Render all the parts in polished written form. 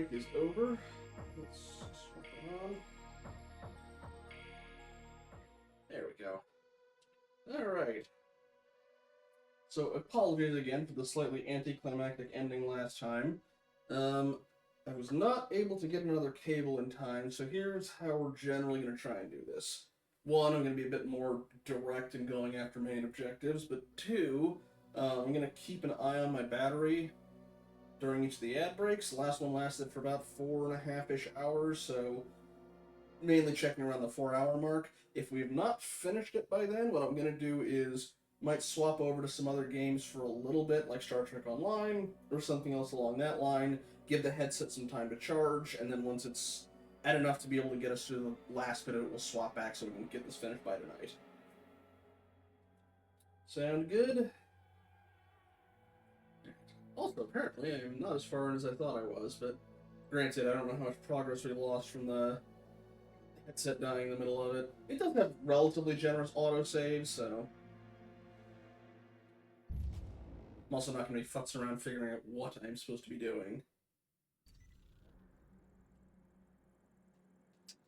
break is over. Let's swap it on. There we go. Alright. So, apologies again for the slightly anticlimactic ending last time. I was not able to get another cable in time, so here's how we're generally going to try and do this. One, I'm going to be a bit more direct in going after main objectives, but two, I'm going to keep an eye on my battery during each of the ad breaks. The last one lasted for about 4.5-ish hours, so mainly checking around the 4-hour mark. If we have not finished it by then, what I'm going to do is might swap over to some other games for a little bit, like Star Trek Online, or something else along that line, give the headset some time to charge, and then once it's at enough to be able to get us through the last bit of it, we'll swap back so we can get this finished by tonight. Sound good? Also, apparently, I'm not as far in as I thought I was, but granted, I don't know how much progress we lost from the headset dying in the middle of it. It does have relatively generous autosaves, so I'm also not going to be futzing around figuring out what I'm supposed to be doing.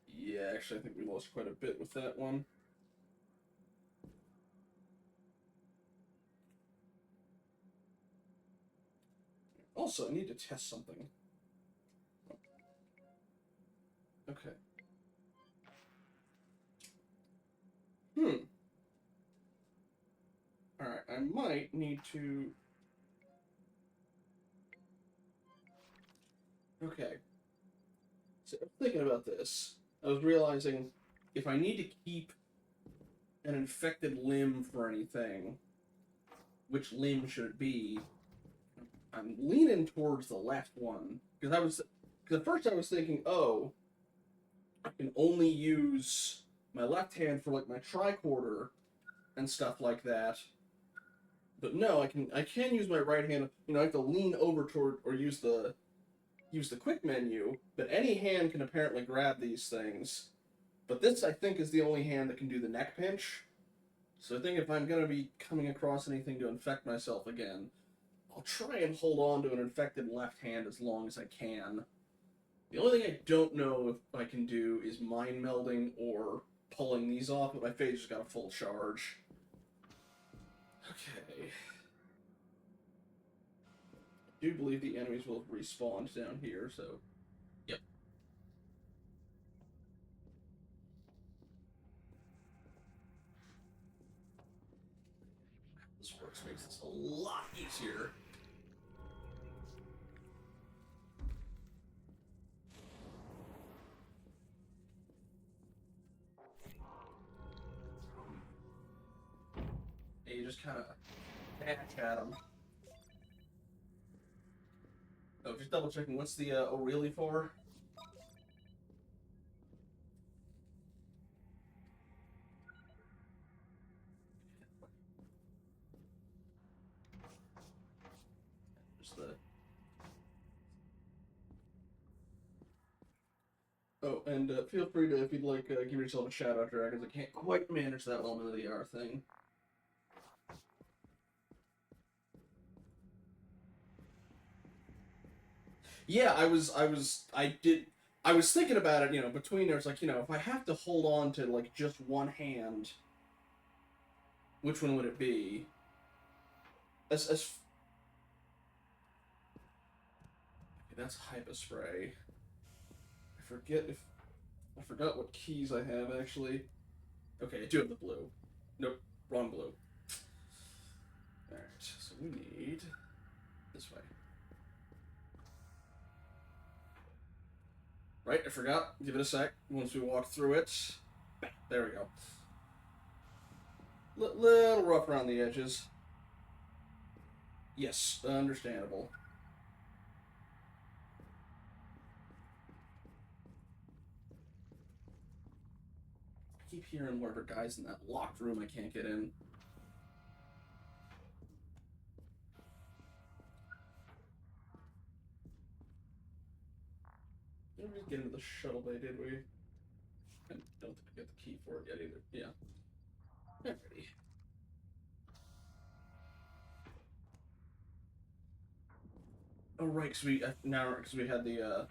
Yeah, actually, I think we lost quite a bit with that one. Also, I need to test something. Okay. Alright, I might need to... Okay. So, I'm thinking about this. I was realizing if I need to keep an infected limb for anything, which limb should it be? I'm leaning towards the left one. Because at first I was thinking, oh, I can only use my left hand for like my tricorder and stuff like that. But no, I can use my right hand. You know, I have to lean over toward or use the quick menu. But any hand can apparently grab these things. But this, I think, is the only hand that can do the neck pinch. So I think if I'm gonna be coming across anything to infect myself again, I'll try and hold on to an infected left hand as long as I can. The only thing I don't know if I can do is mind melding or pulling these off, but my phase just got a full charge. Okay. I do believe the enemies will have respawned down here, so... Yep. This works makes this a lot easier. And you just kind of dash at them. Oh, just double checking. What's the O'Reilly for? Just the... Oh, and feel free to, if you'd like, give yourself a shout out, Dragons. I can't quite manage that element of the R thing. Yeah, I was thinking about it, you know, between there's like, you know, if I have to hold on to like just one hand, which one would it be? As that's hypospray. I forgot what keys I have actually. Okay, I do have the blue. Nope, wrong blue. Alright, so we need this way. Right, I forgot. Give it a sec. Once we walk through it. There we go. Little rough around the edges. Yes, understandable. I keep hearing where the guys in that locked room I can't get in. Did we just get into the shuttle bay, did we? I don't think I got the key for it yet either. Yeah. Alrighty. Oh right, because we had the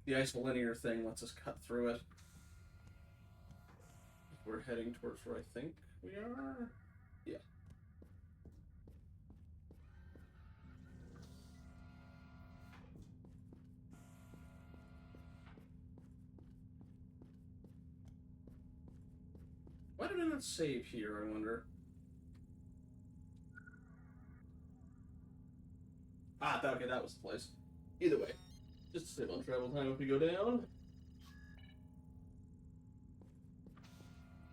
the isolinear thing lets us cut through it. We're heading towards where I think we are. Yeah. Why did I not save here, I wonder? Ah, okay, that was the place. Either way, just to save on travel time if we go down.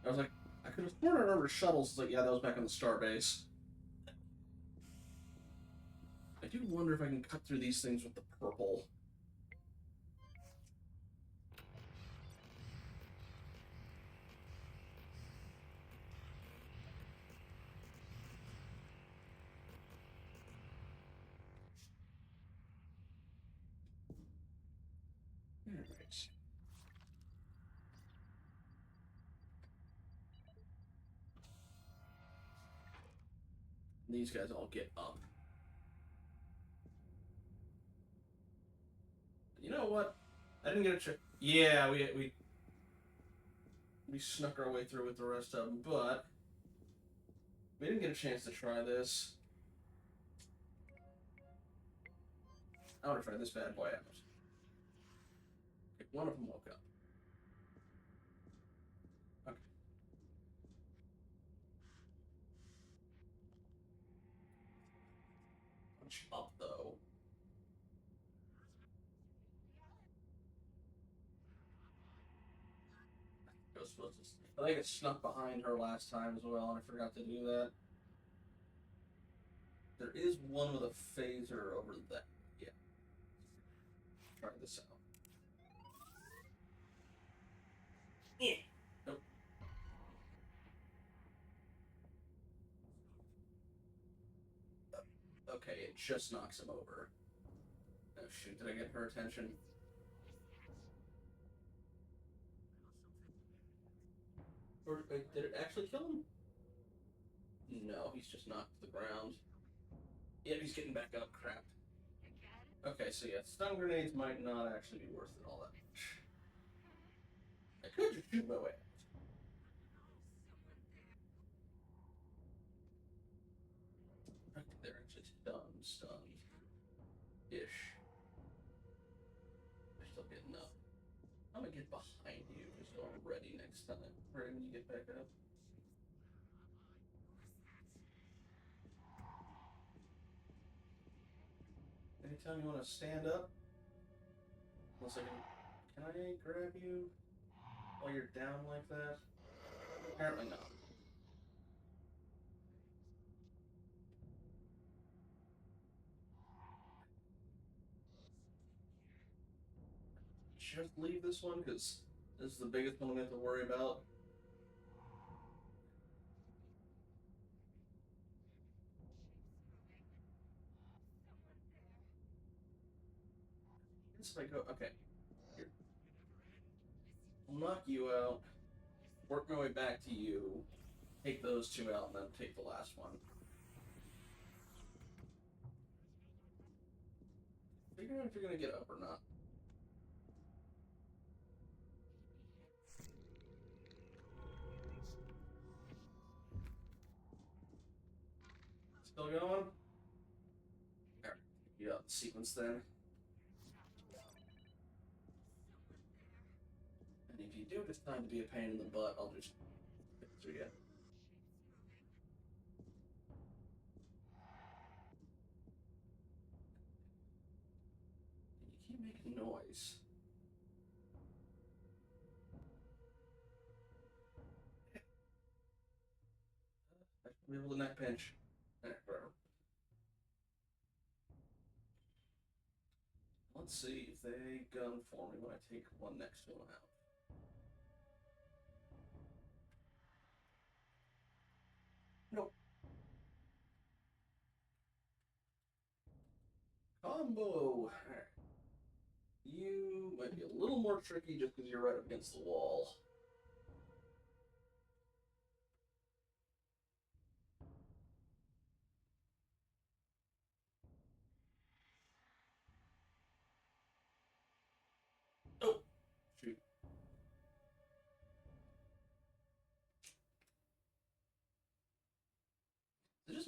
I was like, I could have sworn I remember shuttles. It's like, yeah, that was back on the starbase. I do wonder if I can cut through these things with the purple. Alright. These guys all get up. You know what? I didn't get a check. Yeah, we snuck our way through with the rest of them, but we didn't get a chance to try this. I want to try this bad boy out. Okay, one of them woke up. Okay. Punch up, though. I was supposed to. I think it snuck behind her last time as well, and I forgot to do that. There is one with a phaser over there. Yeah. Try this out. Yeah. Nope. Okay, it just knocks him over. Oh shoot, did I get her attention? Or did it actually kill him? No, he's just knocked to the ground. Yep, he's getting back up. Crap. Okay, so yeah, stun grenades might not actually be worth it all that much. I could just shoot my way out. Okay, they're actually stunned. Ish. They're still getting up. I'm gonna get behind you so I'm ready next time. Ready when you get back up. Anytime you want to stand up, unless I can I grab you while you're down like that? Apparently not. Just leave this one because this is the biggest one we have to worry about. I guess if I go, okay, here, I'll knock you out, work my way back to you, take those two out, and then take the last one. Figure out if you're gonna get up or not. Still going? Alright, you got the sequence then. And if you do decide to be a pain in the butt, I'll just get through you. You keep making noise. I should be able to neck pinch. Whatever. Let's see if they gun for me when I take one next to them out. Nope. Combo. Alright. You might be a little more tricky just because you're right up against the wall.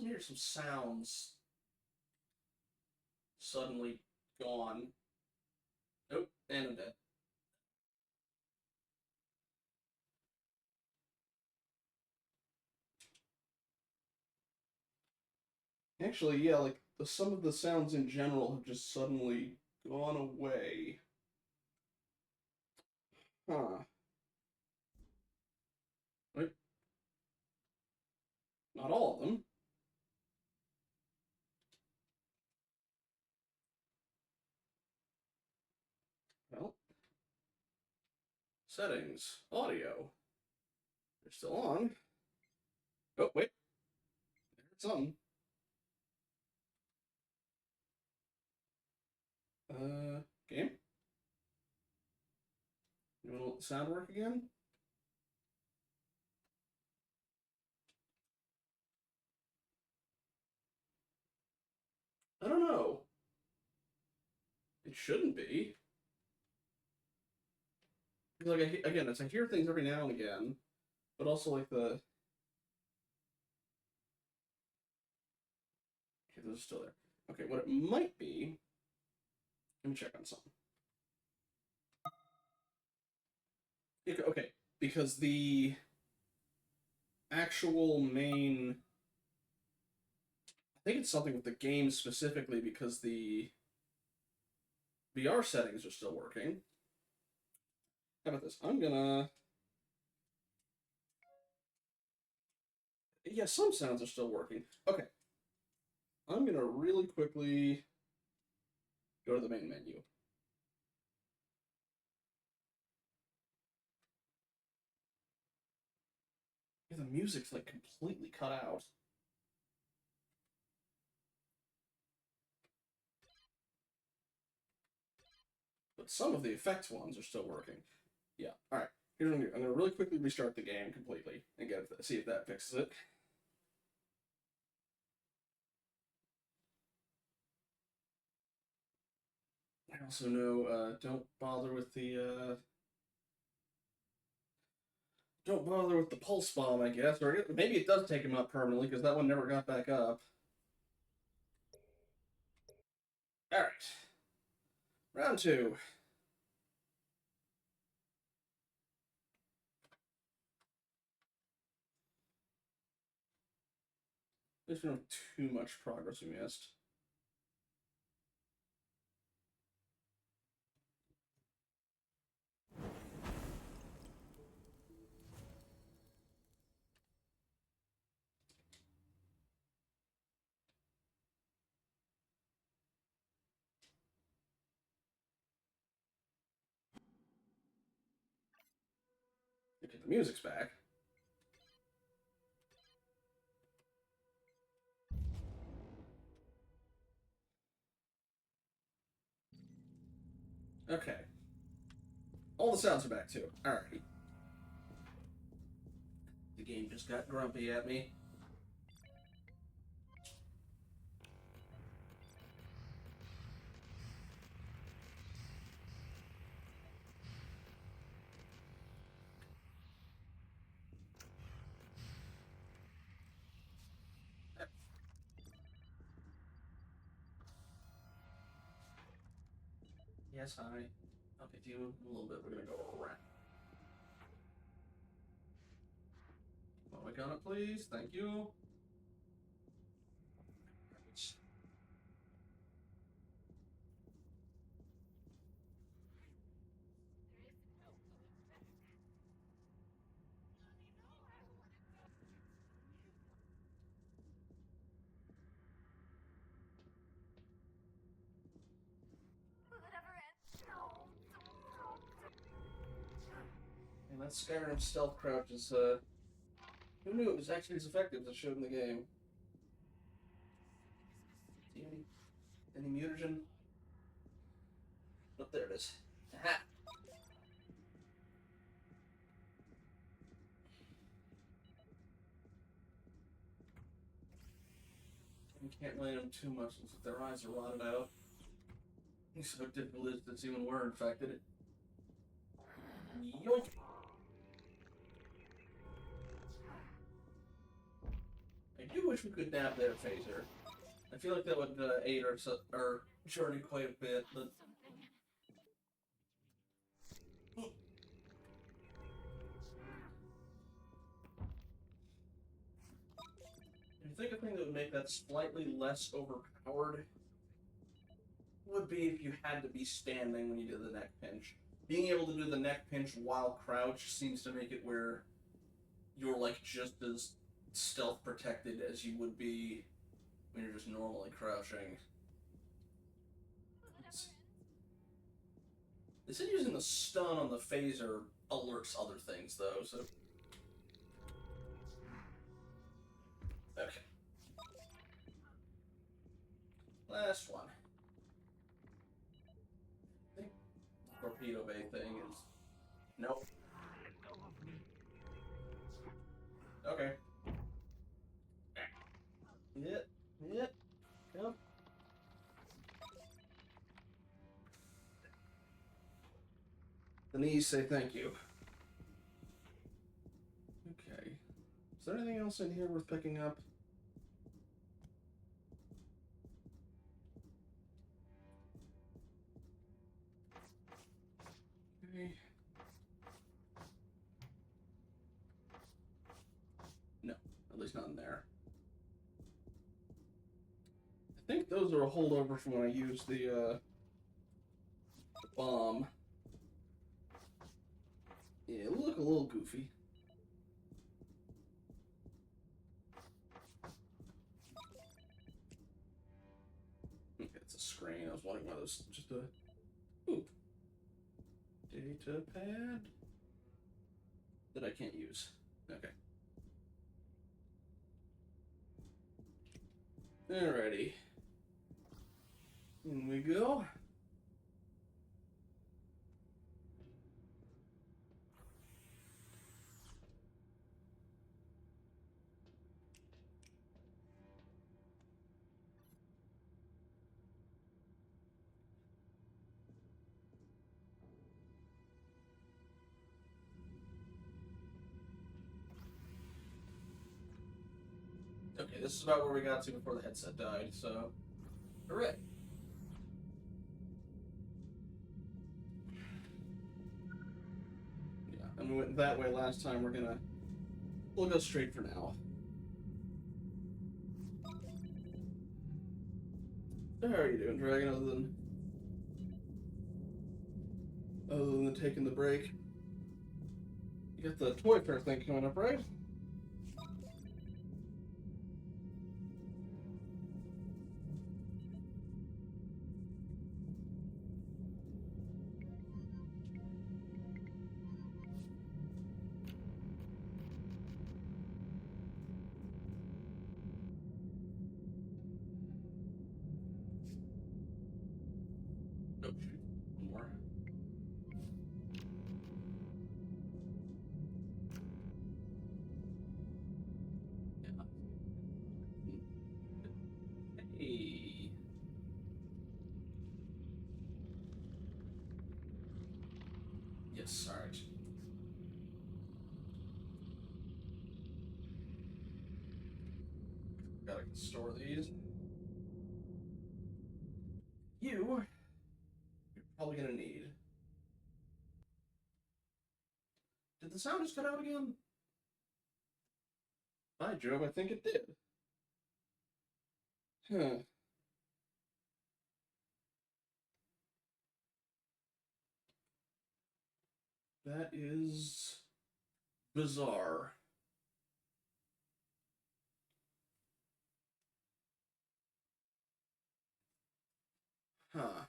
just hear some sounds suddenly gone. Oh, and I'm dead. Actually, yeah, like some of the sounds in general have just suddenly gone away. Huh. Wait, not all of them. Well, settings, audio. They're still on. Oh, wait. There's some. Game? You want to let the sound work again? I don't know. It shouldn't be. Like again, it's I hear things every now and again, but also like the okay, those are still there. Okay, what it might be. Let me check on something. Okay, because the actual main, I think it's something with the game specifically because the VR settings are still working. How about this? I'm gonna. Yeah, some sounds are still working. Okay. I'm gonna really quickly go to the main menu. Yeah, the music's like completely cut out. But some of the effects ones are still working. Yeah. All right. Here's what I'm gonna do. I'm gonna really quickly restart the game completely and see if that fixes it. I also know don't bother with the don't bother with the pulse bomb, I guess, or maybe it does take him out permanently because that one never got back up. All right, round two. There's not too much progress we missed. Okay, the music's back. Okay. All the sounds are back too. Alrighty. The game just got grumpy at me. Yes, hi. Okay, do you a little bit. We're gonna go around. Oh my god, please. Thank you. And that Skyrim stealth crouch is who knew it was actually as effective as it showed in the game? See any mutagen? Oh, there it is. Aha! You can't blame them too much since their eyes are rotted out. So difficult it is to see when we're infected. Yoink! I do wish we could nab their phaser. I feel like that would aid our journey quite a bit, but... I think a thing that would make that slightly less overpowered would be if you had to be standing when you do the neck pinch. Being able to do the neck pinch while crouched seems to make it where you're like just as stealth protected as you would be when you're just normally crouching. They said using the stun on the phaser alerts other things though, so... Okay. Last one. I think torpedo bay thing is... Nope. Okay. Yep. Yep. Come. The knees say thank you. Okay. Is there anything else in here worth picking up? Okay. No, at least not in there. I think those are a holdover from when I used the bomb. Yeah, it look a little goofy. Okay, it's a screen. I was wondering why there's just a... Ooh. Data pad? That I can't use. Okay. Alrighty. In we go. Okay, this is about where we got to before the headset died, so... Hooray! Yeah, and we went that way last time, we'll go straight for now. How are you doing, Dragon, other than taking the break? You got the toy fair thing coming up, right? Oh, shoot. One more. Yeah. Hey. Yes, alright. Gotta store these. You're probably gonna need. Did the sound just cut out again? By Jove, I think it did. Huh. That is bizarre. Huh.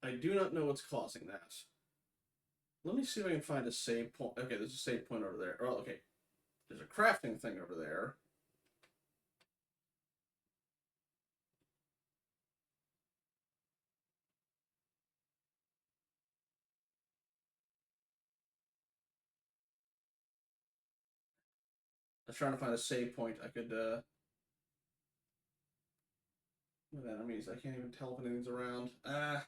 I do not know what's causing that. Let me see if I can find a save point. Okay, there's a save point over there. Oh, okay. There's a crafting thing over there. I was trying to find a save point I could, with enemies. I can't even tell if anything's around. Ah.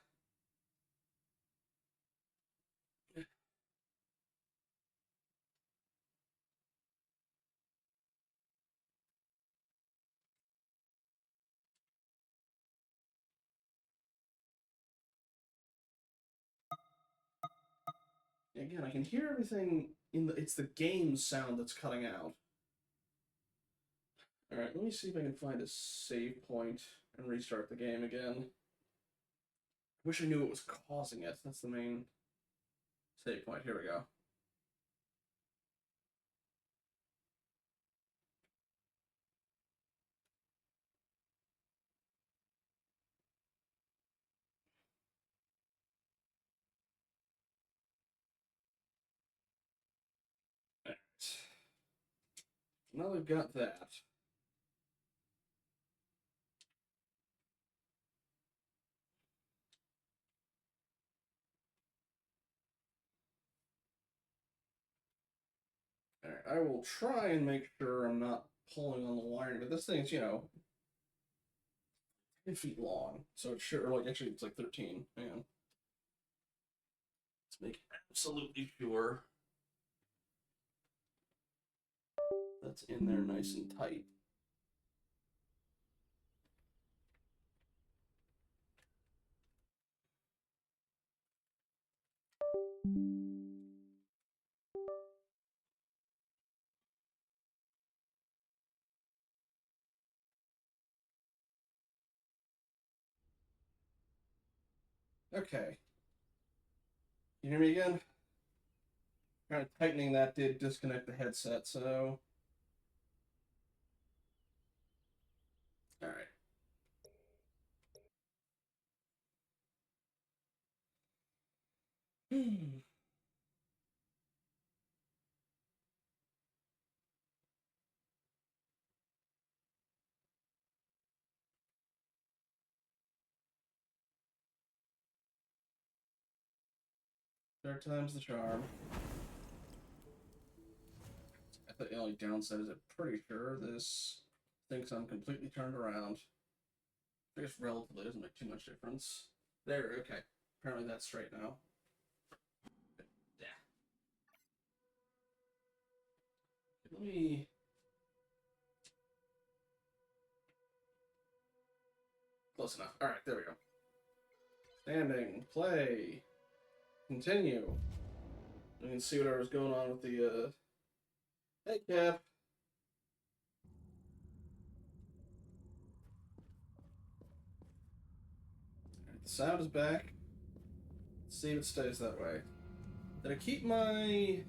Again, I can hear everything in the... It's the game sound that's cutting out. Alright, let me see if I can find a save point and restart the game again. Wish I knew what was causing it. That's the main save point. Here we go. Alright. Now we've got that. Alright, I will try and make sure I'm not pulling on the wiring, but this thing's, 10 feet long. So it should, or like, actually, it's like 13. Hang on. Let's make absolutely sure that's in there nice and tight. Okay. You hear me again? Kind of tightening that did disconnect the headset, so... Alright. Third time's the charm. I thought the only downside is I'm pretty sure this thinks I'm completely turned around. I guess relatively doesn't make too much difference. There, okay. Apparently that's straight now. Yeah. Let me... Close enough. Alright, there we go. Standing, play, continue. We can see whatever's going on with the, Hey, Cap. Alright, the sound is back. Let's see if it stays that way. Did I keep my...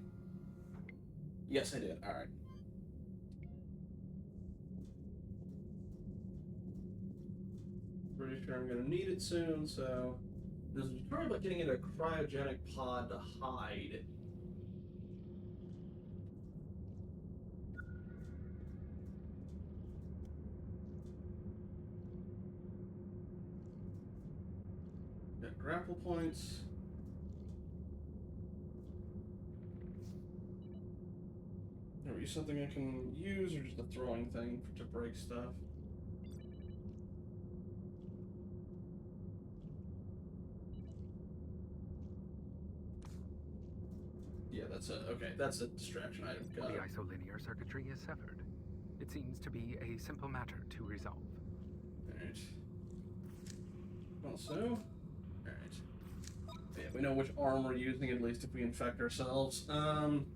Yes, I did. Alright. Pretty sure I'm going to need it soon, so... There's a tutorial about getting into a cryogenic pod to hide. Got grapple points. Are you something I can use, or just a throwing thing to break stuff? Yeah, that's a distraction item. Got The it. isolinear circuitry is severed. It seems to be a simple matter to resolve. Alright. Also, alright. Yeah, we know which arm we're using, at least if we infect ourselves. You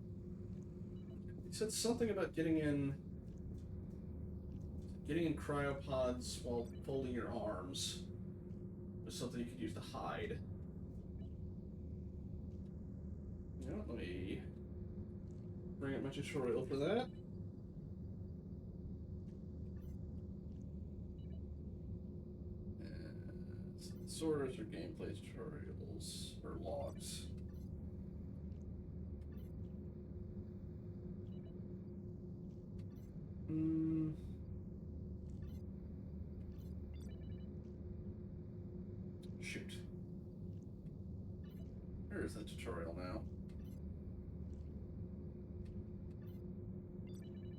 said something about getting in cryopods while folding your arms. Was something you could use to hide. You know, let me bring up my tutorial for that. Sorters or gameplay tutorials or logs. Shoot. Where is that tutorial now?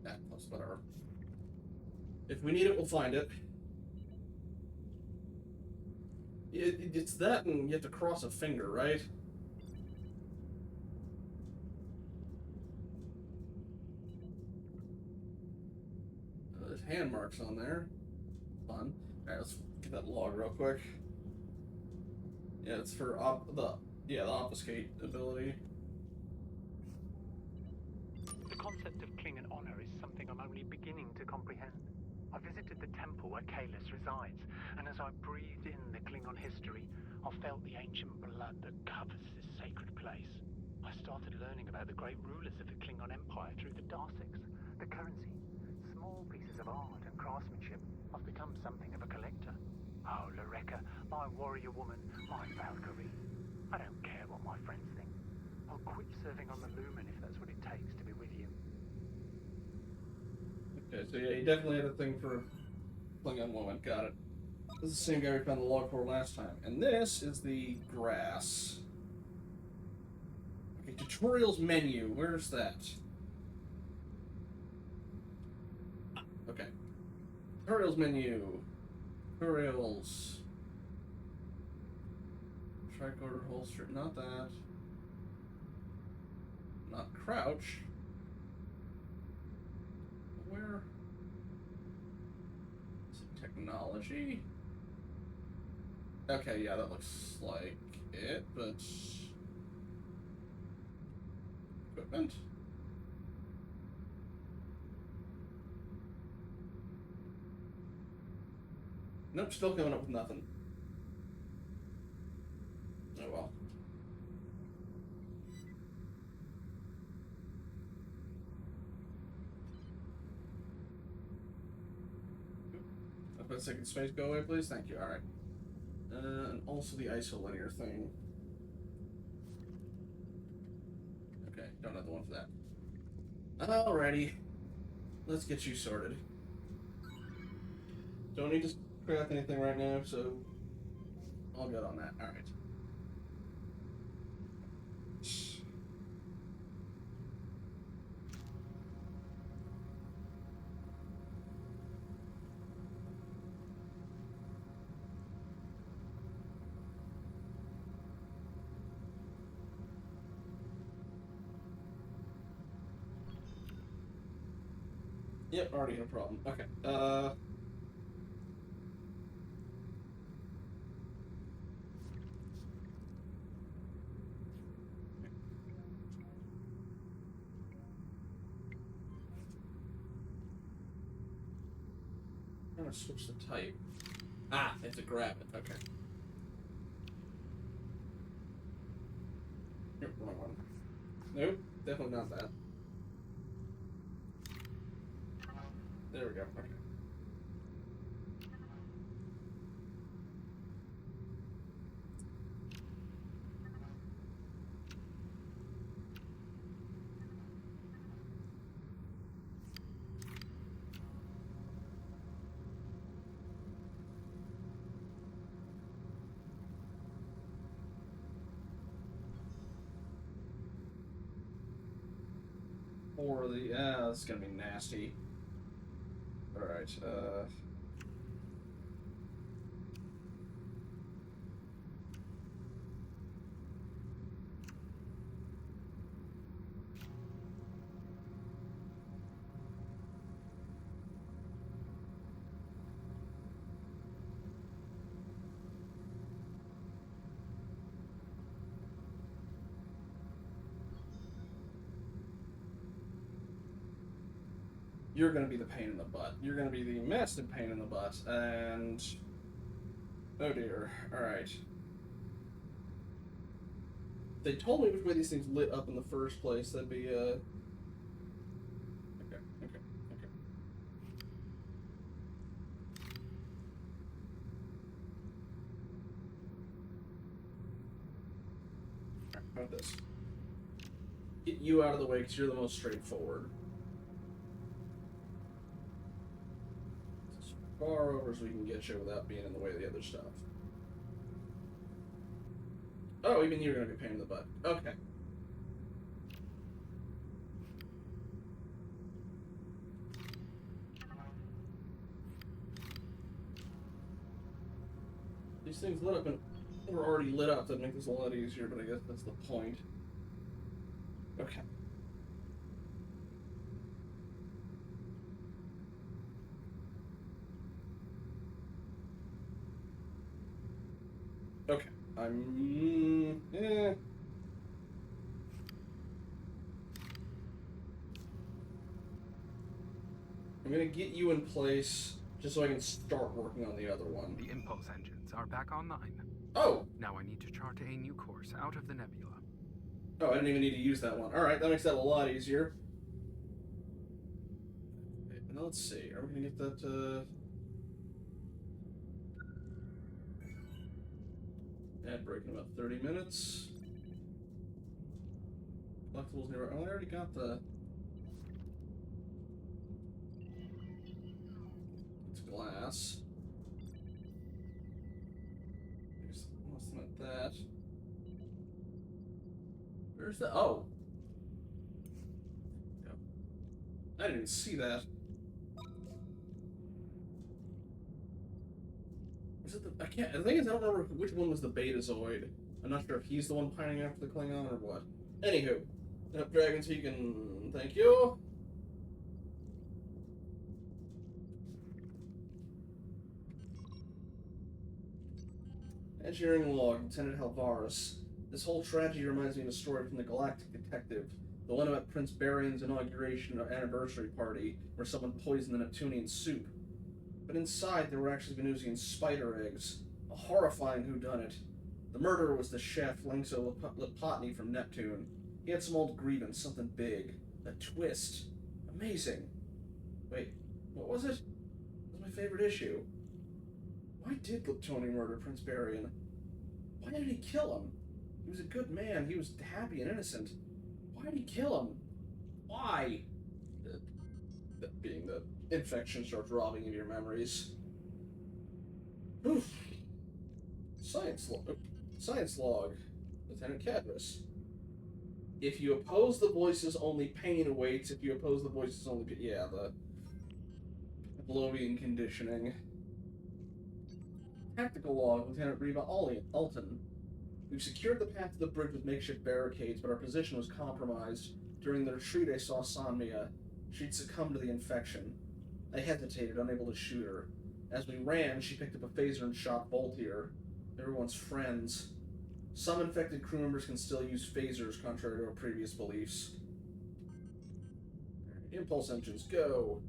That's whatever. If we need it, we'll find it. It's that, and you have to cross a finger, right? There's hand marks on there. Fun. Alright, let's get that log real quick. Yeah, it's for the obfuscate ability. concept of Klingon honor is something I'm only beginning to comprehend. I visited the temple where Kalis resides, and as I breathed in the Klingon history, I felt the ancient blood that covers this sacred place. I started learning about the great rulers of the Klingon Empire through the Darsics, the currency, small pieces of art and craftsmanship. I've become something of a collector. Oh, Loreka, my warrior woman, my Valkyrie. I don't care what my friends think. I'll quit serving on the Lumen if that's what it takes to be with you. Okay, so yeah, he definitely had a thing for Klingon woman. Got it. This is the same guy we found the log for last time. And this is the grass. Okay, tutorials menu. Where's that? Okay. Tutorials menu. Tutorials. Tricorder holster. Not that. Not crouch. Where? Is it technology? Okay, yeah, that looks like it, but... Equipment? Nope, still coming up with nothing. Oh well. Up a second space, go away, please. Thank you. Alright. And also the isolinear thing. Okay, don't have the one for that. Alrighty. Let's get you sorted. Don't need to craft anything right now, so I'll get on that. Alright. Yep, already had a problem. Okay. I'm gonna switch the type. Ah, it's a grab it. Okay. Yep, wrong one. Nope, definitely not that. There we go. Okay. Or the this is gonna be nasty. All right. You're gonna be the pain in the butt. You're gonna be the massive pain in the butt, and oh dear. All right. They told me which way these things lit up in the first place. That'd be okay. All right, how about this? Get you out of the way because you're the most straightforward. As far over as we can get you without being in the way of the other stuff. Oh, even you're gonna be a pain in the butt. Okay. These things lit up and were already lit up. That'd make this a lot easier, but I guess that's the point. Okay. Okay. I'm gonna get you in place just so I can start working on the other one. The impulse engines are back online. Oh! Now I need to chart a new course out of the nebula. Oh, I didn't even need to use that one. Alright, that makes that a lot easier. Okay, now let's see. Are we gonna get that, ad break in about 30 minutes. Collectibles nearby. Oh, I already got the... It's glass. Must not that. Where's the... Oh! Yep. I didn't even see that. Was it the... I can't... The thing is, I don't remember which one was the Betazoid. I'm not sure if he's the one pining after the Klingon or what. Anywho. Dragon Tegan, thank you. Engineering log, Lieutenant Halvaris. This whole tragedy reminds me of a story from the Galactic Detective. The one about Prince Barion's inauguration or anniversary party, where someone poisoned the Neptunian soup. But inside, there were actually Venusian spider eggs. A horrifying whodunit. The murderer was the chef, Lengso Lipotny from Neptune. He had some old grievance, something big. A twist. Amazing. Wait, what was it? It was my favorite issue. Why did Liptoni murder Prince Barion? Why did he kill him? He was a good man. He was happy and innocent. Why did he kill him? Why? That being the infection starts robbing of your memories. Oof. Science log. Lieutenant Cadmus. If you oppose the voices, only pain awaits. If you oppose the voices, only... Yeah, the Pavlovian conditioning. Tactical log, Lieutenant Reba Alton. We've secured the path to the bridge with makeshift barricades, but our position was compromised. During the retreat, I saw Sanmia. She'd succumbed to the infection. I hesitated, unable to shoot her. As we ran, she picked up a phaser and shot Voltier. Everyone's friends. Some infected crew members can still use phasers, contrary to our previous beliefs. Impulse engines, go!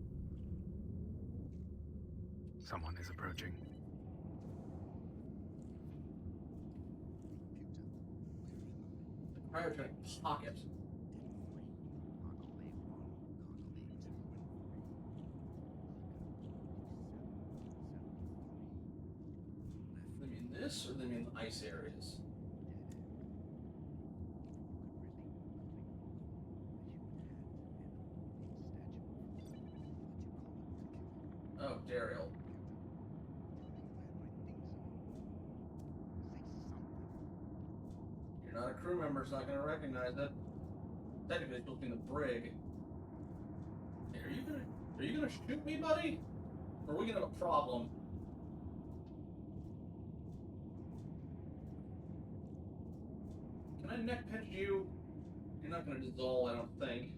Someone is approaching. The cryogenic pocket. They mean this, or they mean the ice areas? Oh, Daryl. You're not a crew member, it's not going to recognize it. Technically, it's supposed to be in the brig. Hey, are you gonna shoot me, buddy? Or are we gonna have a problem? Can I neck pinch you? You're not gonna dissolve, I don't think.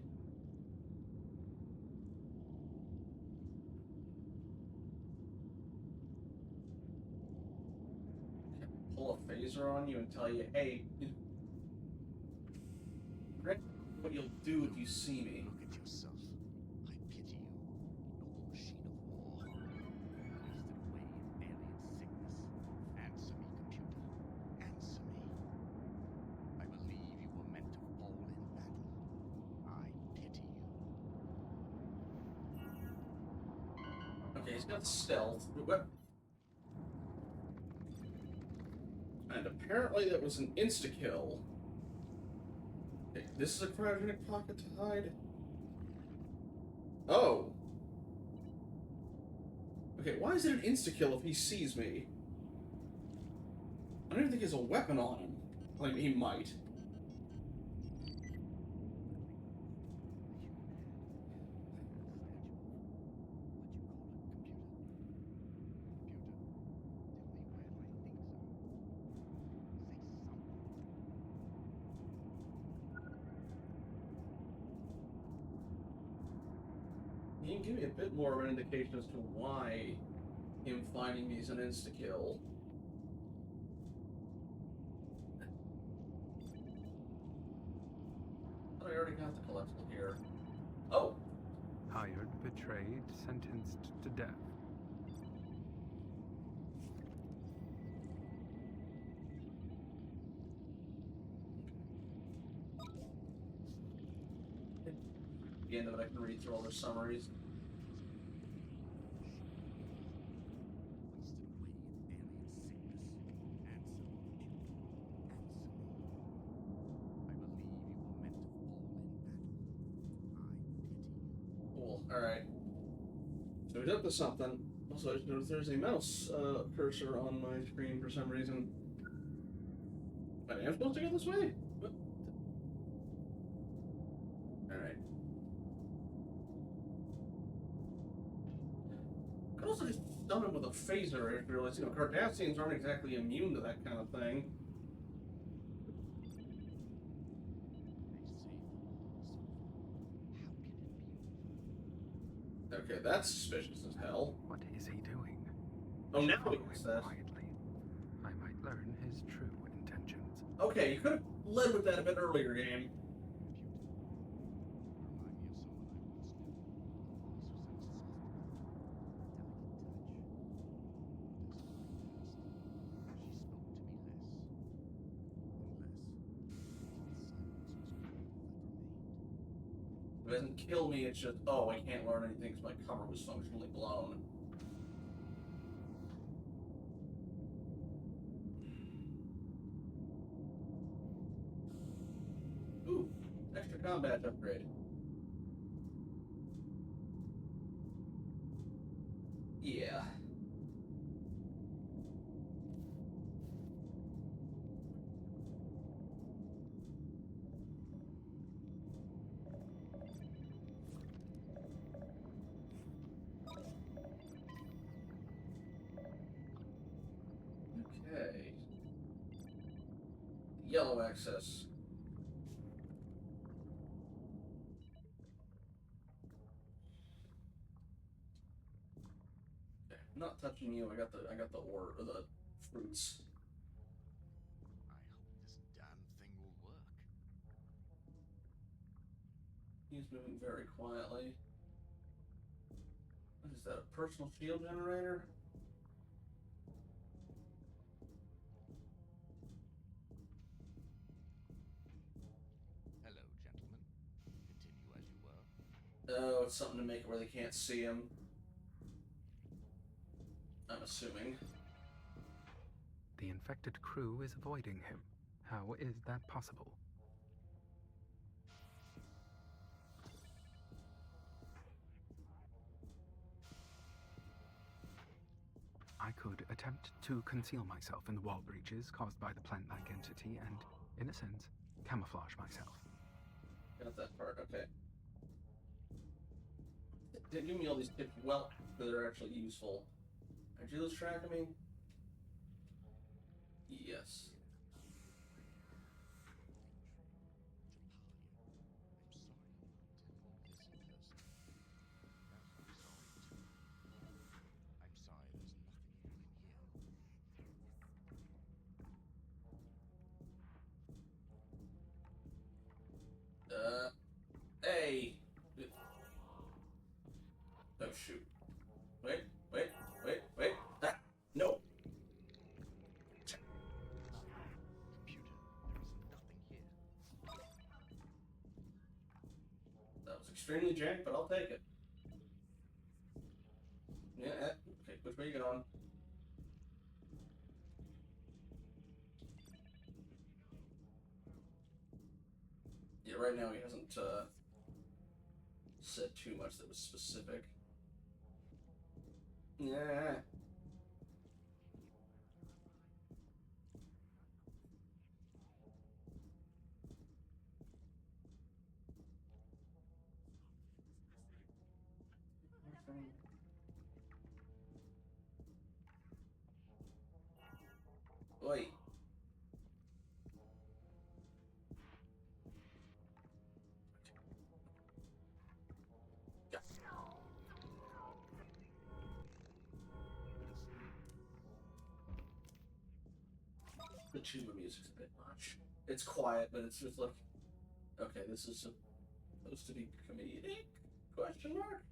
Pull a phaser on you and tell you, hey, what you'll do if you see me. Look at yourself. I pity you, noble machine of war. Wasted away in alien sickness. Answer me, computer. Answer me. I believe you were meant to fall in battle. I pity you. Okay, he's got stealth. What? And apparently that was an insta-kill. Okay, this is a cryogenic pocket to hide. Oh. Okay, why is it an insta-kill if he sees me? I don't even think he has a weapon on him. I mean, he might. You can give me a bit more of an indication as to why him finding me is an insta-kill. I already got the collectible here. Oh! Hired betrayed, sentenced to death. At the end of it, I can read through all the summaries. Cool. Alright. So he's up to something. Also, I just noticed there's a mouse cursor on my screen for some reason. I am supposed to go this way? What? Alright. Could also just stun him with a phaser if you realize, Cardassians aren't exactly immune to that kind of thing. Okay, that's suspicious as hell. What is he doing? Oh, now Follow he him gets that. quietly. I might learn his true intentions. Okay, you could have led with that a bit earlier, game. If it doesn't kill me, it's just, oh, I can't learn anything because my cover was functionally blown. Ooh, extra combat upgrade. Yeah. Okay. Yellow access. Okay, I'm not touching you. I got the ore or the fruits. I hope this damn thing will work. He's moving very quietly. What is that? A personal shield generator? Hello, gentlemen. Continue as you were. Oh, it's something to make it where they can't see him. I'm assuming. The infected crew is avoiding him. How is that possible? I could attempt to conceal myself in the wall breaches caused by the plant-like entity and, in a sense, camouflage myself. Got that part, okay. They give me all these tips well that are actually useful. Are you lose track of me? Yes. I'm sorry there's nothing you can hear. Hey! Oh, shoot. Wait. Ah, no! Computer, there is nothing here. That was extremely jank, but I'll take it. Yeah, okay, which way you going? Yeah, right now he hasn't, said too much that was specific. Yeah. Oi. Yeah. The tuba music's a bit much. It's quiet, but it's just like, okay, this is supposed to be comedic? Question mark?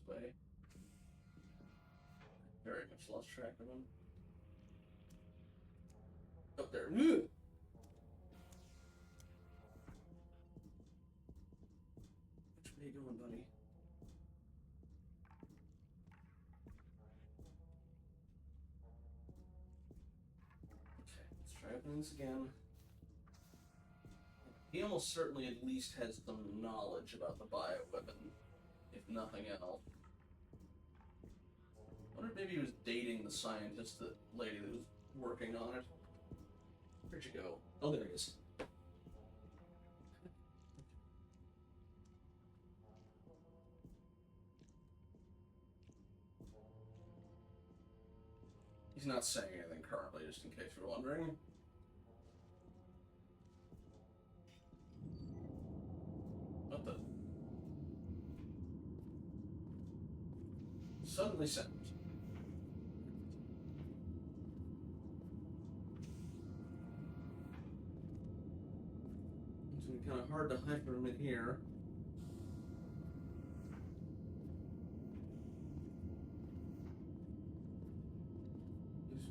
way. Very much lost track of him. Up there. Ugh! Which way you going, buddy? Okay, let's try opening this again. He almost certainly at least has some knowledge about the bioweapon, if nothing else. I wonder if maybe he was dating the scientist, the lady that was working on it. Where'd you go? Oh, there he is. He's not saying anything currently, just in case you're wondering. What the? Suddenly sent. It's gonna be kind of hard to hide from him in here.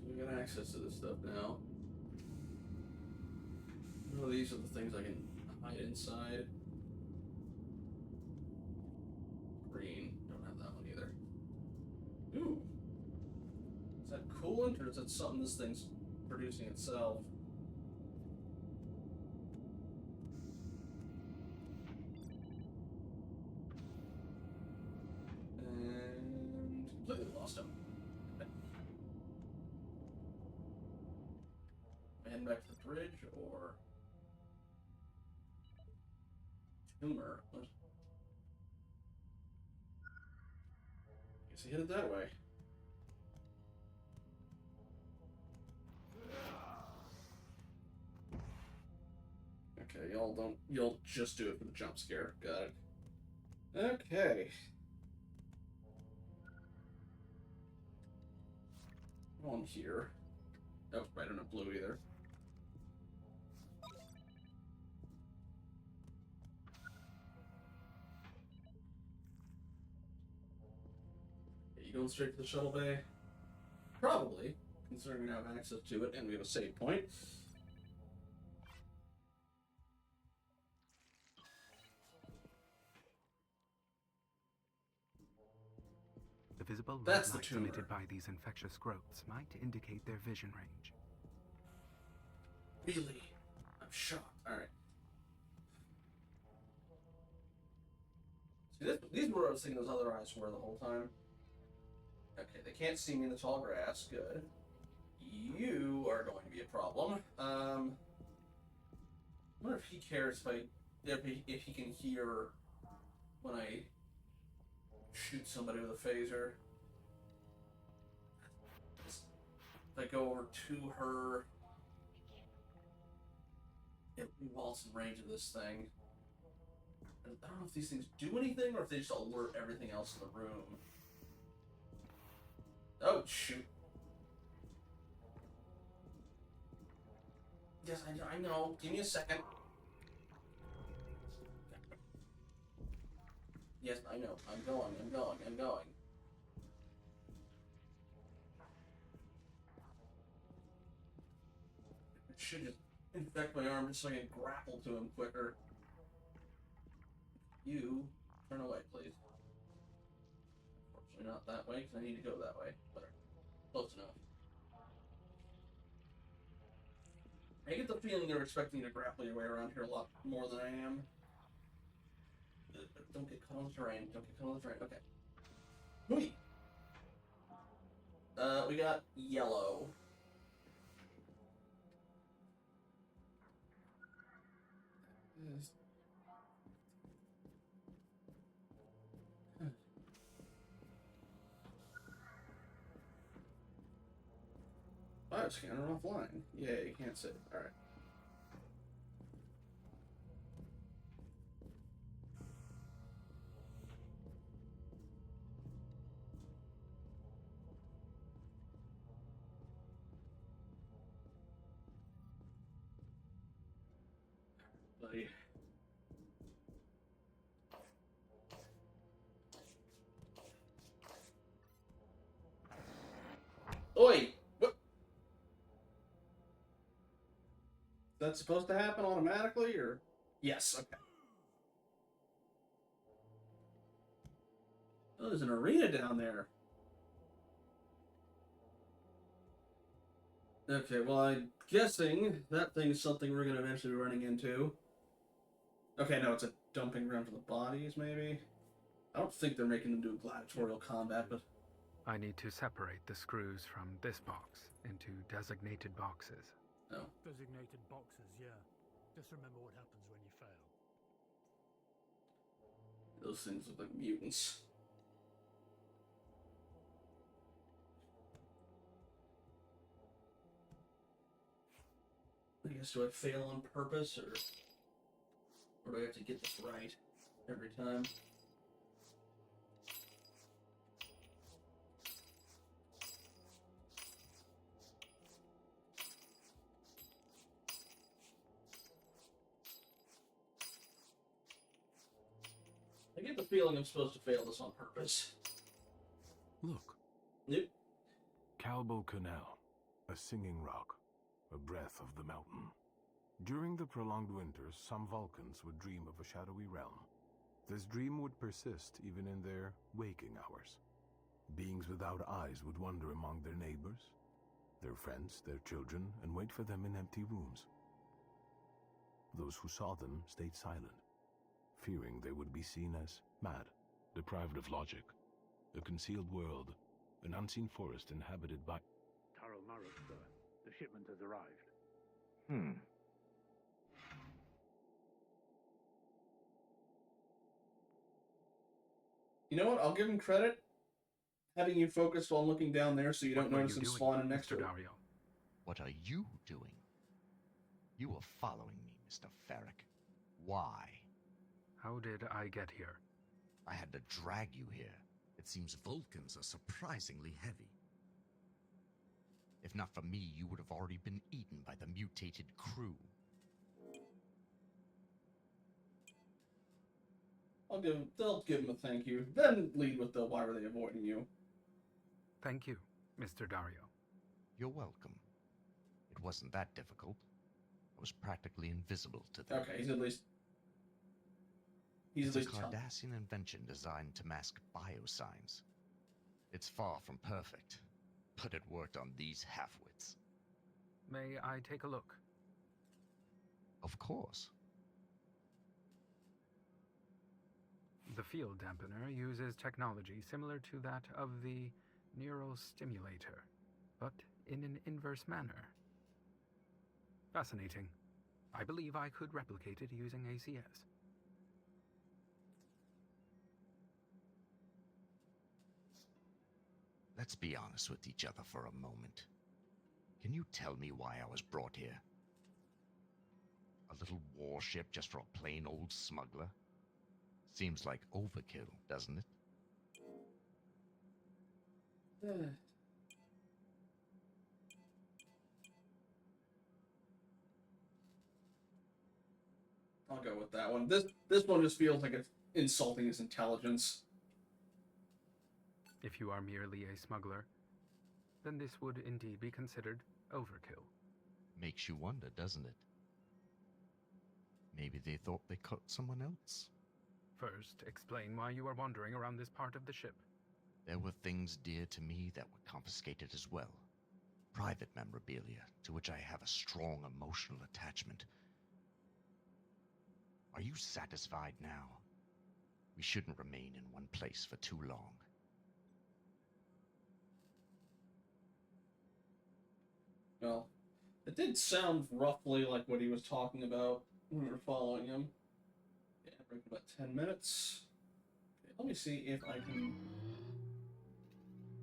We got access to this stuff now. Oh, these are the things I can hide inside. Green. Don't have that one either. Ooh. Is that coolant or is that something this thing's producing itself? And completely lost him. Heading back to the bridge or tumor? Guess he headed that way. Okay, y'all just do it for the jump scare. Got it. Okay. On here. Oh, I don't have blue either. You going straight to the shuttle bay? Probably, considering we have access to it and we have a save point. The visible That's the light tumor. emitted by these infectious growths might indicate their vision range. Really? I'm shocked. Alright. See, these were what I was thinking those other eyes were the whole time. Okay, they can't see me in the tall grass. Good. You are going to be a problem. I wonder if he cares if he can hear when I shoot somebody with a phaser. If I go over to her, while it's in range of this thing. I don't know if these things do anything or if they just alert everything else in the room. Oh, shoot. Yes, I know. Give me a second. Yes, I know. I'm going. I should just infect my arm just so I can grapple to him quicker. You, turn away, please. Unfortunately not that way, because I need to go that way. But close enough. I get the feeling they're expecting to grapple your way around here a lot more than I am. Don't get caught on the terrain. Okay. Hooey! We got yellow. Yes. Bioscanner offline. Yeah, you can't save. Alright. Buddy. that supposed to happen automatically, or? Yes, okay. Oh, there's an arena down there. Okay, well, I'm guessing that thing's something we're going to eventually be running into. Okay, no, it's a dumping ground for the bodies, maybe? I don't think they're making them do gladiatorial combat, but... I need to separate the screws from this box into designated boxes. Oh. Designated boxes, yeah. Just remember what happens when you fail. Those things look like mutants. I guess, do I fail on purpose, or do I have to get this right every time? I get the feeling I'm supposed to fail this on purpose. Look. Yep. Calbo Canal, a singing rock, a breath of the mountain. During the prolonged winters, some Vulcans would dream of a shadowy realm. This dream would persist even in their waking hours. Beings without eyes would wander among their neighbors, their friends, their children, and wait for them in empty rooms. Those who saw them stayed silent, fearing they would be seen as mad, deprived of logic, a concealed world, an unseen forest inhabited by... Taro Maruk, sir. The shipment has arrived. You know what? I'll give him credit. Having you focused on looking down there so you don't notice him spawning next to it. Dario? What are you doing? You were following me, Mr. Ferric. Why? How did I get here? I had to drag you here. It seems Vulcans are surprisingly heavy. If not for me, you would have already been eaten by the mutated crew. They'll give him a thank you. Then lead with the why were they avoiding you. Thank you, Mr. Dario. You're welcome. It wasn't that difficult. I was practically invisible to them. Okay, he's at least It's a Cardassian invention designed to mask biosigns. It's far from perfect, but it worked on these halfwits. May I take a look? Of course. The field dampener uses technology similar to that of the neurostimulator, but in an inverse manner. Fascinating. I believe I could replicate it using ACS. Let's be honest with each other for a moment. Can you tell me why I was brought here? A little warship just for a plain old smuggler? Seems like overkill, doesn't it? I'll go with that one. This one just feels like it's insulting his intelligence. If you are merely a smuggler, then this would indeed be considered overkill. Makes you wonder, doesn't it? Maybe they thought they caught someone else? First, explain why you are wandering around this part of the ship. There were things dear to me that were confiscated as well. Private memorabilia, to which I have a strong emotional attachment. Are you satisfied now? We shouldn't remain in one place for too long. Well, it did sound roughly like what he was talking about when we were following him. Yeah, break about 10 minutes. Okay, let me see if I can...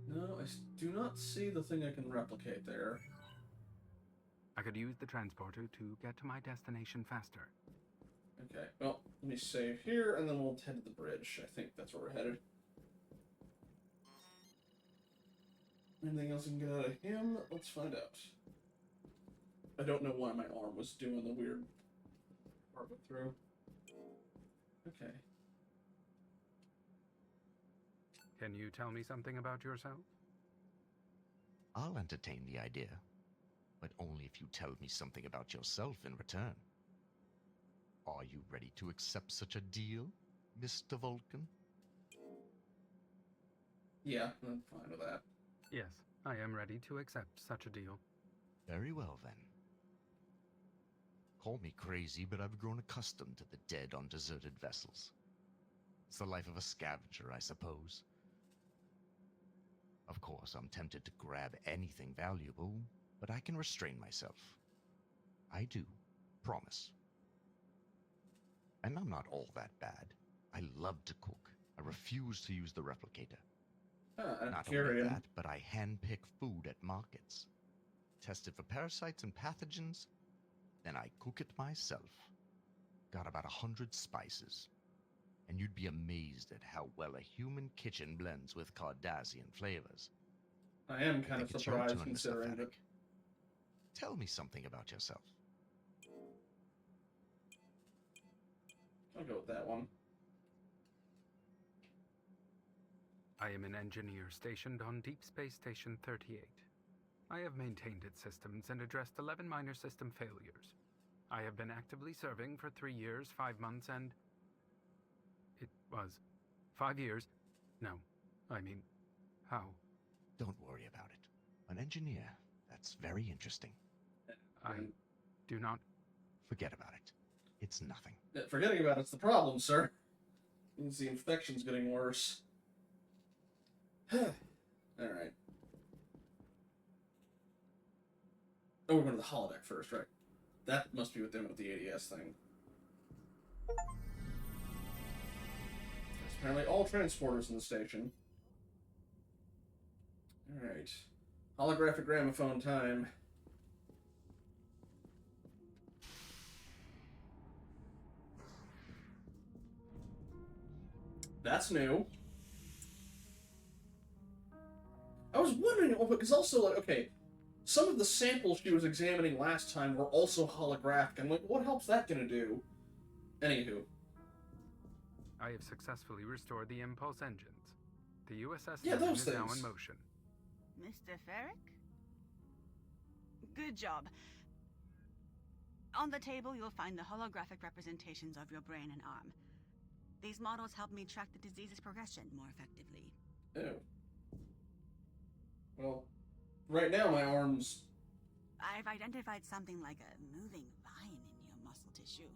No, I do not see the thing I can replicate there. I could use the transporter to get to my destination faster. Okay, well, let me save here, and then we'll head to the bridge. I think that's where we're headed. Anything else I can get out of him? Let's find out. I don't know why my arm was doing the weird part through. Okay. Can you tell me something about yourself? I'll entertain the idea. but only if you tell me something about yourself in return. Are you ready to accept such a deal, Mr. Vulcan? Yeah, I'm fine with that. Yes, I am ready to accept such a deal. Very well, then. Call me crazy, but I've grown accustomed to the dead on deserted vessels. It's the life of a scavenger, I suppose. Of course, I'm tempted to grab anything valuable, but I can restrain myself. I do, promise. And I'm not all that bad. I love to cook. I refuse to use the replicator. Not only that, but I handpick food at markets. Test it for parasites and pathogens, then I cook it myself. Got about 100 spices. And you'd be amazed at how well a human kitchen blends with Cardassian flavors. I am kind of It's your surprised turn, Mr. considering that. Fennec. Tell me something about yourself. I'll go with that one. I am an engineer stationed on Deep Space Station 38. I have maintained its systems and addressed 11 minor system failures. I have been actively serving for 3 years, 5 months, and... It was 5 years? No, I mean, how? Don't worry about it. An engineer. That's very interesting. I do not... Forget about it. It's nothing. Forgetting about it's the problem, sir. Means the infection's getting worse. Alright. Oh, we're going to the holodeck first, right? That must be with them with the ADS thing. There's apparently all transporters in the station. Alright. Holographic gramophone time. That's new. I was wondering, because also, like, okay, some of the samples she was examining last time were also holographic. I'm like, what help's that gonna do? Anywho. I have successfully restored the impulse engines. The USS Yeah, Lumen those is now things. in motion. Mr. Ferrick? Good job. On the table, you'll find the holographic representations of your brain and arm. These models help me track the disease's progression more effectively. Oh. Well, right now my arm's... I've identified something like a moving vine in your muscle tissue.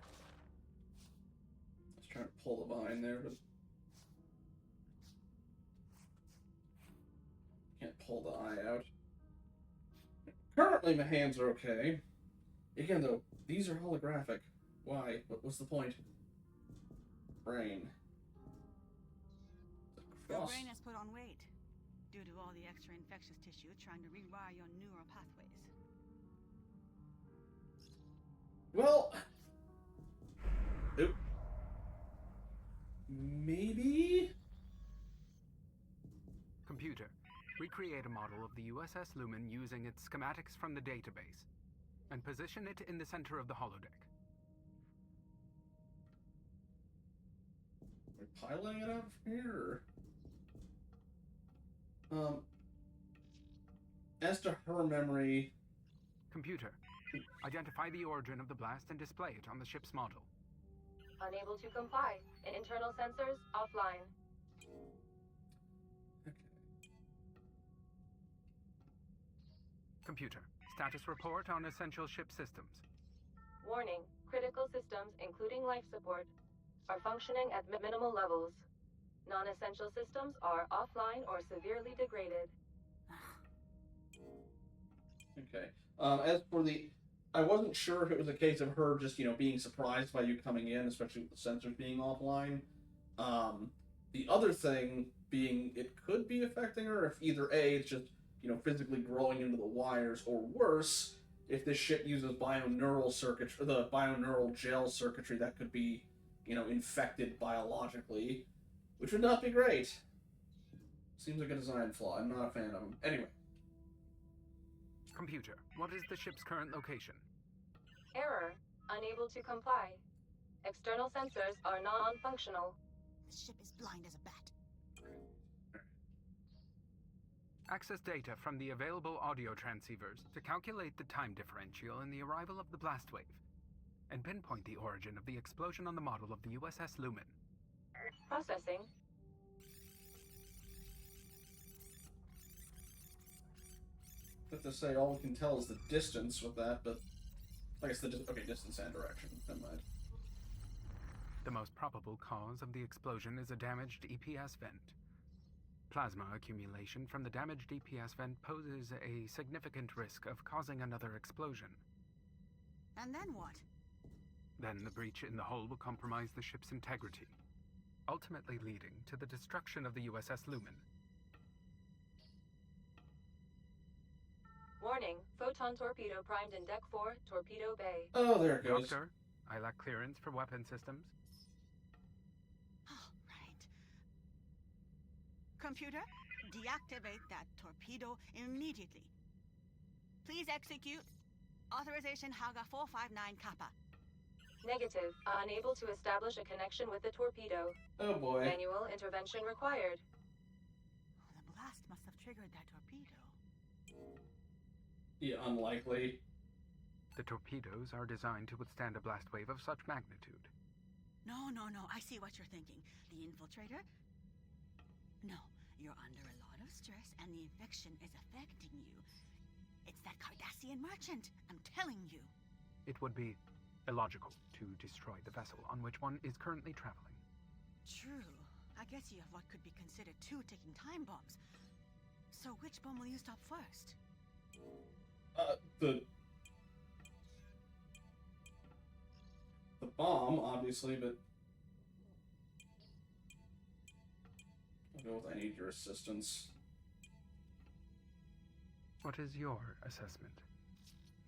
I was trying to pull the vine there, but... Can't pull the eye out. Currently my hands are okay. Again, though, these are holographic. Why? What's the point? Brain. Your brain has put on weight due to all the extra infectious tissue trying to rewire your neural pathways. Well... Oop. Maybe? Computer, recreate a model of the USS Lumen using its schematics from the database, and position it in the center of the holodeck. We're piloting it out from here? As to her memory... Computer, identify the origin of the blast and display it on the ship's model. Unable to comply. Internal sensors offline. Okay. Computer, status report on essential ship systems. Warning. Critical systems, including life support, are functioning at minimal levels. Non-essential systems are offline or severely degraded. Okay. As for the... I wasn't sure if it was a case of her just, being surprised by you coming in, especially with the sensors being offline. The other thing being it could be affecting her if either A, it's just, physically growing into the wires, or worse, if this ship uses bioneural circuitry, or the bioneural gel circuitry that could be, infected biologically, which would not be great. Seems like a design flaw. I'm not a fan of them. Anyway. Computer, what is the ship's current location? Error. Unable to comply. External sensors are non-functional. The ship is blind as a bat. Access data from the available audio transceivers to calculate the time differential in the arrival of the blast wave, and pinpoint the origin of the explosion on the model of the USS Lumen. Processing. But to say all we can tell is the distance with that, but I guess okay, distance and direction. Never mind. The most probable cause of the explosion is a damaged EPS vent. Plasma accumulation from the damaged EPS vent poses a significant risk of causing another explosion. And then what? Then the breach in the hull will compromise the ship's integrity, ultimately leading to the destruction of the USS Lumen. Warning, photon torpedo primed in Deck 4, Torpedo Bay. Oh, there it goes. Doctor, I lack clearance for weapon systems. Oh, right. Computer, deactivate that torpedo immediately. Please execute authorization Haga 459 Kappa. Negative. Unable to establish a connection with the torpedo. Oh boy. Manual intervention required. The blast must have triggered that torpedo. Yeah, unlikely. The torpedoes are designed to withstand a blast wave of such magnitude. No. I see what you're thinking. The infiltrator? No. You're under a lot of stress and the infection is affecting you. It's that Cardassian merchant. I'm telling you. It would be illogical to destroy the vessel on which one is currently traveling. True. I guess you have what could be considered 2 ticking time bombs. So which bomb will you stop first? The bomb, obviously, but I'll go with I need your assistance. What is your assessment?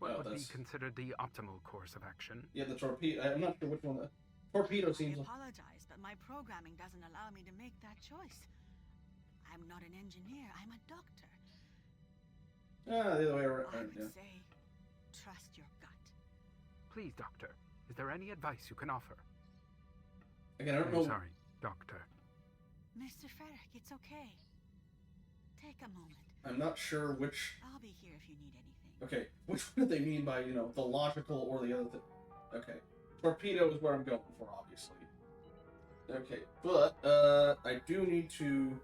What would be that's... considered the optimal course of action? Yeah, the torpedo. I'm not sure which one. The torpedo seems. I apologize, but my programming doesn't allow me to make that choice. I'm not an engineer. I'm a doctor. The other way around. I would Yeah. say, trust your gut. Please, Doctor, is there any advice you can offer? Again, I don't I'm know. sorry, Doctor. Mr. Frederick, it's okay. Take a moment. I'm not sure which. I'll be here if you need anything. Okay, which one do they mean by the logical or the other thing? Okay, torpedo is where I'm going for, obviously. Okay, but I do need to.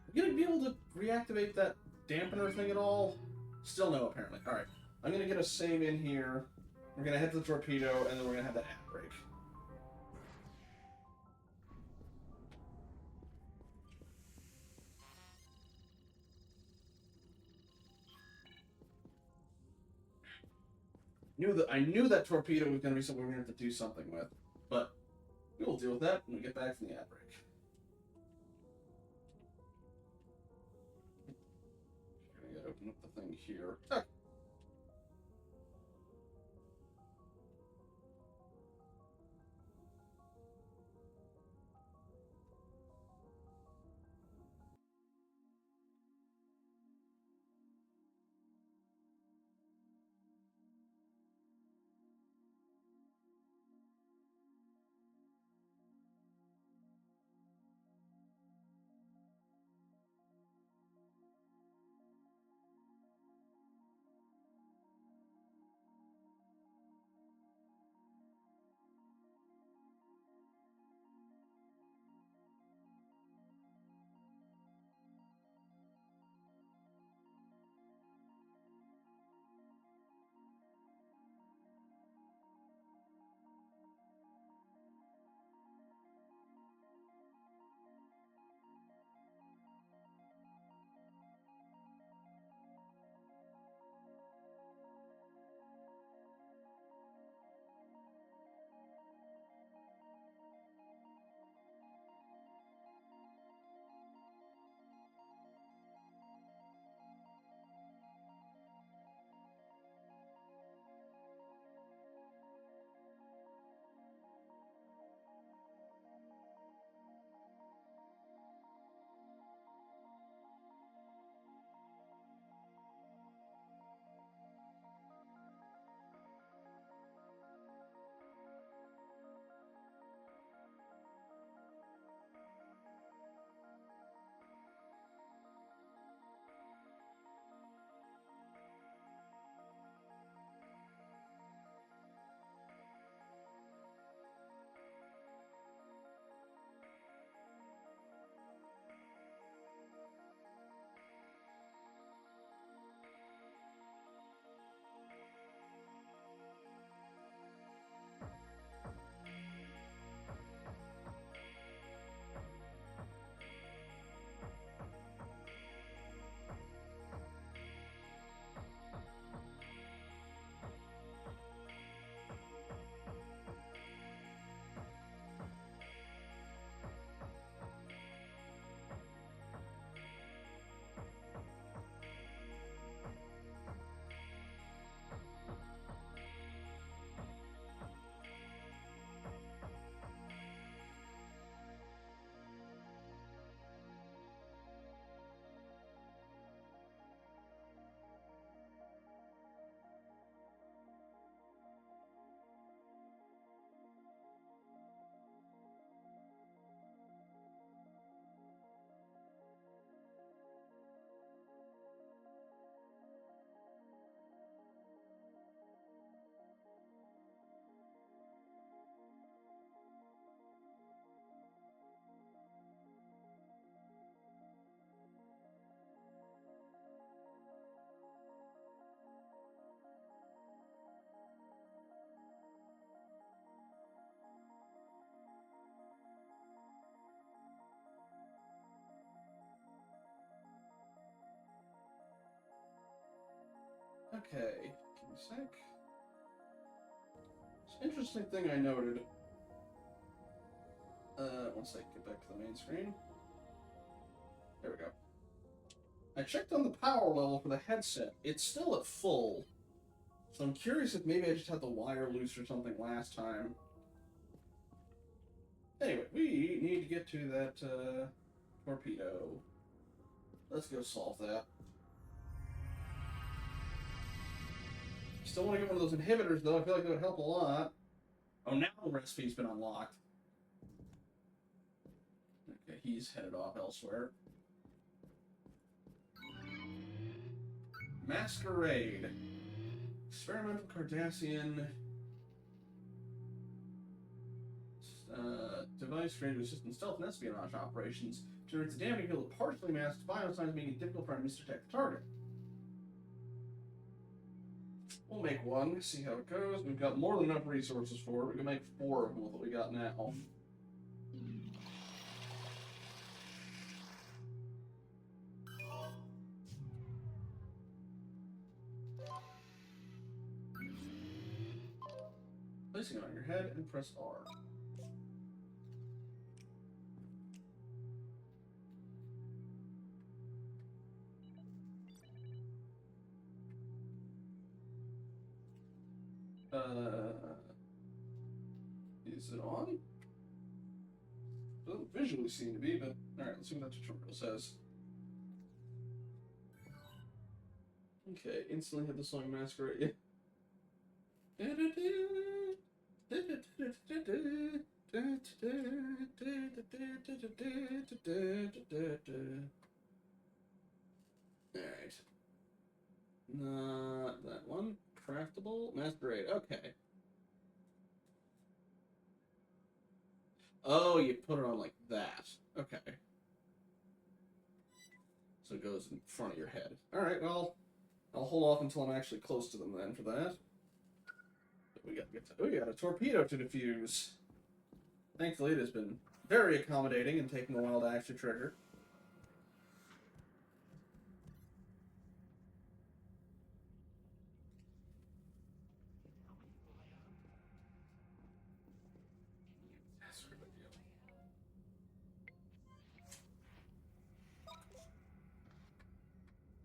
I'm gonna be able to reactivate that dampener thing at all? Still no, apparently. All right, I'm gonna get a save in here. We're gonna head to the torpedo, and then we're gonna have that ad break. I knew that torpedo was going to be something we were going to have to do something with, but we'll deal with that when we get back from the ad break. I'm going to open up the thing here. Okay. Okay, give me a sec. It's an interesting thing I noted. Once I get back to the main screen. There we go. I checked on the power level for the headset. It's still at full. So I'm curious if maybe I just had the wire loose or something last time. Anyway, we need to get to that torpedo. Let's go solve that. Still want to get one of those inhibitors, though. I feel like that would help a lot. Oh, now the recipe's been unlocked. Okay, he's headed off elsewhere. Masquerade. Experimental Cardassian device created to assist in stealth and espionage operations. Generates a damaging field that partially masks vital signs, making it difficult for enemies to detect the target. We'll make one, see how it goes. We've got more than enough resources for it. We can make 4 of them with what we got now. Placing it on your head and press R. Is it on? Doesn't visually seem to be, but alright, let's see what that tutorial says. Okay, instantly hit the song Masquerade. Alright. Not that one. Craftable? Masquerade. Okay. Oh, you put it on like that. Okay. So it goes in front of your head. Alright, well, I'll hold off until I'm actually close to them then for that. But we got a torpedo to defuse. Thankfully, it has been very accommodating and taking a while to actually trigger.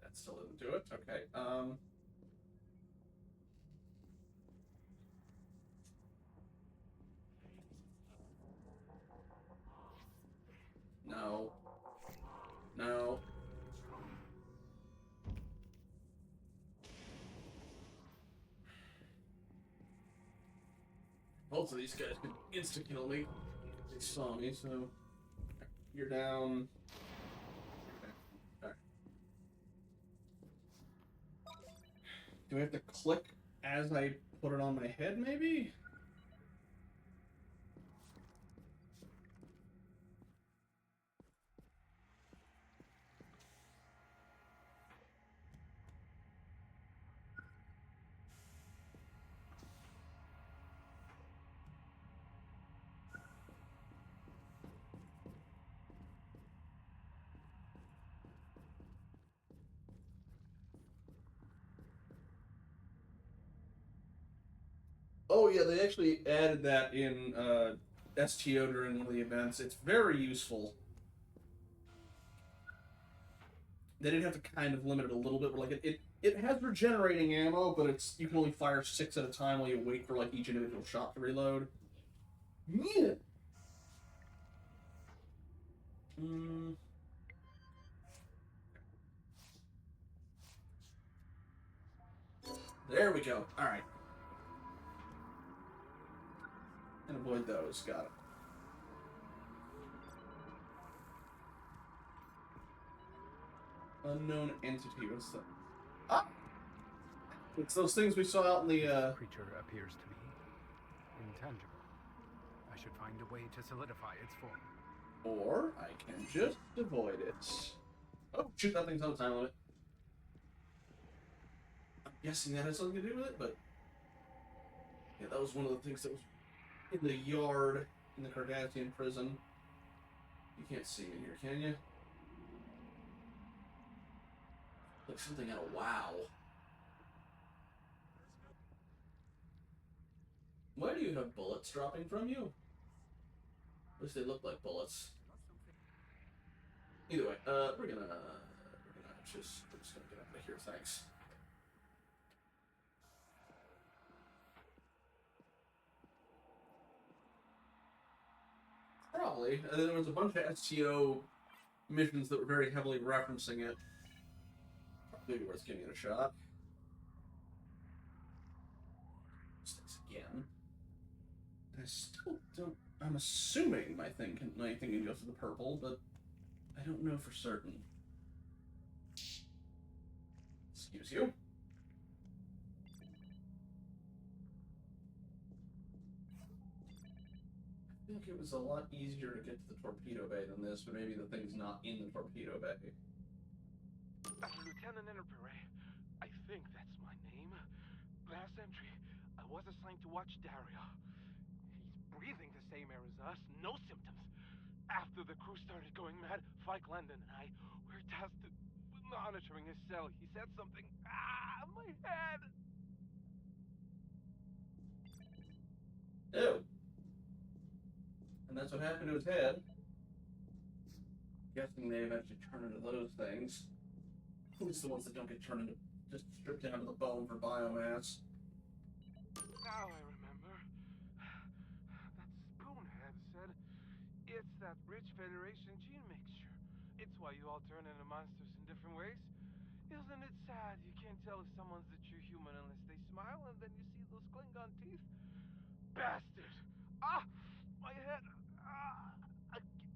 That still didn't do it. Okay. No. No. Both of these guys could insta-kill me. They saw me, so... You're down. Okay. Do I have to click as I put it on my head, maybe? Oh yeah, they actually added that in STO during one of the events. It's very useful. They didn't have to kind of limit it a little bit. Where, like it has regenerating ammo, but it's you can only fire 6 at a time while you wait for like each individual shot to reload. Yeah. There we go. All right. And avoid those. Got it. Unknown entity. What's that? Ah! It's those things we saw out in the, This creature appears to be intangible. I should find a way to solidify its form. Or I can just avoid it. Oh, shoot, that thing's on time limit. I'm guessing that has something to do with it, but... Yeah, that was one of the things that was in the yard in the Cardassian prison. You can't see me here, can you? Like something out of WoW. Why do you have bullets dropping from you? At least they look like bullets. Either way, we're gonna just get out of here, thanks. Probably. And then there was a bunch of STO missions that were very heavily referencing it. Probably worth giving it a shot. This again. I still don't. I'm assuming my thing can go to the purple, but I don't know for certain. Excuse you. I think it was a lot easier to get to the torpedo bay than this, but maybe the thing's not in the torpedo bay. Lieutenant Enterprise, I think that's my name. Last entry, I was assigned to watch Daria. He's breathing the same air as us, no symptoms. After the crew started going mad, Fike Landon and I were tasked with monitoring his cell. He said something. Ah, my head! Oh. And that's what happened to his head. Guessing they eventually turn into those things. At least the ones that don't get turned into, just stripped down to the bone for biomass. Now I remember. That spoonhead said, it's that rich Federation gene mixture. It's why you all turn into monsters in different ways. Isn't it sad you can't tell if someone's a true human unless they smile and then you see those Klingon teeth? Bastard! Ah! My head! Ah!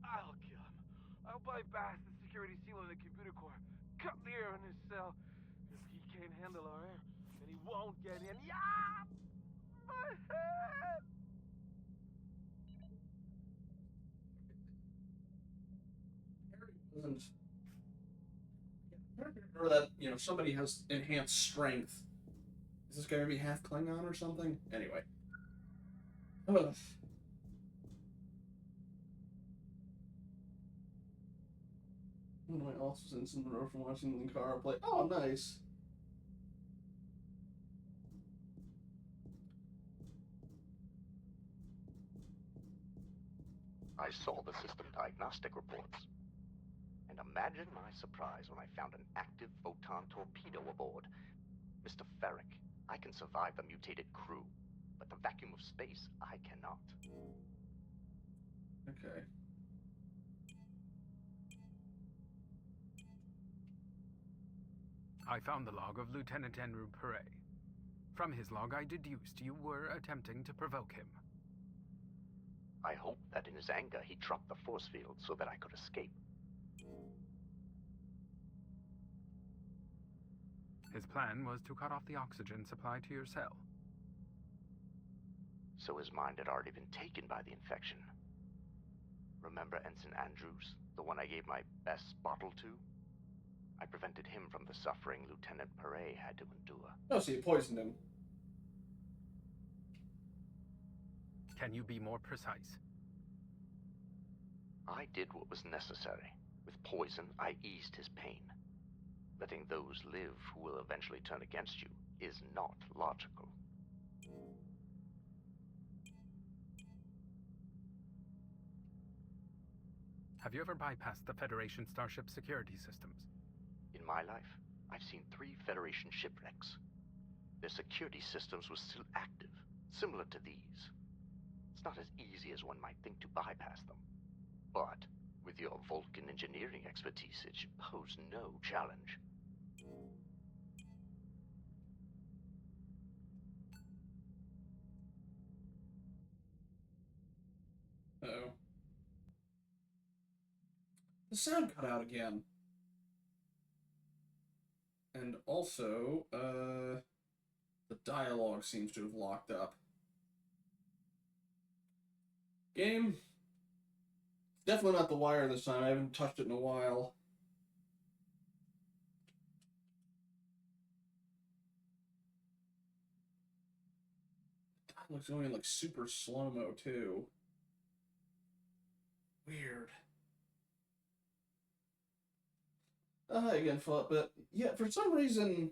I'll kill him. I'll bypass the security seal in the computer core. Cut the air in his cell. If he can't handle our air, then he won't get in. Yeah! My head! Doesn't. Or that, somebody has enhanced strength. Is this guy gonna be half Klingon or something? Anyway. Ugh. One of my also sent some row from watching the car play. Oh, nice. I saw the system diagnostic reports. And imagine my surprise when I found an active photon torpedo aboard. Mr. Ferrick, I can survive the mutated crew, but the vacuum of space, I cannot. Okay. I found the log of Lieutenant Enru Pere. From his log, I deduced you were attempting to provoke him. I hope that in his anger he dropped the force field so that I could escape. His plan was to cut off the oxygen supply to your cell. So his mind had already been taken by the infection. Remember Ensign Andrews, the one I gave my best bottle to? I prevented him from the suffering Lieutenant Pere had to endure. Oh, so you poisoned him. Can you be more precise? I did what was necessary. With poison, I eased his pain. Letting those live who will eventually turn against you is not logical. Have you ever bypassed the Federation starship security systems? In my life, I've seen 3 Federation shipwrecks. Their security systems were still active, similar to these. It's not as easy as one might think to bypass them. But with your Vulcan engineering expertise, it should pose no challenge. Uh-oh. The sound cut out again. And also, the dialogue seems to have locked up. Game? Definitely not the wire this time. I haven't touched it in a while. Dialogue's going in like super slow-mo too. Weird. Again, but yeah, for some reason,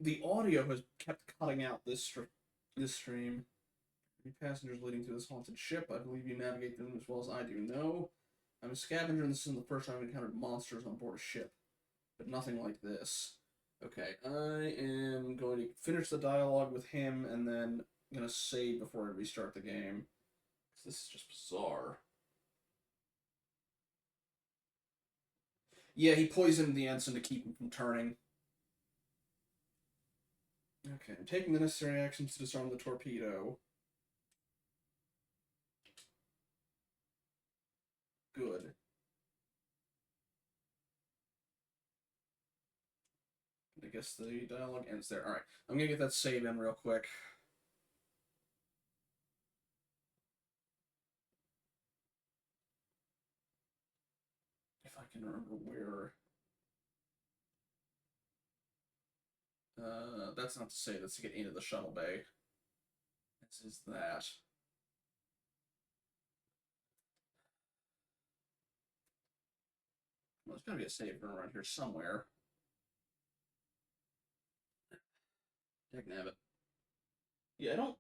the audio has kept cutting out this stream. Any passengers leading to this haunted ship? I believe you navigate them as well as I do. No. I'm a scavenger, and this isn't the first time I've encountered monsters on board a ship. But nothing like this. Okay, I am going to finish the dialogue with him, and then I'm going to save before I restart the game. This is just bizarre. Yeah, he poisoned the ensign to keep him from turning. Okay, I'm taking the necessary actions to disarm the torpedo. Good. I guess the dialogue ends there. Alright, I'm gonna get that save in real quick. If I can remember where... that's not to say that's to get into the shuttle bay. This is that. Well, there's gotta be a save room around here somewhere. Dagnabbit. Yeah, I don't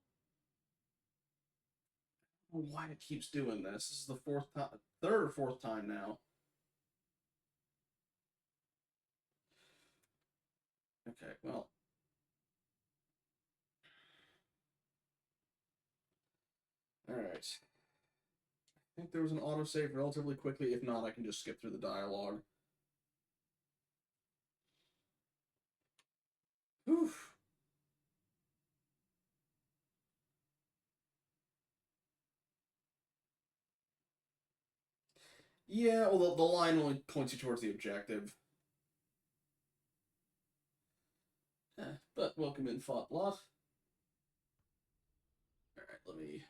know why it keeps doing this. This is the third or fourth time now. Okay, well. Alright. I think there was an autosave relatively quickly. If not, I can just skip through the dialogue. Oof. Yeah, well, the line only points you towards the objective. But welcome in, Fought Blot. Alright, let me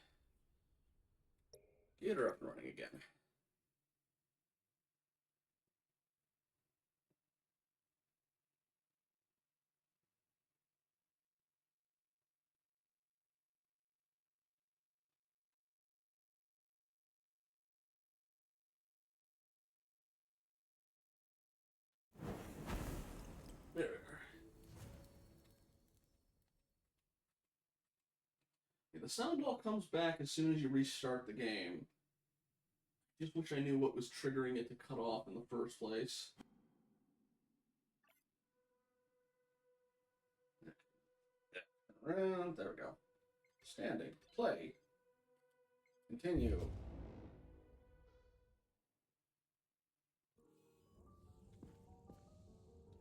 get her up and running again. There we are. Yeah, the sound all comes back as soon as you restart the game. Just wish I knew what was triggering it to cut off in the first place. Around, there we go. Standing, play, continue.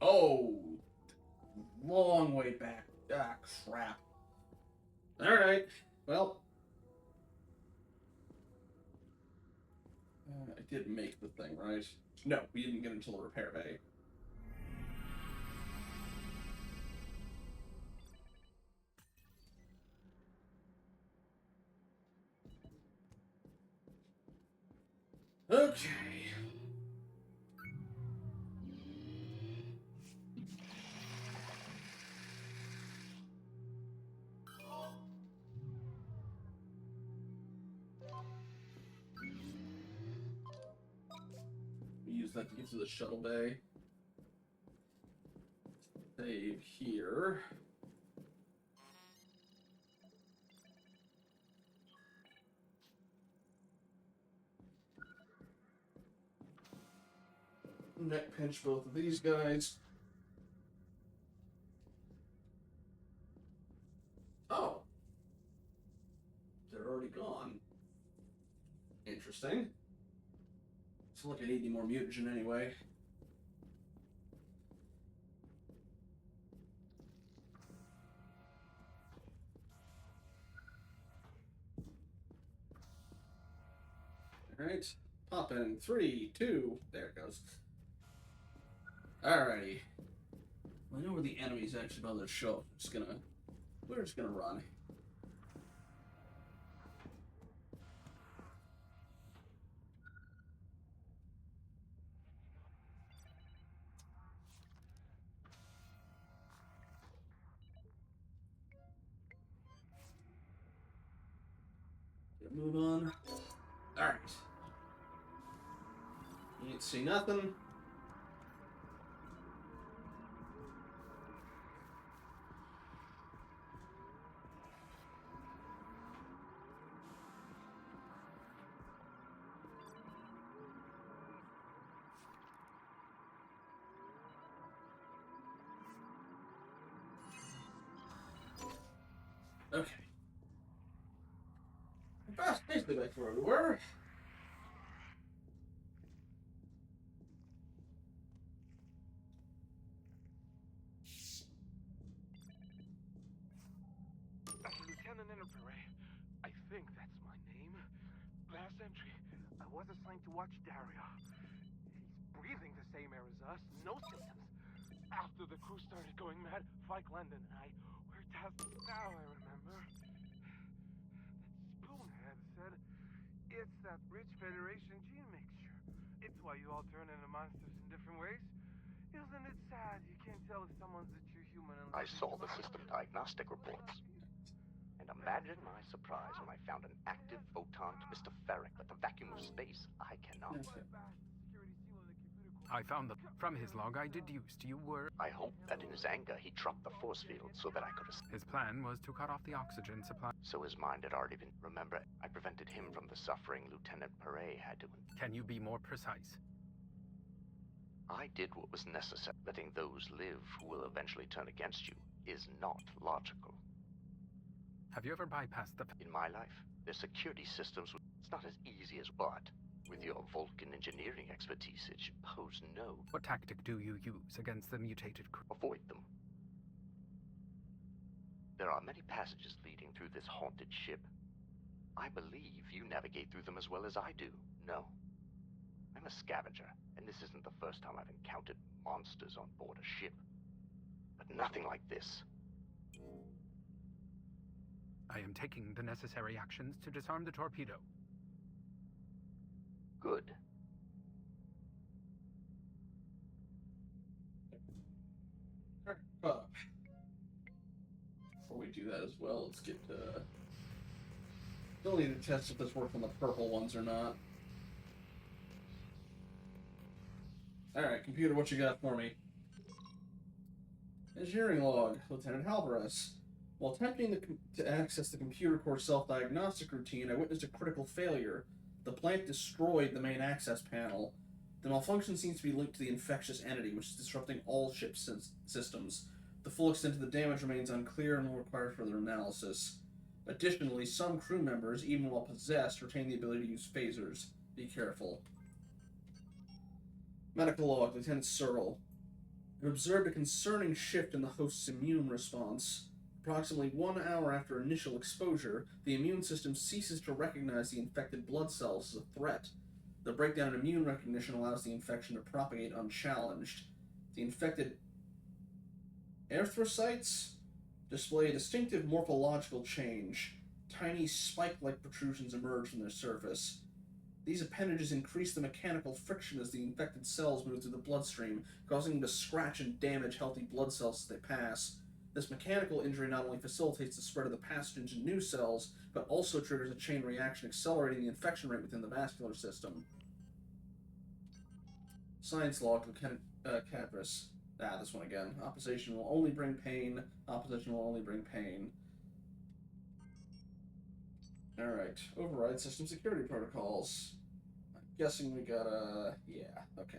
Oh, long way back. Ah, crap. Alright, well. I did make the thing, right? No, we didn't get until the repair bay. Okay. We use that to get to the shuttle bay. Save here. Neck pinch both of these guys. Oh. They're already gone. Interesting. It's like I need any more mutagen anyway. Alright. Pop in 3, 2. There it goes. Alrighty. I know where the enemy's actually about to show up. We're just gonna run. Move on. Alright. You ain't see nothing. That's basically back to where we were. Lieutenant Enterprise. I think that's my name. Last entry, I was assigned to watch Daria. He's breathing the same air as us, no symptoms. After the crew started going mad, Fike Landon and I were tasked. Now I remember. That spoonhead said, it's that rich Federation gene mixture. It's why you all turn into monsters in different ways. Isn't it sad you can't tell if someone's a true human I unless saw the system diagnostic reports. And imagine my surprise when I found an active photon to Mr. Ferrick at the vacuum of space. I cannot. I found them. From his log I deduced you were... I hope that in his anger he dropped the force field so that I could escape. His plan was to cut off the oxygen supply. So his mind had already been... Remember, I prevented him from the suffering Lieutenant Perret had to... Can you be more precise? I did what was necessary. Letting those live who will eventually turn against you is not logical. Have you ever bypassed the... In my life, their security systems... It's not as easy as but. With your Vulcan engineering expertise, it should pose no... What tactic do you use against the mutated crew? Avoid them. There are many passages leading through this haunted ship. I believe you navigate through them as well as I do. No. I'm a scavenger, and this isn't the first time I've encountered monsters on board a ship. But nothing like this. I am taking the necessary actions to disarm the torpedo. Good. Before we do that as well, let's get still need to test if this works on the purple ones or not. Alright, computer, what you got for me? Engineering log, Lieutenant Halvarez. While attempting to access the computer core self-diagnostic routine, I witnessed a critical failure. The plant destroyed the main access panel. The malfunction seems to be linked to the infectious entity, which is disrupting all ship systems. The full extent of the damage remains unclear and will require further analysis. Additionally, some crew members, even while possessed, retain the ability to use phasers. Be careful. Medical log, Lieutenant Searle. It observed a concerning shift in the host's immune response. Approximately 1 hour after initial exposure, the immune system ceases to recognize the infected blood cells as a threat. The breakdown in immune recognition allows the infection to propagate unchallenged. The infected erythrocytes display a distinctive morphological change. Tiny spike-like protrusions emerge from their surface. These appendages increase the mechanical friction as the infected cells move through the bloodstream, causing them to scratch and damage healthy blood cells as they pass. This mechanical injury not only facilitates the spread of the pathogen to new cells, but also triggers a chain reaction, accelerating the infection rate within the vascular system. Science log, Lieutenant Cadris. This one again. Opposition will only bring pain. Opposition will only bring pain. Alright. Override system security protocols. I'm guessing we got yeah, okay.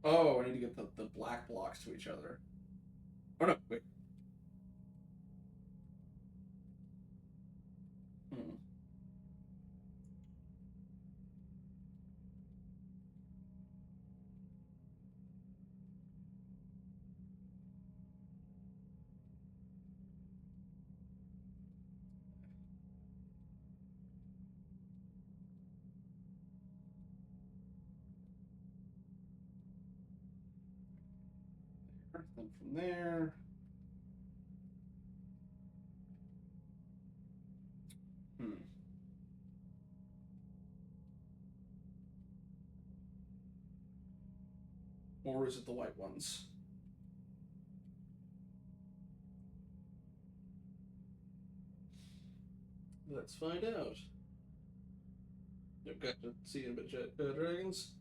Oh, I need to get the black blocks to each other. Oh no, wait. Then from there. Or is it the white ones? Let's find out. You've got to see in a bit, dragons.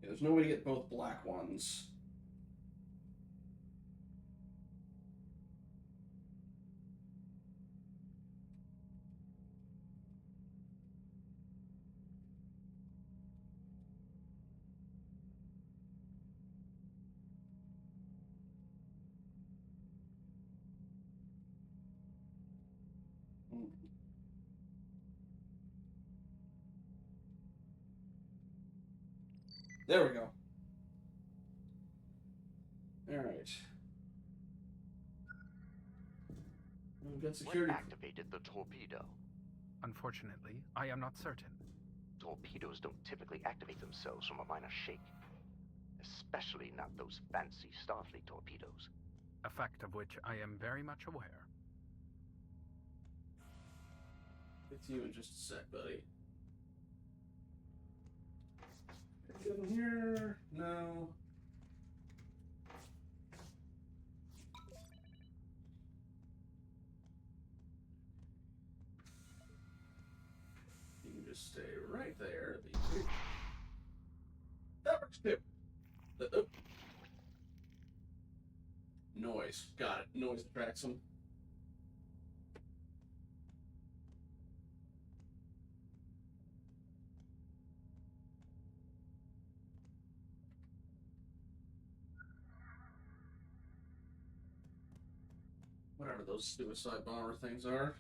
Yeah, there's no way to get both black ones. There we go. Alright. We've got security. What activated the torpedo? Unfortunately, I am not certain. Torpedoes don't typically activate themselves from a minor shake. Especially not those fancy Starfleet torpedoes. A fact of which I am very much aware. It's you in just a sec, buddy. Anything here? No. You can just stay right there. That works too. Noise. Got it. Noise attracts them. Whatever those suicide bomber things are.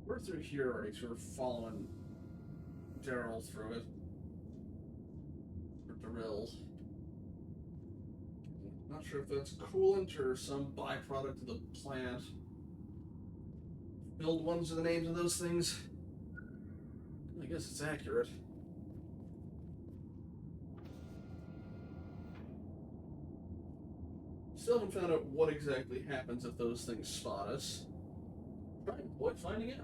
We're through here already, sort of following Daryl through it. Or Daryl. Not sure if that's coolant or some byproduct of the plant. Build ones are the names of those things. I guess it's accurate. Still haven't found out what exactly happens if those things spot us. Try and avoid finding out.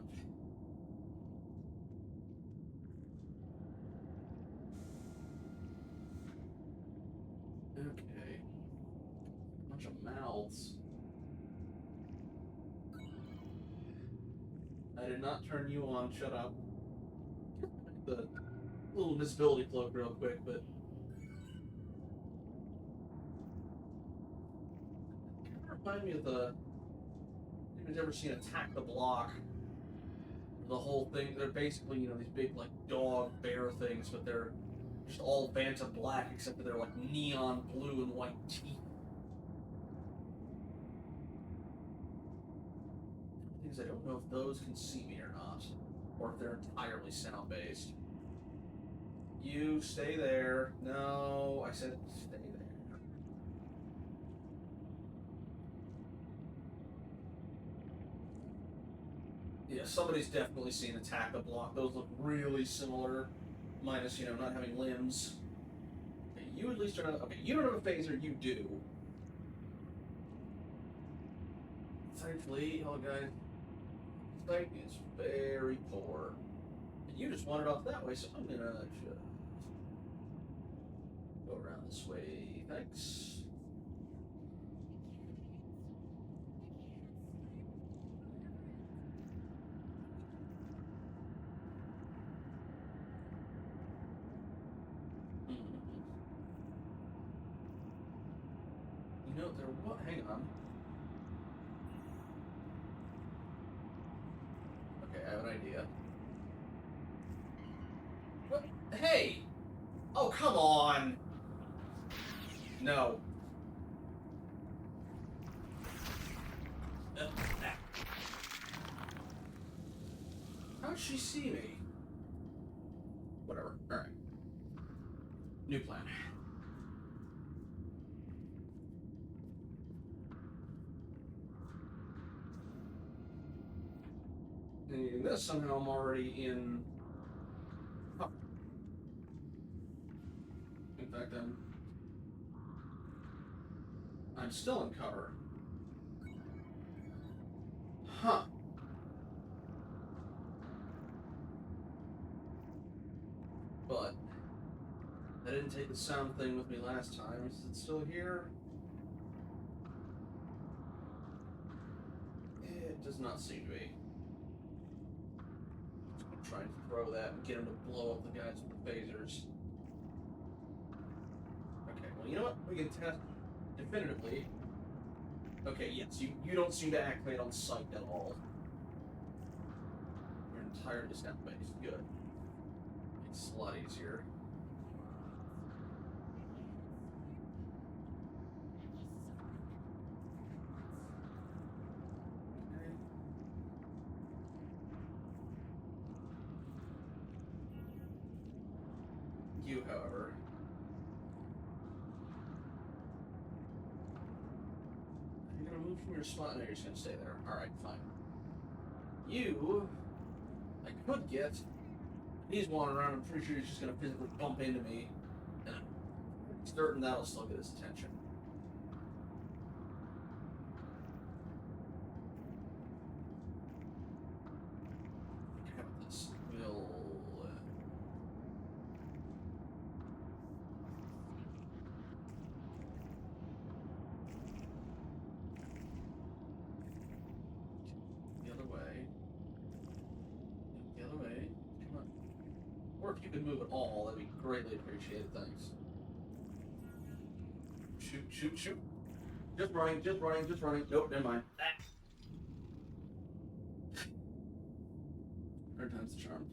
Okay. Bunch of mouths. I did not turn you on, shut up. The little invisibility cloak real quick, but kind of remind me of the. Anybody's ever seen Attack the Block? The whole thing, they're basically, you know, these big like dog bear things, but they're just all Vanta black except that they're like neon blue and white teeth. Things I don't know if those can see me or not, or if they're entirely sound based. You stay there. No, I said stay there. Yeah, somebody's definitely seen Attack the Block. Those look really similar, minus, you know, not having limbs. Okay, you at least are not. Okay, you don't have a phaser, you do. Thankfully, oh guys, sight is very poor. And you just wandered off that way, so I'm gonna just go around this way. Thanks. You know, there what? Hang on. Okay, I have an idea. What? Hey! Oh, come on! No. How'd she see me? Whatever. Alright. New plan. And using this, somehow I'm already in. Oh. In fact, I'm still in cover. Huh. But I didn't take the sound thing with me last time. Is it still here? It does not seem to be. I'm just gonna try and throw that and get him to blow up the guys with the phasers. Okay, well, you know what? We can test definitively. Okay, yes, you don't seem to activate on sight at all. You're entirely sound-based. Good. Makes it a lot easier. Okay. You, however... You're gonna move from your spot? No, you're just gonna stay there. Alright, fine. You... I could get... He's wandering around, I'm pretty sure he's just gonna physically bump into me. And I'm certain that'll still get his attention. How about this? We'll... the other way. The other way. Come on. Or if you could move at all, that'd be greatly appreciated. Thanks. Shoot, shoot, shoot. Just running, just running, just running. Nope, never mind. Third time's the charm.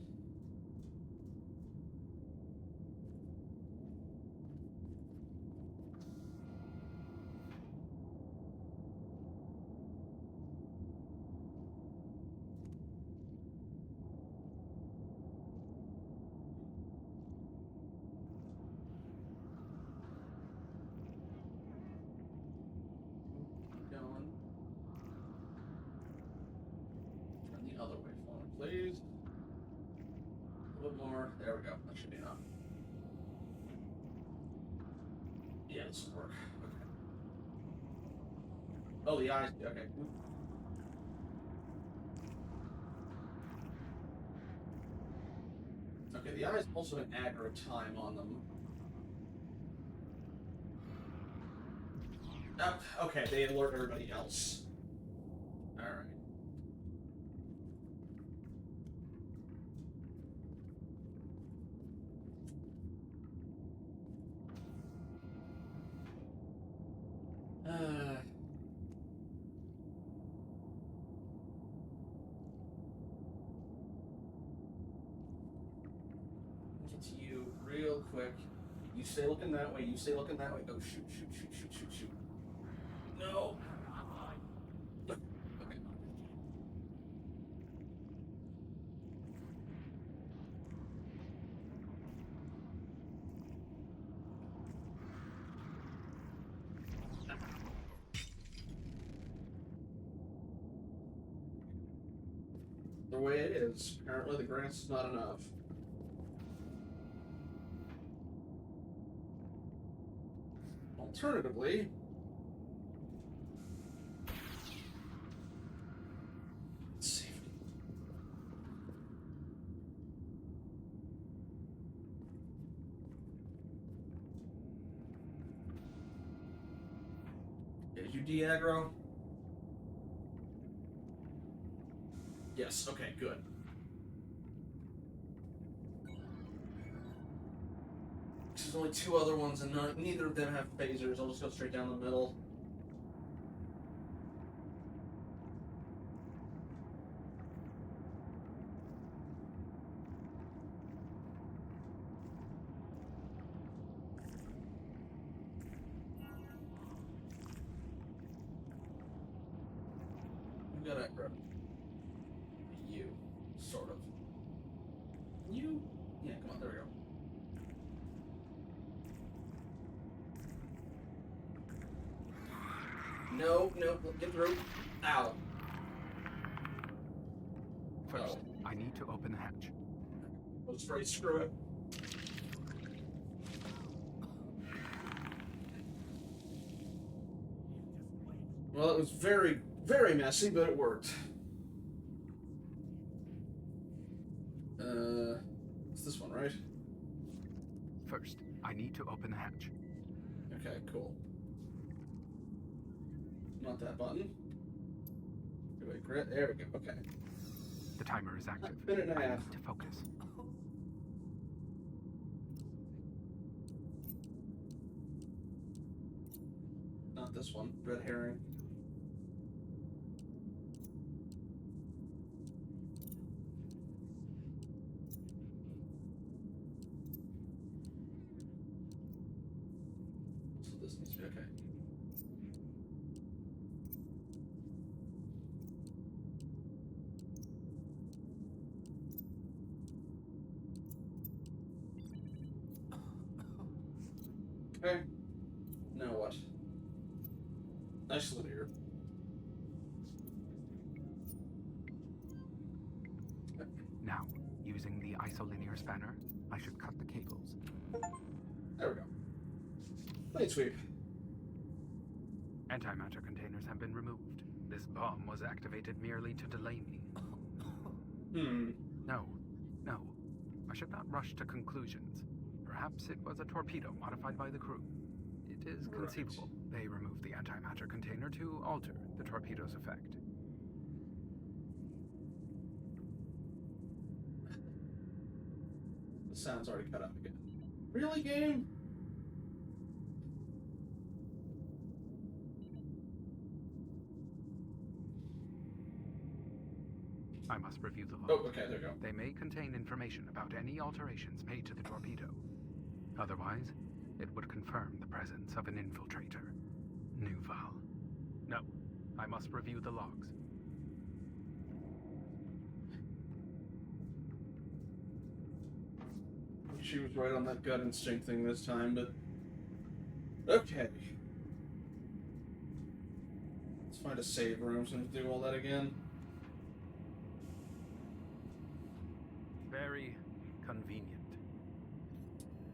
Going. Turn the other way forward, please. A little bit more. There we go. That should be enough. Yeah, this will work. Okay. Oh, the eyes. Okay. Okay, the eyes also have aggro time on them. Okay, they alert everybody else. Alright. Get to you real quick. You stay looking that way, you stay looking that way. Oh, shoot, shoot, shoot, shoot, shoot, shoot. No! Okay. The way it is, apparently the grass is not enough. Alternatively, safety. Did you de-aggro? Yes, okay, good. There's only two other ones, and neither of them have phasers. I'll just go straight down the middle. We got aggro. You, sort of. You? Yeah, come on, there we go. No, no, get through. Ow. First, I need to open the hatch. Let's straight screw it. Well, it was very, very messy, but it worked. It's this one, right? First, I need to open the hatch. Okay, cool. Not that button. Wait, there we go. Okay. The timer is active. A minute and a I half. need to focus. Not this one. Red herring. So this needs to be okay. Okay. Now what? Nice linear. Now, using the isolinear spanner, I should cut the cables. There we go. Plane sweep. Antimatter containers have been removed. This bomb was activated merely to delay me. No. I should not rush to conclusions. Perhaps it was a torpedo modified by the crew. It is conceivable they removed the antimatter container to alter the torpedo's effect. The sound's already cut out again. Really, game? I must review the log. Oh, okay, there you go. They may contain information about any alterations made to the torpedo. Otherwise, it would confirm the presence of an infiltrator. Nuval. No, I must review the logs. She was right on that gut instinct thing this time, but... Okay. Let's find a save room so we can do all that again. Very convenient.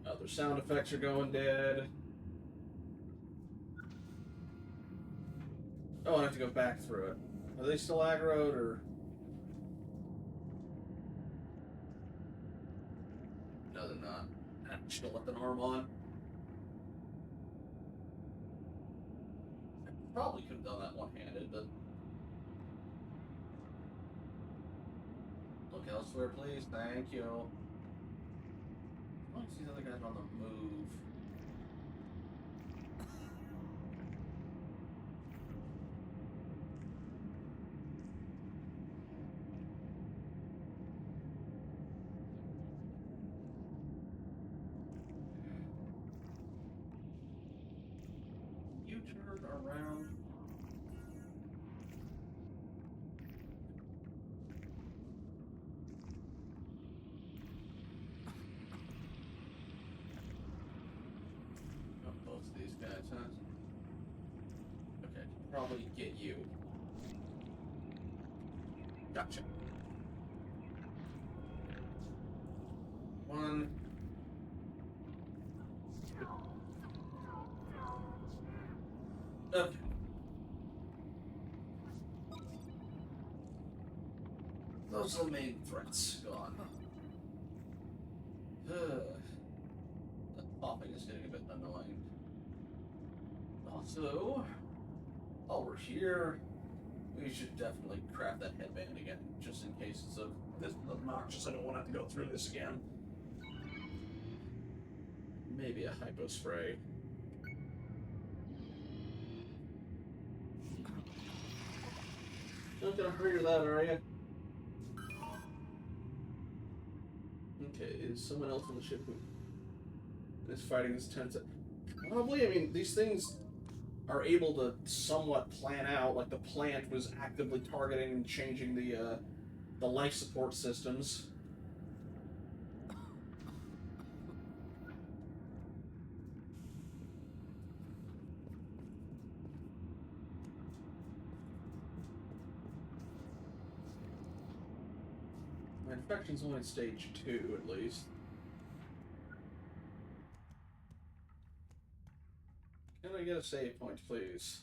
Other sound effects are going dead. Oh, I have to go back through it. Are they still aggroed, or...? No, they're not. I should have left an arm on. I probably could have done that one-handed, but... Look elsewhere, please. Thank you. I want to see the other guys on the move. You turn around. Both of these guys, huh? Okay, probably get you. Gotcha. One. Two. Okay. Those are the main threats gone. The popping is getting a bit annoying. Also, while we're here, we should definitely craft that headband again, just in case it's this obnoxious. I don't want to have to go through this again. Maybe a hypo spray. Not gonna hurt you that, are you? Okay, is someone else on the ship who is fighting this tense? Probably. I mean, these things are able to somewhat plan out. Like the plant was actively targeting and changing the life support systems. My infection's only stage 2, at least. Can I get a save point, please?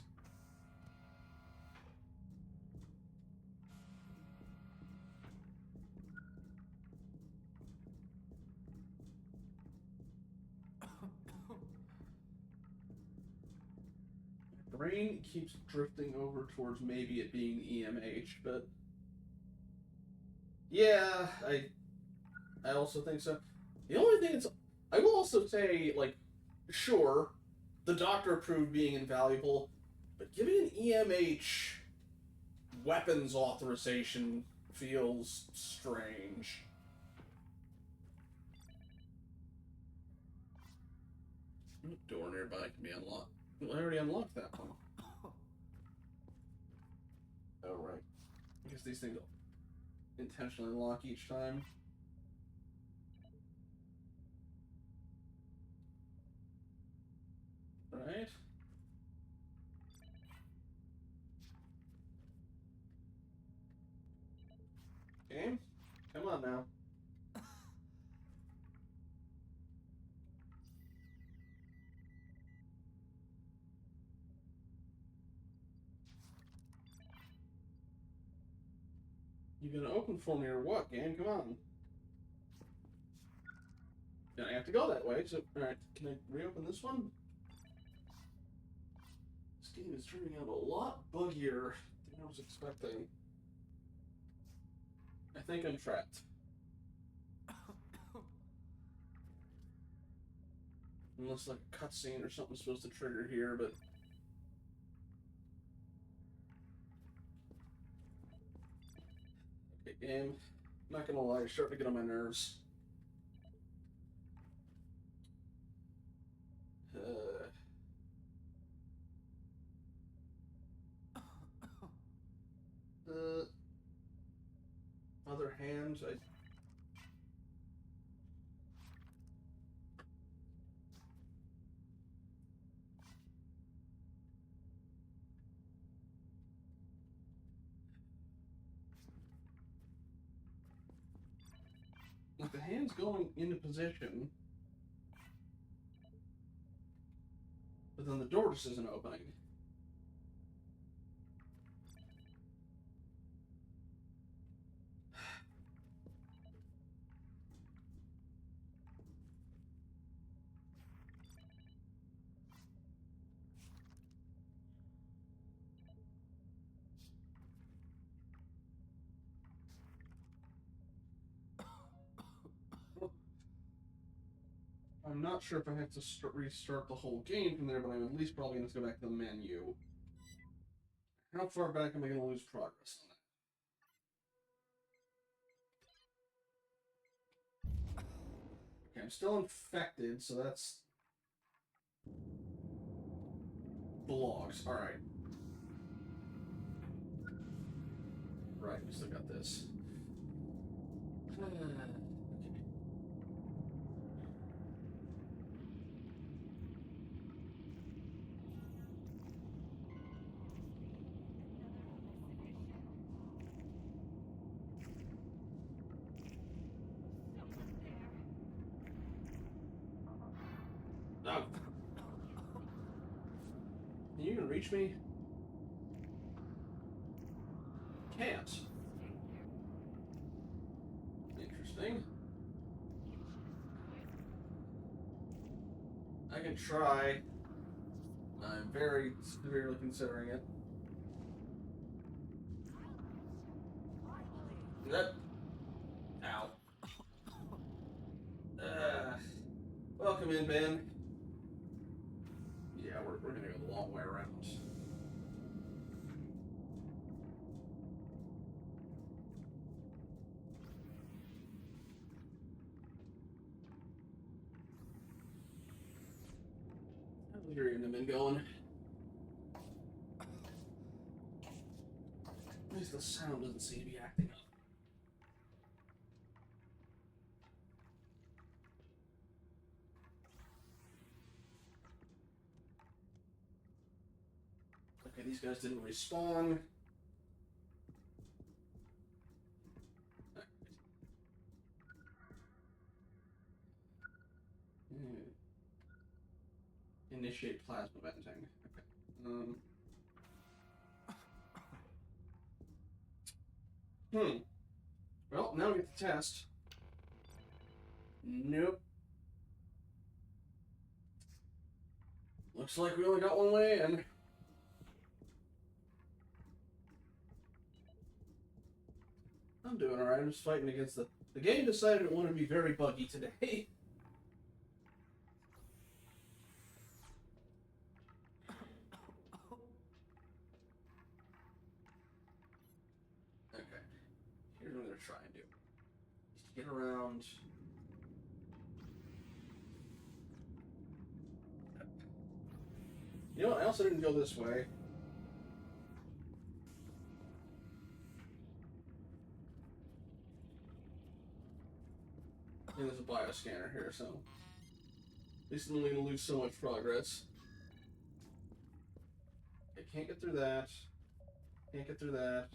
brain keeps drifting over towards maybe it being EMH, but yeah, I also think so. The only thing is, I will also say, like, sure, the doctor proved being invaluable, but giving an EMH weapons authorization feels strange. Door nearby can be unlocked. Well, I already unlocked that one. Oh, right. I guess these things intentionally lock each time. Right? Game? Come on now. You gonna open for me or what, game? Come on. Yeah, I have to go that way, so... Alright, can I reopen this one? This game is turning out a lot buggier than I was expecting. I think I'm trapped. Unless, like, a cutscene or something's supposed to trigger here, but... Okay, game. I'm not gonna lie, you're starting to get on my nerves. Other hand, like, the hand's going into position, but then the door just isn't opening. I'm not sure if I have to restart the whole game from there, but I'm at least probably going to go back to the menu. How far back am I going to lose progress on that? Okay, I'm still infected, so that's... the logs. Alright. Right, we still got this. Oh. Can you even reach me? Can't. Interesting. I can try. I'm very severely considering it. Yep. Ow. Welcome in, Ben. Yeah, we're gonna go the long way around. How's your evening been going? At least the sound doesn't seem to be acting up. Okay, these guys didn't respawn. Initiate plasma venting. Okay. Well, now we get the test. Nope. Looks like we only got one way in. I'm doing alright. I'm just fighting against the game decided it wanted to be very buggy today. Okay. Here's what I'm gonna try and do. Just get around. You know what? I also didn't go this way. And there's a bioscanner here, so at least I'm only gonna lose so much progress. I can't get through that. Can't get through that.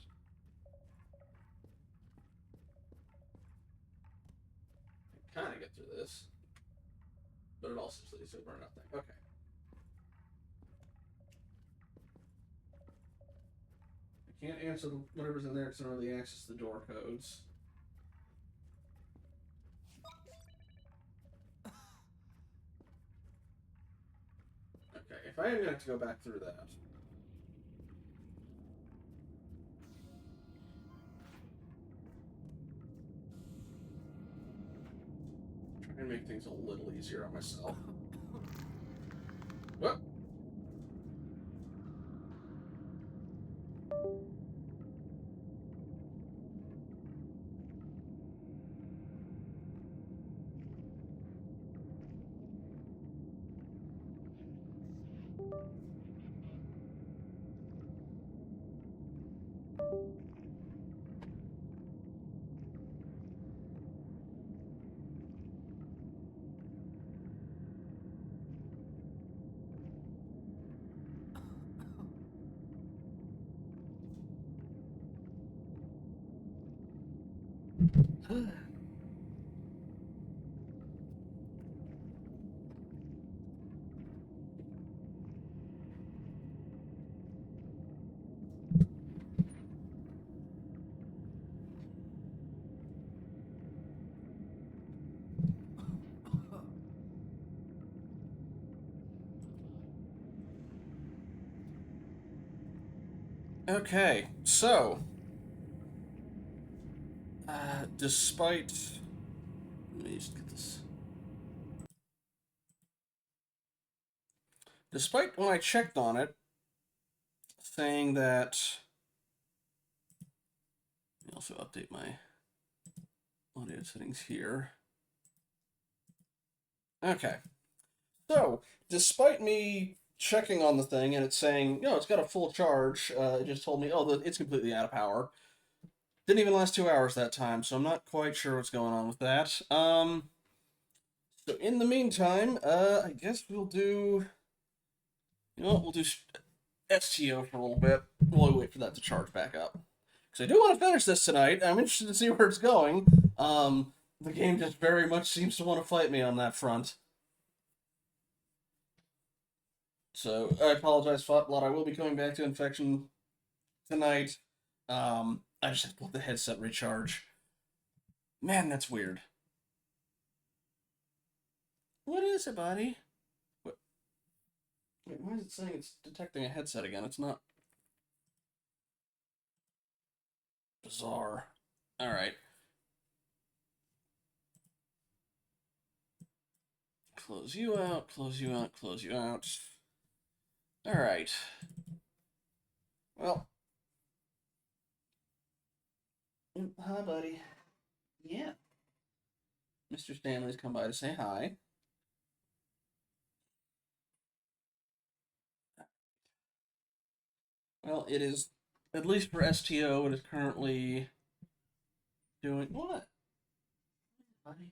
I kind of get through this, but it also leads to a burnout thing. Okay. I can't answer whatever's in there because I don't really access the door codes. Okay, if I am going to have to go back through that. Try and make things a little easier on myself. What? Okay, so despite, let me just get this. Despite when I checked on it, saying that, let me also update my audio settings here. Okay, so despite me checking on the thing and it's saying, it's got a full charge, it just told me, it's completely out of power. Didn't even last 2 hours that time, so I'm not quite sure what's going on with that. So in the meantime, I guess we'll do, we'll do STO for a little bit while we wait for that to charge back up. Because I do want to finish this tonight. I'm interested to see where it's going. The game just very much seems to want to fight me on that front. So I apologize, Fought I will be coming back to Infection tonight. I just have to let the headset recharge. Man, that's weird. What is it, buddy? What? Wait, why is it saying it's detecting a headset again? It's not. Bizarre. Alright. Close you out, close you out, close you out. Alright. Well. Hi, buddy. Yeah. Mr. Stanley's come by to say hi. Well, it is, at least for STO, it is currently doing... What? Buddy?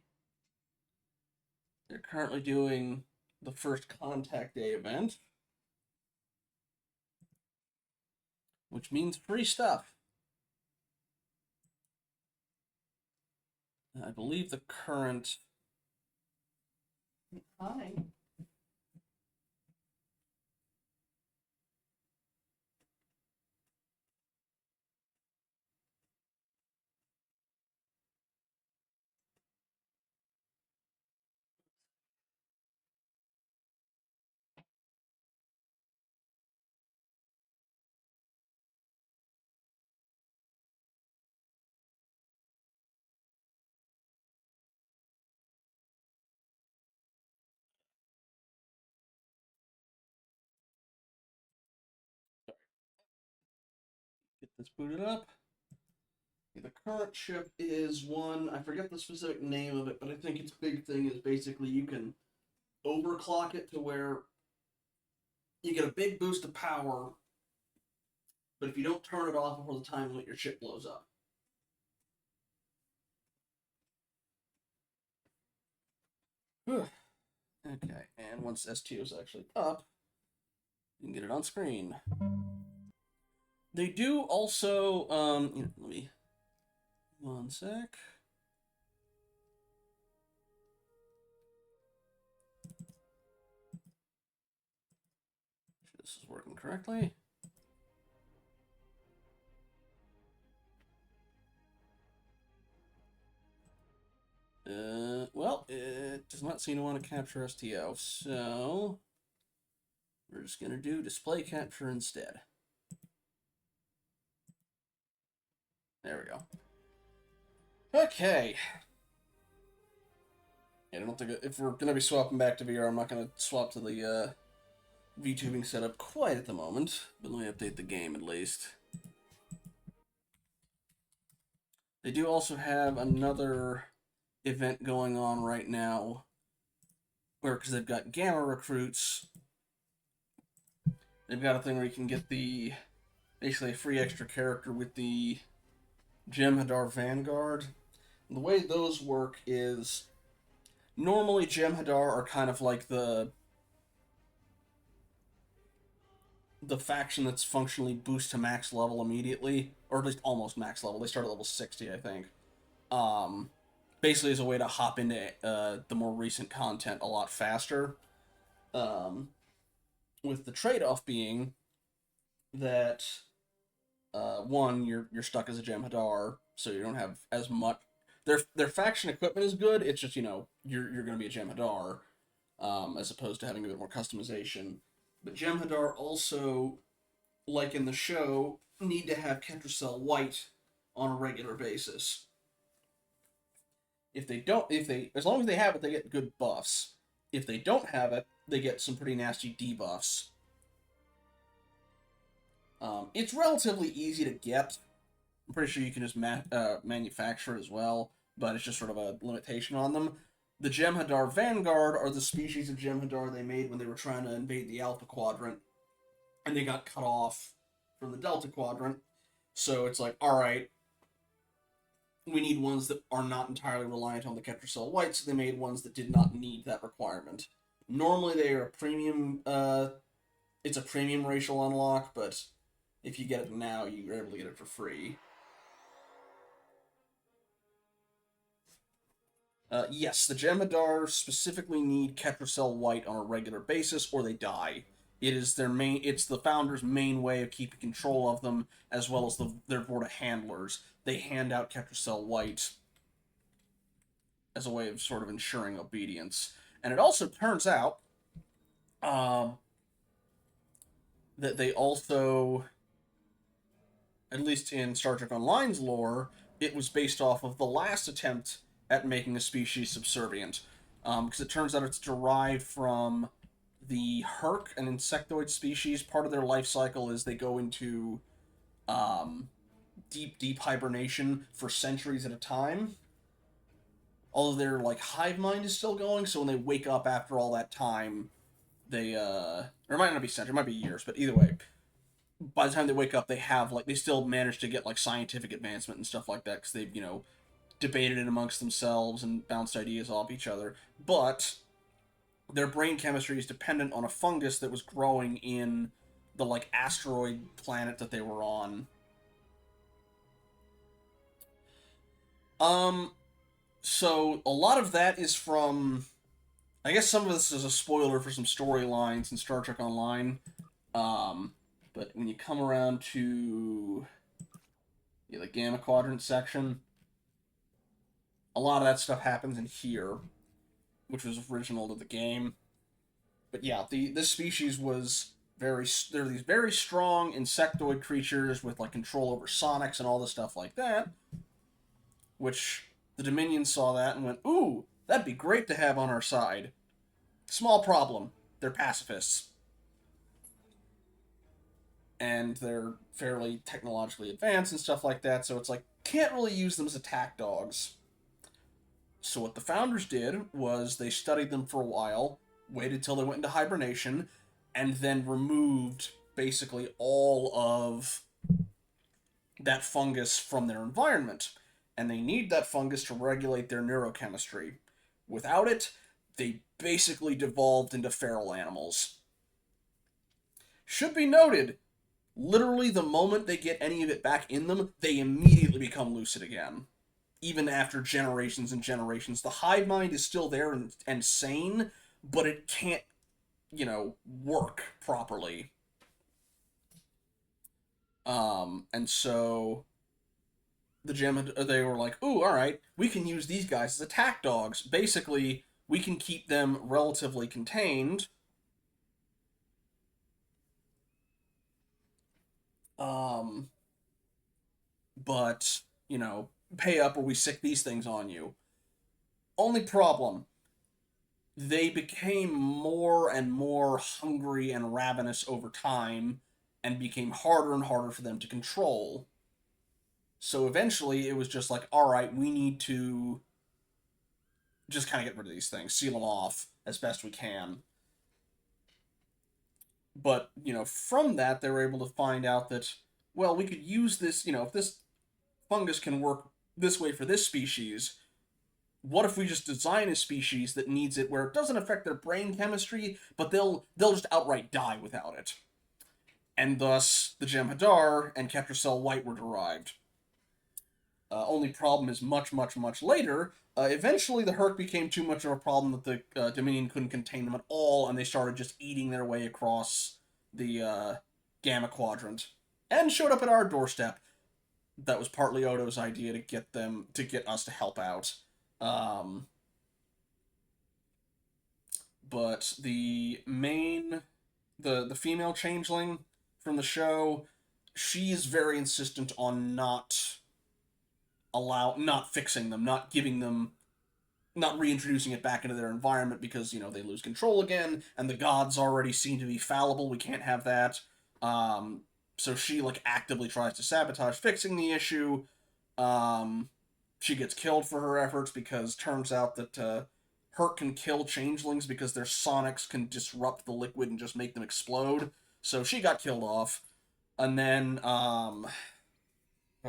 They're currently doing the first contact day event. Which means free stuff. I believe the current... Hi. this booted up. The current chip is one, I forget the specific name of it, but I think its big thing is basically you can overclock it to where you get a big boost of power, but if you don't turn it off before the time limit, your chip blows up. Okay, and once S2 is actually up, you can get it on screen. They do also, let me, one sec. This is working correctly. Well, it does not seem to want to capture STO, so we're just going to do display capture instead. There we go. Okay. Yeah, I don't think if we're going to be swapping back to VR, I'm not going to swap to the VTubing setup quite at the moment, but let me update the game at least. They do also have another event going on right now, where, because they've got Gamma recruits, they've got a thing where you can get the, basically a free extra character with the Jem'Hadar Vanguard. And the way those work is, normally Jem'Hadar are kind of like the faction that's functionally boost to max level immediately, or at least almost max level. They start at level 60, I think. Basically as a way to hop into the more recent content a lot faster. With the trade-off being that one, you're stuck as a Jem'Hadar, so you don't have as much. Their faction equipment is good. It's just, you're going to be a Jem'Hadar, as opposed to having a bit more customization. But Jem'Hadar also, like in the show, need to have Ketracel White on a regular basis. If they don't, as long as they have it, they get good buffs. If they don't have it, they get some pretty nasty debuffs. It's relatively easy to get. I'm pretty sure you can just manufacture it as well, but it's just sort of a limitation on them. The Jem'Hadar Vanguard are the species of Jem'Hadar they made when they were trying to invade the Alpha Quadrant, and they got cut off from the Delta Quadrant. So it's like, alright, we need ones that are not entirely reliant on the Ketracel White, so they made ones that did not need that requirement. Normally they are a premium, it's a premium racial unlock, but if you get it now, you're able to get it for free. Yes, the Jem'Hadar specifically need Ketracel White on a regular basis, or they die. It's the Founder's main way of keeping control of them, as well as their board of handlers. They hand out Ketracel White as a way of sort of ensuring obedience. And it also turns out that they also, at least in Star Trek Online's lore, it was based off of the last attempt at making a species subservient. Because it turns out it's derived from the Herc, an insectoid species. Part of their life cycle is they go into deep hibernation for centuries at a time. Although their hive mind is still going, so when they wake up after all that time, they or it might not be centuries, it might be years, but either way, by the time they wake up, they have they still manage to get scientific advancement and stuff like that, because they've debated it amongst themselves and bounced ideas off each other. But their brain chemistry is dependent on a fungus that was growing in the asteroid planet that they were on. So a lot of that is from, I guess some of this is a spoiler for some storylines in Star Trek Online. But when you come around to the Gamma Quadrant section, a lot of that stuff happens in here, which was original to the game. But yeah, this species was they're these very strong insectoid creatures with control over sonics and all this stuff like that, which the Dominion saw that and went, ooh, that'd be great to have on our side. Small problem, they're pacifists. and they're fairly technologically advanced and stuff like that, so it's like, can't really use them as attack dogs. So what the founders did was they studied them for a while, waited till they went into hibernation, and then removed basically all of that fungus from their environment. And they need that fungus to regulate their neurochemistry. Without it, they basically devolved into feral animals. Should be noted, literally the moment they get any of it back in them, they immediately become lucid again. Even after generations and generations. The hive mind is still there and sane, but it can't, work properly. And so they were like, ooh, alright, we can use these guys as attack dogs. Basically, we can keep them relatively contained. But, pay up or we sick these things on you. Only problem, they became more and more hungry and ravenous over time and became harder and harder for them to control. So eventually it was just like, alright, we need to just kind of get rid of these things, seal them off as best we can. But, from that, they were able to find out that, well, we could use this, if this fungus can work this way for this species, what if we just design a species that needs it where it doesn't affect their brain chemistry, but they'll just outright die without it? And thus, the Jem'Hadar and Ketracel White were derived. Only problem is much, much, much later. Eventually, the Herc became too much of a problem that the Dominion couldn't contain them at all, and they started just eating their way across the Gamma Quadrant, and showed up at our doorstep. That was partly Odo's idea to get us to help out. But the female changeling from the show, she is very insistent on not fixing them, not giving them, not reintroducing it back into their environment because, they lose control again, and the gods already seem to be fallible. We can't have that. So she, actively tries to sabotage fixing the issue. She gets killed for her efforts because turns out that Herc can kill changelings because their sonics can disrupt the liquid and just make them explode. So she got killed off. And then, oh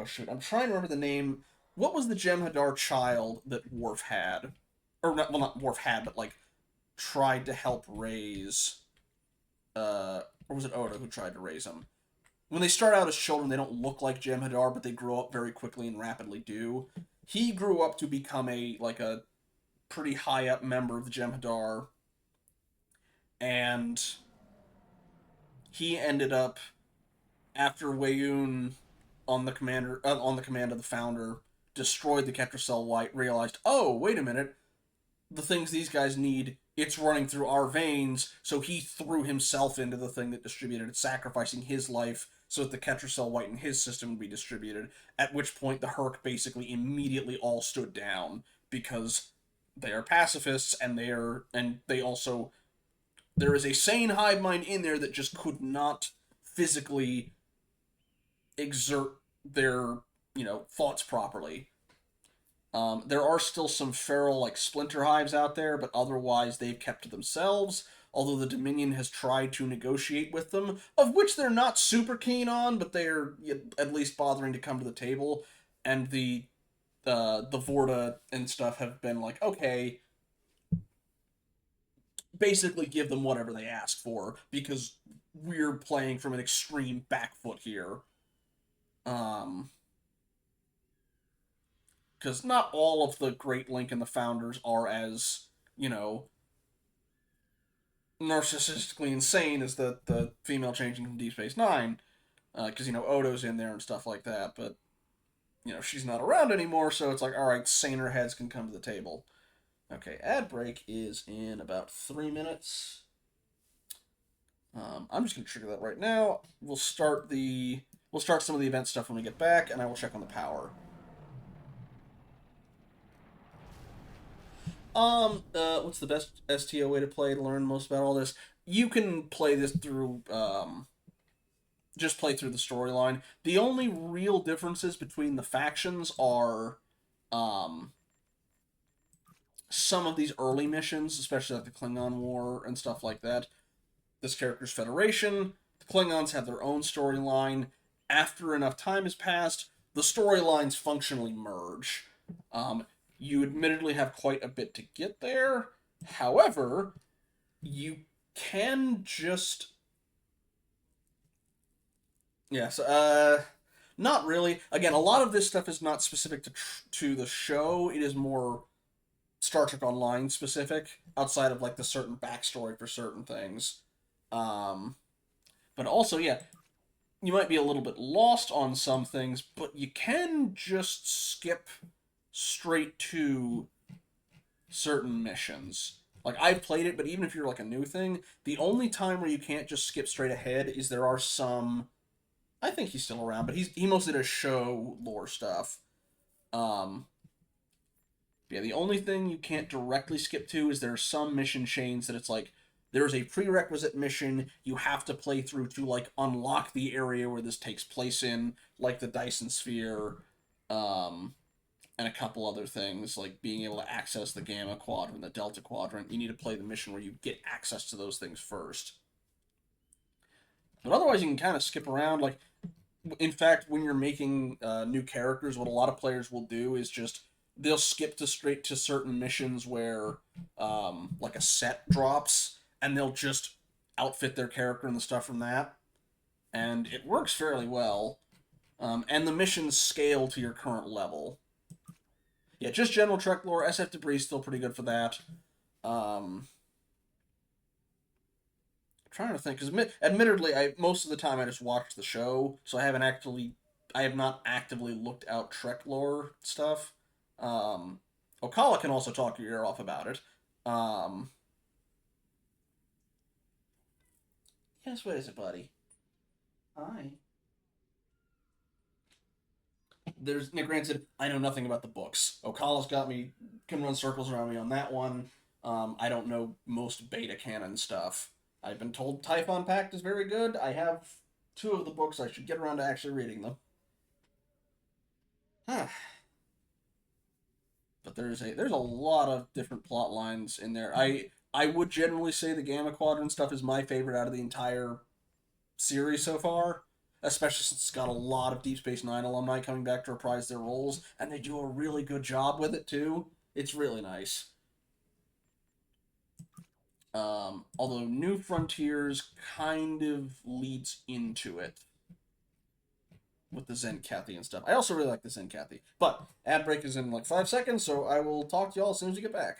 shoot, I'm trying to remember the name. What was the Jem'Hadar child that Worf had? Or, not Worf had, but, tried to help raise... or was it Odo who tried to raise him? When they start out as children, they don't look like Jem'Hadar, but they grow up very quickly and rapidly do. He grew up to become a pretty high-up member of the Jem'Hadar, and he ended up, after Weyoun on the command of the Founder destroyed the Ketracel White, realized, oh, wait a minute, the things these guys need, it's running through our veins, so he threw himself into the thing that distributed it, sacrificing his life so that the Ketracel White in his system would be distributed, at which point the Herc basically immediately all stood down, because they are pacifists, and they also, there is a sane hive mind in there that just could not physically exert their, thoughts properly. There are still some feral, splinter hives out there, but otherwise they've kept to themselves, although the Dominion has tried to negotiate with them, of which they're not super keen on, but they're at least bothering to come to the table, and the Vorta and stuff have been like, okay, basically give them whatever they ask for, because we're playing from an extreme back foot here. Because not all of the Great Link and the Founders are as, narcissistically insane as the female changing from Deep Space Nine. Because, Odo's in there and stuff like that, but, she's not around anymore, so it's like, alright, saner heads can come to the table. Okay, ad break is in about 3 minutes. I'm just going to trigger that right now. We'll start some of the event stuff when we get back, and I will check on the power. What's the best STO way to play to learn most about all this? You can play this through, just play through the storyline. The only real differences between the factions are some of these early missions, especially like the Klingon War and stuff like that. This character's Federation. The Klingons have their own storyline. After enough time has passed, the storylines functionally merge. You admittedly have quite a bit to get there. However, you can just yes, not really. Again, a lot of this stuff is not specific to the show. It is more Star Trek Online specific, outside of like the certain backstory for certain things. Um, but also, yeah, you might be a little bit lost on some things, but you can just skip straight to certain missions. Like I've played it, but even if you're like a new thing, the only time where you can't just skip straight ahead is there are some. I think he's still around, but he mostly does show lore stuff. Um, yeah, the only thing you can't directly skip to is there are some mission chains that it's like there's a prerequisite mission you have to play through to like unlock the area where this takes place in, like the Dyson Sphere, and a couple other things like being able to access the Gamma Quadrant, the Delta Quadrant. You need to play the mission where you get access to those things first. But otherwise, you can kind of skip around. Like, in fact, when you're making new characters, what a lot of players will do is just they'll skip to straight to certain missions where like a set drops, and they'll just outfit their character and the stuff from that, and it works fairly well. And the missions scale to your current level. Yeah, just general Trek lore. SF Debris is still pretty good for that. I'm trying to think, because admittedly, most of the time I just watch the show, so I have not actively looked out Trek lore stuff. Um, Okala can also talk your ear off about it. Um, yes, what is it, buddy? Hi. There's Nick granted, I know nothing about the books. Okala's got me, can run circles around me on that one. I don't know most beta canon stuff. I've been told Typhon Pact is very good. I have two of the books. I should get around to actually reading them. Huh. But there's a lot of different plot lines in there. I would generally say the Gamma Quadrant stuff is my favorite out of the entire series so far, especially since it's got a lot of Deep Space Nine alumni coming back to reprise their roles, and they do a really good job with it too. It's really nice. Although New Frontiers kind of leads into it with the Zen Kathy and stuff. I also really like the Zen Kathy. But ad break is in like 5 seconds, so I will talk to y'all as soon as we get back.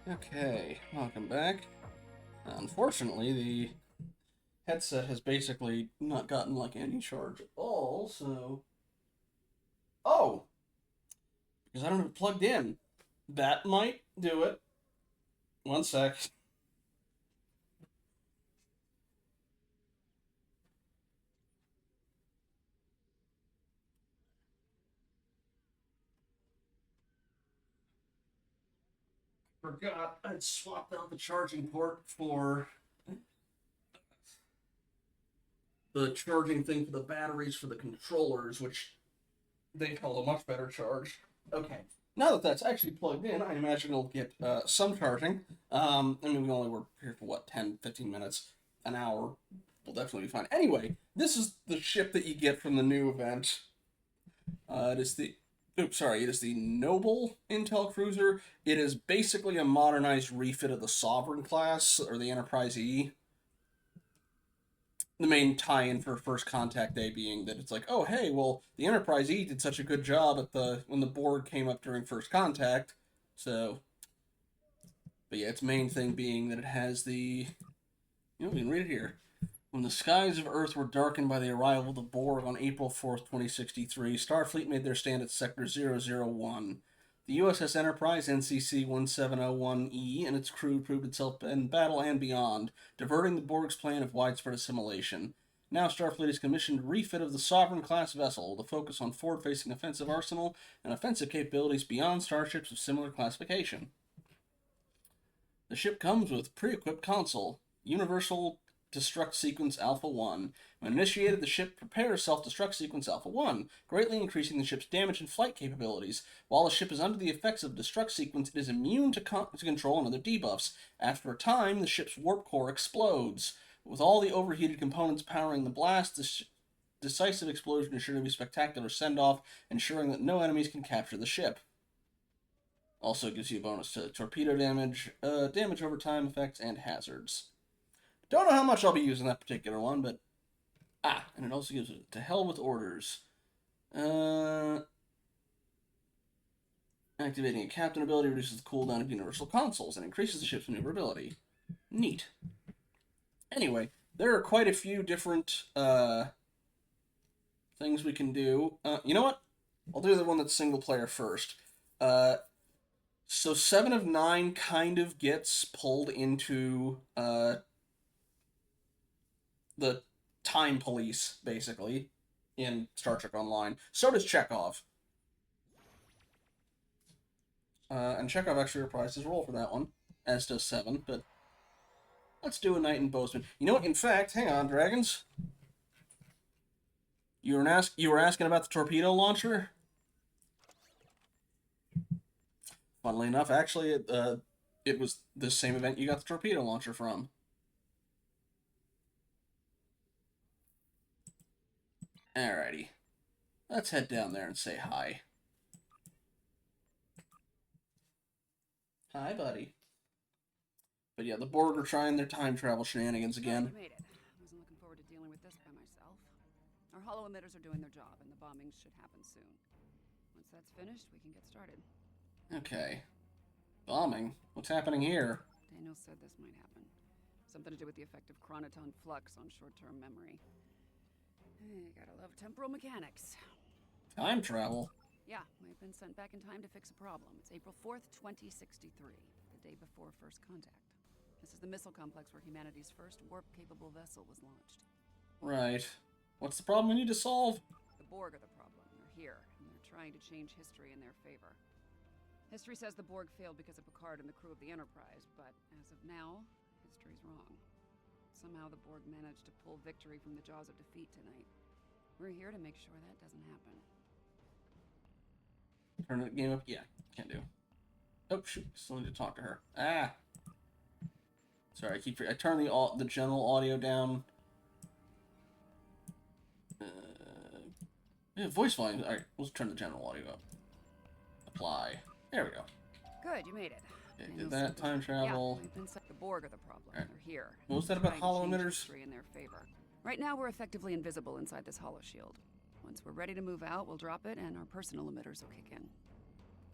Okay, welcome back. Unfortunately, the headset has basically not gotten like any charge at all, so... Oh! Because I don't have it plugged in. That might do it. One sec. Forgot I'd swapped out the charging port for the charging thing for the batteries for the controllers, which they held a much better charge. Okay. Now that that's actually plugged in, I imagine it'll get some charging. I mean, we only were here for, what, 10, 15 minutes? An hour. We'll definitely be fine. Anyway, this is the ship that you get from the new event. It is the... Oops, sorry. It is the Noble Intel Cruiser. It is basically a modernized refit of the Sovereign class, or the Enterprise E. The main tie-in for First Contact Day being that it's like, oh, hey, well, the Enterprise E did such a good job when the Borg came up during First Contact, so... But yeah, its main thing being that it has the... You know, we can read it here. When the skies of Earth were darkened by the arrival of the Borg on April 4th, 2063, Starfleet made their stand at Sector 001. The USS Enterprise, NCC 1701E, and its crew proved itself in battle and beyond, diverting the Borg's plan of widespread assimilation. Now Starfleet is commissioned a refit of the Sovereign-class vessel, with a focus on forward-facing offensive arsenal and offensive capabilities beyond starships of similar classification. The ship comes with pre-equipped console, Universal Destruct Sequence Alpha 1. When initiated, the ship prepares Self-Destruct Sequence Alpha 1, greatly increasing the ship's damage and flight capabilities. While the ship is under the effects of the Destruct Sequence, it is immune to control and other debuffs. After a time, the ship's warp core explodes. With all the overheated components powering the blast, the decisive explosion is sure to be a spectacular send-off, ensuring that no enemies can capture the ship. Also gives you a bonus to torpedo damage, damage over time effects, and hazards. Don't know how much I'll be using that particular one, but... and it also gives it to hell with orders. Activating a captain ability reduces the cooldown of universal consoles and increases the ship's maneuverability. Neat. Anyway, there are quite a few different things we can do. You know what? I'll do the one that's single player first. So 7 of 9 kind of gets pulled into the time police, basically, in Star Trek Online. So does Chekhov. And Chekhov actually reprised his role for that one, as does 7, but let's do a night in Bozeman. You know what? In fact, hang on, Dragons. You were asking about the torpedo launcher? Funnily enough, actually, it was the same event you got the torpedo launcher from. Alrighty. Let's head down there and say hi. Hi, buddy. But yeah, the Borg are trying their time travel shenanigans again. I made it. I wasn't looking forward to dealing with this by myself. Our hollow emitters are doing their job, and the bombings should happen soon. Once that's finished, we can get started. Okay. Bombing? What's happening here? Daniel said this might happen. Something to do with the effect of chronoton flux on short-term memory. Hey, gotta love temporal mechanics. Time travel? Yeah, we've been sent back in time to fix a problem. It's April 4th, 2063, the day before First Contact. This is the missile complex where humanity's first warp-capable vessel was launched. Right. What's the problem we need to solve? The Borg are the problem. They're here, and they're trying to change history in their favor. History says the Borg failed because of Picard and the crew of the Enterprise, but as of now, history's wrong. Somehow the Borg managed to pull victory from the jaws of defeat tonight. We're here to make sure that doesn't happen. Turn the game up? Yeah, can do. Oh, shoot. Still need to talk to her. Sorry, I turn the general audio down. Yeah, voice volume. Alright, let's turn the general audio up. Apply. There we go. Good, you made it. Okay, did that. Time travel. Yeah, we've been set. The Borg are the problem. Right. They're here. What was that about hollow emitters? History in their favor. Right now, we're effectively invisible inside this hollow shield. Once we're ready to move out, we'll drop it, and our personal emitters will kick in.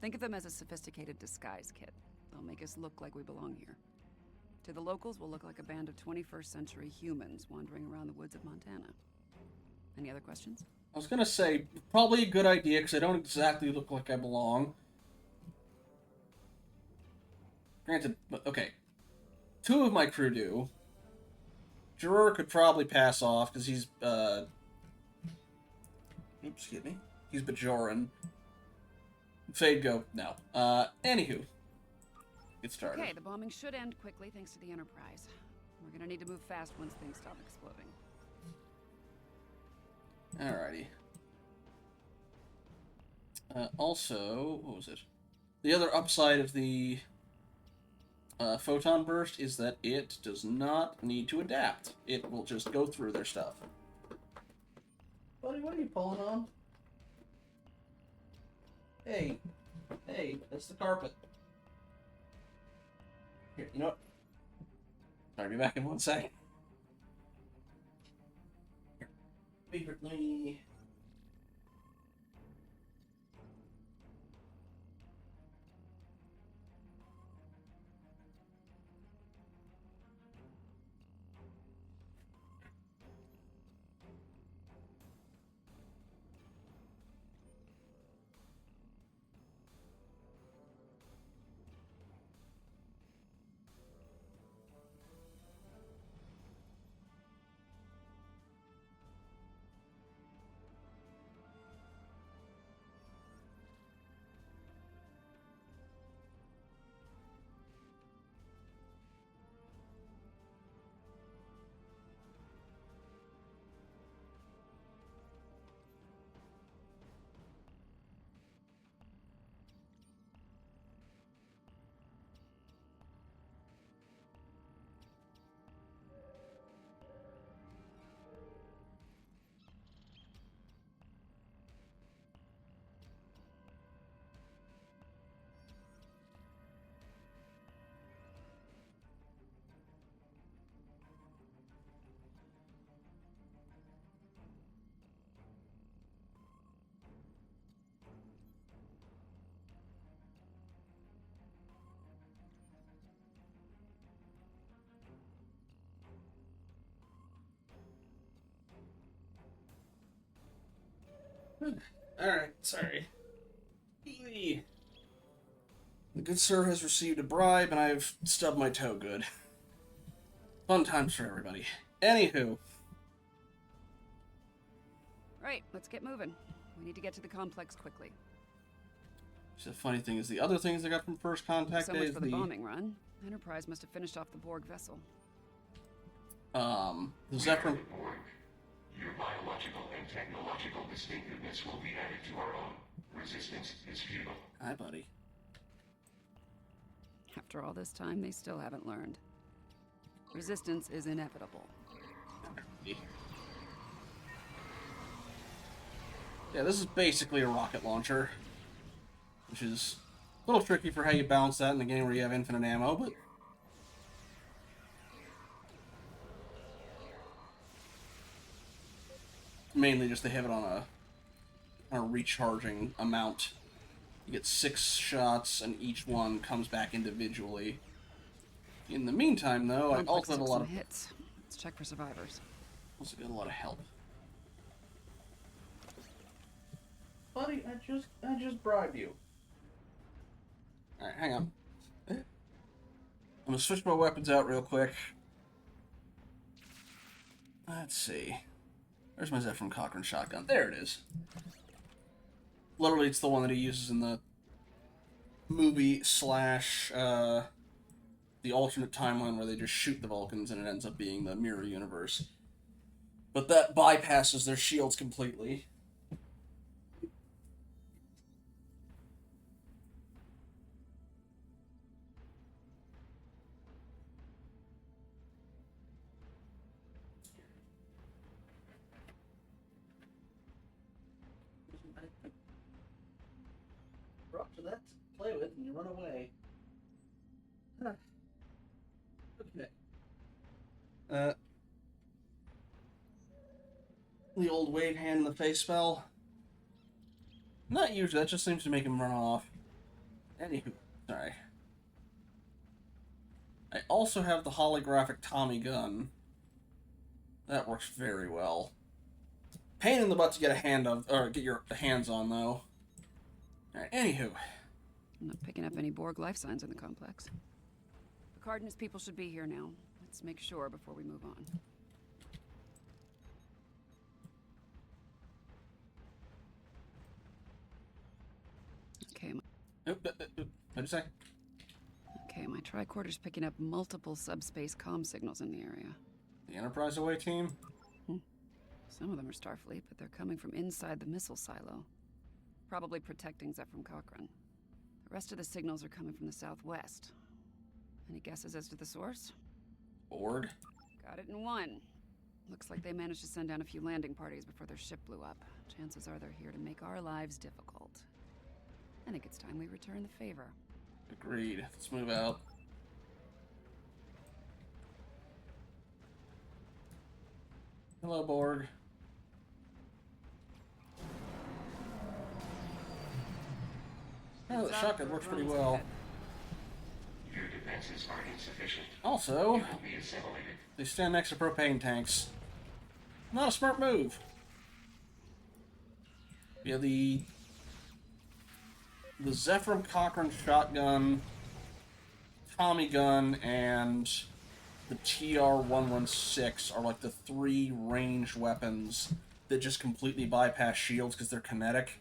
Think of them as a sophisticated disguise kit. They'll make us look like we belong here. To the locals, we'll look like a band of 21st century humans wandering around the woods of Montana. Any other questions? I was gonna say, probably a good idea, because I don't exactly look like I belong. Granted, okay. 2 of my crew do. Juror could probably pass off, because he's, oops, excuse me. He's Bajoran. Fade no. Anywho. Get started. Okay, the bombing should end quickly thanks to the Enterprise. We're gonna need to move fast once things stop exploding. Alrighty. Also, what was it? The other upside of the photon burst is that it does not need to adapt. It will just go through their stuff. Buddy, what are you pulling on? Hey, that's the carpet. Here, you know what? I'll be back in 1 second. Here. Favoritely. Alright, sorry. The good sir has received a bribe, and I've stubbed my toe good. Fun times for everybody. Anywho. Right, let's get moving. We need to get to the complex quickly. So the funny thing is, the other things I got from First Contact So Day much is for the bombing run. Enterprise must have finished off the Borg vessel. The Zephyr... Your biological and technological distinctiveness will be added to our own. Resistance is futile. Hi, buddy. After all this time, they still haven't learned. Resistance is inevitable. Yeah, this is basically a rocket launcher. Which is a little tricky for how you balance that in a game where you have infinite ammo, but... mainly just to have it on a recharging amount. You get 6 shots, and each one comes back individually. In the meantime, though, I also have a lot of hits. Let's check for survivors. Also got a lot of help. Buddy, I just bribed you. All right, hang on. I'm gonna switch my weapons out real quick. Let's see. Where's my Zephyr Cochrane shotgun? There it is. Literally, it's the one that he uses in the movie slash the alternate timeline where they just shoot the Vulcans and it ends up being the mirror universe. But that bypasses their shields completely. Brought to that to play with and you run away. Huh. Okay. The old wave hand in the face spell. Not usually, that just seems to make him run off. Anywho, sorry. I also have the holographic Tommy gun. That works very well. Pain in the butt to get get your hands on, though. Alright, anywho. I'm not picking up any Borg life signs in the complex. Picard and his people should be here now. Let's make sure before we move on. Okay. What'd you say? Okay, my tricorder's picking up multiple subspace comm signals in the area. The Enterprise away team? Some of them are Starfleet, but they're coming from inside the missile silo. Probably protecting Zefram Cochrane. The rest of the signals are coming from the southwest. Any guesses as to the source? Borg? Got it in one. Looks like they managed to send down a few landing parties before their ship blew up. Chances are they're here to make our lives difficult. I think it's time we return the favor. Agreed. Let's move out. Hello, Borg. Oh, the shotgun works pretty well. Your defenses are insufficient. Also, You will be assimilated. they stand next to propane tanks. Not a smart move. Yeah, the Zefram Cochrane shotgun, Tommy gun, and the TR-116 are like the 3 ranged weapons that just completely bypass shields because they're kinetic.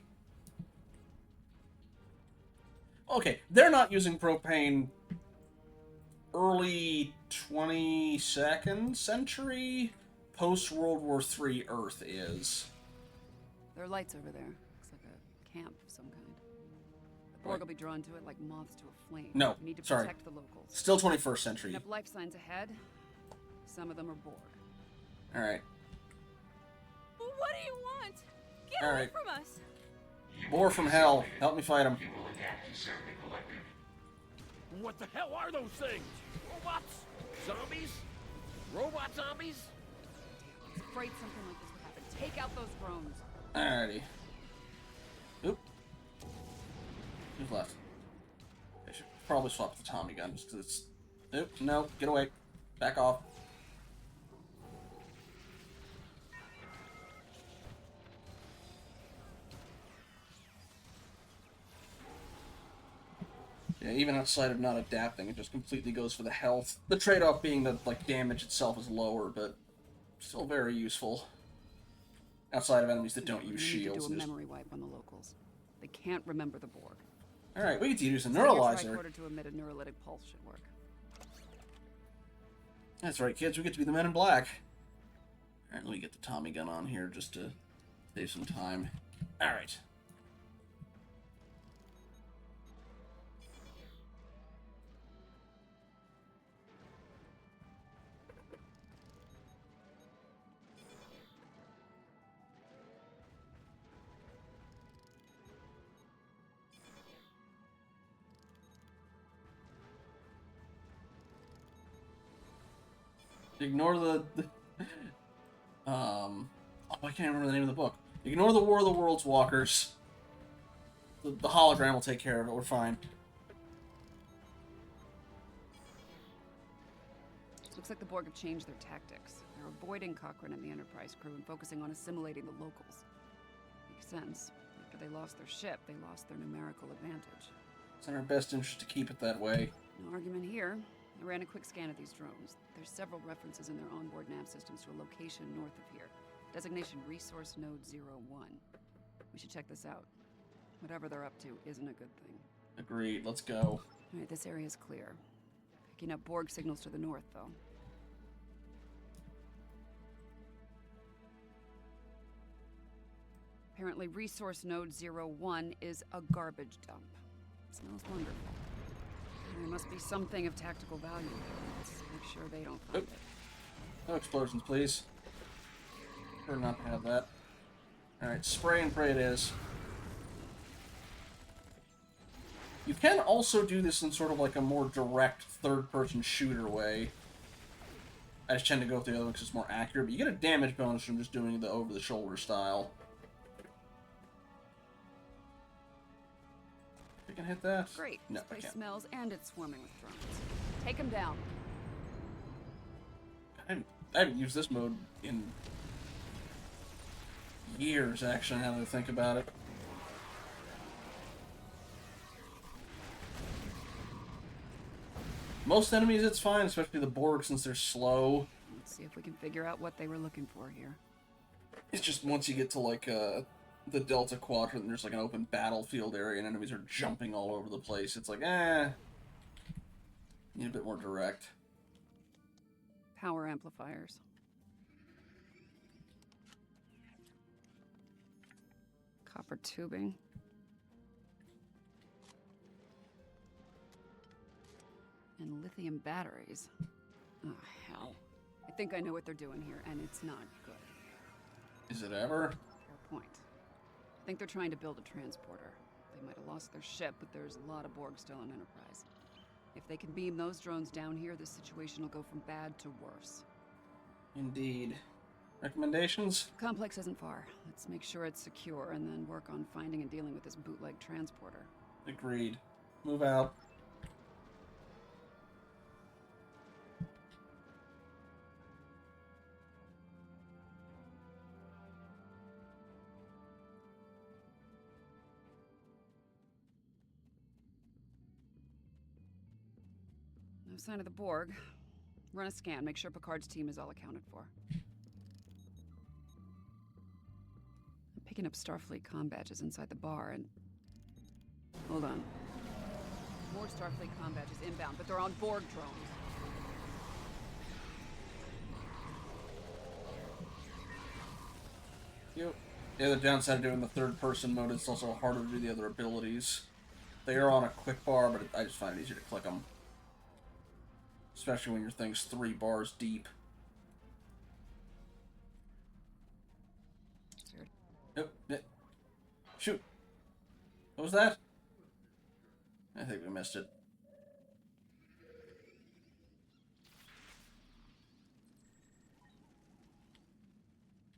Okay, they're not using propane early 22nd century, post-World War III Earth is. There are lights over there. Looks like a camp of some kind. The Borg will be drawn to it like moths to a flame. No, We need to sorry. protect the locals. Still 21st century. Picking up life signs ahead. Some of them are Borg. Alright. What do you want? Get All away right. from us! Boar from hell, help me fight him. You will adapt to serve the collective. What the hell are those things? Robots? Zombies? Robot zombies? I was afraid something like this would happen. Take out those drones. Alrighty. Oop. Who's left? I should probably swap the Tommy gun just because it's... Oop, no, get away. Back off. Yeah, even outside of not adapting, it just completely goes for the health. The trade-off being that, like, damage itself is lower, but still very useful. Outside of enemies that don't use We need to shields. do a memory wipe on the locals. They can't remember the Borg. Alright, we get to use a Setting your neuralizer. tricorder to emit a neurolytic pulse should work. That's right, kids, we get to be the Men in Black. Alright, let me get the Tommy gun on here just to save some time. Alright. Ignore the oh, I can't remember the name of the book. Ignore the War of the Worlds walkers. The hologram will take care of it. We're fine. Looks like the Borg have changed their tactics. They're avoiding Cochrane and the Enterprise crew and focusing on assimilating the locals. Makes sense. After they lost their ship, they lost their numerical advantage. It's in our best interest to keep it that way. No argument here. I ran a quick scan of these drones. There's several references in their onboard nav systems to a location north of here. Designation Resource Node 01. We should check this out. Whatever they're up to isn't a good thing. Agreed. Let's go. Alright, this area is clear. Picking up Borg signals to the north, though. Apparently, Resource Node 01 is a garbage dump. Smells wonderful. There must be something of tactical value there. Let's make sure they don't find it. No explosions, please. Prefer not to have that. Alright, spray and pray it is. You can also do this in sort of like a more direct third-person shooter way. I just tend to go with the other one because it's more accurate, but you get a damage bonus from just doing the over-the-shoulder style. You can hit that? Great. No, This I place can't. smells and it's swarming with drones. Take him down. I haven't used this mode in years, actually, now that I think about it. Most enemies, it's fine, especially the Borg, since they're slow. Let's see if we can figure out what they were looking for here. It's just once you get to, like, the Delta Quadrant, and there's, like, an open battlefield area, and enemies are jumping all over the place. It's like, need a bit more direct. Power amplifiers. Copper tubing. And lithium batteries. Oh, hell. I think I know what they're doing here, and it's not good. Is it ever? Fair point. I think they're trying to build a transporter. They might have lost their ship, but there's a lot of Borg still in Enterprise. If they can beam those drones down here, the situation will go from bad to worse. Indeed. Recommendations? Complex isn't far. Let's make sure it's secure, and then work on finding and dealing with this bootleg transporter. Agreed. Move out. No sign of the Borg. Run a scan, make sure Picard's team is all accounted for. I'm picking up Starfleet comm badges inside the bar, and... Hold on. More Starfleet comm badges inbound, but they're on Borg drones. Yep. The other downside of doing the third-person mode is it's also harder to do the other abilities. They are on a quick bar, but I just find it easier to click them. Especially when your thing's 3 bars deep. Yep. Shoot. What was that? I think we missed it.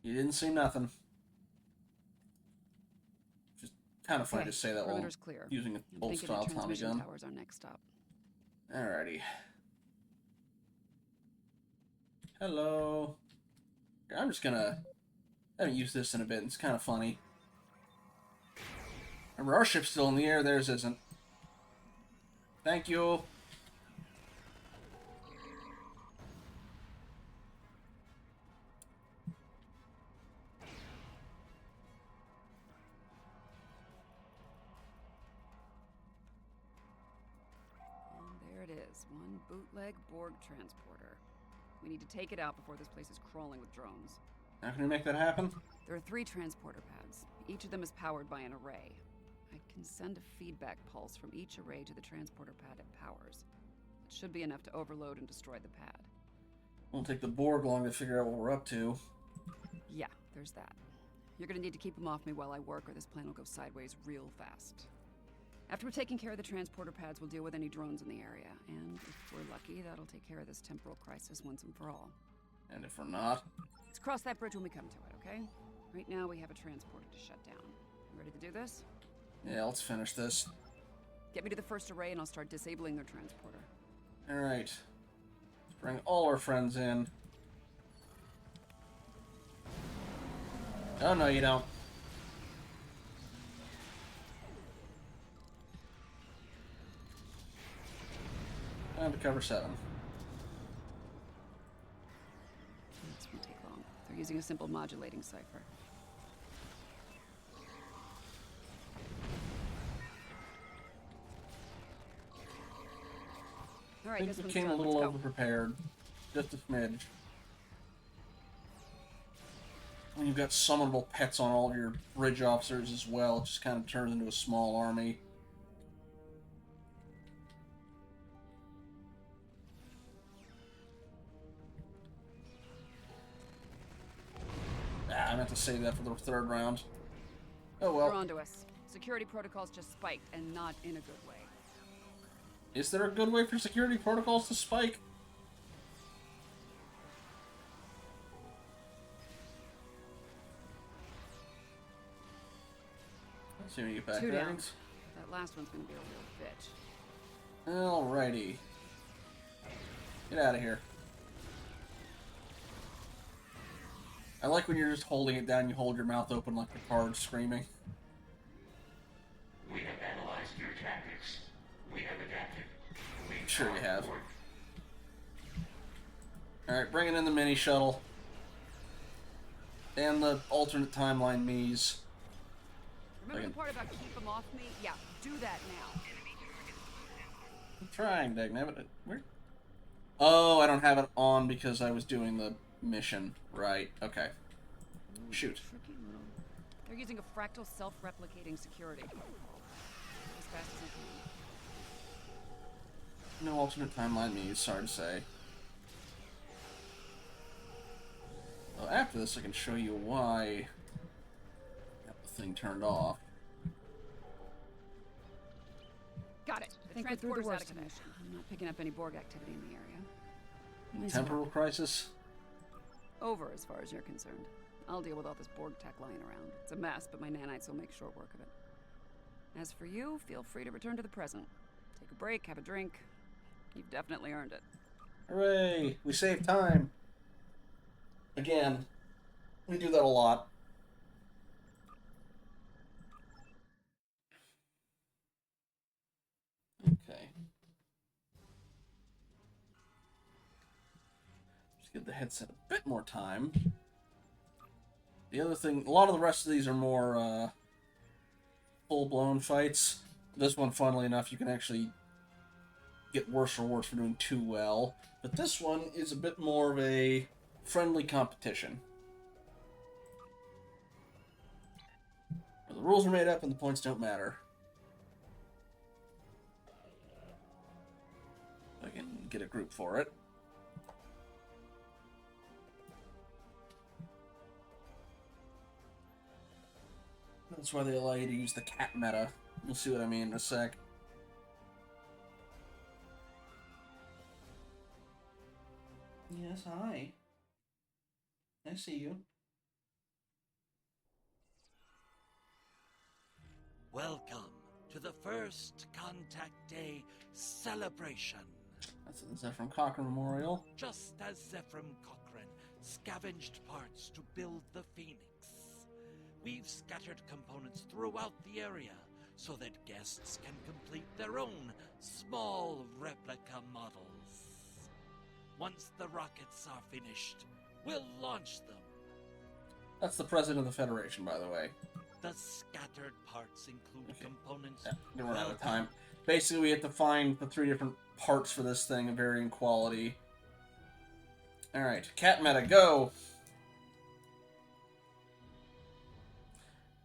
You didn't see nothing. Just kind of funny to say that while using an old-style Tommy gun. Tower's our next stop. Alrighty. Hello. I'm just gonna... I haven't used this in a bit. It's kind of funny. Remember, our ship's still in the air. Theirs isn't. Thank you. And there it is. One bootleg Borg transporter. We need to take it out before this place is crawling with drones. How can we make that happen? There are 3 transporter pads. Each of them is powered by an array. I can send a feedback pulse from each array to the transporter pad it powers. It should be enough to overload and destroy the pad. Won't take the Borg long to figure out what we're up to. Yeah, there's that. You're gonna need to keep them off me while I work, or this plan will go sideways real fast. After we've taken care of the transporter pads, we'll deal with any drones in the area. And if we're lucky, that'll take care of this temporal crisis once and for all. And if we're not? Let's cross that bridge when we come to it, okay? Right now, we have a transporter to shut down. You ready to do this? Yeah, let's finish this. Get me to the first array and I'll start disabling their transporter. Alright. Let's bring all our friends in. Oh, no, you don't. Time to cover 7. This won't take long. They're using a simple modulating cipher. All right, I think we came a little over-prepared. Just a smidge. When you've got summonable pets on all of your bridge officers as well, it just kind of turns into a small army. I meant to save that for the 3rd round. Oh well. They're onto us. Security protocols just spiked, and not in a good way. Is there a good way for security protocols to spike? Let's see when you get back 2 there. down. That last one's gonna be a real bitch. Alrighty. Get out of here. I like when you're just holding it down, you hold your mouth open like the card screaming. We have analyzed your tactics. We have adapted. Sure you have. Alright, bringing in the mini shuttle. And the alternate timeline Mies. Remember the part about keep them off me? Yeah, do that now. I'm trying, dagnabbit. Where? Oh, I don't have it on because I was doing the mission. Right, okay. Shoot. Tricky little... They're using a fractal self-replicating security. As fast as I can. No alternate timeline Mies, sorry to say. Well, after this I can show you why I got the thing turned off. Got it. The I think we're through the transporter's out worst of of it. commission. I'm not picking up any Borg activity in the area. Nice Temporal work. crisis? Over as far as you're concerned. I'll deal with all this Borg tech lying around. It's a mess, but my nanites will make short work of it. As for you, feel free to return to the present. Take a break, have a drink. You've definitely earned it. Hooray! We saved time! Again, we do that a lot. Okay. Just give the headset a bit more time. The other thing, a lot of the rest of these are more full-blown fights. This one, funnily enough, you can actually get worse rewards for doing too well. But this one is a bit more of a friendly competition. Where the rules are made up and the points don't matter. I can get a group for it. That's why they allow you to use the cat meta. You'll see what I mean in a sec. Yes, hi. I see you. Welcome to the first Contact Day celebration. That's the Zephram Cochrane Memorial. Just as Zephram Cochrane scavenged parts to build the Phoenix, we've scattered components throughout the area so that guests can complete their own small replica models. Once the rockets are finished, we'll launch them. That's the president of the Federation, by the way. The scattered parts include components. Yeah, don't run out of time. Basically, we have to find the 3 different parts for this thing of varying quality. Alright, cat meta, go!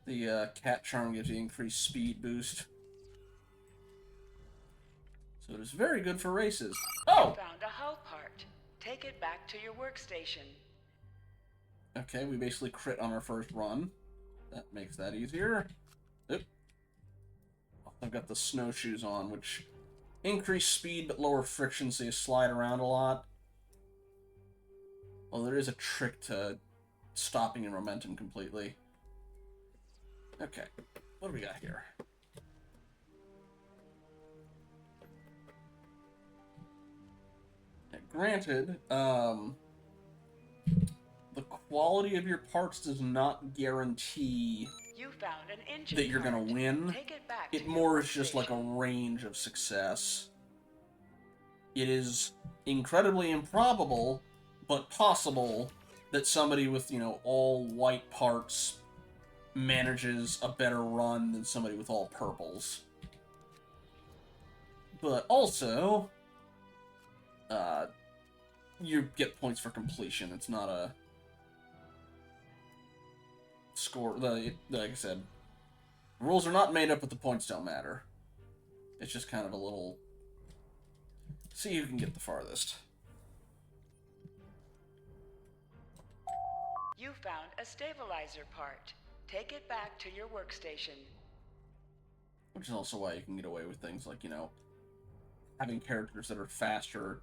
The cat charm gives you increased speed boost. So it is very good for races. Oh! Found a hull part. Take it back to your workstation. Okay, we basically crit on our first run. That makes that easier. Oop. I've got the snowshoes on, which increase speed but lower friction, so you slide around a lot. Well, there is a trick to stopping your momentum completely. Okay, what do we got here? Yeah, granted, the quality of your parts does not guarantee You found an engine that you're part. gonna win. Take it back It to your more is just like a workstation. range of success. It is incredibly improbable, but possible, that somebody with, you know, all white parts manages a better run than somebody with all purples. But also, you get points for completion. It's not a score. Like I said, rules are not made up, but the points don't matter. It's just kind of a little... See who can get the farthest. You found a stabilizer part. Take it back to your workstation. Which is also why you can get away with things like, you know, having characters that are faster.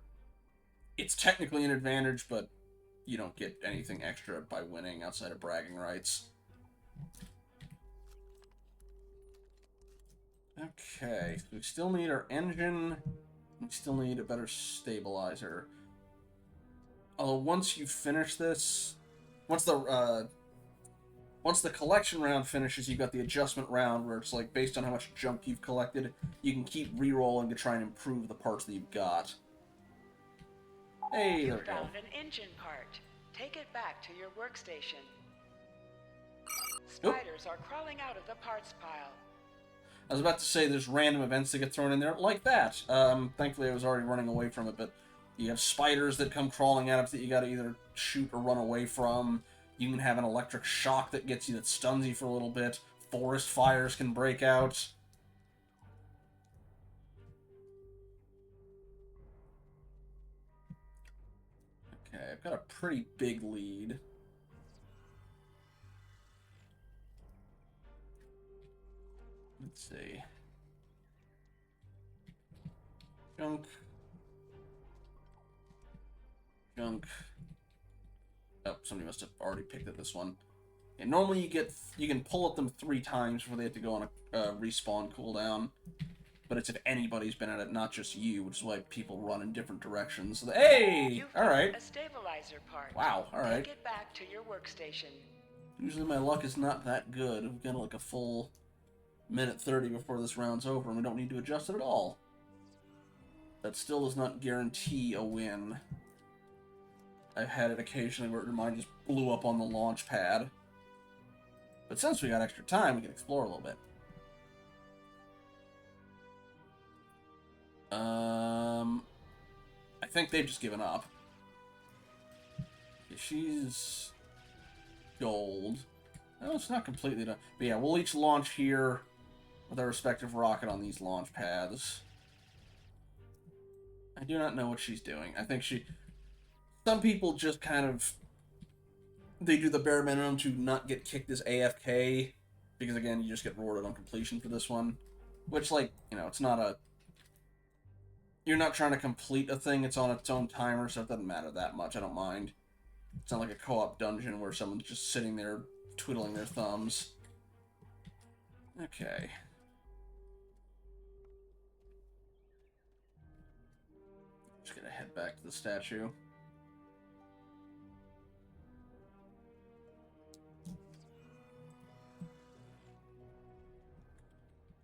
It's technically an advantage, but you don't get anything extra by winning outside of bragging rights. Okay, so we still need our engine. We still need a better stabilizer. once you finish this, once the collection round finishes, you've got the adjustment round where it's like based on how much junk you've collected, you can keep re-rolling to try and improve the parts that you've got. Hey, You there we go. found an engine part. Take it back to your workstation. Spiders are crawling out of the parts pile. I was about to say there's random events that get thrown in there like that. Thankfully I was already running away from it, but you have spiders that come crawling at us that you gotta either shoot or run away from. You can have an electric shock that gets you, that stuns you for a little bit. Forest fires can break out. Okay, I've got a pretty big lead. Let's see. Junk. Junk. Oh, somebody must have already picked at this one. And normally you can pull at them 3 times before they have to go on a respawn cooldown. But it's if anybody's been at it, not just you, which is why people run in different directions. So hey! Alright. A stabilizer part. Wow, alright. Take it back to your workstation. Usually my luck is not that good. We've got like a full minute 30 before this round's over, and we don't need to adjust it at all. That still does not guarantee a win. I've had it occasionally where mine just blew up on the launch pad. But since we got extra time, we can explore a little bit. I think they've just given up. She's gold. No, it's not completely done. But yeah, we'll each launch here with our respective rocket on these launch pads. I do not know what she's doing. I think some people just kind of... They do the bare minimum to not get kicked as AFK. Because, again, you just get rewarded on completion for this one. Which, like, you know, it's not a... You're not trying to complete a thing. It's on its own timer, so it doesn't matter that much. I don't mind. It's not like a co-op dungeon where someone's just sitting there twiddling their thumbs. Okay. Just gonna head back to the statue.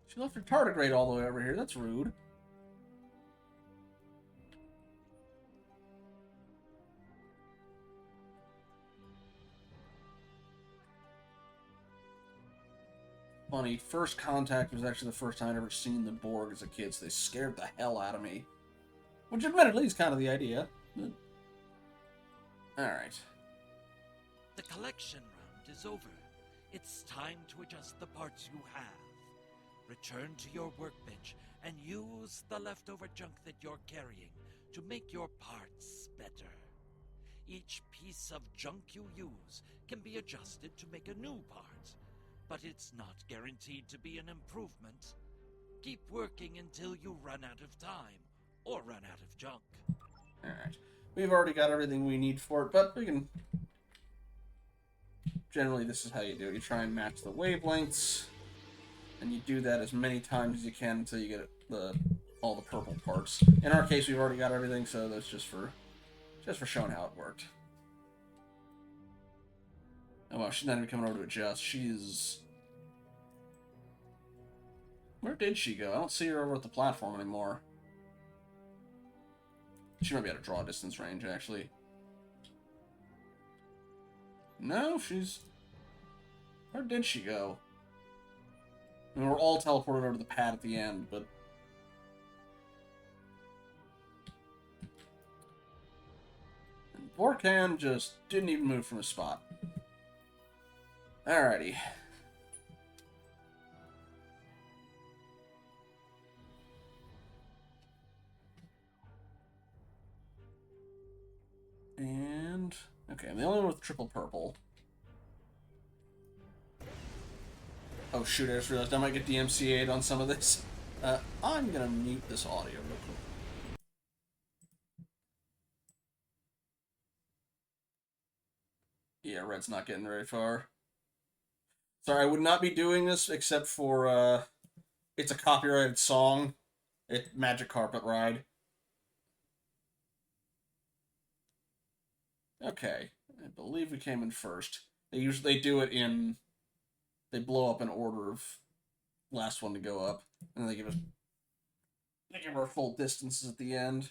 She left her tardigrade all the way over here. That's rude. Funny, first contact was actually the first time I'd ever seen the Borg as a kid, so they scared the hell out of me. Which admittedly is kind of the idea. But... Alright. The collection round is over. It's time to adjust the parts you have. Return to your workbench and use the leftover junk that you're carrying to make your parts better. Each piece of junk you use can be adjusted to make a new part, but it's not guaranteed to be an improvement. Keep working until you run out of time, or run out of junk. Alright. We've already got everything we need for it, but we can... Generally, this is how you do it. You try and match the wavelengths, and you do that as many times as you can until you get all the purple parts. In our case, we've already got everything, so that's just for showing how it worked. Oh well, she's not even coming over to adjust. She's... Where did she go? I don't see her over at the platform anymore. She might be at a draw distance range, actually. No, she's... Where did she go? I mean, we're all teleported over to the pad at the end, but... And Vorkan just didn't even move from his spot. Alrighty. And... Okay, I'm the only one with triple purple. Oh shoot, I just realized I might get DMCA'd on some of this. I'm gonna mute this audio real quick. Yeah, Red's not getting very far. Sorry, I would not be doing this except for, it's a copyrighted song. Magic Carpet Ride. Okay, I believe we came in first. They do it in... They blow up in order of last one to go up, and then they give our full distances at the end.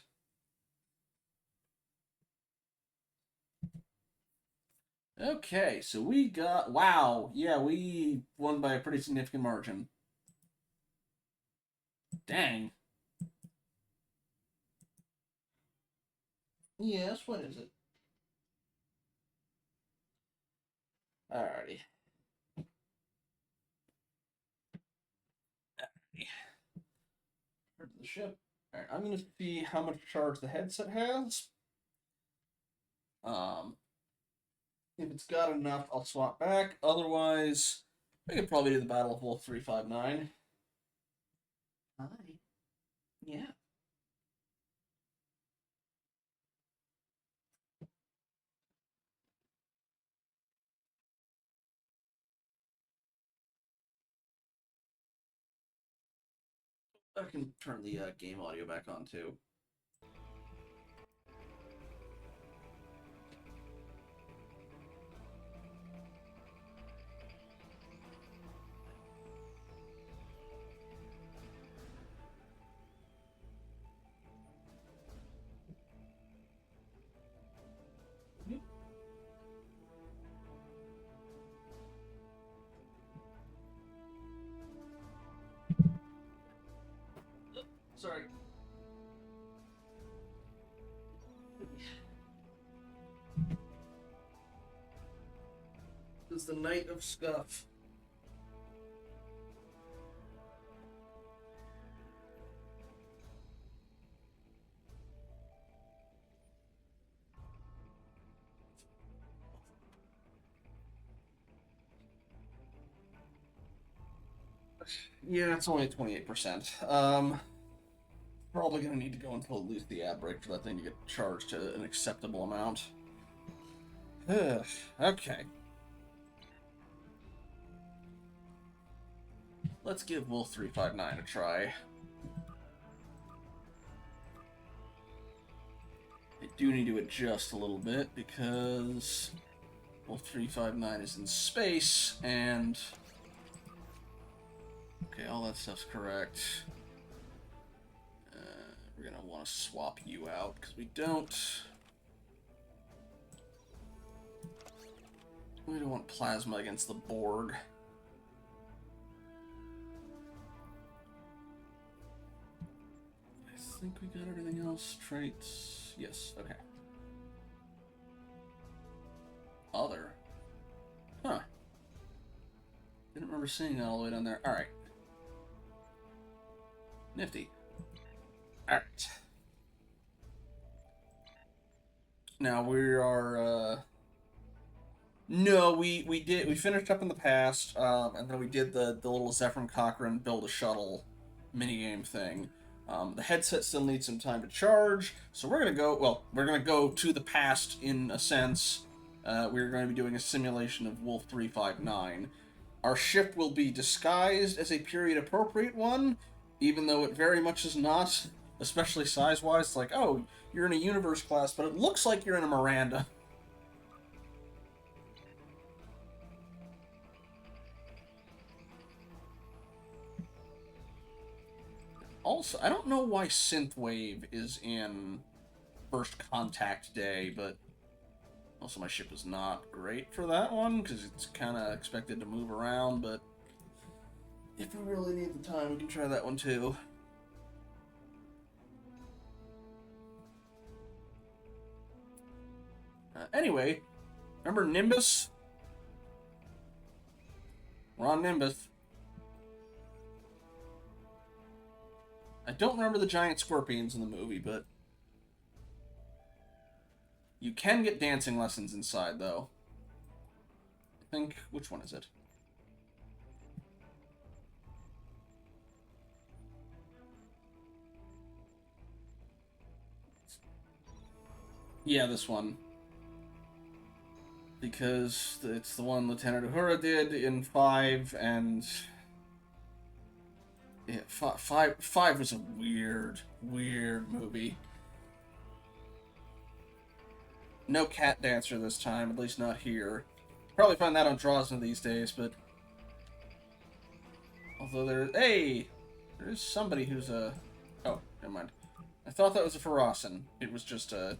Okay, so we got... Wow, yeah, we won by a pretty significant margin. Dang. Yes, what is it? Alrighty. Heard the ship. Alright, I'm gonna see how much charge the headset has. If it's got enough, I'll swap back. Otherwise, I could probably do the Battle of Wolf 359. Hi. Yeah. I can turn the game audio back on too. Sorry. This is the Night of Scuff. Yeah, it's only at 28%. Probably gonna need to go until at least the ad break for that thing to get charged to an acceptable amount. Okay. Let's give Wolf 359 a try. I do need to adjust a little bit because Wolf 359 is in space and... Okay, all that stuff's correct. We're gonna want to swap you out because we don't want plasma against the Borg. I think we got everything else. Traits. Yes, okay. Other. Huh. Didn't remember seeing that all the way down there. Alright. Nifty. Alright. Now we are, No, we finished up in the past, and then we did the little Zephyr Cochrane build a shuttle minigame thing. The headset still needs some time to charge, so we're gonna go to the past in a sense. We're going to be doing a simulation of Wolf 359. Our ship will be disguised as a period-appropriate one, even though it very much is not, especially size-wise. It's like, oh, you're in a universe class, but it looks like you're in a Miranda. Also, I don't know why Synthwave is in First Contact Day, but also my ship is not great for that one, because it's kind of expected to move around, but if we really need the time, we can try that one too. Anyway, remember Nimbus? We're on Nimbus. I don't remember the giant scorpions in the movie, but you can get dancing lessons inside, though. I think... Which one is it? Yeah, this one. Because it's the one Lieutenant Uhura did in 5, and... Yeah, 5 was a weird movie. No cat dancer this time, at least not here. Probably find that on Drosna these days, but... Although hey! There's somebody who's a... Oh, never mind. I thought that was a Ferocious. It was just a...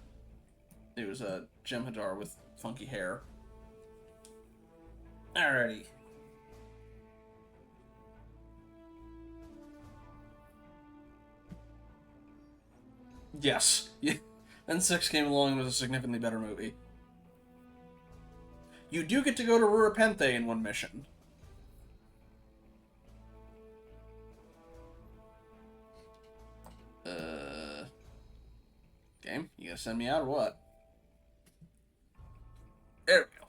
It was a Jem'Hadar with funky hair. Alrighty. Yes. Yeah. Then 6 came along and was a significantly better movie. You do get to go to Rurapente in one mission. Game, you gonna send me out or what? There we go.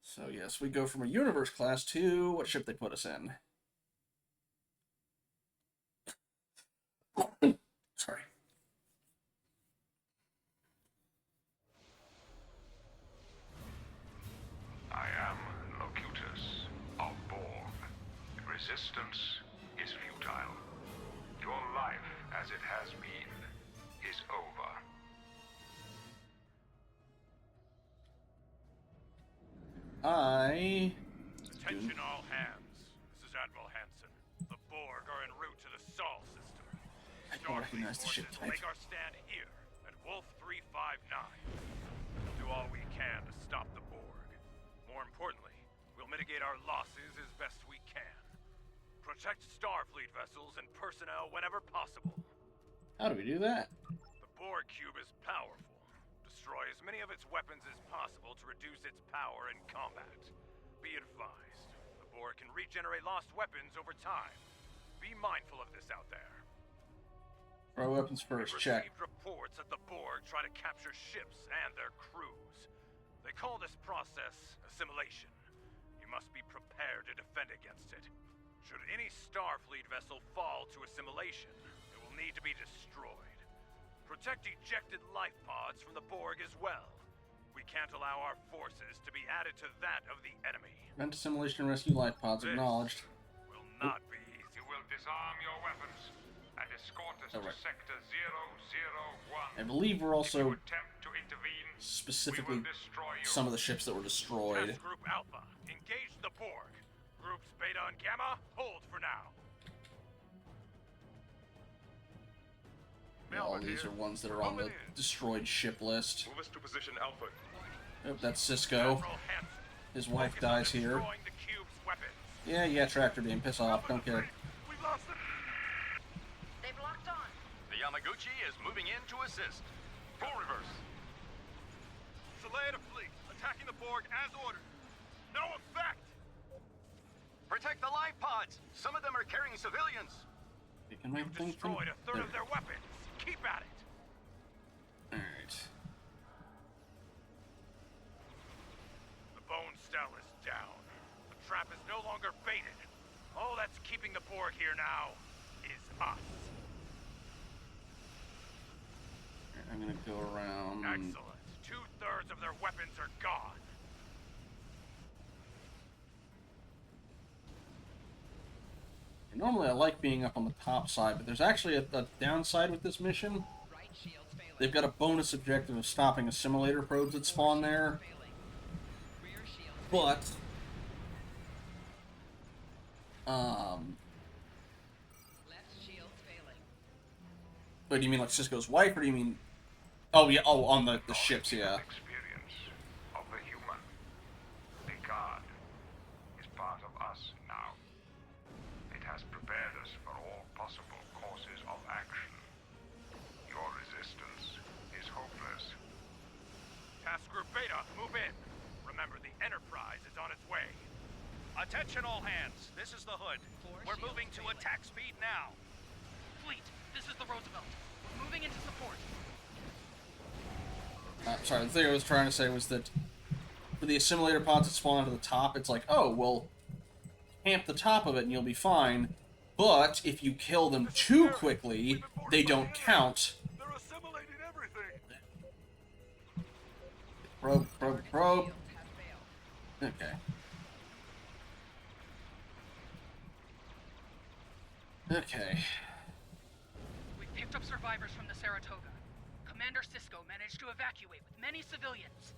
So yes, we go from a universe class to what ship they put us in. Sorry. I am Locutus of Borg. Resistance is futile. Your life, as it has been, is over. Attention all hands. This is Admiral Hansen. The Borg are en route to the Sol system. I don't recognize the ship type. Make our stand here at Wolf 359. We'll do all we can to stop the Borg. More importantly, we'll mitigate our losses as best we can. Protect Starfleet vessels and personnel whenever possible. How do we do that? The Borg cube is powerful. Destroy as many of its weapons as possible to reduce its power in combat. Be advised, the Borg can regenerate lost weapons over time. Be mindful of this out there. Throw weapons first, check. Received reports that the Borg try to capture ships and their crews. They call this process assimilation. You must be prepared to defend against it. Should any Starfleet vessel fall to assimilation, it will need to be destroyed. Protect ejected life pods from the Borg as well. We can't allow our forces to be added to that of the enemy. Prevent assimilation and rescue life pods, acknowledged. Will not be easy. You will disarm your weapons and escort us to Sector 001. I believe we're also attempt to intervene, specifically some of the ships that were destroyed. Task Group Alpha, engage the Borg. Groups Beta and Gamma, hold for now. Yeah, all these are ones that are on the destroyed ship list. Move us to position Alpha. Oh, that's Cisco. His wife dies here. Yeah, Tractor Beam, piss off, don't care. We've lost them. They've locked on. The Yamaguchi is moving in to assist. Full reverse. Select a fleet, attacking the Borg as ordered. No effect! Protect the life pods! Some of them are carrying civilians! You've destroyed a third of their weapons. Keep at it! Alright. The bone cell is down. The trap is no longer baited. All that's keeping the Borg here now is us. I'm gonna go around. Excellent. 2/3 of their weapons are gone. Normally I like being up on the top side, but there's actually a downside with this mission. They've got a bonus objective of stopping assimilator probes that spawn there. But wait, do you mean like Cisco's wife, or do you mean... Oh, yeah, on the ships, yeah. Experience of the human. Picard is part of us now. It has prepared us for all possible courses of action. Your resistance is hopeless. Task Group Beta, move in. Remember, the Enterprise is on its way. Attention all hands, this is the Hood. We're moving to attack speed now. Fleet, this is the Roosevelt. We're moving into support. Sorry, the thing I was trying to say was that for the assimilator pods that spawn onto the top, it's like, oh, well, camp the top of it and you'll be fine. But if you kill them too quickly, they don't count. They're assimilating everything. Probe. Okay. Okay. picked up survivors from the Saratoga. Commander Sisko managed to evacuate with many civilians.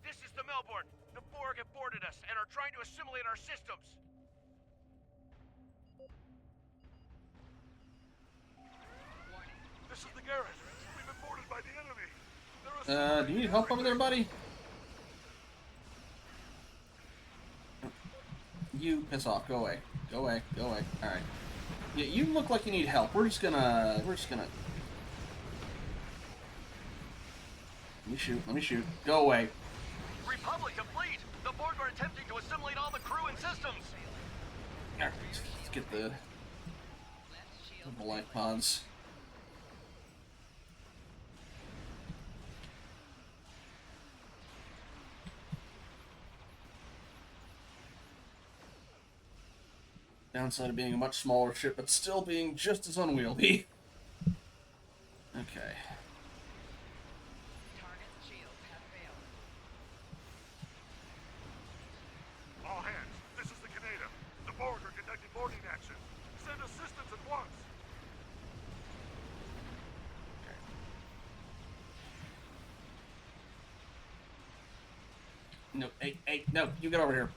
This is the Melbourne. The Borg have boarded us and are trying to assimilate our systems. This is the Garrett. We've been boarded by the enemy. Do you need help over there, buddy? You piss off. Go away. Go away. Go away. Alright. Yeah, you look like you need help. We're just gonna... Let me shoot. Let me shoot. Go away. Republic complete! The Borg are attempting to assimilate all the crew and systems! Alright, let's get the life pods. Downside of being a much smaller ship, but still being just as unwieldy. Okay. All hands, this is the Canada. The Borg are conducting boarding action. Send assistance at once. No, hey, no, you get over here.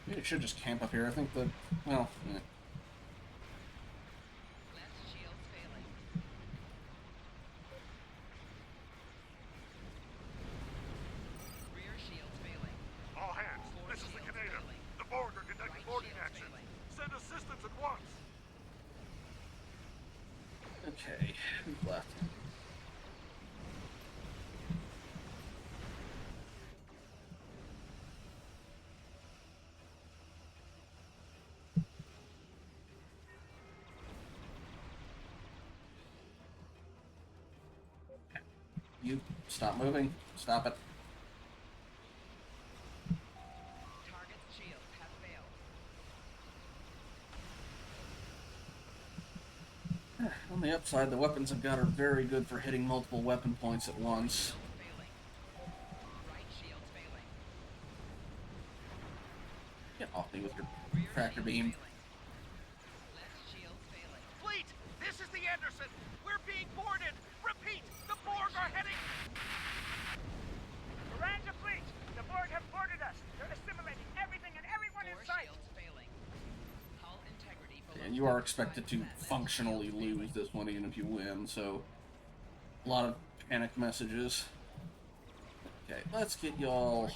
Maybe it should just camp up here. I think the, well, yeah. All hands, this is the Canada. The Borg are conducting boarding action. Send assistance at once. Okay, who's left? You stop moving. Stop it. On the upside, the weapons I've got are very good for hitting multiple weapon points at once. Get off me with your tractor beam. Fleet! This is the Anderson! We're being boarded! Repeat! The Borg are heading... Miranda Fleet! The Borg have boarded us! They're assimilating everything and everyone in sight! And you are expected to functionally lose this one even if you win, so a lot of panic messages. Okay, let's get y'all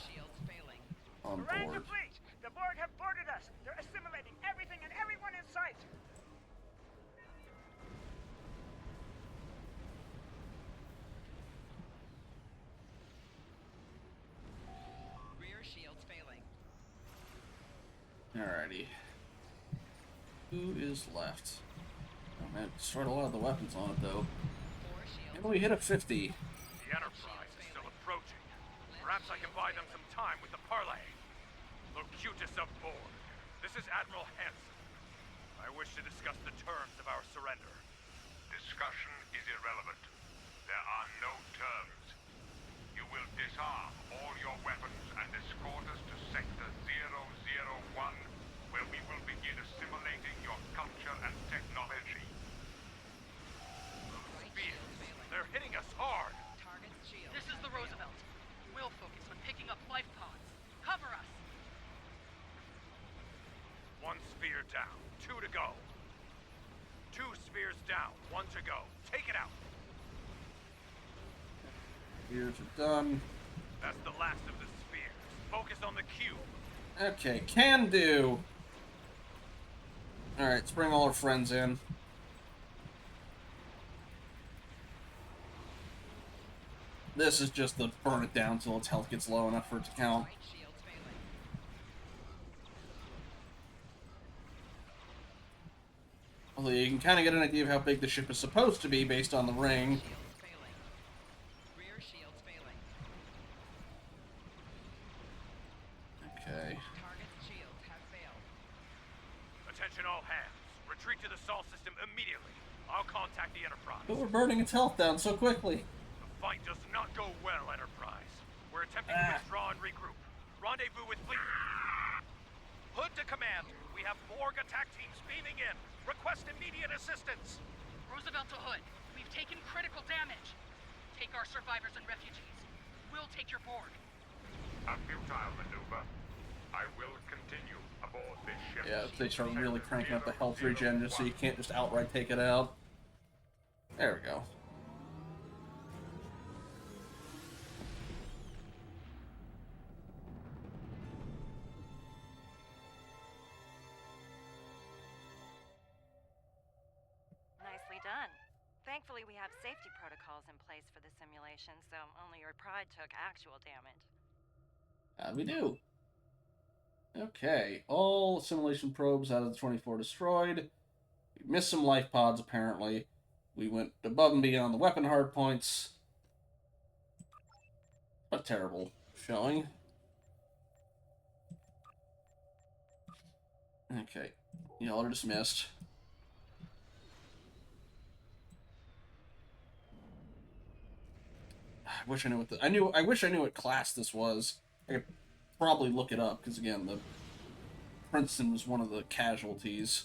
on Miranda board. Fleet! The Borg have boarded us! They're assimilating everything and everyone in sight! Rear shields failing. Alrighty. Who is left? Oh man, destroyed a lot of the weapons on it though. And we hit a 50. The Enterprise is still approaching. Perhaps I can buy them some time with the parlay. Locutus aboard. This is Admiral Hansen. I wish to discuss the terms of our surrender. Discussion is irrelevant. There are no terms. You will disarm all your weapons and escort us to Sector 001, where we will begin assimilating your culture and technology. Spears. They're hitting us hard. This is the Roosevelt. We'll focus on picking up life pods. Cover us! One sphere down. 2 to go. 2 spheres down. 1 to go. Take it out. Here's done. That's the last of the spheres. Focus on the cube. Okay, can do. Alright, let's bring all our friends in. This is just the burn it down till its health gets low enough for it to count. Although you can kind of get an idea of how big the ship is supposed to be based on the ring. Okay. Attention all hands. Retreat to the Sol system immediately. I'll contact the Enterprise. But we're burning its health down so quickly. The fight does not go well, Enterprise. We're attempting to withdraw and regroup. Rendezvous with fleet. Hood to command. We have Borg attack teams beaming in. Request immediate assistance. Roosevelt to Hood, we've taken critical damage. Take our survivors and refugees. We'll take your Borg. A futile maneuver. I will continue aboard this ship. Yeah, they start really cranking up the health regen just so you can't just outright take it out. There we go. Nicely done. Thankfully, we have safety protocols in place for the simulation, so only your pride took actual damage. We do. Okay, all simulation probes out of the 24 destroyed. We missed some life pods, apparently. We went above and beyond the weapon hardpoints. A terrible showing. Okay, y'all are dismissed. I wish I knew what I wish I knew what class this was. I could probably look it up because again, the Princeton was one of the casualties.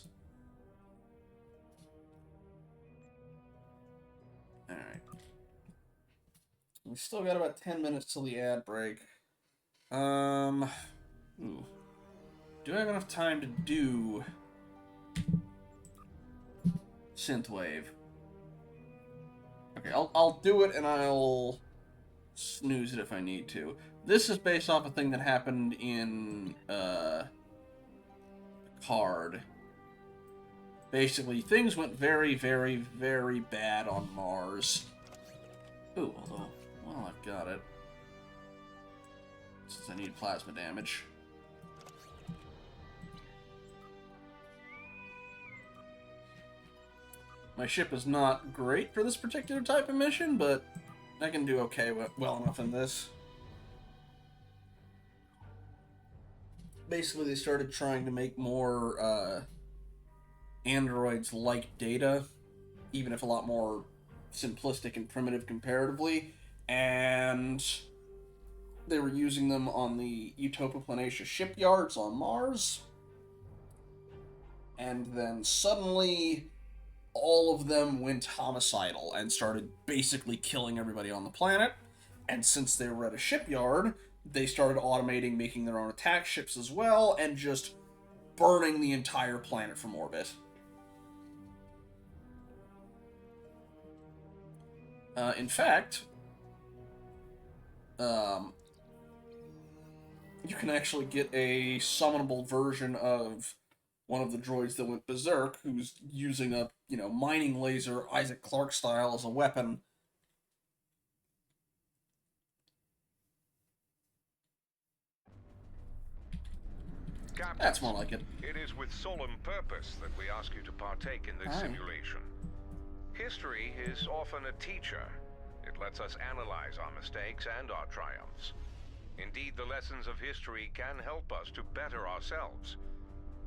All right, we still got about 10 minutes till the ad break. Ooh. Do I have enough time to do Synthwave? Okay, I'll do it and I'll snooze it if I need to. This is based off a thing that happened in Card. Basically, things went very, very, very bad on Mars. Ooh, although, well, I've got it. Since I need plasma damage. My ship is not great for this particular type of mission, but I can do okay well enough in this. Basically, they started trying to make more androids like Data, even if a lot more simplistic and primitive comparatively, and they were using them on the Utopia Planatia shipyards on Mars, and then suddenly all of them went homicidal and started basically killing everybody on the planet. And since they were at a shipyard, they started automating, making their own attack ships as well, and just burning the entire planet from orbit. In fact, you can actually get a summonable version of one of the droids that went berserk, who's using a, mining laser, Isaac Clarke style, as a weapon. Captain, That's more like it. It is with solemn purpose that we ask you to partake in this simulation. History is often a teacher. It lets us analyze our mistakes and our triumphs. Indeed, the lessons of history can help us to better ourselves.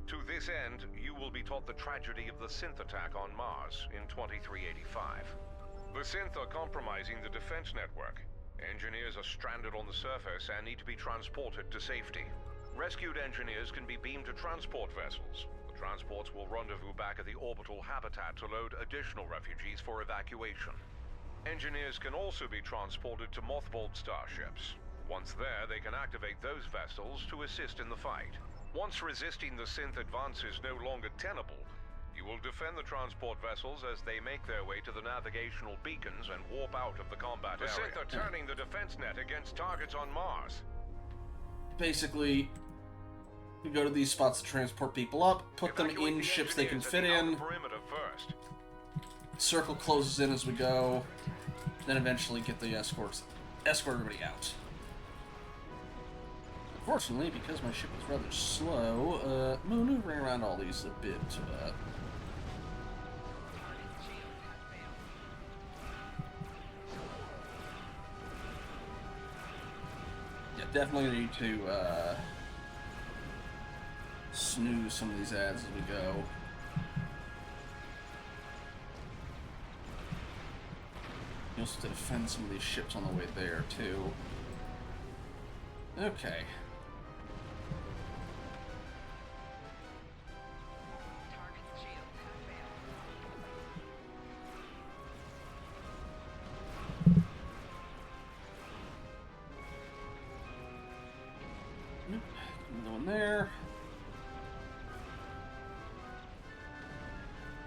To this end, you will be taught the tragedy of the synth attack on Mars in 2385. The synth are compromising the defense network. Engineers are stranded on the surface and need to be transported to safety. Rescued engineers can be beamed to transport vessels. The transports will rendezvous back at the orbital habitat to load additional refugees for evacuation. Engineers can also be transported to mothballed starships. Once there, they can activate those vessels to assist in the fight. Once resisting the synth advance is no longer tenable, you will defend the transport vessels as they make their way to the navigational beacons and warp out of the combat area. The synth are turning the defense net against targets on Mars. Basically, you go to these spots to transport people up, put them in ships they can fit in. Circle closes in as we go, then eventually get the escort everybody out. Unfortunately, because my ship is rather slow, maneuvering around all these is a bit, yeah, definitely need to, snooze some of these ads as we go. You also have to defend some of these ships on the way there, too. Okay. there.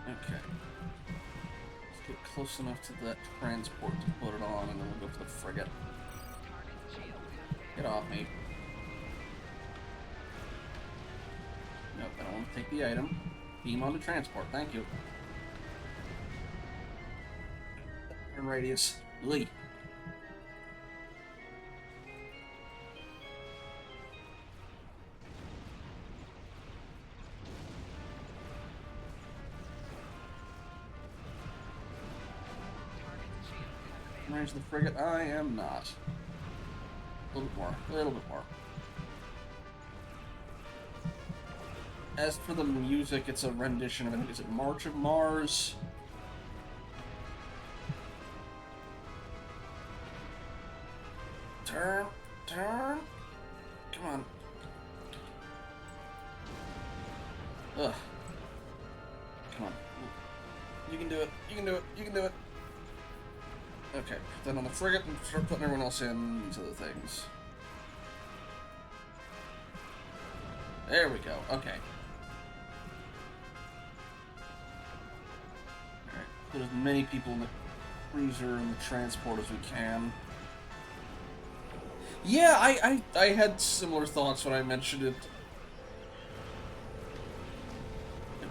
Okay. Let's get close enough to that transport to put it on, and then we'll go for the frigate. Get off me. Nope, I don't want to take the item. Beam onto transport, thank you. Turn radius. Lee. Range the frigate, I am not. A little bit more, a little bit more. As for the music, it's a rendition of, I think, is it March of Mars? Turn, turn. Come on. Ugh. Come on. You can do it, you can do it, you can do it. Okay, then on the frigate and start putting everyone else in these other things. There we go, okay. Alright, put as many people in the cruiser and the transport as we can. Yeah, I had similar thoughts when I mentioned it.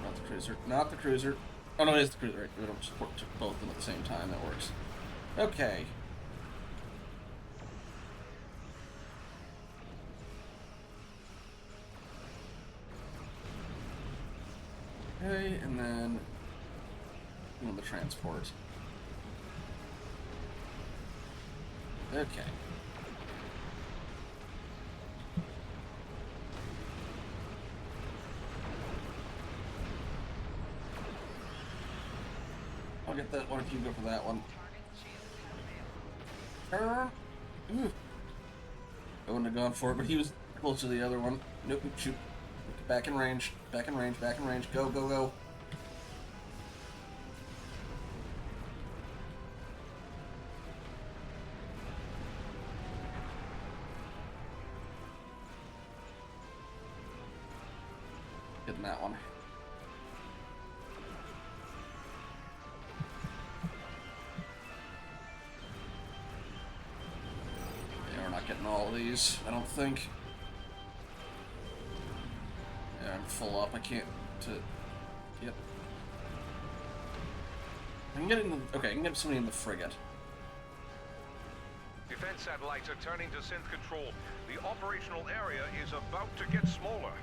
Not the cruiser, not the cruiser. Oh no, it is the cruiser, right? We don't support both of them at the same time, that works. Okay. Okay, and then on the transport. Okay. I'll get that one if you go for that one. Turn. Ooh. I wouldn't have gone for it, but he was close to the other one. Nope, shoot. Back in range. Back in range. Back in range. Go, go, go. Getting that one. Getting all of these, I don't think. Yeah, I'm full up. I can't to get. I can get in the. Okay, I can get somebody in the frigate. Defense satellites are turning to synth control. The operational area is about to get smaller.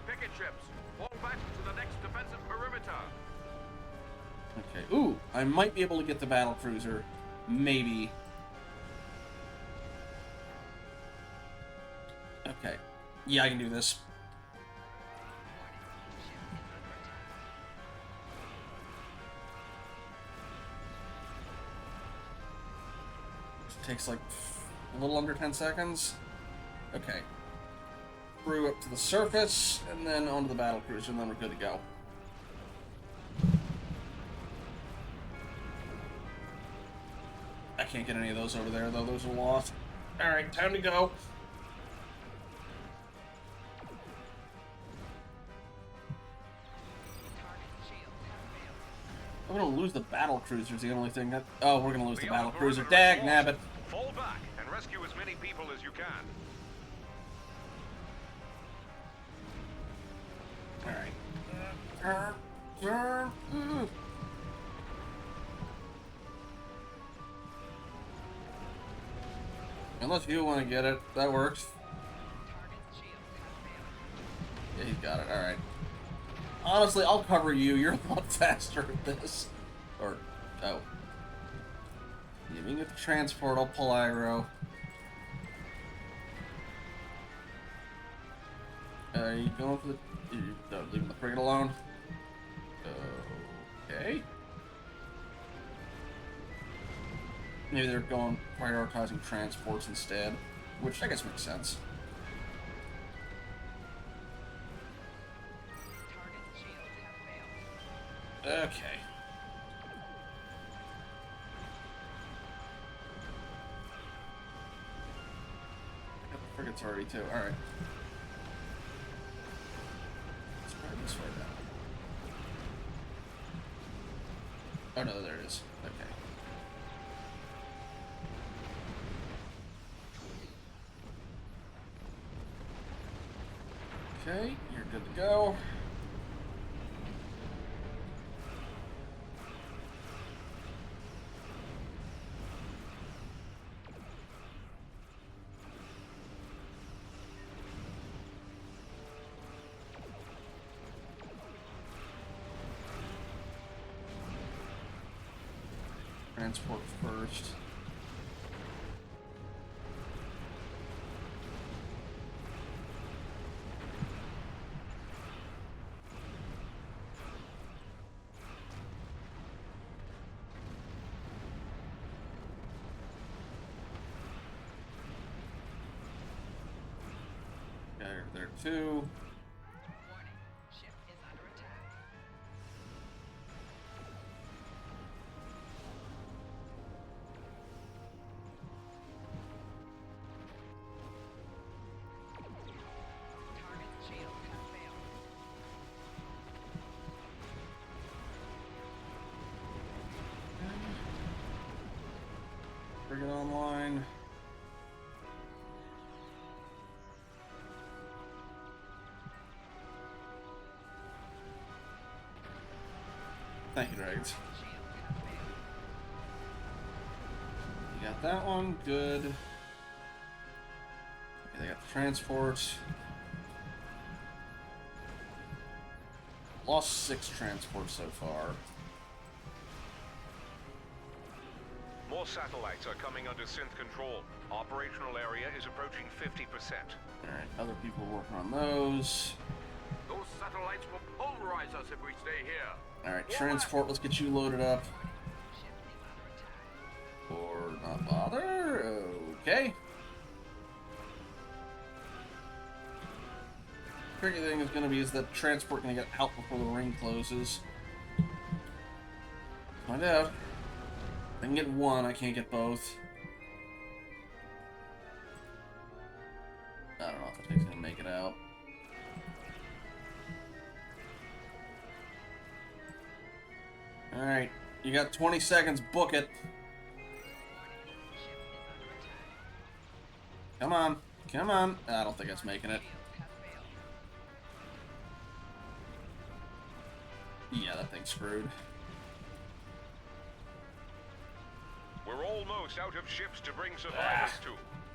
Picket ships, fall back to the next defensive perimeter. Okay. Ooh, I might be able to get the battle cruiser. Maybe. Okay. Yeah, I can do this. It takes like a little under 10 seconds. Okay. Through up to the surface, and then onto the battle cruiser, and then we're good to go. I can't get any of those over there, though. Those are lost. Alright, time to go. We're gonna lose the battle cruiser is the only thing that... Oh, we're gonna lose the battle cruiser. Dag nabbit. Fall back and rescue as many people as you can. Alright. Unless you want to get it, that works. Yeah, he's got it. Alright. Honestly, I'll cover you. You're a lot faster at this. Or, oh. You can get the transport, I'll pull aggro. Are you going for the... You're leaving the frigate alone? Okay. Maybe they're going prioritizing transports instead, which I guess makes sense. Okay. Frigate's already too. Alright. Let's try this way now. Oh no, there it is. Okay. Okay, you're good to go. Transport first. Got her there too. Bring it online. Thank you, Dragons. You got that one, good. Okay, they got the transport. Lost 6 transports so far. More satellites are coming under synth control. Operational area is approaching 50%. Alright, other people working on those. Those satellites will pulverize us if we stay here. Alright, transport, let's get you loaded up. Or not bother? Okay. Tricky thing is going to be is that transport going to get out before the ring closes. Find out. I can get one, I can't get both. I don't know if the thing's going to make it out. Alright, you got 20 seconds, book it. Come on, come on. I don't think it's making it. Yeah, that thing's screwed. We're almost out of ships to bring survivors to.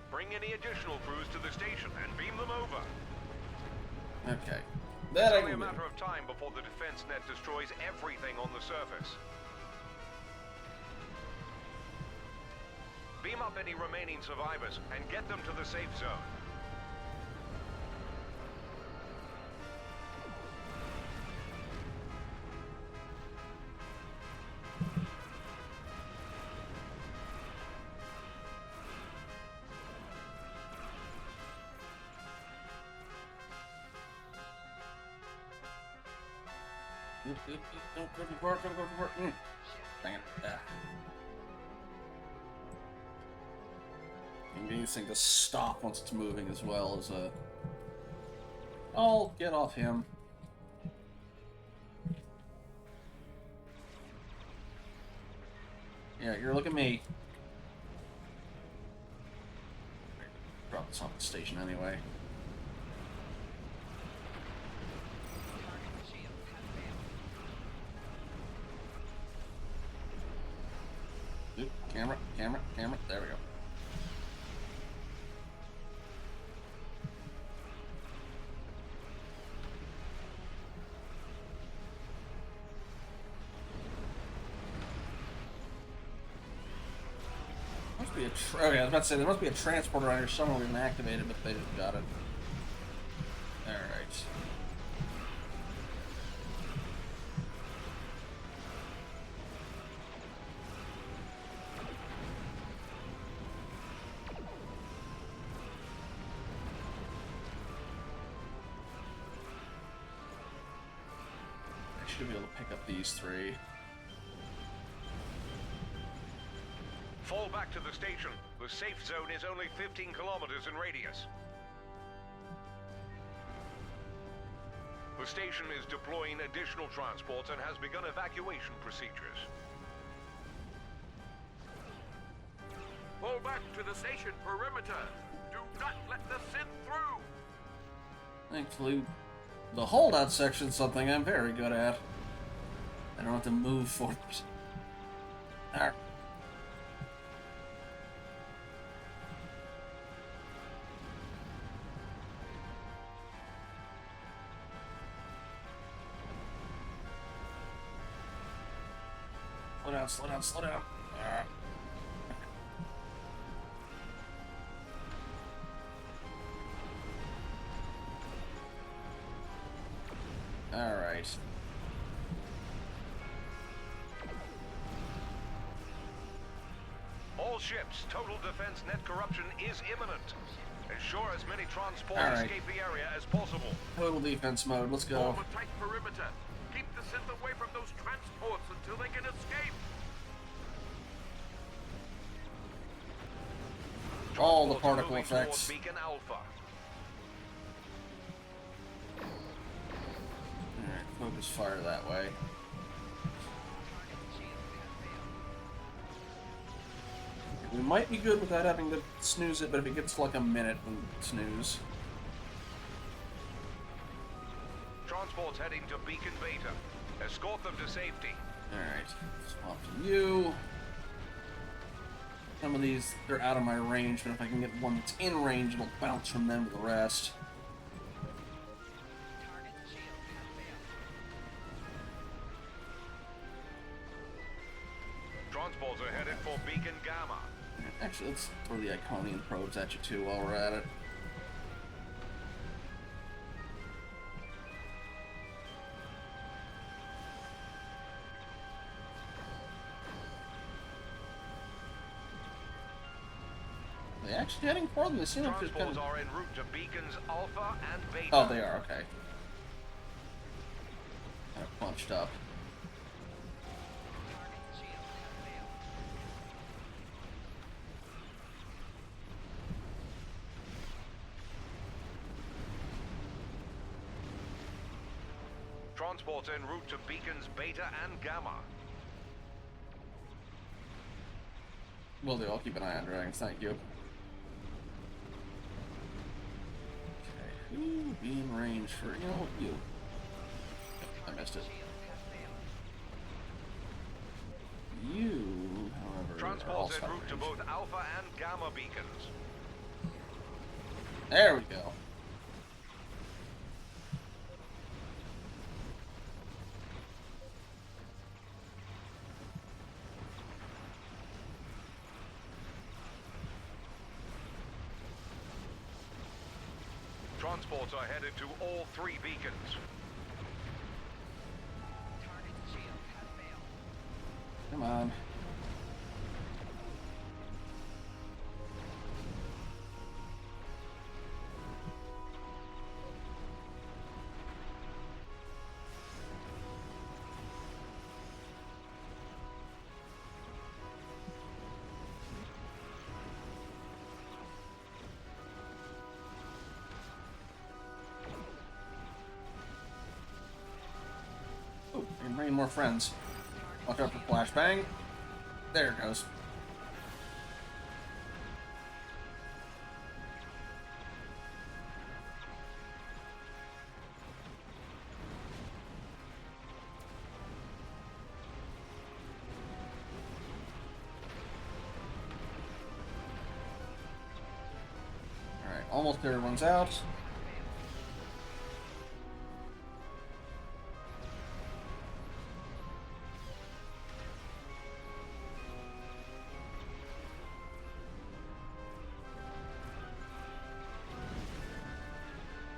Bring any additional crews to the station and beam them over. Okay. It's only a matter of time before the defense net destroys everything on the surface. Beam up any remaining survivors and get them to the safe zone. Don't go to work, don't go to work. Dang it. I'm getting this thing to stop once it's moving as well as I'll get off him. Yeah, you're looking at me. Drop this off the station anyway. Camera, camera, camera. There we go. Must be a okay, I was about to say there must be a transporter on here somewhere we can activate it, but they just got it. Alright. Should be able to pick up these 3. Fall back to the station. The safe zone is only 15 kilometers in radius. The station is deploying additional transports and has begun evacuation procedures. Fall back to the station perimeter. Do not let the Sith through. Thankfully, the holdout section's something I'm very good at. I don't have to move forward. Alright. Slow down, slow down, slow down. Alright. All ships, total defense net corruption is imminent. Ensure as many transports All right. escape the area as possible. Total defense mode, let's go. Form a tight perimeter. Keep the Sith away from those transports until they can escape. All the Transports particle moving effects. towards Beacon Alpha. Alright, focus fire that way. We might be good without having to snooze it, but if it gets like a minute, we'll snooze. Transports heading to Beacon Beta. Escort them to safety. Alright, swap to you. Some of these, they're out of my range, but if I can get one that's in range, it'll bounce from them to the rest. Transports are headed for Beacon Gamma. Actually, let's throw the Iconian probes at you too while we're at it. Are they actually heading for them? They seem like they're Transports kind of... are en route to Beacons Alpha and Beta. Oh, they are, okay. Kind of bunched up. Transports en route to Beacons Beta and Gamma. Will do, I'll keep an eye on dragons, thank you. Okay, who be in range for, you know, you. I missed it. You, however, Transports are en also route to range. both Alpha and Gamma beacons. There we go. Transports are headed to all three beacons. Come on. Oh, I can bring in more friends. Watch out for flashbang. There it goes. Alright, almost everyone's out.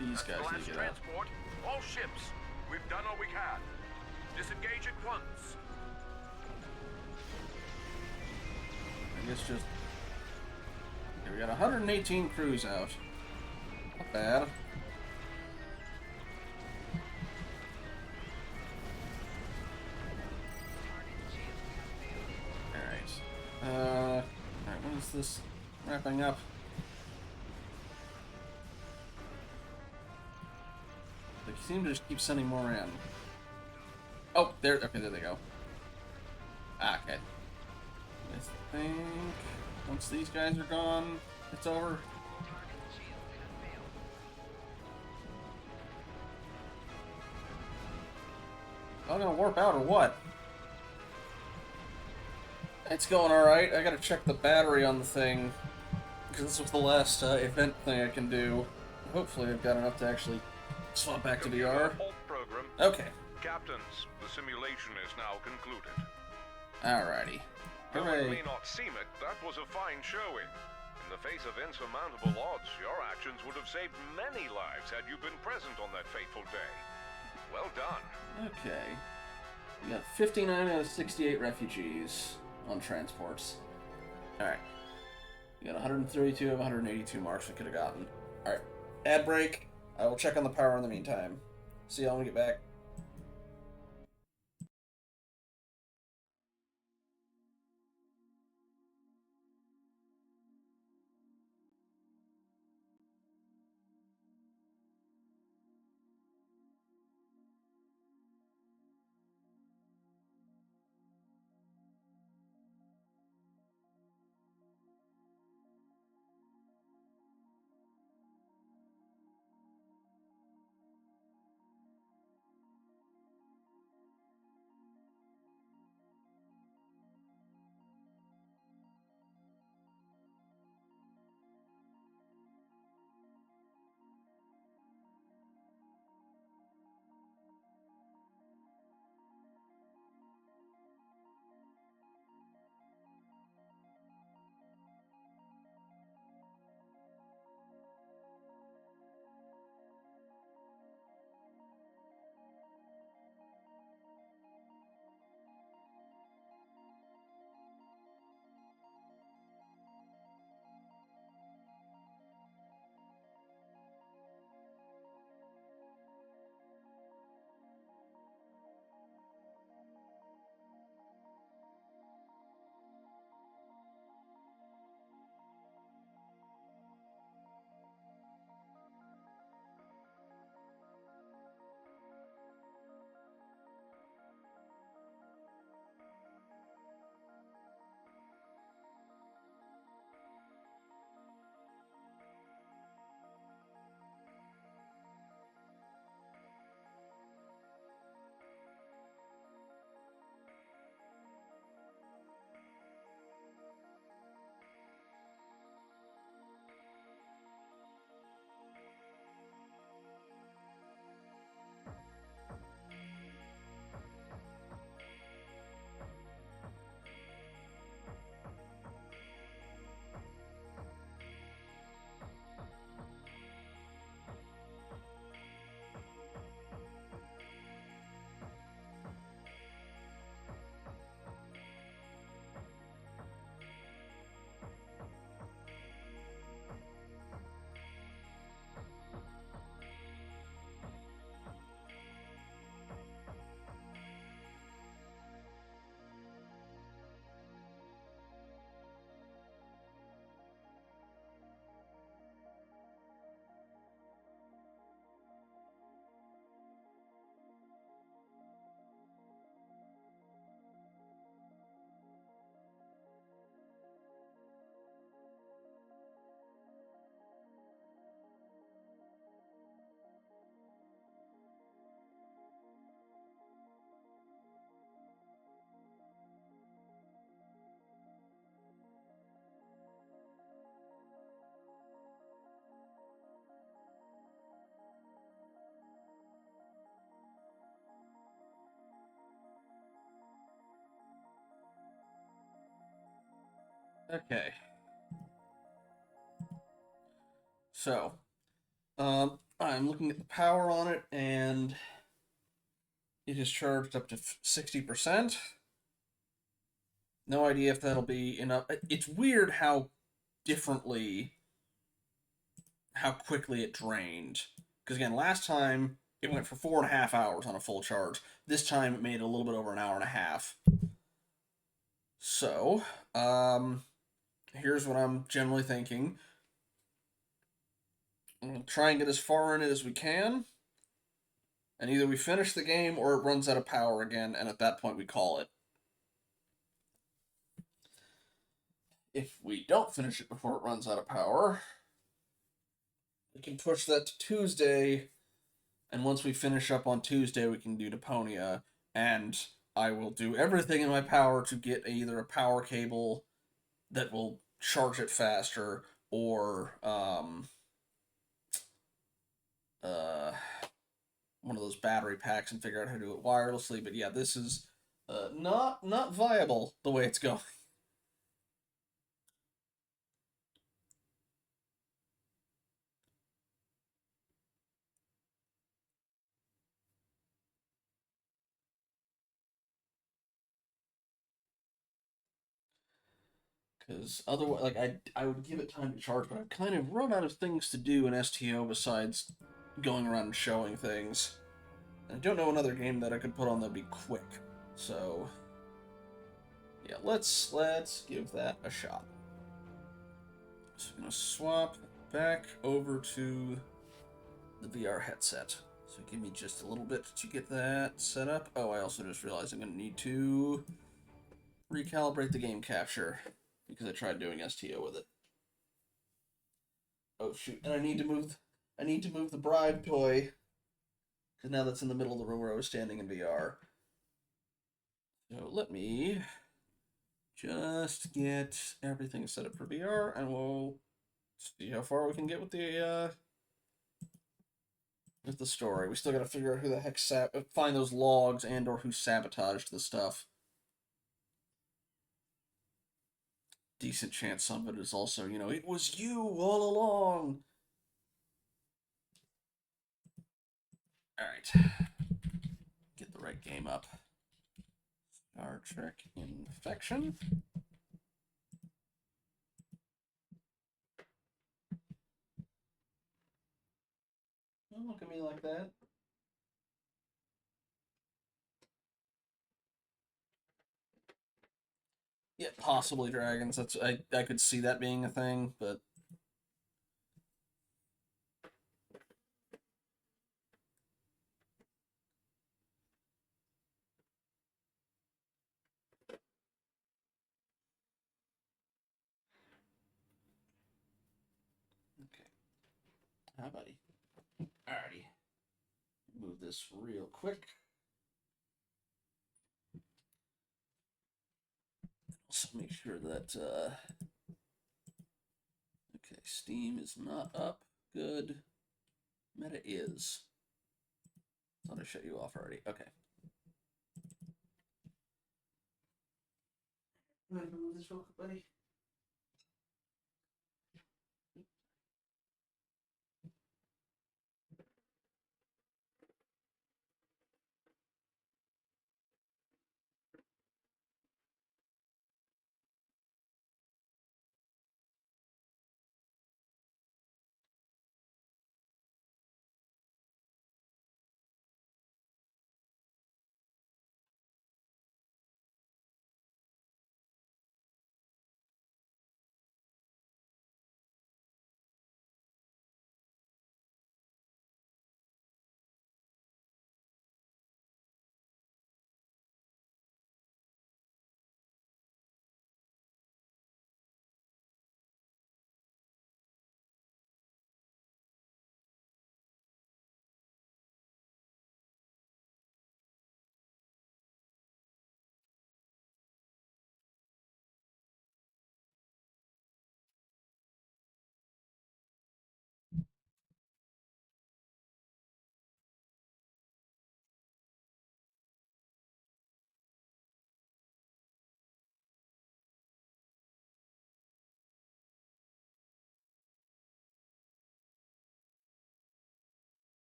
These guys Last need to get out. transport. All ships. We've done all we can. Disengage at once. I guess just... Okay, we got 118 crews out. Not bad. Alright, when is this wrapping up? seem to just keep sending more in. Oh, there. Okay, there they go. Ah, okay. I think once these guys are gone, it's over. Am I gonna warp out or what? It's going alright. I gotta check the battery on the thing, because this was the last event thing I can do. Hopefully I've got enough to actually swap back to VR. Program. Okay. Captains, the simulation is now concluded. Alrighty. Though Hooray. it may not seem it, that was a fine showing. In the face of insurmountable odds, your actions would have saved many lives had you been present on that fateful day. Well done. Okay. We got 59 out of 68 refugees on transports. Alright. We got 132 of 182 marks we could have gotten. Alright. Ad break. I will check on the power in the meantime. See y'all when we get back. Okay. So, I'm looking at the power on it, and it is charged up to 60%. No idea if that'll be enough. It's weird how quickly it drained. Because again, last time it went for 4.5 hours on a full charge. This time it made a little bit over an hour and a half. So, here's what I'm generally thinking. I'm going to try and get as far in it as we can. And either we finish the game or it runs out of power again, and at that point we call it. If we don't finish it before it runs out of power, we can push that to Tuesday, and once we finish up on Tuesday, we can do Deponia, and I will do everything in my power to get either a power cable that will charge it faster, or one of those battery packs and figure out how to do it wirelessly. But yeah, this is not viable the way it's going. Because otherwise, like, I would give it time to charge, but I've kind of run out of things to do in STO besides going around and showing things. And I don't know another game that I could put on that'd be quick. So yeah, let's give that a shot. So I'm gonna swap back over to the VR headset. So give me just a little bit to get that set up. Oh, I also just realized I'm gonna need to recalibrate the game capture because I tried doing STO with it. Oh shoot! And I need to move the bribe toy because now that's in the middle of the room where I was standing in VR. So let me just get everything set up for VR, and we'll see how far we can get with the story. We still got to figure out who the heck find those logs and/or who sabotaged the stuff. Decent chance some of it is also, it was you all along. All right, get the right game up. Star Trek Infection. Don't look at me like that. Yeah, possibly dragons. That's I could see that being a thing, but okay. Hi, buddy. Alrighty. Move this real quick. Also make sure that okay, Steam is not up. Good. Meta is. Thought I shut you off already. Okay. Move this real quick, buddy.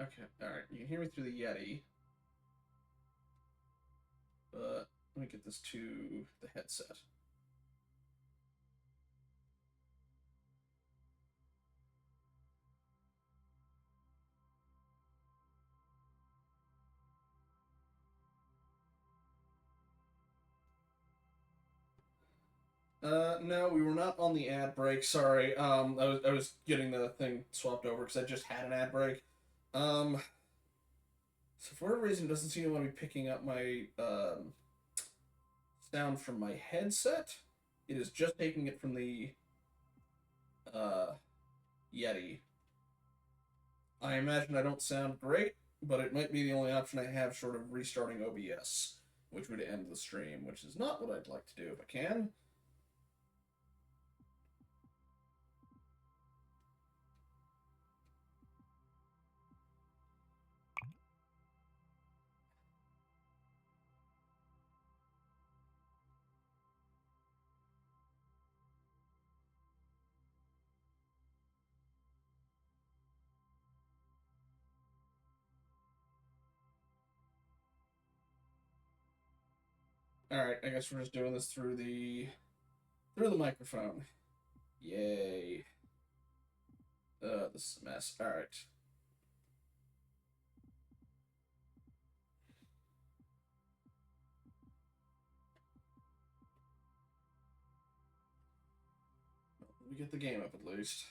Okay, alright. You can hear me through the Yeti. But let me get this to the headset. No, we were not on the ad break. Sorry. I was getting the thing swapped over because I just had an ad break. So for whatever reason, it doesn't seem to want to be picking up my sound from my headset. It is just taking it from the Yeti. I imagine I don't sound great, but it might be the only option I have short of restarting OBS, which would end the stream, which is not what I'd like to do if I can. Alright, I guess we're just doing this through the microphone. Yay. This is a mess. Alright. We get the game up at least.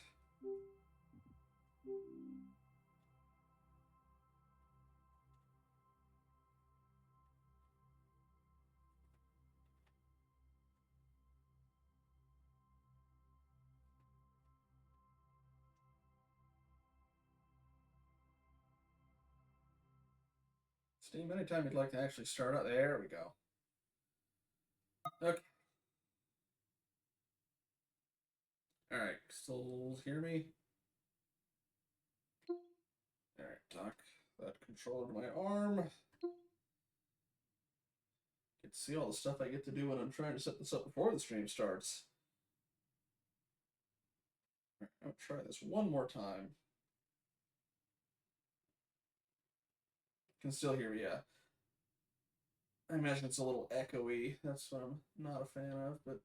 Steam, anytime you'd like to actually start out. There we go. Okay. Alright, still hear me? Alright, dock that controller to my arm. Get to see all the stuff I get to do when I'm trying to set this up before the stream starts. Alright, I'll try this one more time. Can still hear me, yeah. I imagine it's a little echoey. That's what I'm not a fan of, but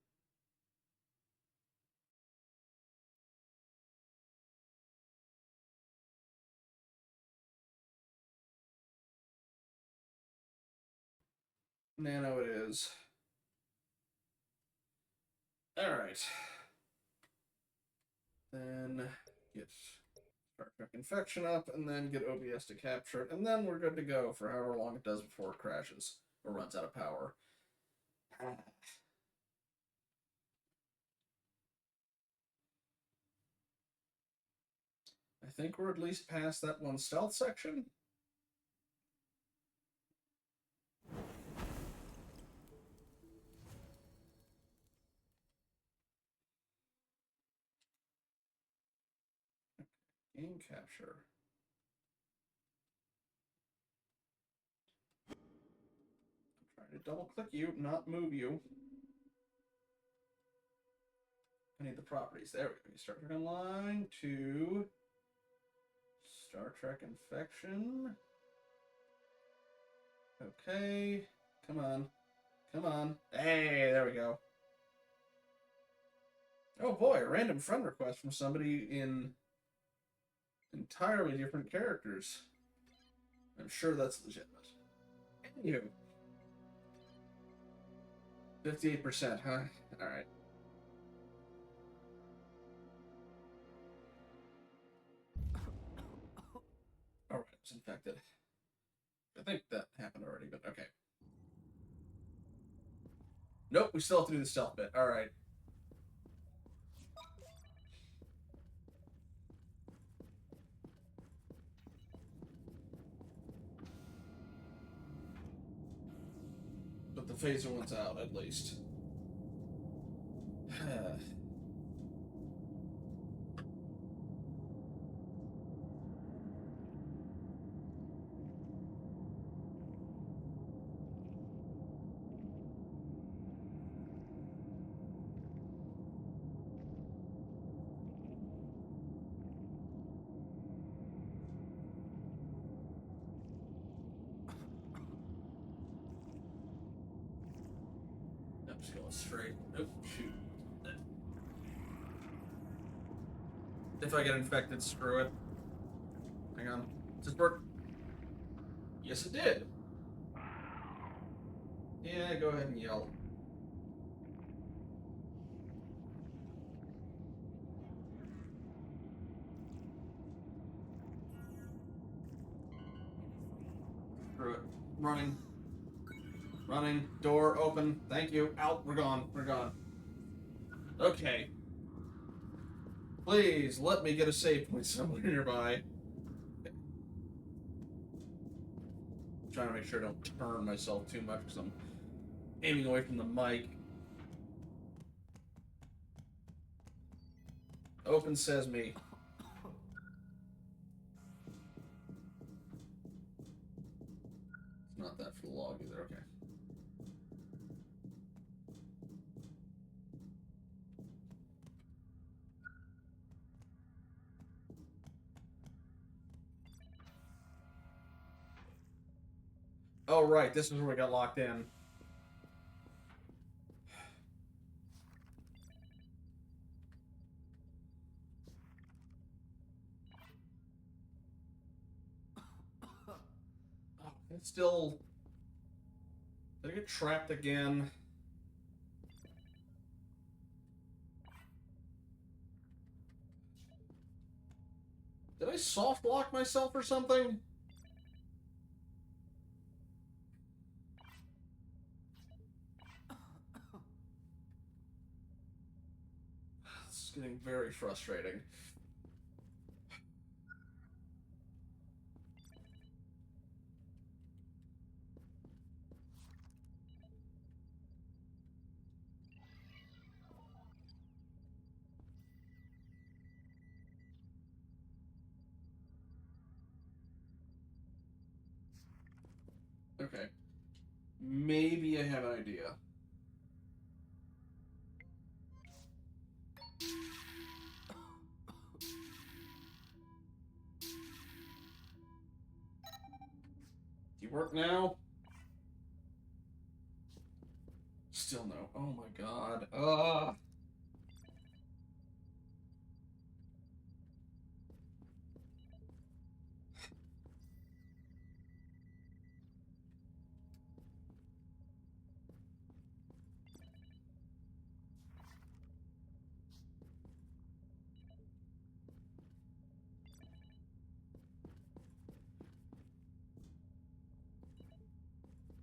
nano it is. Alright. Then get Star Trek Infection up, and then get OBS to capture it, and then we're good to go for however long it does before it crashes or runs out of power. I think we're at least past that one stealth section. Game capture. I'm trying to double click you, not move you. I need the properties. There we go. Star Trek Online to Star Trek Infection. Okay. Come on. Come on. Hey, there we go. Oh boy, a random friend request from somebody in entirely different characters. I'm sure that's legitimate. Anywho. 58%, huh? Alright. Alright, I was infected. I think that happened already, but okay. Nope, we still have to do the stealth bit. Alright. But the phaser one's out, at least. just going straight. Oh, shoot. If I get infected, screw it. Hang on. Does this work? Yes, it did. Yeah, go ahead and yell. Screw it. Running. Running. Door open. Thank you. Out. We're gone. We're gone. Okay. Please, let me get a save point somewhere nearby. Okay. I'm trying to make sure I don't turn myself too much because I'm aiming away from the mic. Open sesame. It's not that for the log either. Okay. Oh, right. This is where we got locked in. Oh, it's still... Did I get trapped again? Did I soft lock myself or something? This is getting very frustrating. Okay. Maybe I have an idea. Do you work now? Still no. Oh my god. Ugh.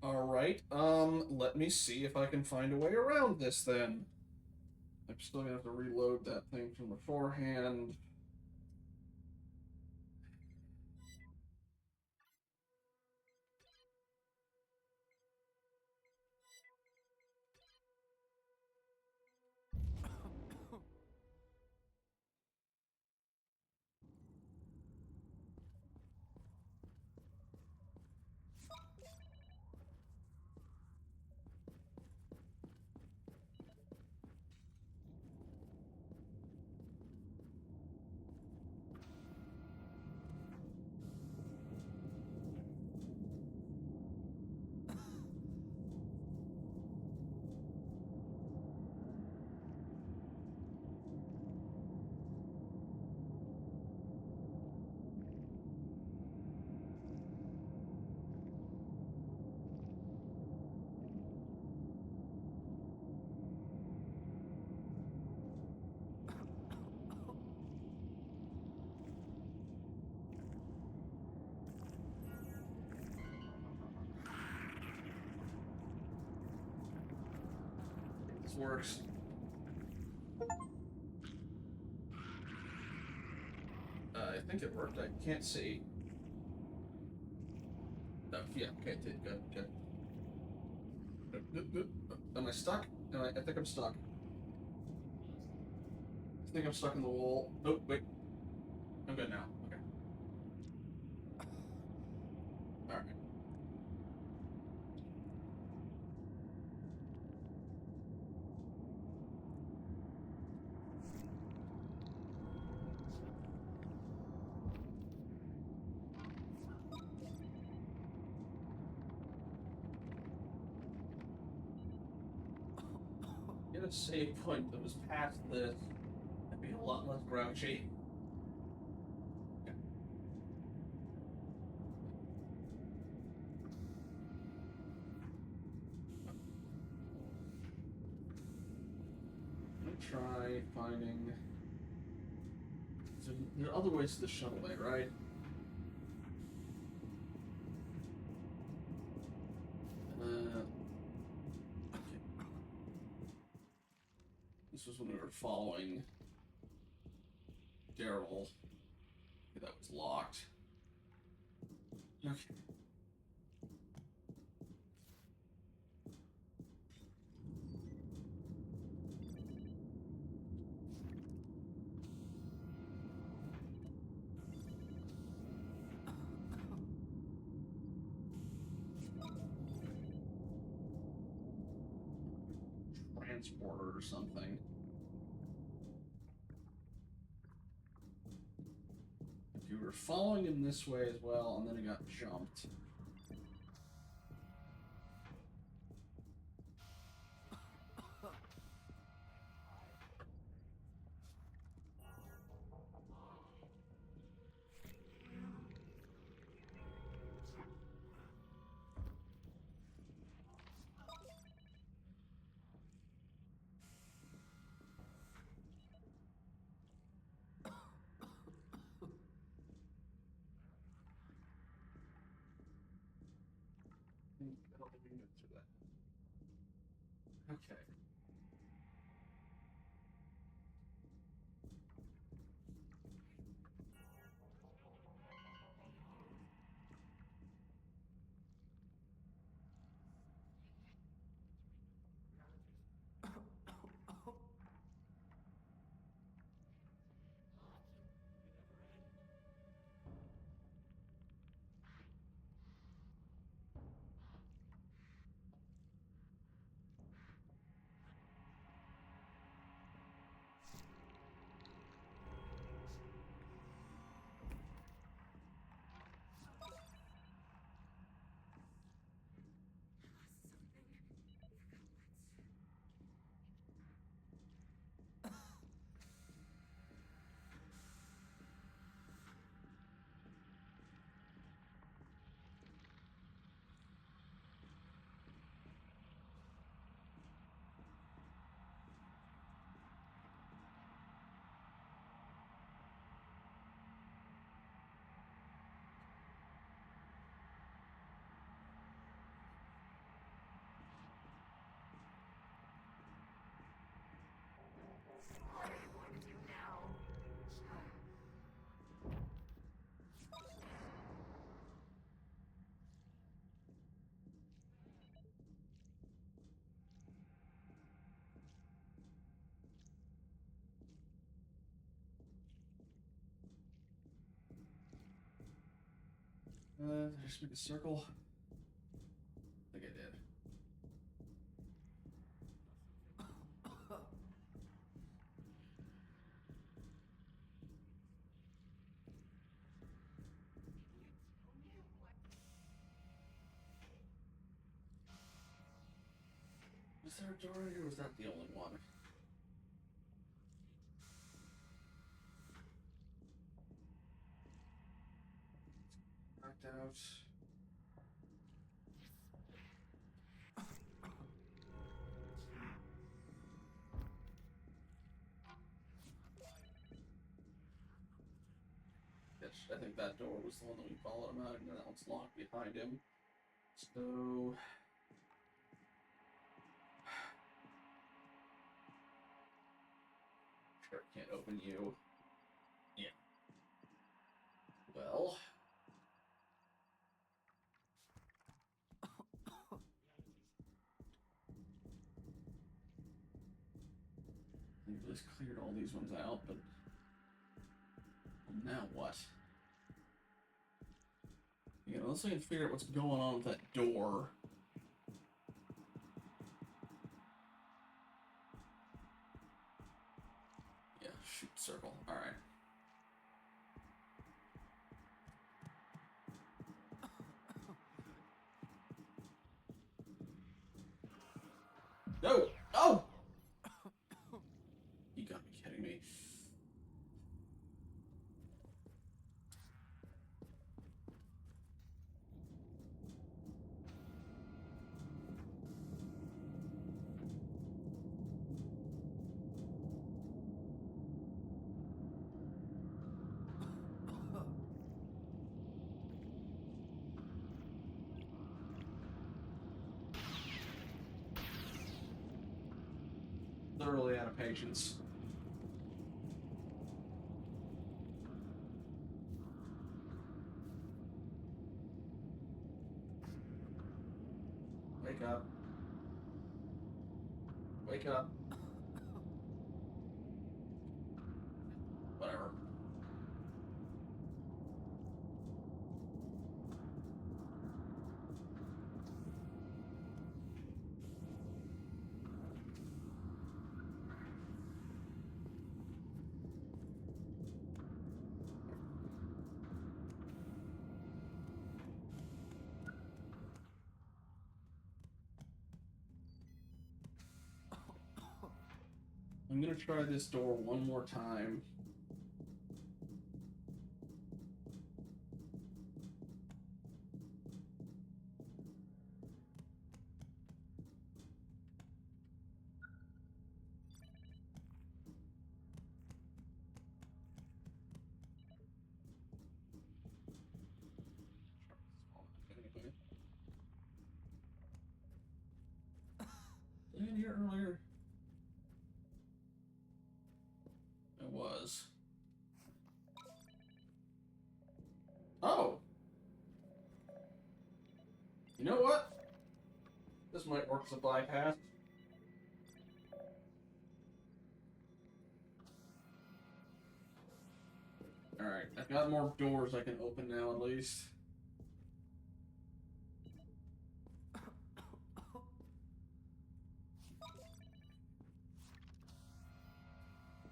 Alright, let me see if I can find a way around this then. I'm still gonna have to reload that thing from beforehand. This works. I think it worked. I can't see. Oh, yeah, okay, good, good. Am I stuck? I think I'm stuck. I think I'm stuck in the wall. Oh, wait. I'm good now. Okay. Alright. a save point that was past this, I'd be a lot less grouchy. Try finding. There are other ways to the shuttle bay, right? Okay. This was when we were following Daryl. Okay, that was locked. Okay. Transporter or something. If you were following him this way as well, and then he got jumped. I don't think we can get through that. Okay. Did I just make a circle? I think I did. Was there a door here, or was that the only one? Knocked out. I think that door was the one that we followed him out, and that one's locked behind him. So... Sure, can't open you. Yeah. Well... We've just cleared all these ones out, but... Now what? Yeah, unless I can figure out what's going on with that door. Yeah, shoot circle. Alright. No! Oh! thoroughly out of patience. Wake up. Wake up. Whatever. I'm gonna try this door one more time. Anyway. Was I in here earlier? It was. Oh! You know what? This might work as a bypass. Alright, I've got more doors I can open now at least.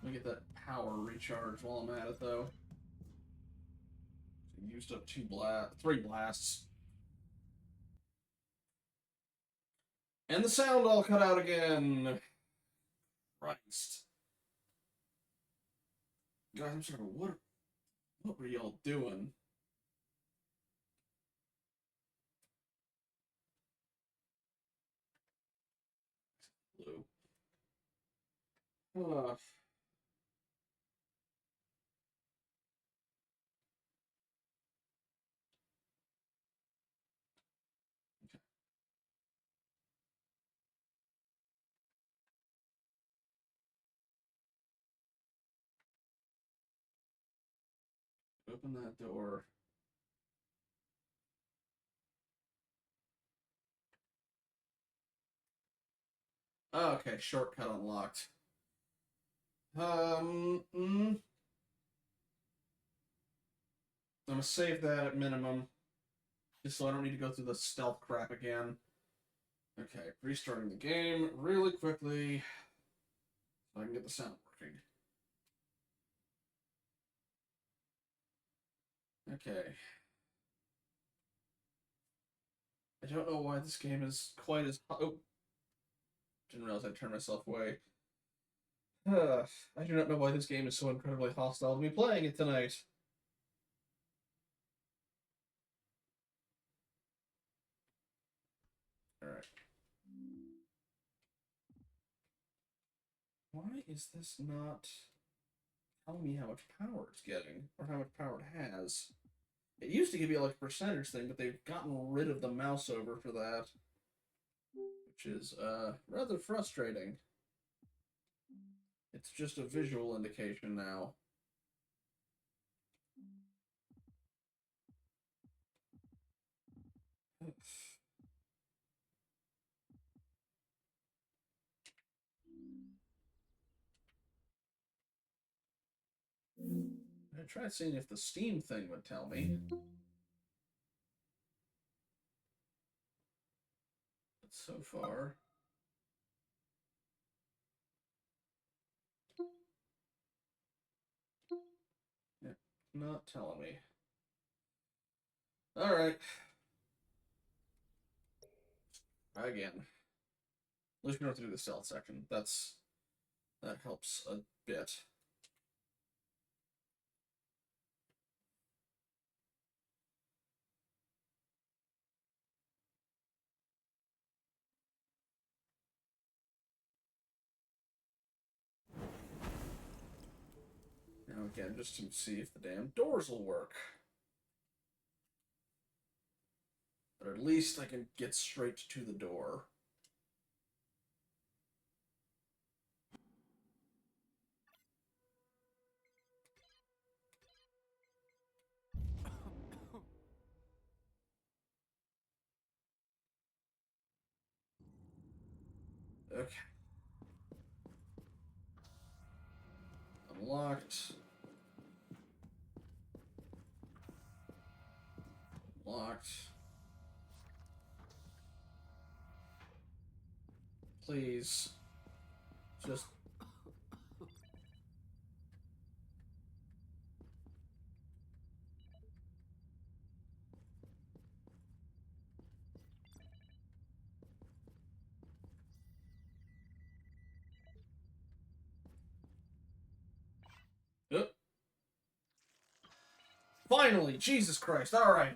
Let me get that power recharged while I'm at it though. I used up 3 blasts. And the sound all cut out again. Christ. Guys, I'm sorry, what were y'all doing? Blue. Open that door. Okay, shortcut unlocked. I'm gonna save that at minimum. Just so I don't need to go through the stealth crap again. Okay, restarting the game really quickly so I can get the sound working. Okay. I don't know why this game is quite as... Oh! Didn't realize I turned myself away. I do not know why this game is so incredibly hostile to me playing it tonight. Alright. Why is this not telling me how much power it's getting? Or how much power it has? It used to give you like a percentage thing, but they've gotten rid of the mouse over for that. Which is, rather frustrating. It's just a visual indication now. I tried seeing if the Steam thing would tell me. But so far... yeah, not telling me. Alright. Try again. At least we don't have to do the stealth section. That helps a bit. Now again, just to see if the damn doors will work. But at least I can get straight to the door. Okay. Unlocked. Locked. Please. Just... Finally! Jesus Christ, alright.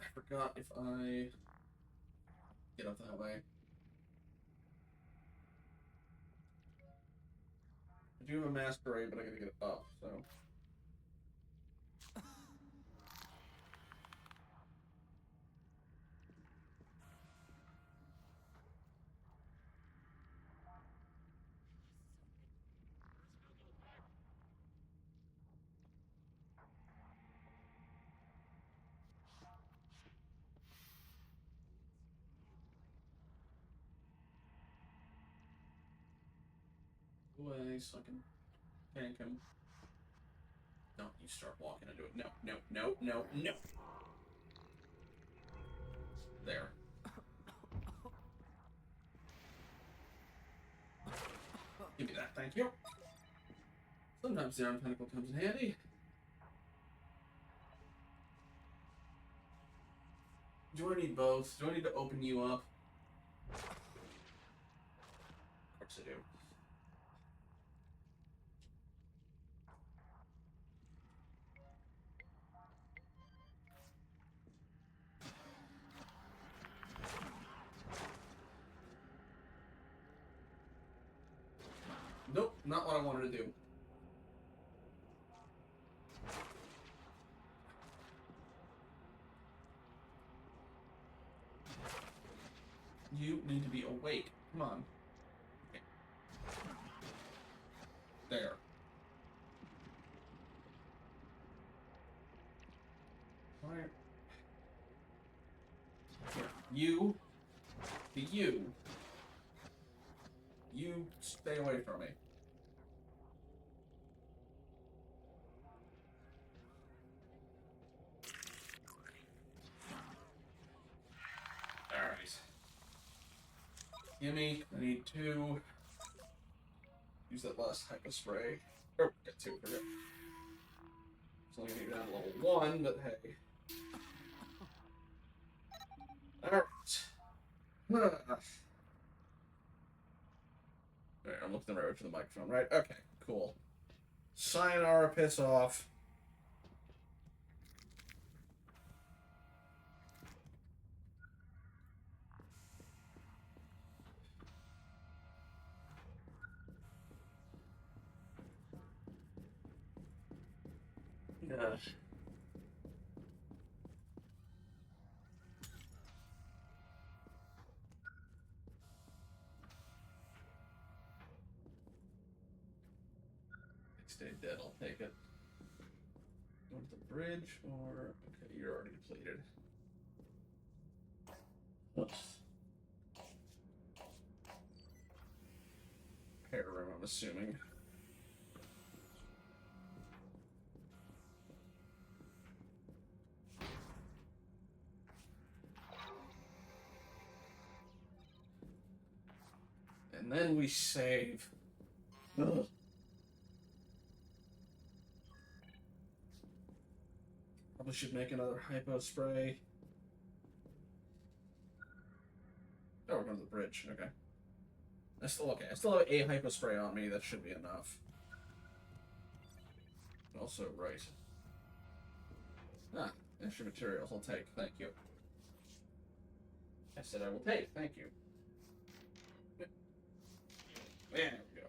I forgot if I get up that way. I do have a masquerade, but I gotta get up, so... Away so I can tank him. Don't you start walking into it. No, no, no, no, no. There. Give me that, thank you. Sometimes the Iron Tentacle comes in handy. Do I need both? Do I need to open you up? Of course I do. Nope, not what I wanted to do. You need to be awake. Come on. Okay. There. Alright. Here. You. You. You stay away from me. Alright. Gimme. I need 2. Use that last hypo spray. Oh, got 2. Forget. It's only gonna get down to level 1, but hey. Alright. Alright, I'm looking right to the microphone, right? Okay, cool. Sayonara, piss off. Gosh. Stay dead, I'll take it. Go to the bridge, or... Okay, you're already depleted. Oops. Hair room, I'm assuming. And then we save. Ugh. Probably should make another hypo spray. Oh, we're going to the bridge. Okay. I still have a hypo spray on me. That should be enough. Also, right. Ah, extra materials. I'll take. Thank you. I said I will take. Thank you. There we go.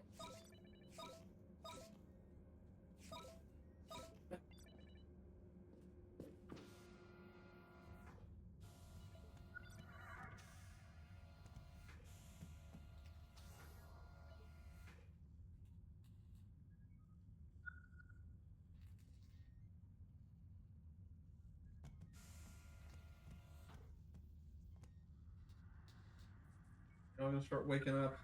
I'm gonna start waking up.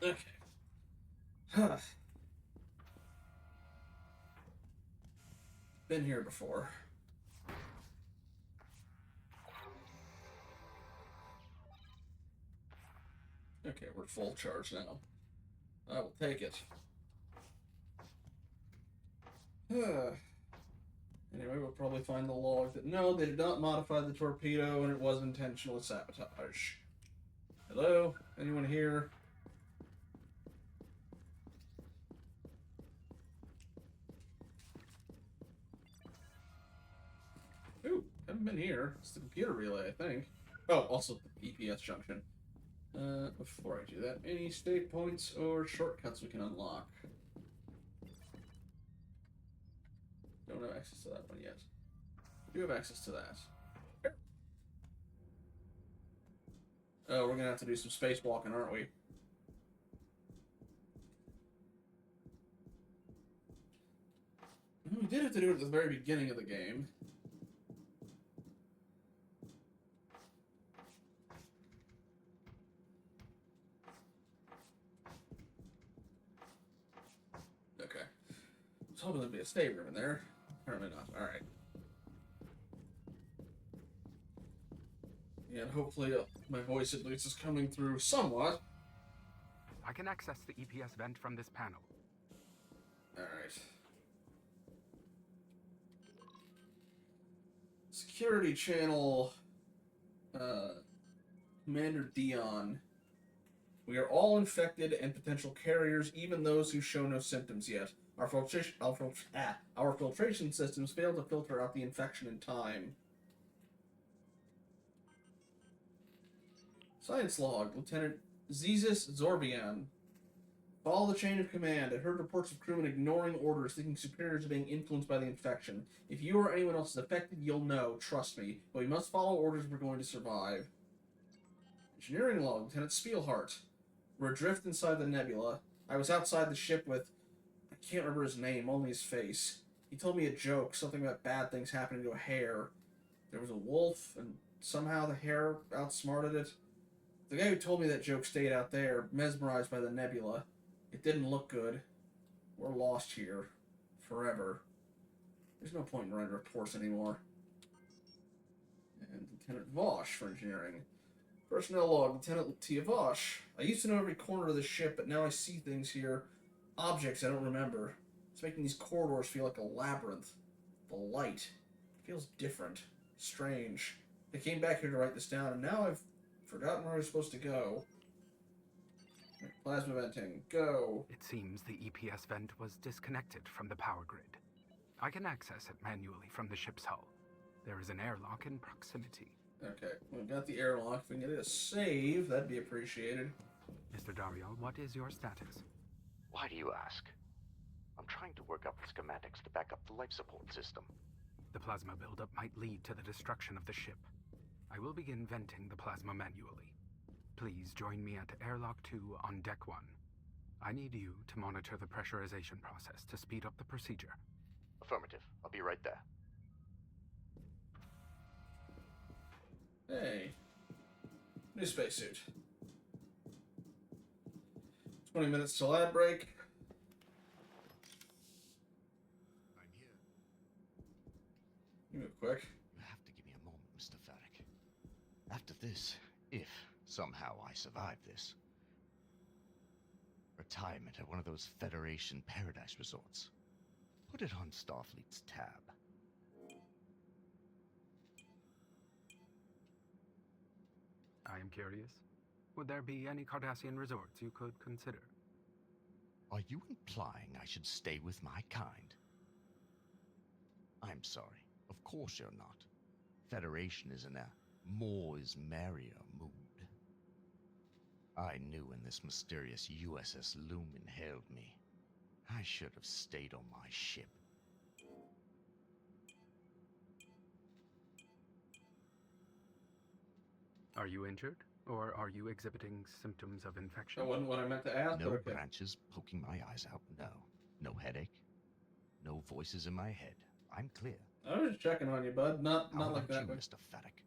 Okay. Huh. Been here before. Okay, we're full charge now. I will take it. Anyway, we'll probably find the log that no, they did not modify the torpedo and it was intentional sabotage. Hello? Anyone here? Ooh, haven't been here. It's the computer relay, I think. Oh, also the EPS junction. Before I do that, any state points or shortcuts we can unlock? Don't have access to that one yet. We do have access to that. Oh, we're gonna have to do some spacewalking, aren't we? We did have to do it at the very beginning of the game. Okay. I was hoping there'd be a save room in there. Apparently not. Alright. Yeah, and hopefully my voice at least is coming through somewhat. I can access the EPS vent from this panel. Alright. Security channel, Commander Dion. We are all infected and potential carriers, even those who show no symptoms yet. Our filtration systems fail to filter out the infection in time. Science log, Lieutenant Zizis Zorbian. Follow the chain of command. I heard reports of crewmen ignoring orders, thinking superiors are being influenced by the infection. If you or anyone else is affected, you'll know. Trust me. But we must follow orders if we're going to survive. Engineering log, Lieutenant Spielhart. We're adrift inside the nebula. I was outside the ship with... I can't remember his name, only his face. He told me a joke, something about bad things happening to a hare. There was a wolf, and somehow the hare outsmarted it. The guy who told me that joke stayed out there, mesmerized by the nebula. It didn't look good. We're lost here. Forever. There's no point in writing reports anymore. And Lieutenant Vosh for engineering. Personnel log, Lieutenant Tia Vosh. I used to know every corner of the ship, but now I see things here. Objects I don't remember. It's making these corridors feel like a labyrinth. The light. It feels different. Strange. I came back here to write this down, and now I've forgotten where I was supposed to go. Plasma venting. Go. It seems the EPS vent was disconnected from the power grid. I can access it manually from the ship's hull. There is an airlock in proximity. Okay, we've got the airlock. If we can get it a save, that'd be appreciated. Mr. Dario, what is your status? Why do you ask? I'm trying to work up the schematics to back up the life support system. The plasma buildup might lead to the destruction of the ship. I will begin venting the plasma manually. Please join me at Airlock 2 on Deck 1. I need you to monitor the pressurization process to speed up the procedure. Affirmative. I'll be right there. Hey. New spacesuit. 20 minutes till ad break. I'm here. You move quick. You have to give me a moment, Mr. Farrick. After this, if somehow I survive this, retirement at one of those Federation paradise resorts. Put it on Starfleet's tab. I am curious. Would there be any Cardassian resorts you could consider? Are you implying I should stay with my kind? I'm sorry. Of course you're not. Federation is in a more is merrier mood. I knew when this mysterious USS Lumen hailed me. I should have stayed on my ship. Are you injured? Or are you exhibiting symptoms of infection? That wasn't what I meant to ask. No but okay. branches poking my eyes out, no. No headache. No voices in my head. I'm clear. I was just checking on you, bud. Not How like about that. you, Mr. Faddock?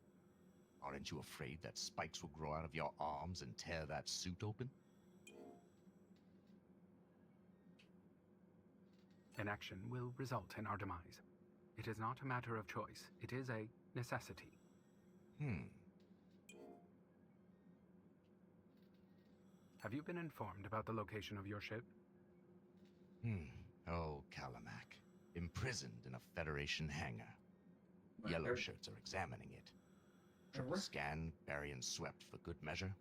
Aren't you afraid that spikes will grow out of your arms and tear that suit open? Inaction will result in our demise. It is not a matter of choice. It is a necessity. Have you been informed about the location of your ship? Oh, Calamac. Imprisoned in a Federation hangar. Yellow shirts are examining it. Triple scan, bury and swept for good measure.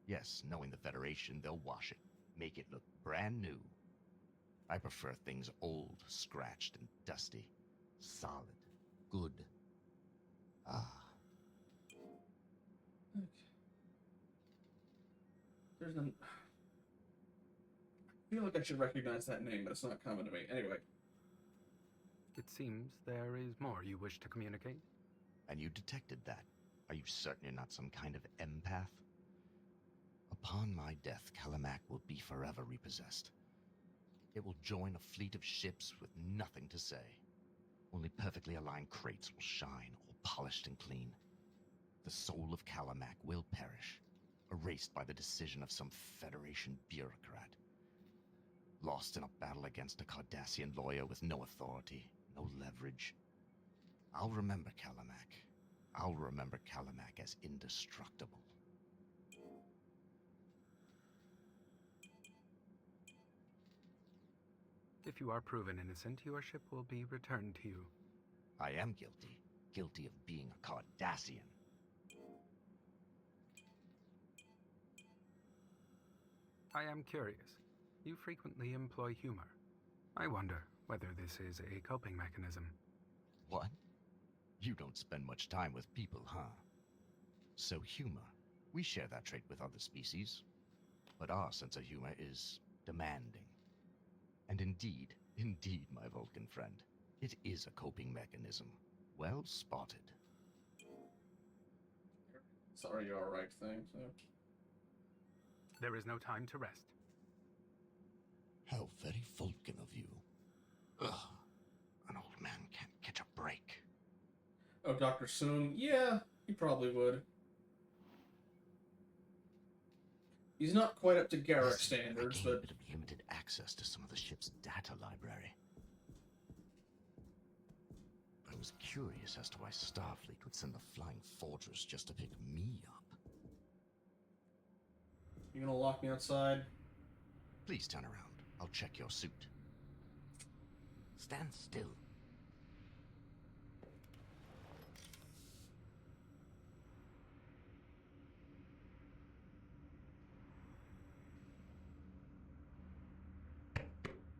Yes, knowing the Federation, they'll wash it. Make it look brand new. I prefer things old, scratched, and dusty. Solid. Good. There's an... I feel like I should recognize that name, but it's not coming to me. Anyway. It seems there is more you wish to communicate. And you detected that. Are you certain you're not some kind of empath? Upon my death, Calamac will be forever repossessed. It will join a fleet of ships with nothing to say. Only perfectly aligned crates will shine, all polished and clean. The soul of Calamac will perish, erased by the decision of some Federation bureaucrat. Lost in a battle against a Cardassian lawyer with no authority, no leverage. I'll remember Calamac. I'll remember Calamac as indestructible. If you are proven innocent, your ship will be returned to you. I am guilty. Guilty of being a Cardassian. I am curious. You frequently employ humor. I wonder whether this is a coping mechanism. What? You don't spend much time with people, huh? So humor. We share that trait with other species. But our sense of humor is demanding. And indeed, my Vulcan friend, it is a coping mechanism. Well spotted. Sorry, you alright thing, so... There is no time to rest. How very Vulcan of you. Ugh. An old man can't catch a break. Oh, Dr. Soong? Yeah, he probably would. He's not quite up to Garrick standards, but... a bit of limited access to some of the ship's data library. I was curious as to why Starfleet would send the Flying Fortress just to pick me up. You gonna lock me outside? Please turn around. I'll check your suit. Stand still.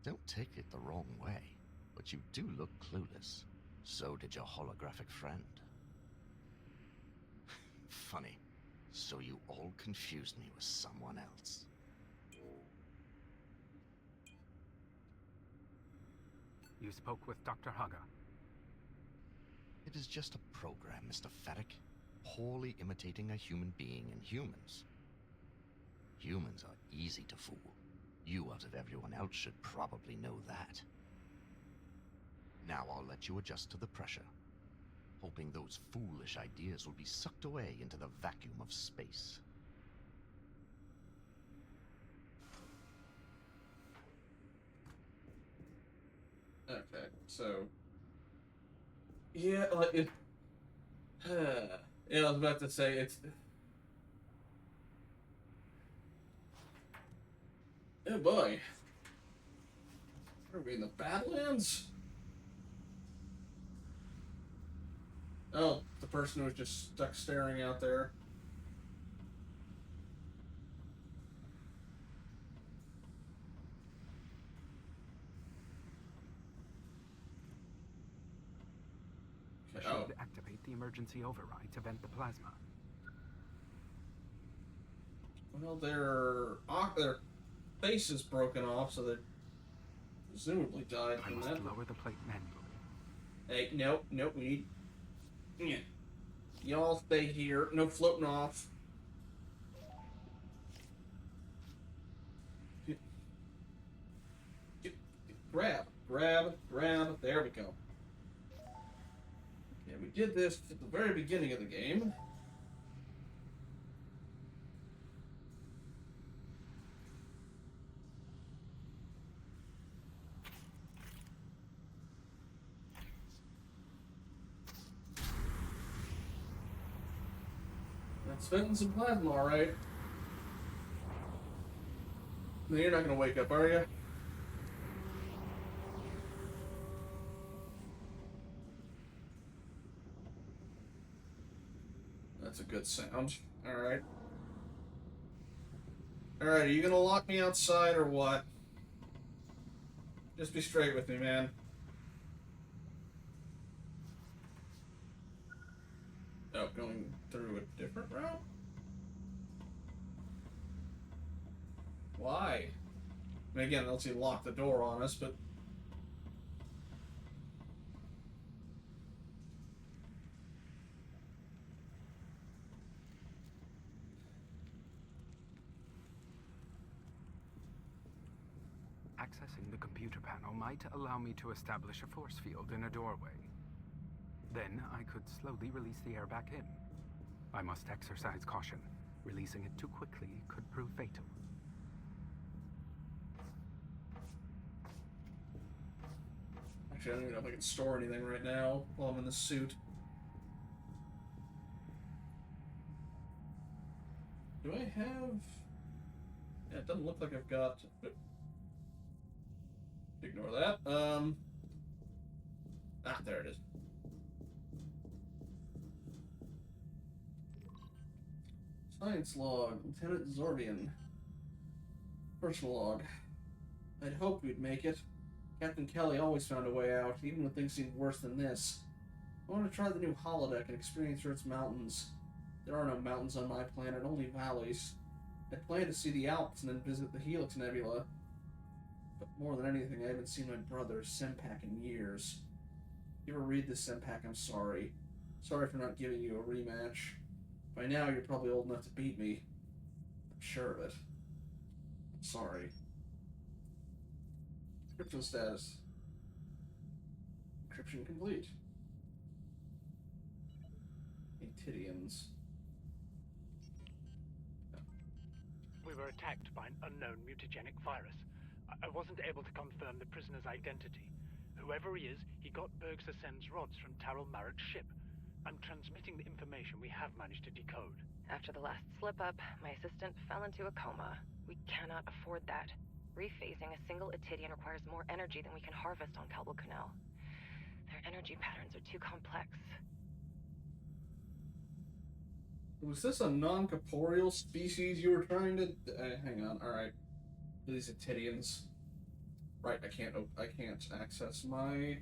Don't take it the wrong way, but you do look clueless. So did your holographic friend. Funny. So you all confused me with someone else. You spoke with Dr. Haga. It is just a program, Mr. Faddock. Poorly imitating a human being in humans. Humans are easy to fool. You out of everyone else should probably know that. Now I'll let you adjust to the pressure, hoping those foolish ideas will be sucked away into the vacuum of space. Okay, so... Yeah, like, it... yeah, I was about to say, it's... Oh boy. Are we in the Badlands? Oh, the person who was just stuck staring out there. You should activate the emergency override to vent the plasma. Well, their face is broken off, so they presumably died I from must that. lower the plate manually. Hey, nope, we need... Yeah. Y'all stay here. No floating off. grab, grab, grab. There we go. Yeah, we did this at the very beginning of the game. That's venting some plasma, alright. You're not gonna wake up, are you? That's a good sound. Alright. Alright, are you gonna lock me outside or what? Just be straight with me, man. Oh, going through a different route? Why? I mean, again, unless you lock the door on us, but... Accessing the computer panel might allow me to establish a force field in a doorway. Then I could slowly release the air back in. I must exercise caution. Releasing it too quickly could prove fatal. Actually, I don't even know if I can store anything right now while I'm in the suit. Do I have... Yeah, it doesn't look like I've got... Ignore that. Ah, there it is. Science log, Lieutenant Zorbian. Personal log. I'd hoped we'd make it. Captain Kelly always found a way out, even when things seemed worse than this. I want to try the new holodeck and experience Earth's mountains. There are no mountains on my planet, only valleys. I plan to see the Alps and then visit the Helix Nebula. But more than anything, I haven't seen my brother, Sempak, in years. If you ever read this, Sempak, I'm sorry. Sorry for not giving you a rematch. By now, you're probably old enough to beat me. I'm sure of it. I'm sorry. Encryption status. Encryption complete. Atidians. We were attacked by an unknown mutagenic virus. I wasn't able to confirm the prisoner's identity. Whoever he is, he got Berg's Ascend's rods from Taral Marek's ship. I'm transmitting the information we have managed to decode. After the last slip-up, my assistant fell into a coma. We cannot afford that. Rephasing a single Atidian requires more energy than we can harvest on Calbo Canal. Their energy patterns are too complex. Was this a non-corporeal species you were trying to... hang on, alright. These Atidians. Right, I can't access my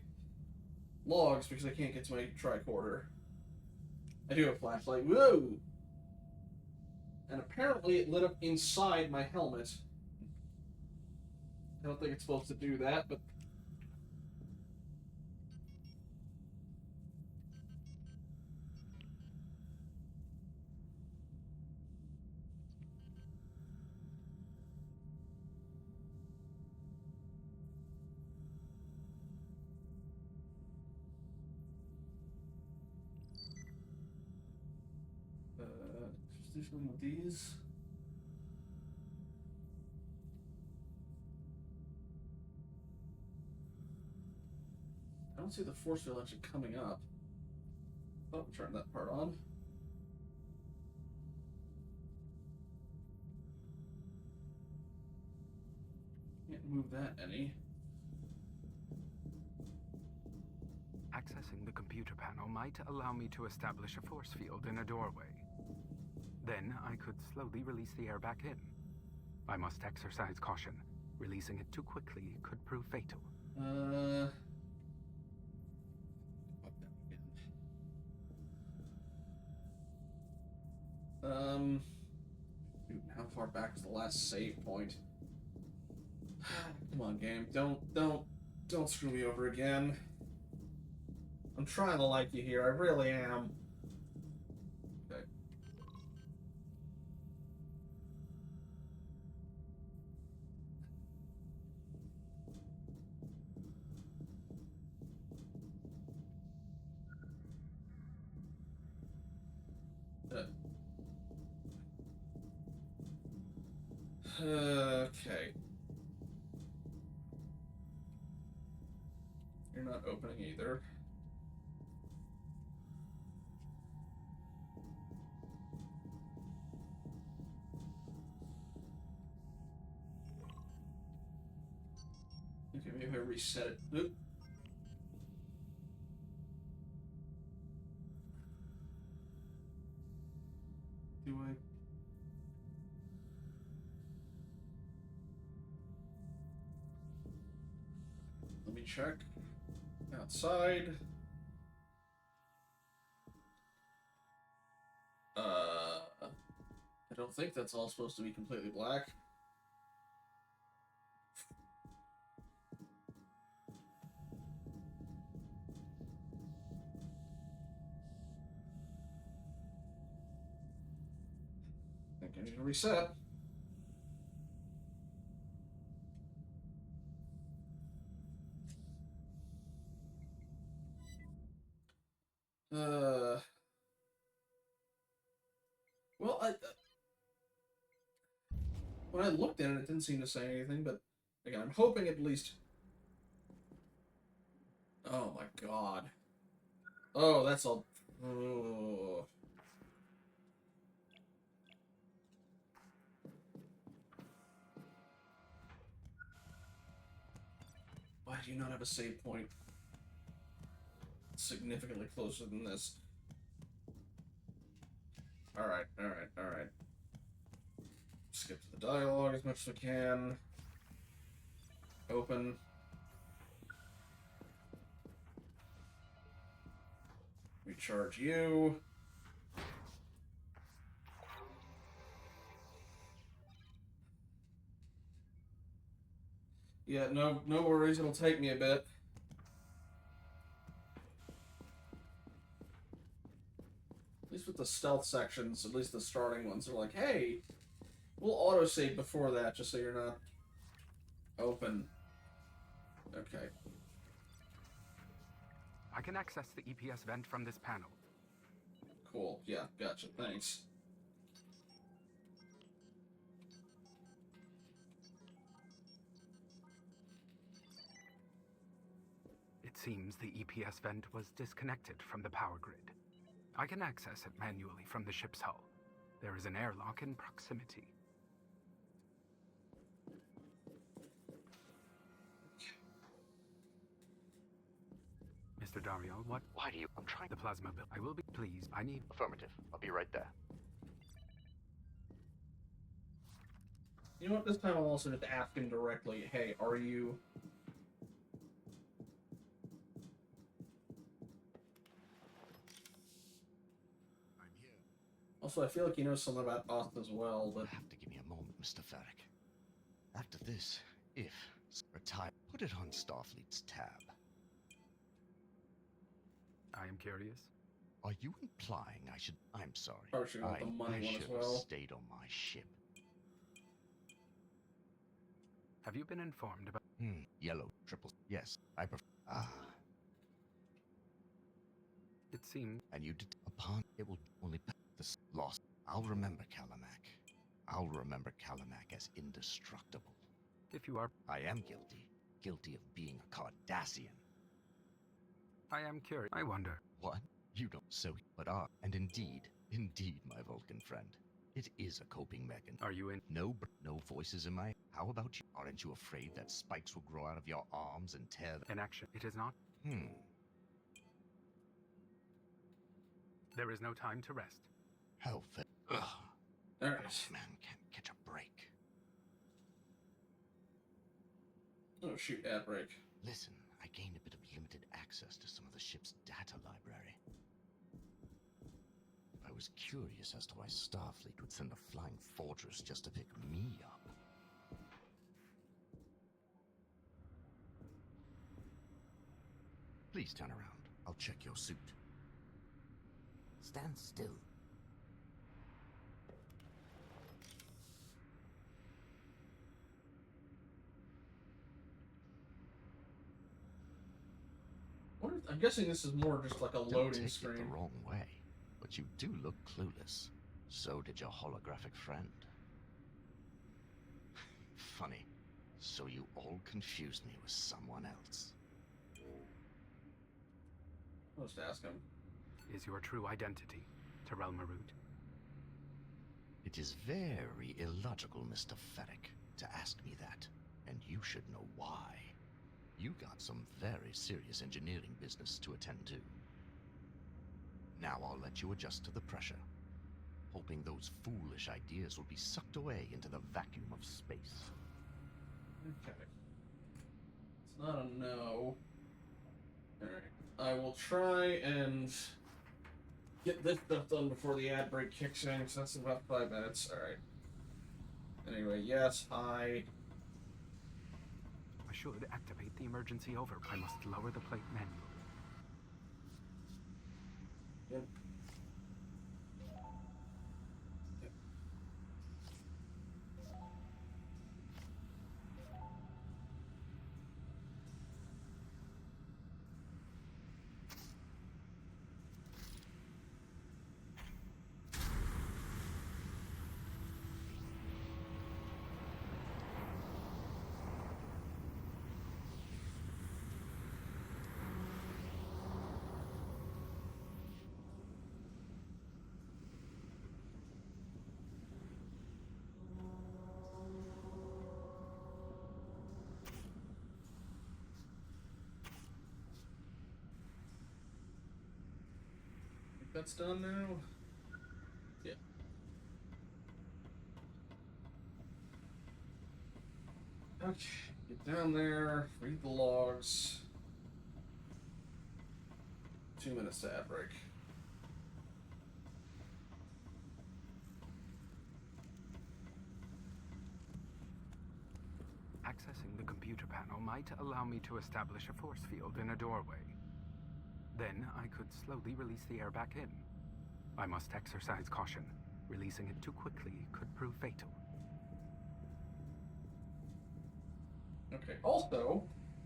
logs because I can't get to my tricorder. I do have a flashlight. Whoa! And apparently it lit up inside my helmet. I don't think it's supposed to do that, but... Just do one of these. I don't see the force field actually coming up. Oh, turn that part on. Can't move that any. Accessing the computer panel might allow me to establish a force field in a doorway. Then I could slowly release the air back in. I must exercise caution. Releasing it too quickly could prove fatal. Dude, how far back is the last save point? Come on, game. Don't screw me over again. I'm trying to like you here. I really am. Okay. Okay. You're not opening either. Okay, maybe I reset it. Oop. Do I? Let me check. Outside. I don't think that's all supposed to be completely black. I think I need to reset. Well, when I looked at it, it didn't seem to say anything, but again, I'm hoping at least... Oh my god. Oh, that's all... Oh. Why do you not have a save point significantly closer than this? Alright, alright, alright. Skip to the dialogue as much as we can. Open. Recharge you. Yeah, no worries, it'll take me a bit. At least with the stealth sections, at least the starting ones, are like, hey, we'll autosave before that, just so you're not open. Okay. I can access the EPS vent from this panel. Cool. Yeah, gotcha. Thanks. It seems the EPS vent was disconnected from the power grid. I can access it manually from the ship's hull. There is an airlock in proximity. Mr. Dario, what? Why do you... I'm trying... The plasma bill. I will be pleased. I need... Affirmative. I'll be right there. You know what? This time I'll also just ask him directly, hey, are you... I'm here. Also, I feel like he knows something about us as well, but... You have to give me a moment, Mr. Ferrick. After this, if retire, put it on Starfleet's tab. I am curious. Are you implying I should... I'm sorry. Probably should want the money one should as have well. stayed on my ship. Have you been informed about... Yellow, triple... Yes, I prefer... It seemed... And you did... Upon... It will only... This lost... I'll remember Kalamac. I'll remember Kalamac as indestructible. If you are... I am guilty. Guilty of being a Cardassian. I am curious. I wonder. What? You don't... So... But and indeed, my Vulcan friend. It is a coping mechanism. Are you in? No voices in my... How about you? Aren't you afraid that spikes will grow out of your arms and tear them? In action. It is not. There is no time to rest. Hell, Alright. This man can't catch a break. Oh shoot, ad break. Listen, I gained a bit of limited access to some of the ship's data library. I was curious as to why Starfleet would send a flying fortress just to pick me up. Please turn around. I'll check your suit. Stand still. I'm guessing this is more just like a Don't loading take screen. it the wrong way, but you do look clueless. So did your holographic friend. Funny. So you all confused me with someone else. I'll just ask him. Is your true identity Terrell Marut? It is very illogical, Mr. Ferrick, to ask me that, and you should know why. You got some very serious engineering business to attend to. Now I'll let you adjust to the pressure, hoping those foolish ideas will be sucked away into the vacuum of space. Okay. It's not a no. Alright. I will try and get this stuff done before the ad break kicks in, because that's in about 5 minutes. Alright. Anyway, yes, hi. I should activate the emergency over. I must lower the plate manually. Yep. That's done now? Yeah. Okay, get down there, read the logs. 2 minutes to ad break. Accessing the computer panel might allow me to establish a force field in a doorway. Then I could slowly release the air back in. I must exercise caution. Releasing it too quickly could prove fatal. Okay, also,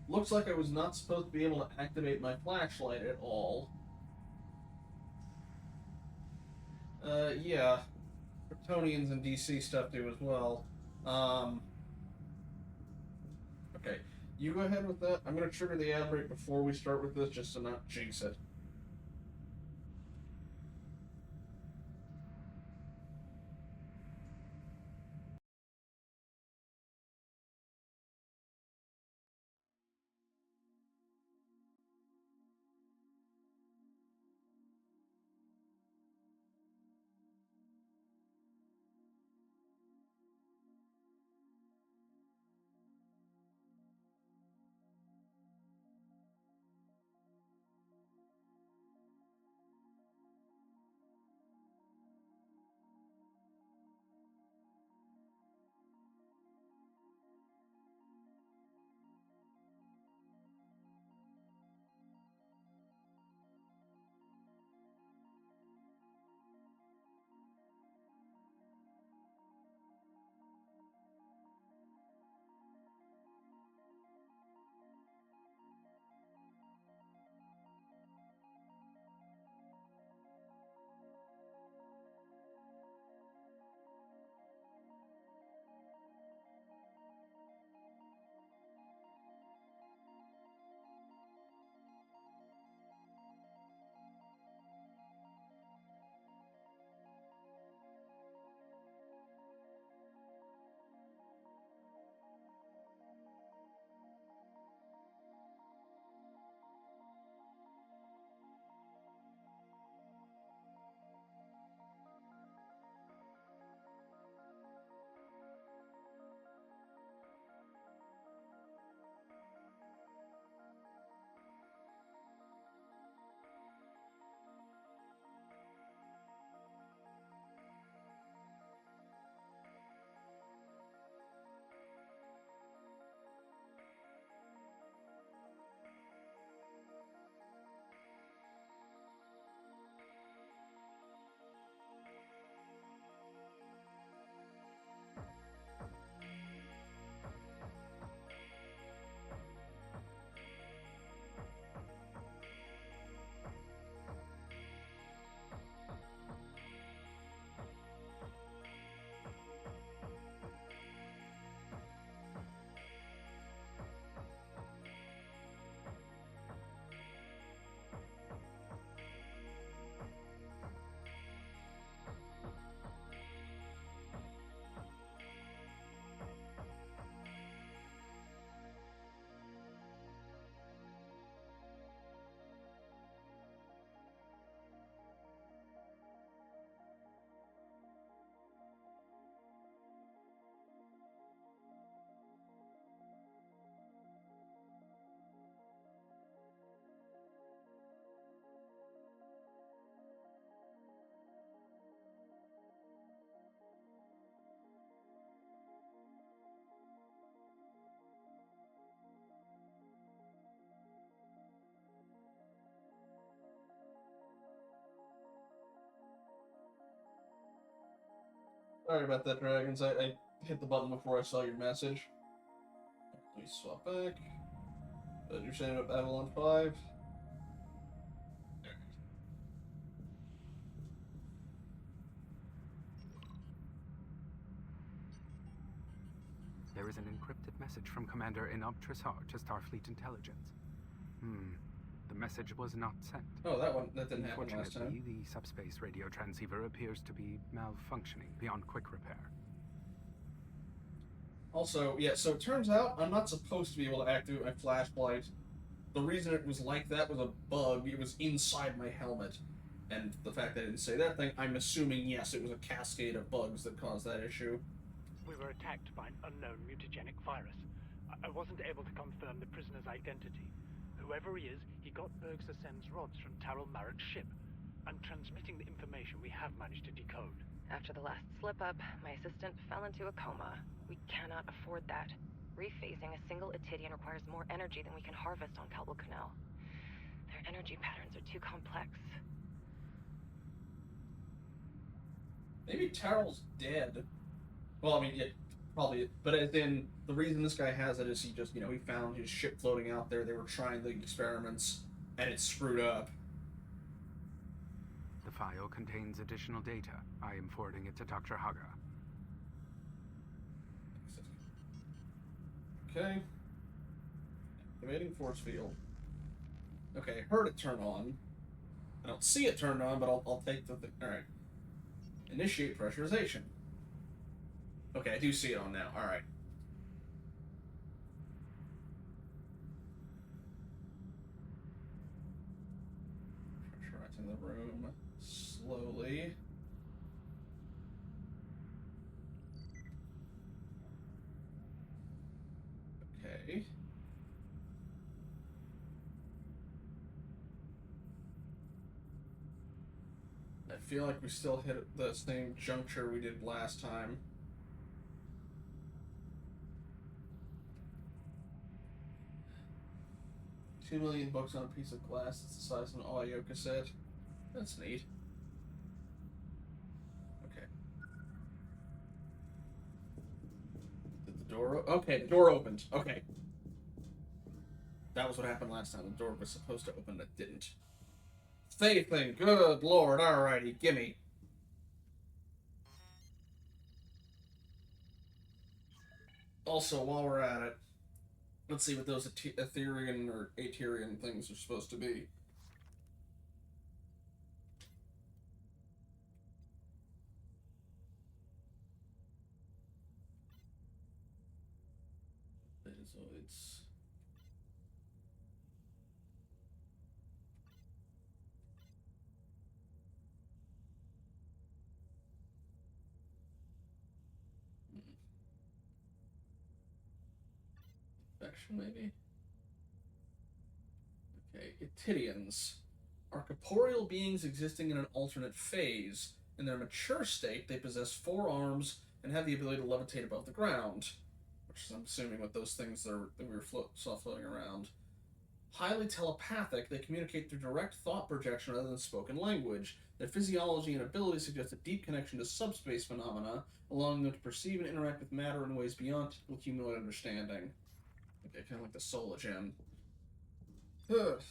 looks like I was not supposed to be able to activate my flashlight at all. Yeah. Kryptonians and DC stuff do as well. Okay, you go ahead with that. I'm gonna trigger the ad break before we start with this, just to not jinx it. Sorry about that, Dragons. I hit the button before I saw your message. Let me swap back. But you're saying about Babylon 5? There is an encrypted message from Commander Inab Trissar to Starfleet Intelligence. The message was not sent. Oh, that didn't happen last time. Unfortunately, the subspace radio transceiver appears to be malfunctioning beyond quick repair. Also, yeah, so it turns out I'm not supposed to be able to activate my flashlight. The reason it was like that was a bug. It was inside my helmet. And the fact that I didn't say that thing, I'm assuming, yes, it was a cascade of bugs that caused that issue. We were attacked by an unknown mutagenic virus. I wasn't able to confirm the prisoner's identity. Whoever he is, he got Berg's Ascend's rods from Taral Marrick's ship. I'm transmitting the information we have managed to decode. After the last slip-up, my assistant fell into a coma. We cannot afford that. Rephasing a single Etidian requires more energy than we can harvest on Calbo Canal. Their energy patterns are too complex. Maybe Taral's dead. Well, I mean, yeah, probably. But as in, the reason this guy has it is he just, he found his ship floating out there. They were trying the experiments, and it screwed up. The file contains additional data. I am forwarding it to Dr. Haga. Okay. Activating force field. Okay, I heard it turn on. I don't see it turned on, but I'll take the thing. Alright. Initiate pressurization. Okay, I do see it on now. Alright. Pressurizing the room slowly. Okay. I feel like we still hit the same juncture we did last time. $2 million on a piece of glass that's the size of an audio cassette. That's neat. Okay. Did the door okay, the door opened. Okay. That was what happened last time. The door was supposed to open, it didn't. Faith thing, good lord, alrighty, gimme. Also, while we're at it, let's see what those Etherean or Aterian things are supposed to be. So it's... Infection, maybe? Okay, Etidians are corporeal beings existing in an alternate phase. In their mature state, they possess 4 arms and have the ability to levitate above the ground, which is, I'm assuming, what those things that we saw floating around. Highly telepathic, they communicate through direct thought projection rather than spoken language. Their physiology and abilities suggest a deep connection to subspace phenomena, allowing them to perceive and interact with matter in ways beyond typical humanoid understanding. Okay, kind of like the Soul Gem. Ugh.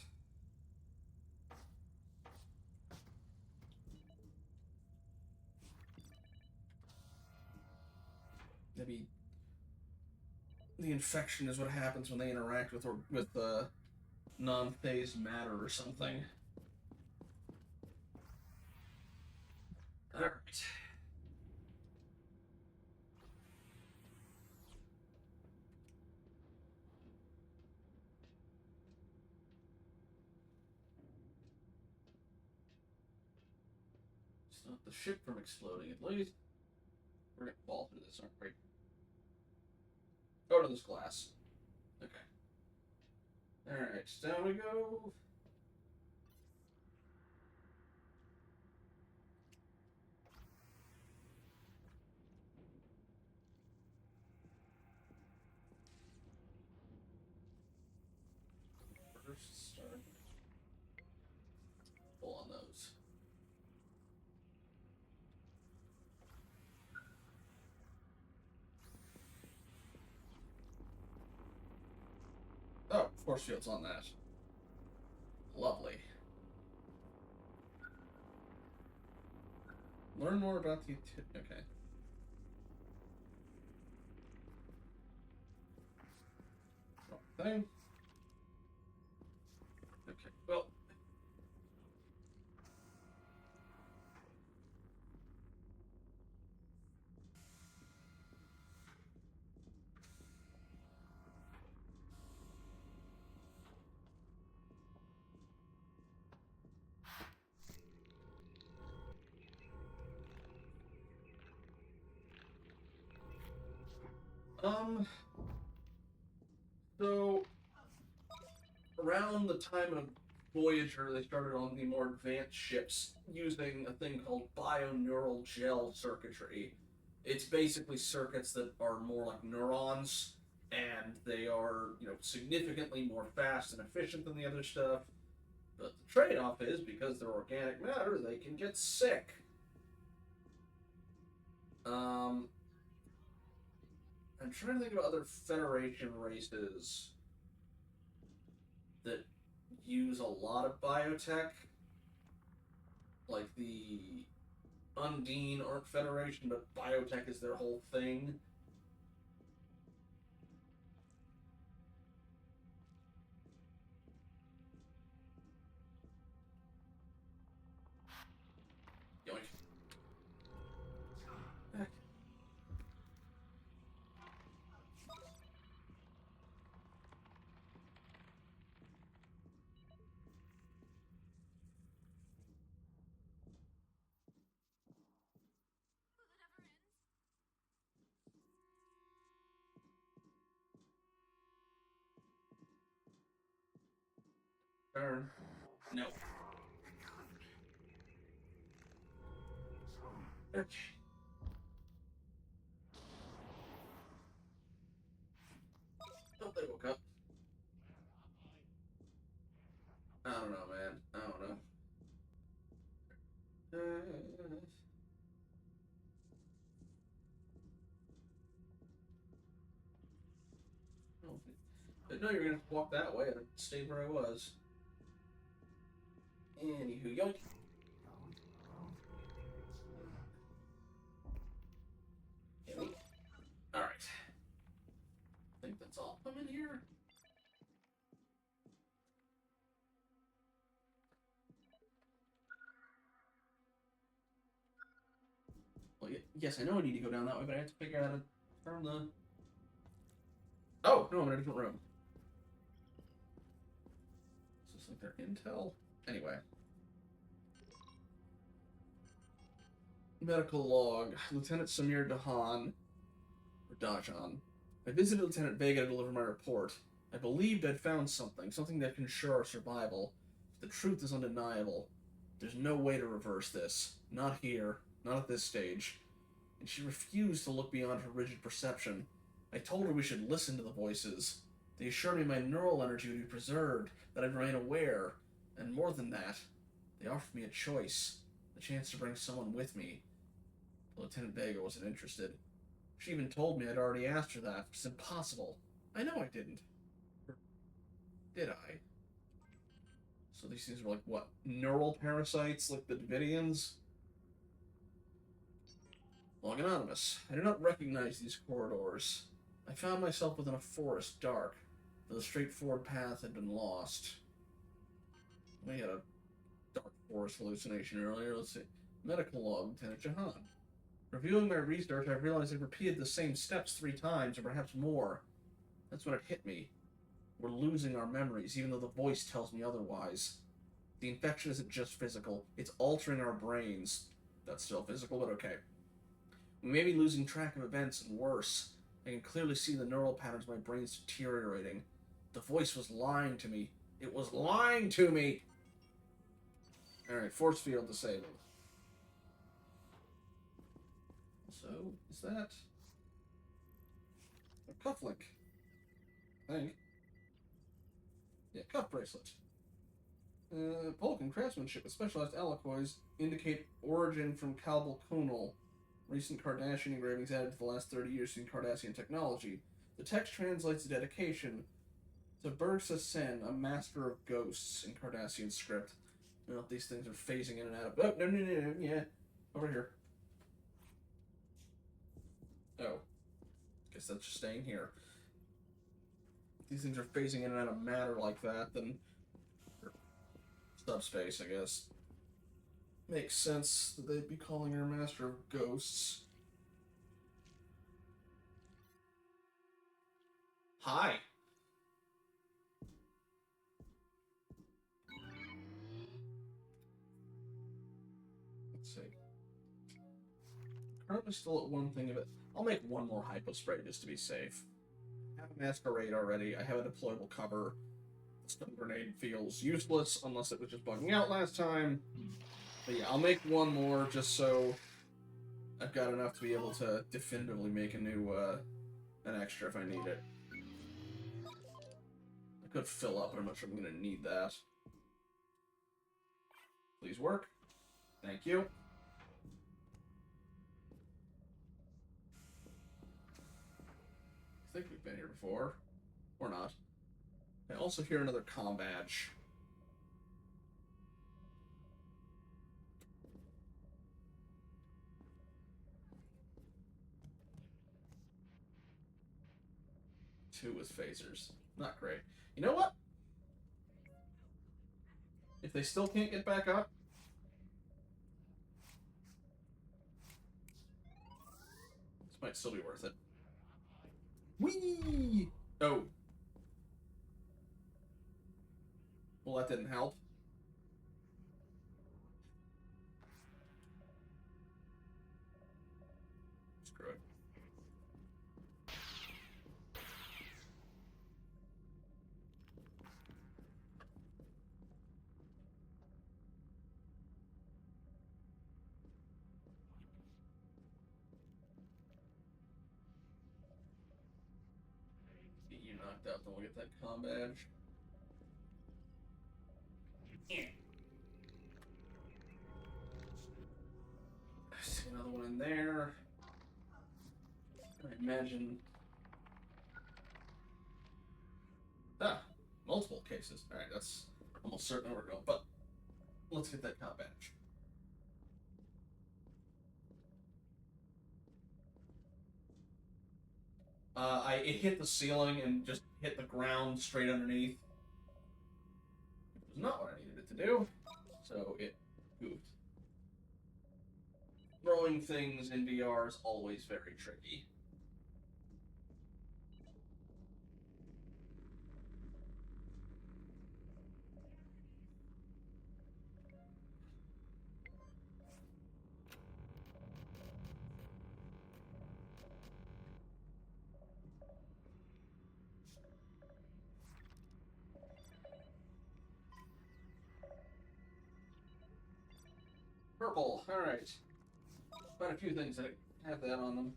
Maybe the infection is what happens when they interact with non-phased matter or something. Alright. Stop the ship from exploding, at least. We're gonna fall through this, aren't we? Go to this glass. Okay. Alright, down we go. First start. Pull on those. force fields on that. Lovely. Learn more about the... Okay. Wrong thing. Okay, well... So, around the time of Voyager, they started on the more advanced ships using a thing called bioneural gel circuitry. It's basically circuits that are more like neurons, and they are, significantly more fast and efficient than the other stuff. But the trade-off is, because they're organic matter, they can get sick. I'm trying to think of other Federation races that use a lot of biotech. Like the Undine aren't Federation, but biotech is their whole thing. Yoink. Heck. Turn. No. Okay. Oh, they woke up. I don't know, man. I don't know. But no, you're gonna have to walk that way and stay where I was. Anywho, yoink. Yoink. Alright. I think that's all come in here. Well, yes, I know I need to go down that way, but I have to figure out how to turn the... Oh, no, I'm in a different room. Is this like their intel? Anyway. Medical log. Lieutenant Samir Dahan, or Dajan. I visited Lieutenant Vega to deliver my report. I believed I'd found something that can ensure our survival. The truth is undeniable. There's no way to reverse this. Not here. Not at this stage. And she refused to look beyond her rigid perception. I told her we should listen to the voices. They assured me my neural energy would be preserved, that I'd remain aware. And more than that, they offered me a choice. The chance to bring someone with me. But Lieutenant Vega wasn't interested. She even told me I'd already asked her that. It's impossible. I know I didn't. Or did I? So these things were like, what? Neural parasites, like the Davidians? Log Anonymous. I do not recognize these corridors. I found myself within a forest, dark, though the straightforward path had been lost. We had a dark forest hallucination earlier. Let's see. Medical log, Lieutenant Jahan. Reviewing my research, I've realized I've repeated the same steps 3 times, or perhaps more. That's when it hit me. We're losing our memories, even though the voice tells me otherwise. The infection isn't just physical, it's altering our brains. That's still physical, but okay. We may be losing track of events, and worse. I can clearly see the neural patterns of my brain's deteriorating. The voice was lying to me. It was lying to me! Alright, force field disabled. So, is that a cufflink? I think. Yeah, cuff bracelet. Polk and craftsmanship with specialized alloys indicate origin from Kalbal Kunal. Recent Cardassian engravings added to the last 30 years using Cardassian technology. The text translates the dedication To Bursa Sen, a master of ghosts in Cardassian script. You know, these things are phasing in and out of. Oh, no, yeah. Over here. Oh. Guess that's just staying here. If these things are phasing in and out of matter like that, then. Subspace, I guess. Makes sense that they'd be calling her Master of Ghosts. Hi. Let's see. Currently still at one thing of it. I'll make one more hypo spray just to be safe. I have a masquerade already. I have a deployable cover. The stun grenade feels useless unless it was just bugging out last time. But yeah, I'll make one more just so I've got enough to be able to definitively make a new, an extra if I need it. I could fill up, but I'm not sure I'm going to need that. Please work. Thank you. I think we've been here before. Or not. I also hear another comm badge. Two with phasers. Not great. You know what? If they still can't get back up, this might still be worth it. Whee! Oh. Well, that didn't help. Screw it. Get you knocked out, then we'll get that comm badge. Yeah. I see another one in there. I imagine. Ah, multiple cases. Alright, that's almost certain where we're going, but let's get that comm badge. It hit the ceiling and just hit the ground straight underneath. It was not what I needed it to do, so it goofed. Throwing things in VR is always very tricky. Purple, alright. Quite a few things that have that on them.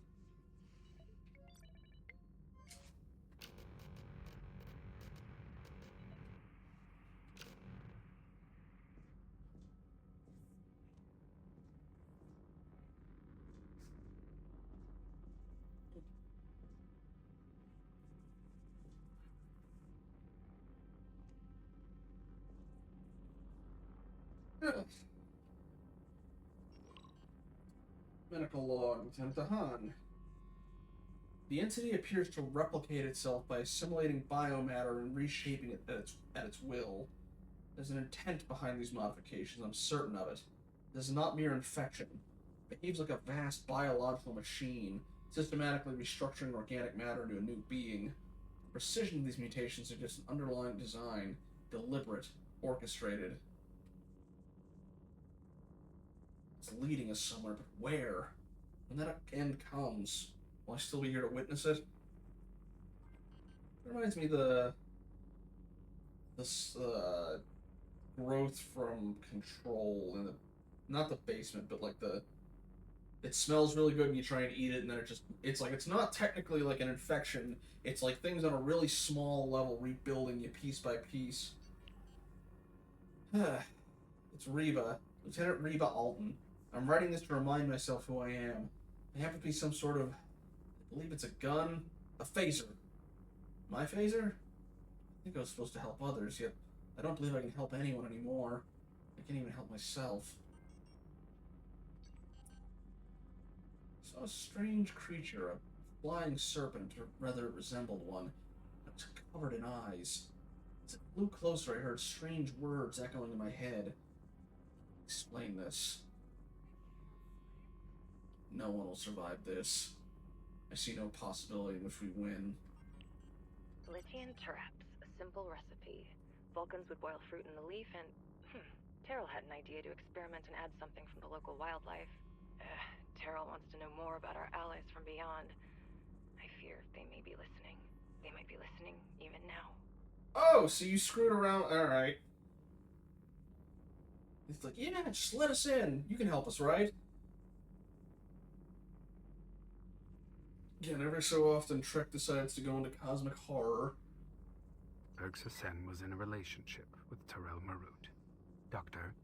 Yes. Medical log, Lieutenant Dahan. The entity appears to replicate itself by assimilating biomatter and reshaping it at its will. There's an intent behind these modifications, I'm certain of it. This is not mere infection. It behaves like a vast biological machine, systematically restructuring organic matter into a new being. The precision of these mutations suggests an underlying design, deliberate, orchestrated. It's leading us somewhere, but where? When that end comes, will I still be here to witness it? It reminds me of this growth from Control in the, not the basement, but like it smells really good and you try and eat it and then it's like, it's not technically like an infection, it's like things on a really small level rebuilding you piece by piece. It's Reba, Lieutenant Reba Alton. I'm writing this to remind myself who I am. I have to be some sort of, I believe it's a gun, a phaser. My phaser? think I was supposed to help others, yet I don't believe I can help anyone anymore. I can't even help myself. I saw a strange creature, a flying serpent, or rather it resembled one. It was covered in eyes. As it flew closer, I heard strange words echoing in my head. Explain this. No one will survive this. I see no possibility in which we win. Lytian traps, a simple recipe. Vulcans would boil fruit in the leaf and... Terrell had an idea to experiment and add something from the local wildlife. Terrell wants to know more about our allies from beyond. I fear they may be listening. They might be listening even now. Oh, so you screwed around. Alright. It's like, yeah, just let us in. You can help us, right? Again, every so often, Trek decides to go into cosmic horror. Bergson was in a relationship with Terrell Marut. Doctor,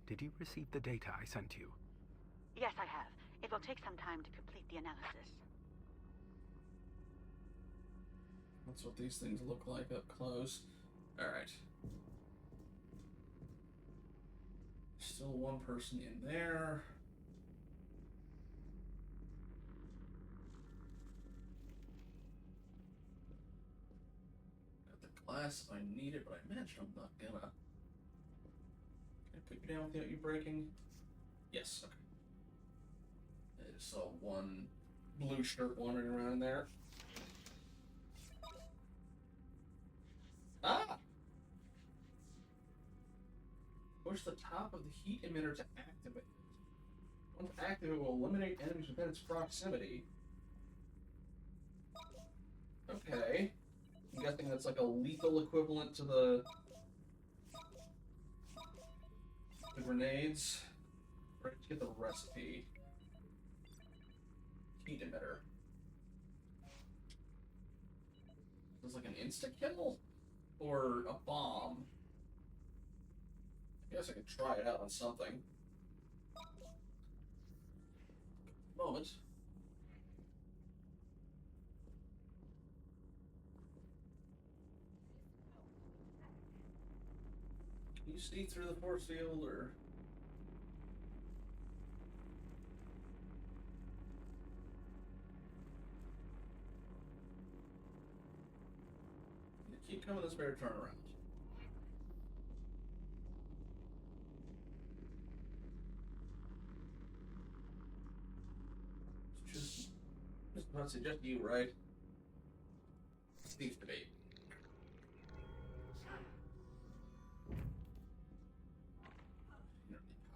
did you receive the data I sent you? Yes, I have. It will take some time to complete the analysis. That's what these things look like up close. Alright. Still one person in there. Got the glass if I need it, but I imagine I'm not gonna. Can I put you down without you breaking? Yes, okay. I just saw one blue shirt wandering around there. Ah! Push the top of the heat emitter to activate it. Once active, it will eliminate enemies within its proximity. Okay. I'm guessing that's like a lethal equivalent to the grenades. Let's get the recipe. Heat emitter. Is this like an insta-kill? Or a bomb? I guess I could try it out on something. Moment. Can you see through the force field, or? Keep coming this way or turn around. Just about to say just you, right? Seems to be.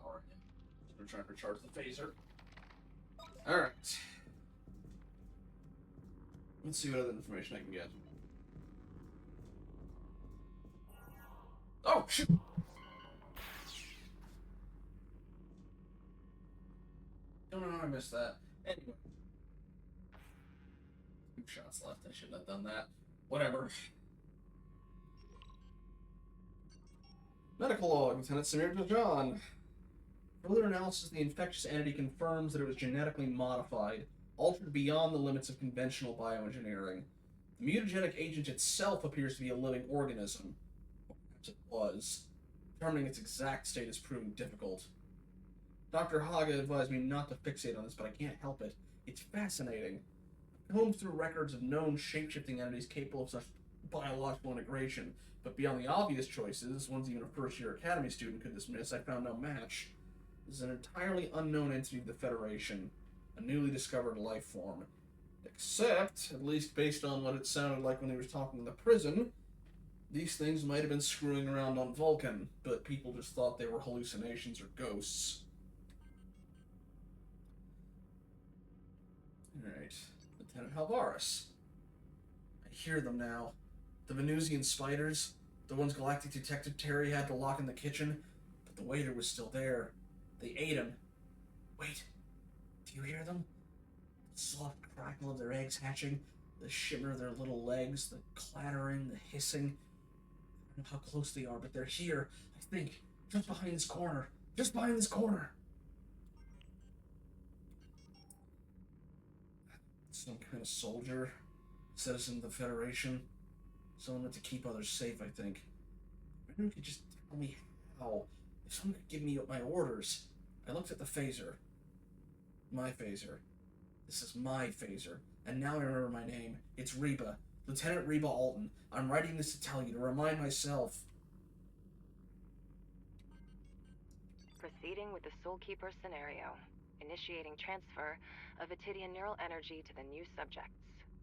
Power him. We're trying to recharge the phaser. Alright. Let's see what other information I can get. Oh, shoot! Don't know how I missed that. Anyway. 2 shots left. I shouldn't have done that. Whatever. Medical log, Lieutenant Samir Jajan. Further analysis of the infectious entity confirms that it was genetically modified, altered beyond the limits of conventional bioengineering. The mutagenic agent itself appears to be a living organism. Or perhaps it was. Determining its exact state is proving difficult. Dr. Haga advised me not to fixate on this, but I can't help it. It's fascinating. I've combed through records of known shape-shifting entities capable of such biological integration, but beyond the obvious choices, ones even a first-year academy student could dismiss, I found no match. This is an entirely unknown entity of the Federation, a newly discovered life form. Except, at least based on what it sounded like when he was talking in the prison, these things might have been screwing around on Vulcan, but people just thought they were hallucinations or ghosts. Alright, Lieutenant Halvaris. I hear them now. The Venusian spiders, the ones Galactic Detective Terry had to lock in the kitchen, but the waiter was still there. They ate him. Wait, do you hear them? The soft crackle of their eggs hatching, the shimmer of their little legs, the clattering, the hissing. I don't know how close they are, but they're here, I think, just behind this corner. Just behind this corner. Some kind of soldier, citizen of the Federation. Someone meant to keep others safe, I think. Maybe could just tell me how. If someone could give me my orders. I looked at the phaser. My phaser. This is my phaser. And now I remember my name. It's Reba. Lieutenant Reba Alton. I'm writing this to tell you, to remind myself. Proceeding with the Soulkeeper scenario. Initiating transfer of Atidian neural energy to the new subjects.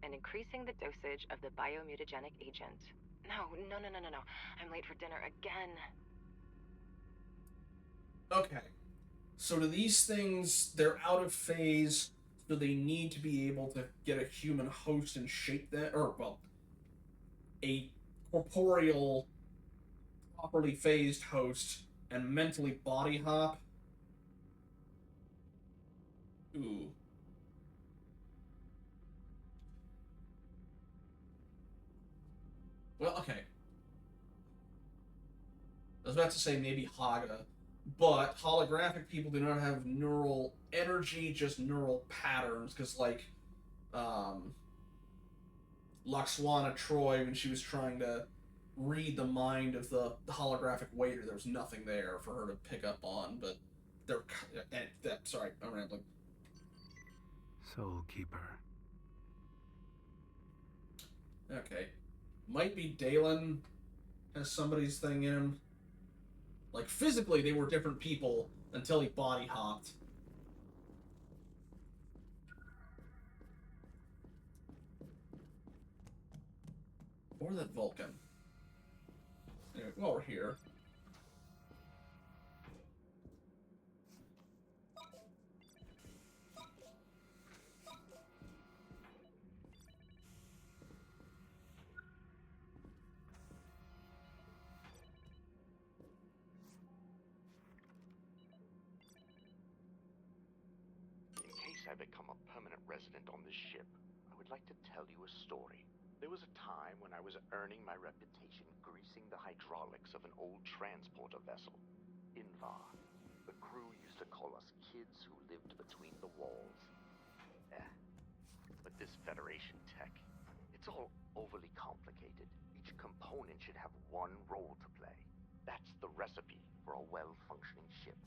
And increasing the dosage of the biomutagenic agent. No. I'm late for dinner again. Okay. So do these things, they're out of phase, so they need to be able to get a human host and shape that, or, well, a corporeal, properly phased host and mentally body hop? Ooh. Well, okay. I was about to say maybe Haga, but holographic people do not have neural energy, just neural patterns, because, like, Laxwana Troy, when she was trying to read the mind of the holographic waiter, there was nothing there for her to pick up on, but they're... sorry, I'm rambling. Soulkeeper. Okay. Might be Dalen has somebody's thing in him. Like, physically, they were different people until he body hopped. Or that Vulcan. Anyway, while we're here. In case I become a permanent resident on this ship, I would like to tell you a story. There was a time when I was earning my reputation greasing the hydraulics of an old transporter vessel, Invar. The crew used to call us kids who lived between the walls. But this Federation tech, it's all overly complicated. Each component should have one role to play. That's the recipe for a well-functioning ship.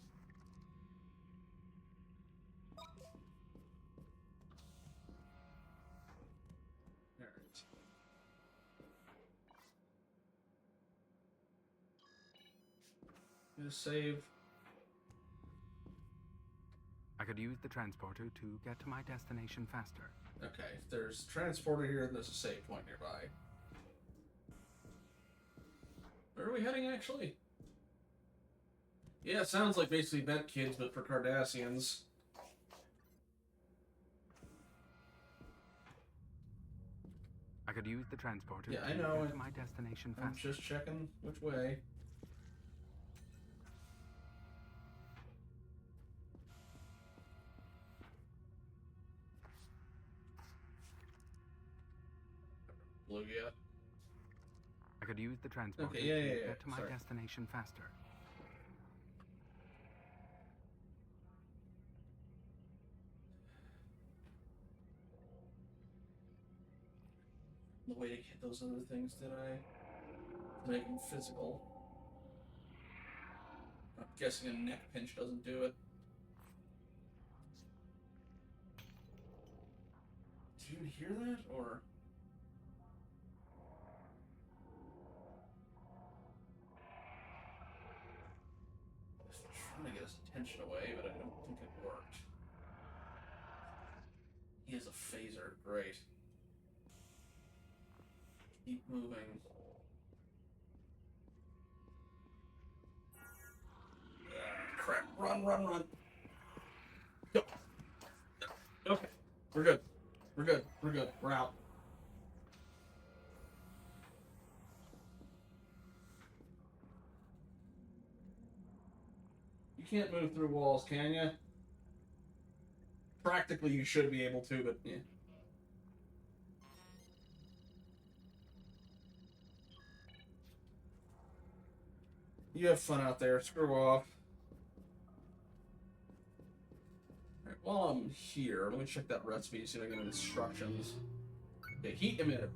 Save. I could use the transporter to get to my destination faster. Okay, if there's a transporter here, there's a save point nearby. Where are we heading, actually? Yeah, it sounds like basically Vent Kids, but for Cardassians. I could use the transporter to get to my destination faster. I'm just checking which way. Blue yet? I could use the transporter to get to my destination faster. The way to get those other things, did I? To make them physical. I'm guessing a neck pinch doesn't do it. Did you hear that, or? I was trying to get his attention away, but I don't think it worked. He has a phaser, great. Keep moving. Crap. Run. Go. Okay. We're good. We're out. You can't move through walls, can you? Practically, you should be able to, but yeah. You have fun out there. Screw off. Alright, while I'm here, let me check that recipe, see if I get any instructions. Okay, heat emitter.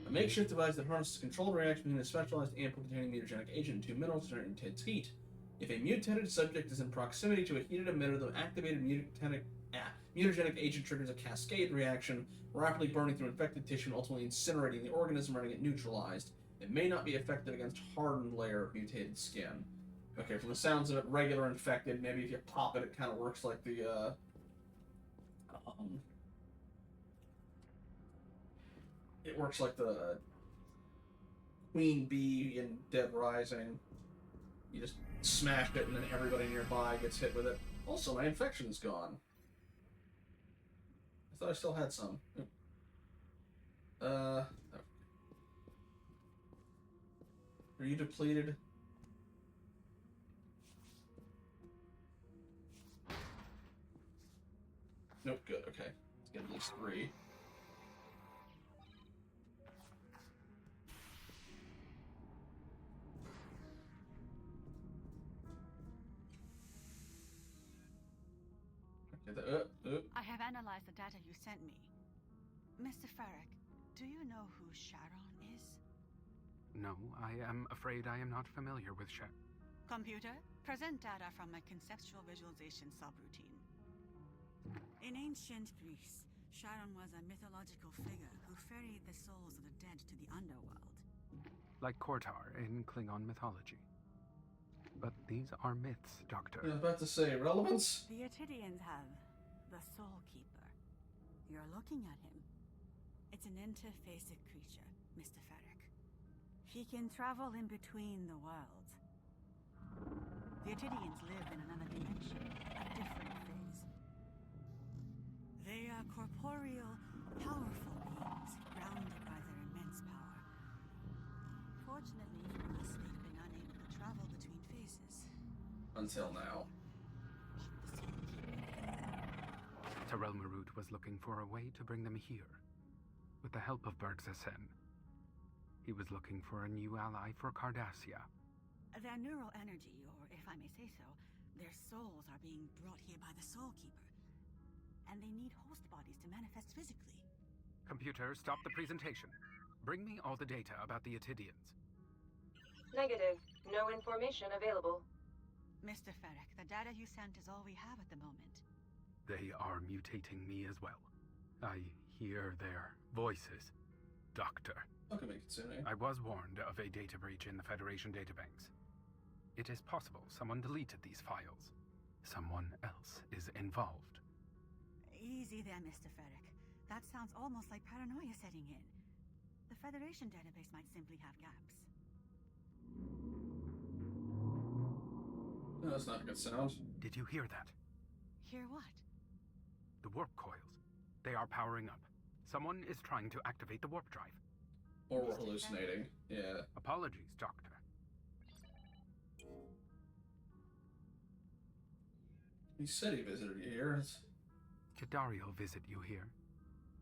A makeshift device that harnesses a controlled reaction between a specialized ample containing mutagenic agent and two minerals to generate intense heat. If a mutated subject is in proximity to a heated emitter, the activated mutagenic agent triggers a cascade reaction, rapidly burning through infected tissue and ultimately incinerating the organism, running it neutralized. It may not be effective against hardened layer of mutated skin. Okay, from the sounds of it, regular infected, maybe if you pop it, it kind of works like the, it works like the Queen Bee in Dead Rising. You just smash it and then everybody nearby gets hit with it. Also, my infection's gone. I thought I still had some. Are you depleted? Nope, good, okay. Let's get at least 3. Okay, I have analyzed the data you sent me. Mr. Farrick, do you know who Sharon is? No, I am afraid I am not familiar with Computer, present data from my conceptual visualization subroutine. In ancient Greece, Sharon was a mythological figure who ferried the souls of the dead to the underworld. Like Kortar in Klingon mythology. But these are myths, Doctor. I was about to say, relevance? The Atidians have the Soul Keeper. You're looking at him. It's an interphasic creature, Mr. Farrick. He can travel in between the worlds. The Atidians live in another dimension, a different phase. They are corporeal, powerful beings, grounded by their immense power. Fortunately for us, they've been unable to travel between phases. Until now. Terrell Marut was looking for a way to bring them here. With the help of Bergzasen. He was looking for a new ally for Cardassia. Their neural energy, or if I may say so, their souls are being brought here by the Soul Keeper. And they need host bodies to manifest physically. Computer, stop the presentation. Bring me all the data about the Atidians. Negative. No information available. Mr. Farrick, the data you sent is all we have at the moment. They are mutating me as well. I hear their voices. Doctor. Okay, Kitsune. I was warned of a data breach in the Federation databanks. It is possible someone deleted these files. Someone else is involved. Easy there, Mr. Farrick. That sounds almost like paranoia setting in. The Federation database might simply have gaps. No, that's not a good sound. Did you hear that? Hear what? The warp coils. They are powering up. Someone is trying to activate the warp drive. Or we're hallucinating. Yeah. Apologies, Doctor. He said he visited you here. Did Dario visit you here?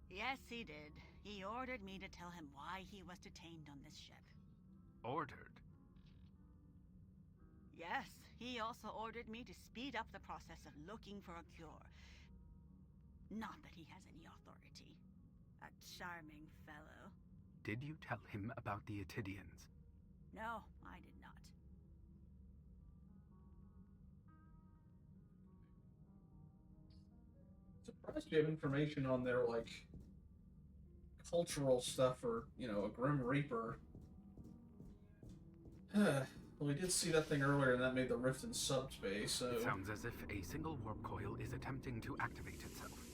Yes, he did. He ordered me to tell him why he was detained on this ship. Ordered? Yes, he also ordered me to speed up the process of looking for a cure. Not that he has any authority. A charming fellow. Did you tell him about the Atidians? No, I did not. Surprised you have information on their, like, cultural stuff or, you know, a Grim Reaper. Well, we did see that thing earlier, and that made the rift in subspace, so... It sounds as if a single warp coil is attempting to activate itself.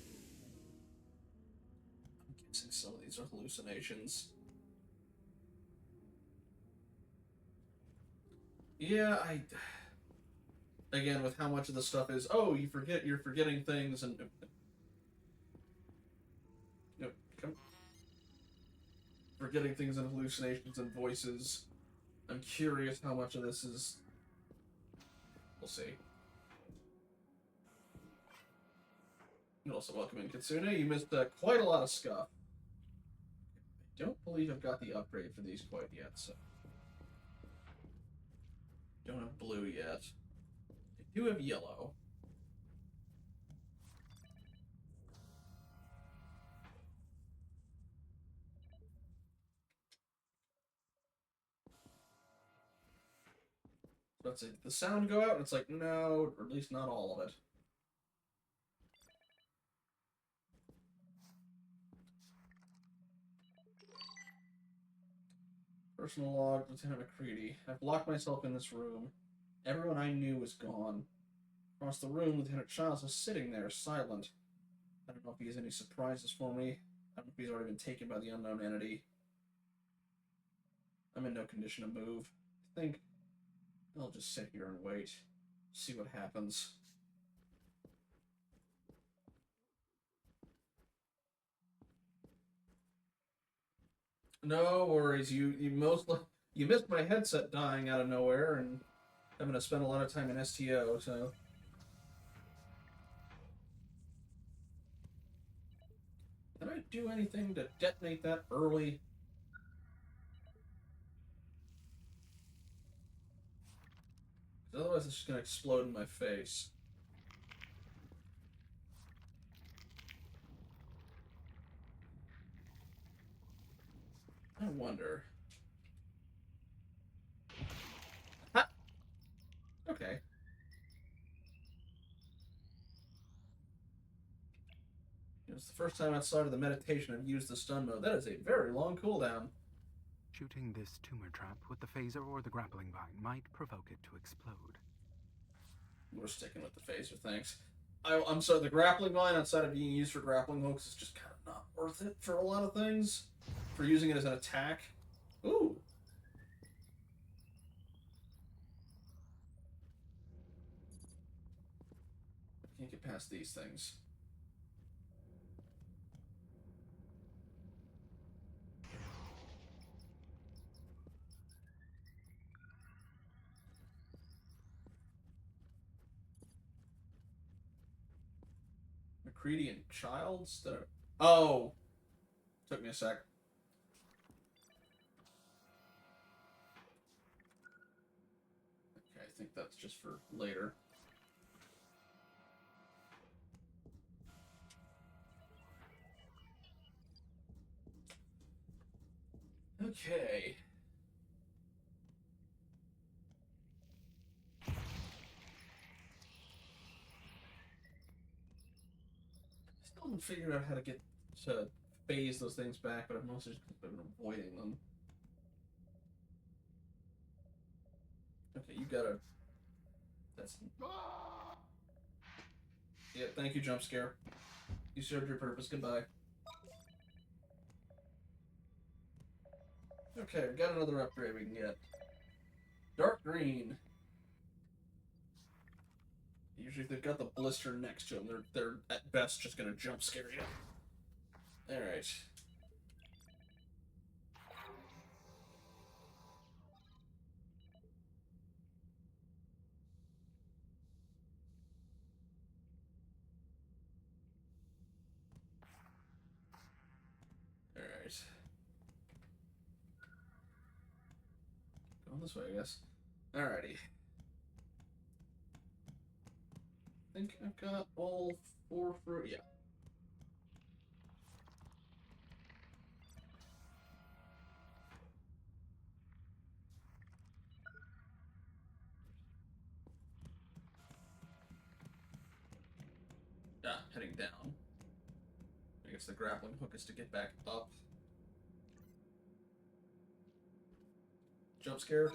I'm guessing some of these are hallucinations. Yeah, again, with how much of the stuff is, oh, you're forgetting things, and... Yep, forgetting things and hallucinations and voices. I'm curious how much of this is... We'll see. You're also welcome in, Kitsune. You missed quite a lot of stuff. I don't believe I've got the upgrade for these quite yet, so... Don't have blue yet. I do have yellow. Let's see, the sound go out, and it's like, no, or at least not all of it. Personal log, Lieutenant McCready. I've locked myself in this room. Everyone I knew was gone. Across the room, Lieutenant Childs was sitting there, silent. I don't know if he has any surprises for me. I don't know if he's already been taken by the unknown entity. I'm in no condition to move. I think I'll just sit here and wait. See what happens. No worries. You missed my headset dying out of nowhere and having to spend a lot of time in STO, so. Did I do anything to detonate that early? Otherwise it's just gonna explode in my face. I wonder. Ha! Okay. It's the first time outside of the meditation I've used the stun mode. That is a very long cooldown. Shooting this tumor trap with the phaser or the grappling vine might provoke it to explode. We're sticking with the phaser, thanks. I'm sorry, the grappling vine, outside of being used for grappling hooks, is just kind of not worth it for a lot of things. For using it as an attack. Ooh. I can't get past these things. McCready and Childs? Oh! Took me a sec. Okay, I think that's just for later. Okay. Still haven't figured out how to get to phase those things back, but I've mostly just been avoiding them. Okay, you gotta... That's... Yeah, thank you, jump scare. You served your purpose. Goodbye. Okay, we've got another upgrade we can get. Dark green. Usually if they've got the blister next to them, they're at best just gonna jump scare you. Alright. Alright. Going this way, I guess. Alrighty. I think I've got all 4 fruit. Yeah. Yeah, heading down. I guess the grappling hook is to get back up. Jump scare.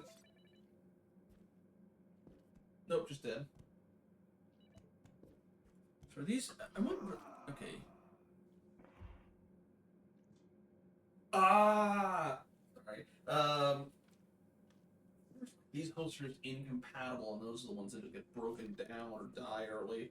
Nope, just dead. So are these... I wonder... Okay. Ah! Sorry. These hosts are incompatible, and those are the ones that get broken down or die early.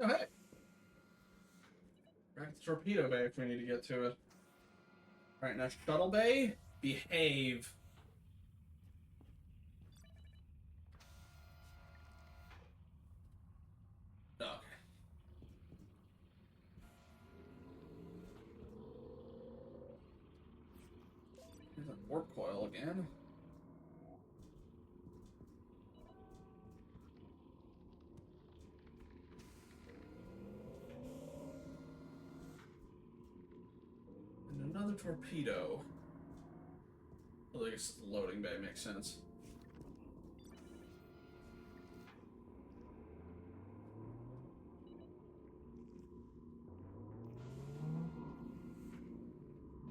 Oh, hey! Back to Torpedo Bay if we need to get to it. Alright, now Shuttle Bay, behave. Warp coil again. And another torpedo. Well, I guess the loading bay makes sense.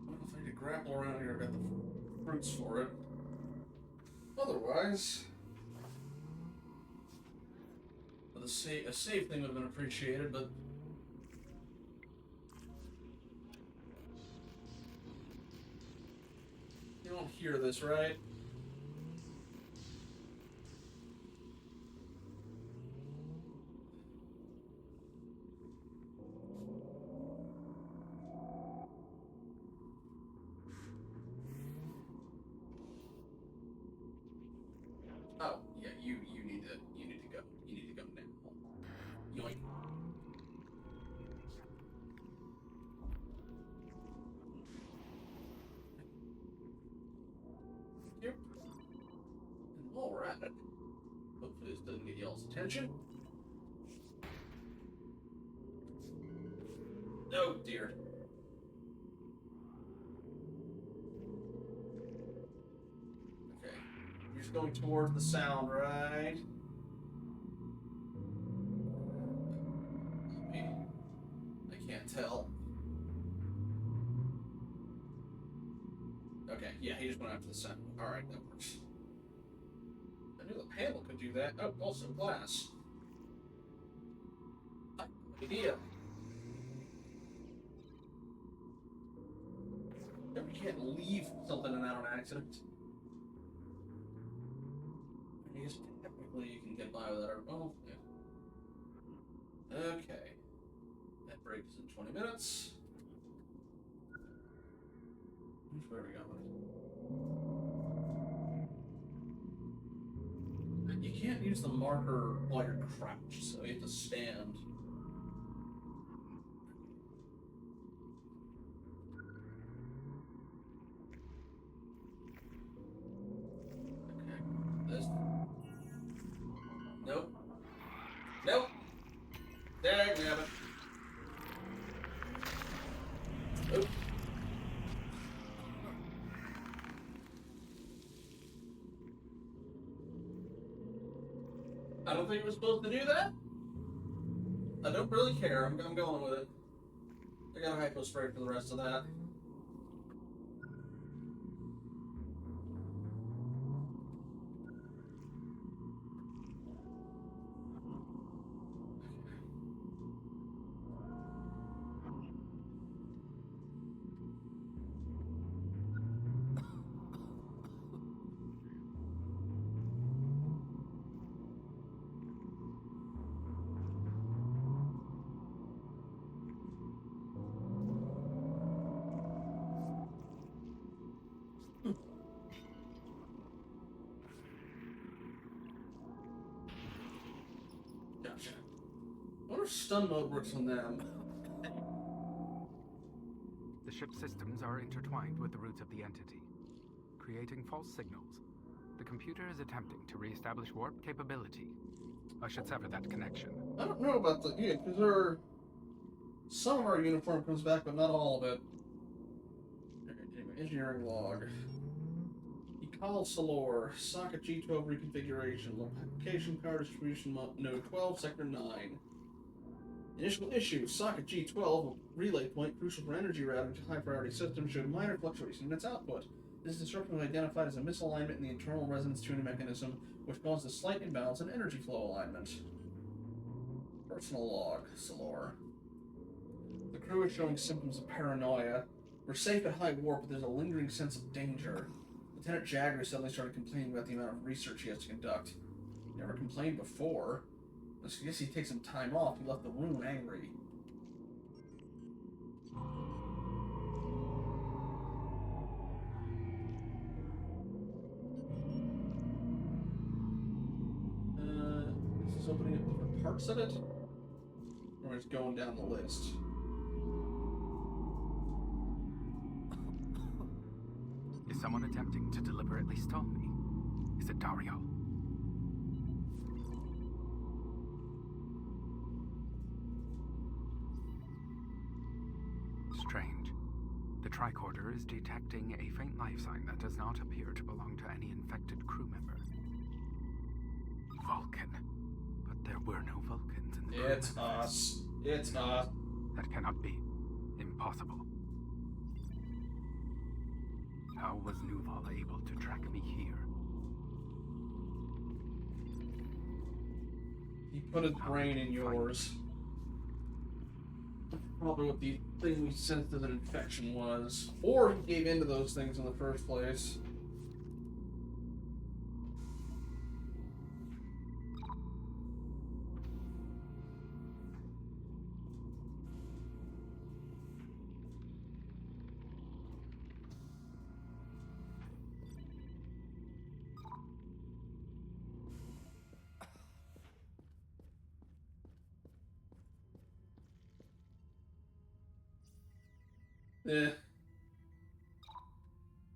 Well, if I need to grapple around here, I've got the fruits for it. Otherwise, a safe thing would have been appreciated, but you don't hear this, right? Oh, yeah, you need to go. You need to go now. Yoink. Yep. And while we're at it, hopefully this doesn't get y'all's attention. Oh dear. Okay. You're just going towards the sound, right? I can't tell. Okay, yeah, he just went after the sound. Alright, that works. I knew the panel could do that. Oh, also glass. Idea. You can't leave something in that on accident. I guess technically you can get by without it. Oh, yeah. Okay. That break is in 20 minutes. Where are we going? You can't use the marker while you're crouched, so you have to stand. This. Nope. Nope. Dagnabbit. Nope. I don't think it was supposed to do that. I don't really care. I'm going with it. I got a hypo spray for the rest of that. Gotcha. I wonder if stun mode works on them. The ship's systems are intertwined with the roots of the entity, creating false signals. The computer is attempting to re-establish warp capability. I should sever that connection. I don't know about the... Yeah, because some of our uniform comes back, but not all of it. Anyway, engineering log. Ecol Salor, socket G12 reconfiguration, location power distribution node 12, sector 9. Initial issue, socket G12, a relay point crucial for energy routing to high priority systems, showed minor fluctuation in its output. This disruption was identified as a misalignment in the internal resonance tuning mechanism, which caused a slight imbalance in energy flow alignment. Personal log, Salor. The crew is showing symptoms of paranoia. We're safe at high warp, but there's a lingering sense of danger. Lieutenant Jagger suddenly started complaining about the amount of research he has to conduct. He never complained before. I guess he takes some time off. He left the room angry. Is this opening up different parts of it? Or is it going down the list? someone attempting to deliberately stall me. Is it Dario? Strange. The tricorder is detecting a faint life sign that does not appear to belong to any infected crew member. Vulcan. But there were no Vulcans in the crew It's manifest. us. It's us. That cannot be. Impossible. How was Nuval able to track me here? He put his brain in yours. Probably what the thing we sensed as an infection was. Or he gave into those things in the first place.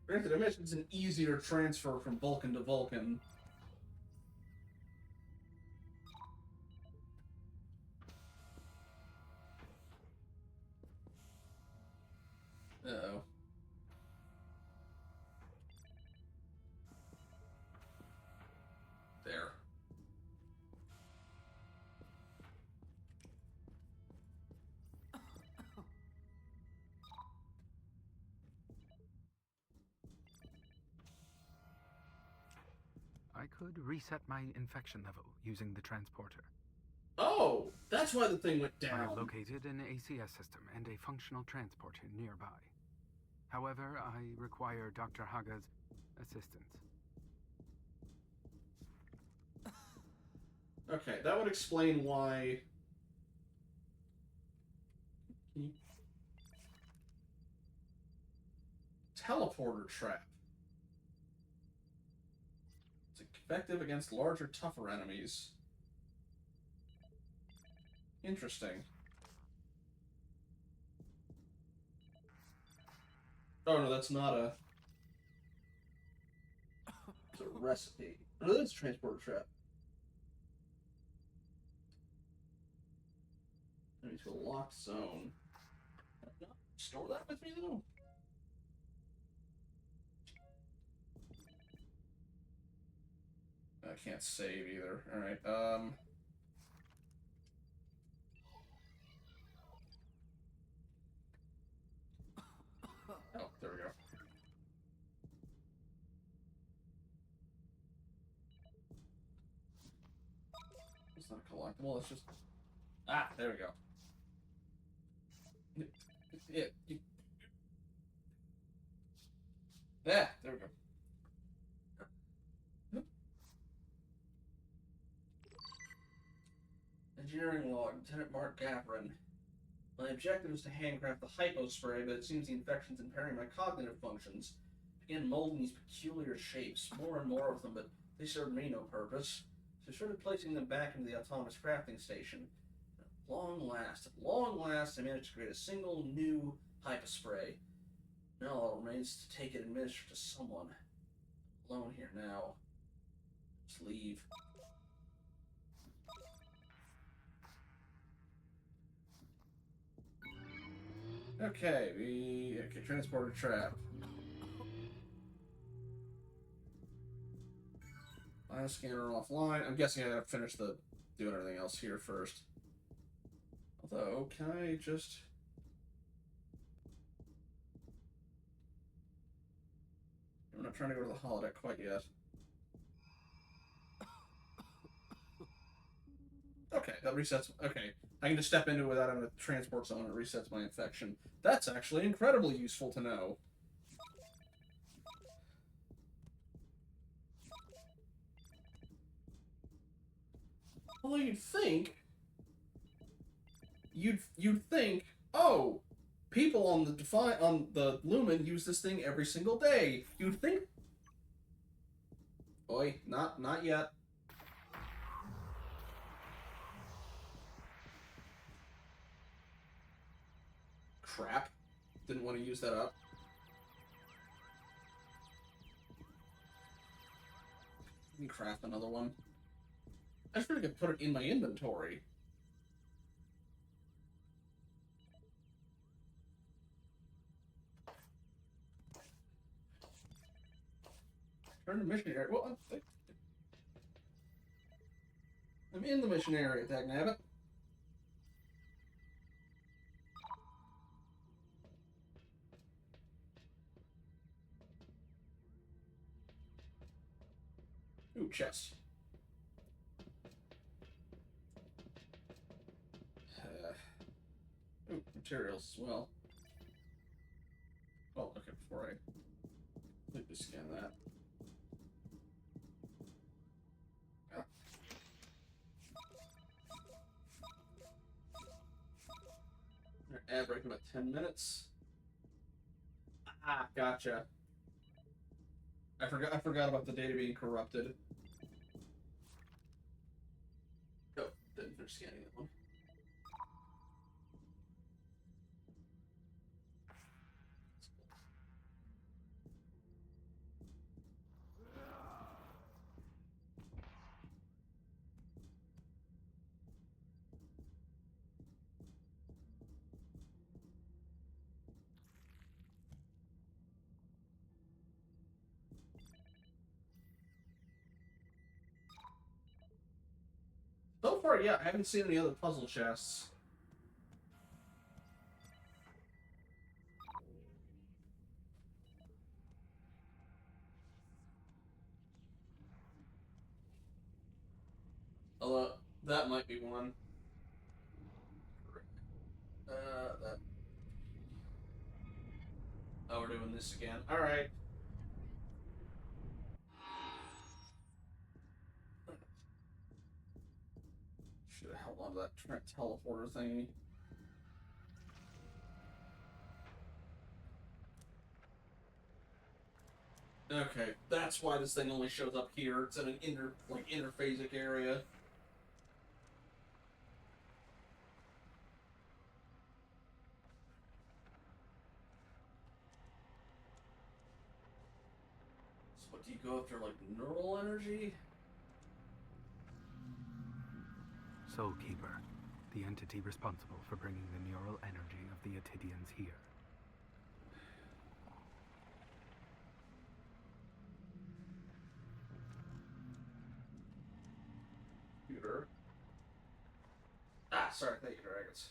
Granted, I imagine it's an easier transfer from Vulcan to Vulcan. Uh-oh. There. I could reset my infection level using the transporter. Oh, that's why the thing went down. I have located an ACS system and a functional transporter nearby. However, I require Dr. Haga's assistance. Okay, that would explain why... Teleporter trap. It's effective against larger, tougher enemies. Interesting. Oh no, that's not a... It's a recipe. Oh, that's a transporter trap. Enemies to a locked zone. Store that with me though? I can't save either. Alright, Oh, there we go. It's not a collectible, it's just... Ah, there we go. Yeah, yeah, there we go. Engineering log, Lieutenant Mark Gavrin. My objective is to handcraft the hypo spray, but it seems the infection's impairing my cognitive functions. I began molding these peculiar shapes, more and more of them, but they served me no purpose. So I started placing them back into the autonomous crafting station. At long last, I managed to create a single new hypo spray. Now all that remains to take it and administer to someone. I'm alone here now. Just leave. Okay, transporter trap. Scanner offline. I'm guessing I gotta finish doing everything else here first. Although, can I just... I'm not trying to go to the holodeck quite yet. Okay, that resets... Okay, I can just step into it without having a transport zone and it resets my infection. That's actually incredibly useful to know. Although you'd think, oh, people on the Lumen use this thing every single day. You'd think. Boy, not yet. Crap. Didn't want to use that up. I can craft another one. I should have put it in my inventory. Turn to mission area. Well, I'm in the mission area, dagnabbit. Ooh, chest. Ooh, materials as well. Oh, okay, before I completely scan that. Ah. Ad break in about 10 minutes. Ah, gotcha. I forgot about the data being corrupted. Oh, didn't finish scanning that one. So far, yeah, I haven't seen any other puzzle chests. Although, that might be one. That. Oh, we're doing this again. Alright. Should have held on to that teleporter thingy. Okay, that's why this thing only shows up here. It's in an interphasic area. So what do you go after, like, neural energy? Soulkeeper, the entity responsible for bringing the neural energy of the Atidians here. Computer. Ah, sorry, thank you, dragons.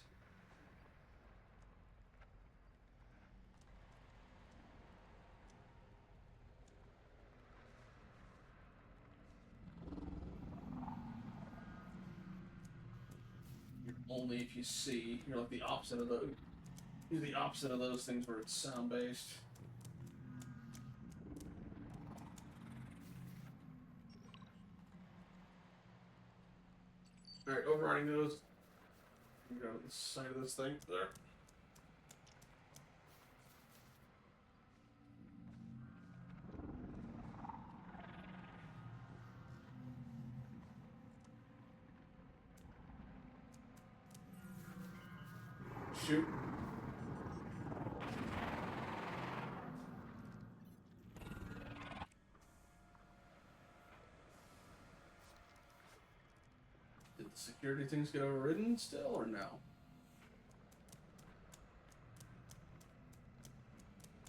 Only if you see. You're like the opposite of those. You're the opposite of those things where it's sound based. Alright, overriding those. Go to the side of this thing. There. Shoot. Did the security things get overridden still, or no?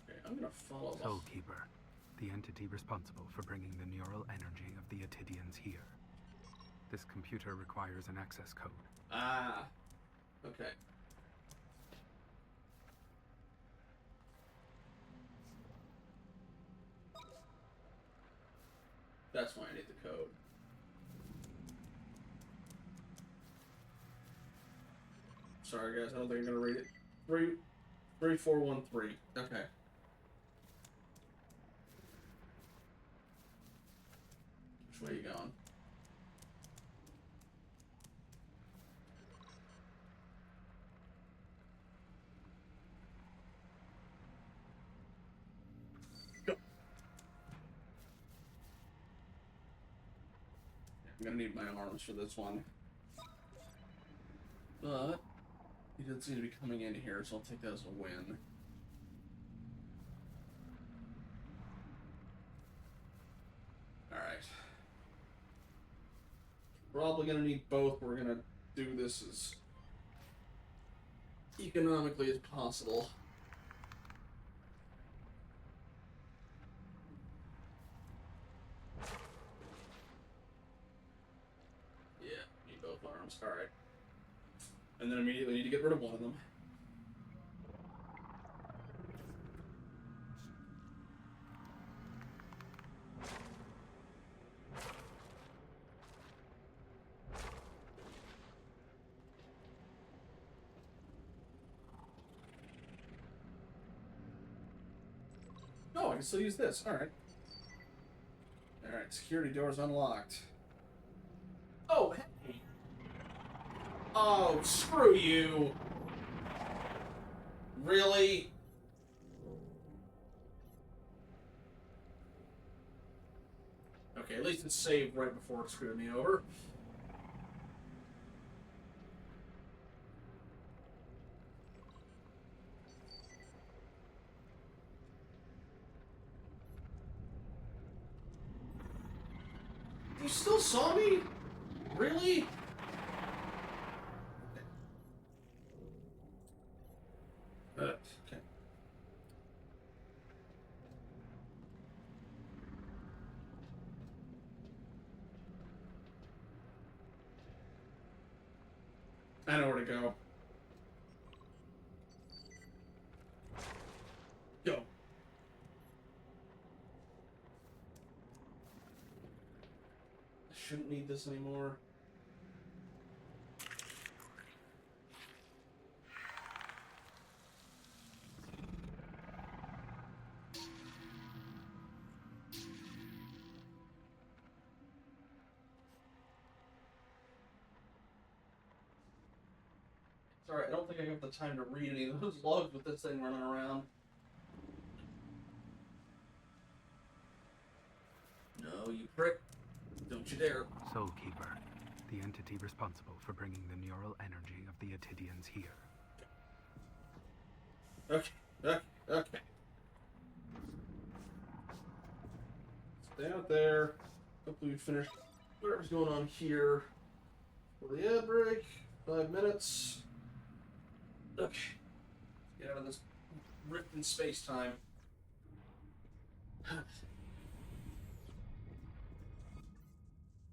Okay, I'm gonna follow up. Soulkeeper, the entity responsible for bringing the neural energy of the Atidians here. This computer requires an access code. Ah. Okay. That's why I need the code. Sorry guys, I don't think I'm gonna read it. 3413. Okay. Which way you going? I'm gonna need my arms for this one. But he didn't seem to be coming in here, so I'll take that as a win. Alright. probably going to need both. We're going to do this as economically as possible. Yeah, need both arms. Alright. And then immediately need to get rid of one of them. Oh, I can still use this. Alright. Alright, security door's unlocked. Oh, hey! Oh, screw you! Really? Okay, at least it's saved right before it screwed me over. You still saw me? Really? Okay. I know where to go. Go. I shouldn't need this anymore. Sorry, I don't think I have the time to read any of those logs with this thing running around. No, you prick. Don't you dare. Soulkeeper, the entity responsible for bringing the neural energy of the Atidians here. Okay. Stay out there. Hopefully we finish whatever's going on here. For the ad break. 5 minutes. Okay. Let's get out of this rift in space-time.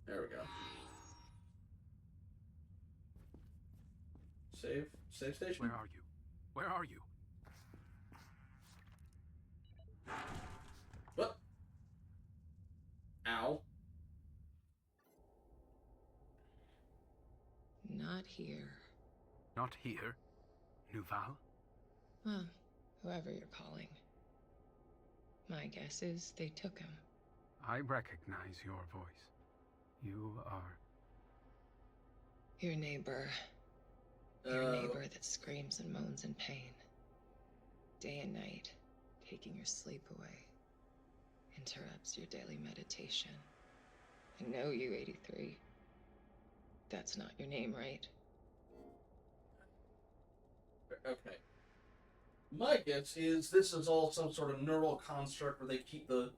There we go. Save station. Where are you? Where are you? What? Ow. Not here. Not here? Nuval? Well, whoever you're calling. My guess is they took him. I recognize your voice. You are... Your neighbor. Your neighbor that screams and moans in pain. Day and night, taking your sleep away. Interrupts your daily meditation. I know you, 83. That's not your name, right? Okay. My guess is this is all some sort of neural construct where they keep the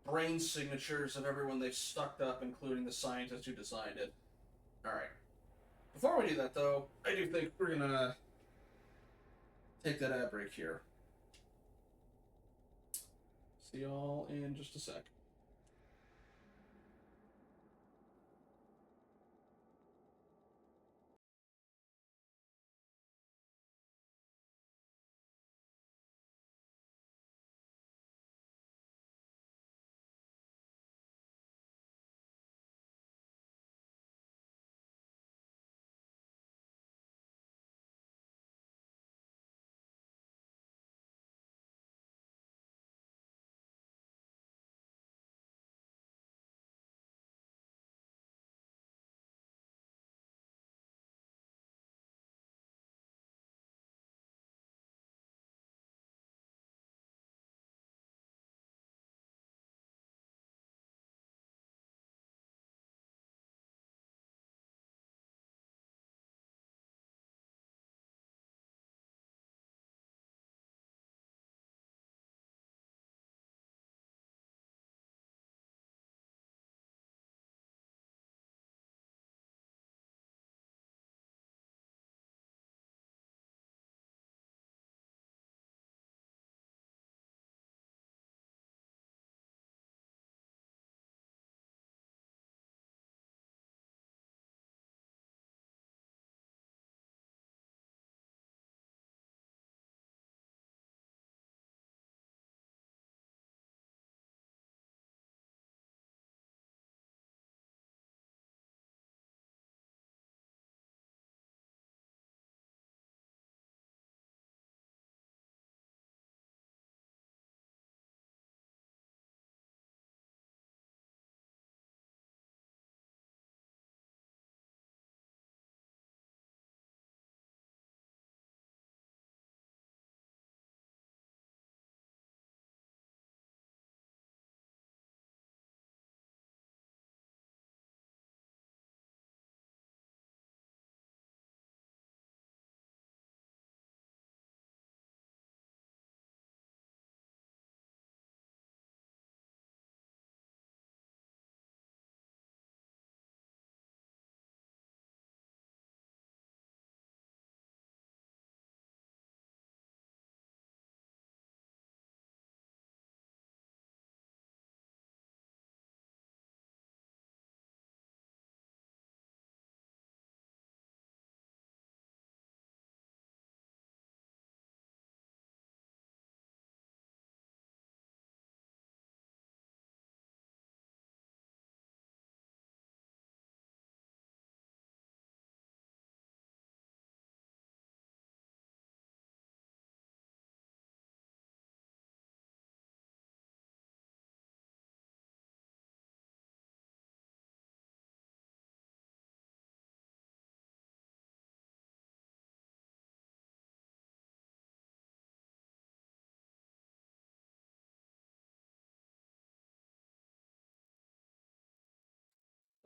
brain signatures of everyone they've stuck up, including the scientist who designed it. Alright. Before we do that, though, I do think we're gonna take that ad break here. See y'all in just a sec.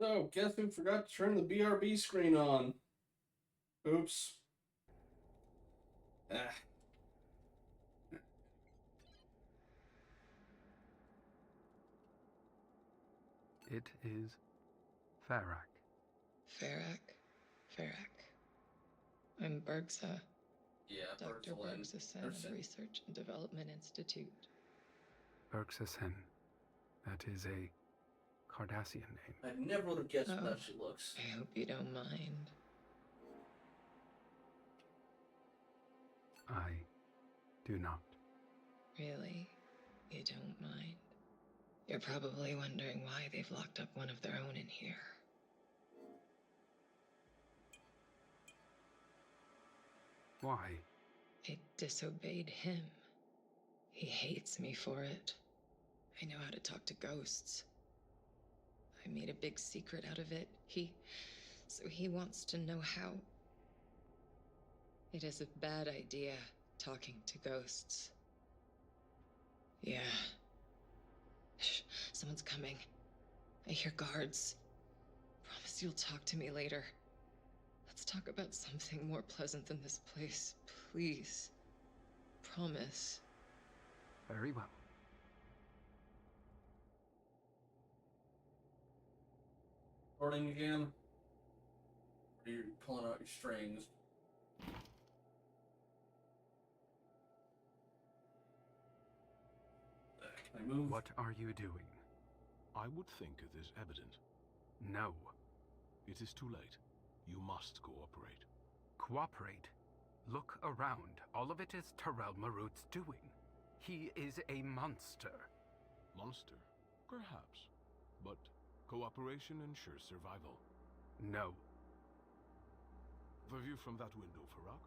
So, guess who forgot to turn the BRB screen on? Oops. Ah. It is Farak. Farak. I'm Bergsa. Yeah, Dr. Bergsa Sen of Research and Development Institute. Bergsa Sen. That is a Cardassian name. I never would have guessed how she looks. I hope you don't mind. I do not. Really? You don't mind? You're probably wondering why they've locked up one of their own in here. Why? I disobeyed him. He hates me for it. I know how to talk to ghosts. I made a big secret out of it. So he wants to know how. It is a bad idea, talking to ghosts. Yeah. Shh, someone's coming. I hear guards. Promise you'll talk to me later. Let's talk about something more pleasant than this place, please. Promise. Very well. Recording again? Or you're pulling out your strings? Can I move? What are you doing? I would think it is evident. No. It is too late. You must cooperate. Cooperate? Look around. All of it is Terrell Marut's doing. He is a monster. Monster? Perhaps. But cooperation ensures survival. No. The view from that window, Farak?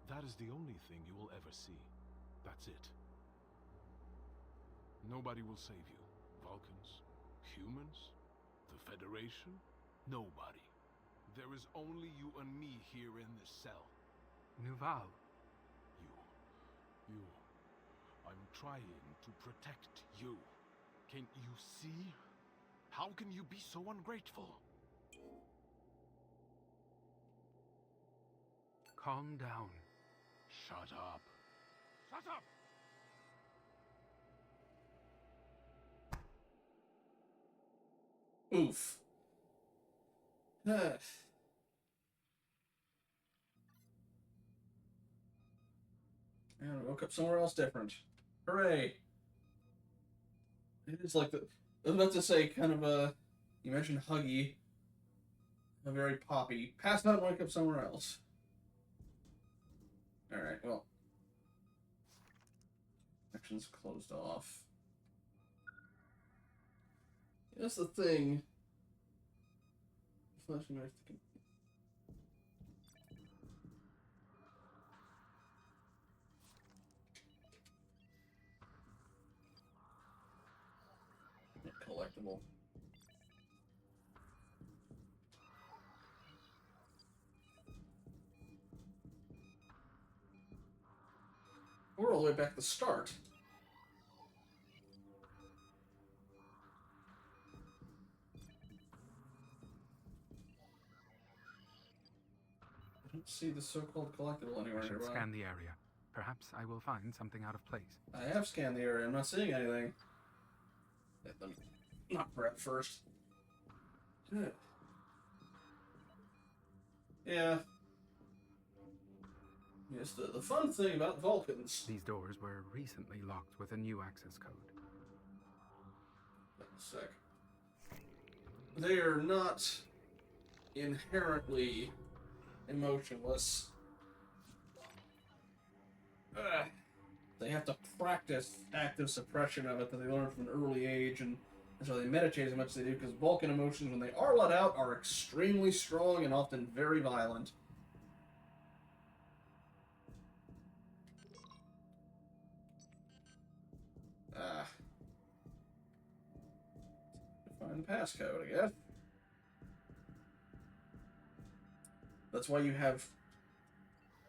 That is the only thing you will ever see. That's it. Nobody will save you. Vulcans? Humans? The Federation? Nobody. There is only you and me here in this cell. Nuval. You. I'm trying to protect you. Can you see? How can you be so ungrateful? Calm down. Shut up. Shut up! Oof. And I woke up somewhere else different. Hooray! It is like the... I was about to say, kind of a... You mentioned Huggy. A very poppy. Passed out and wake up somewhere else. Alright, well. Actions closed off. That's the thing. Flashing knife. Collectible. We're all the way back to the start. I don't see the so-called collectible anywhere I should nearby. scan the area. Perhaps I will find something out of place. I have scanned the area. I'm not seeing anything. Let me not prep first. Good. Yeah. Yes, the fun thing about Vulcans... These doors were recently locked with a new access code. Wait a sec. They are not inherently emotionless. They have to practice active suppression of it that they learn from an early age, and so they meditate as much as they do, because Vulcan emotions, when they are let out, are extremely strong and often very violent. Find the passcode, I guess. That's why you have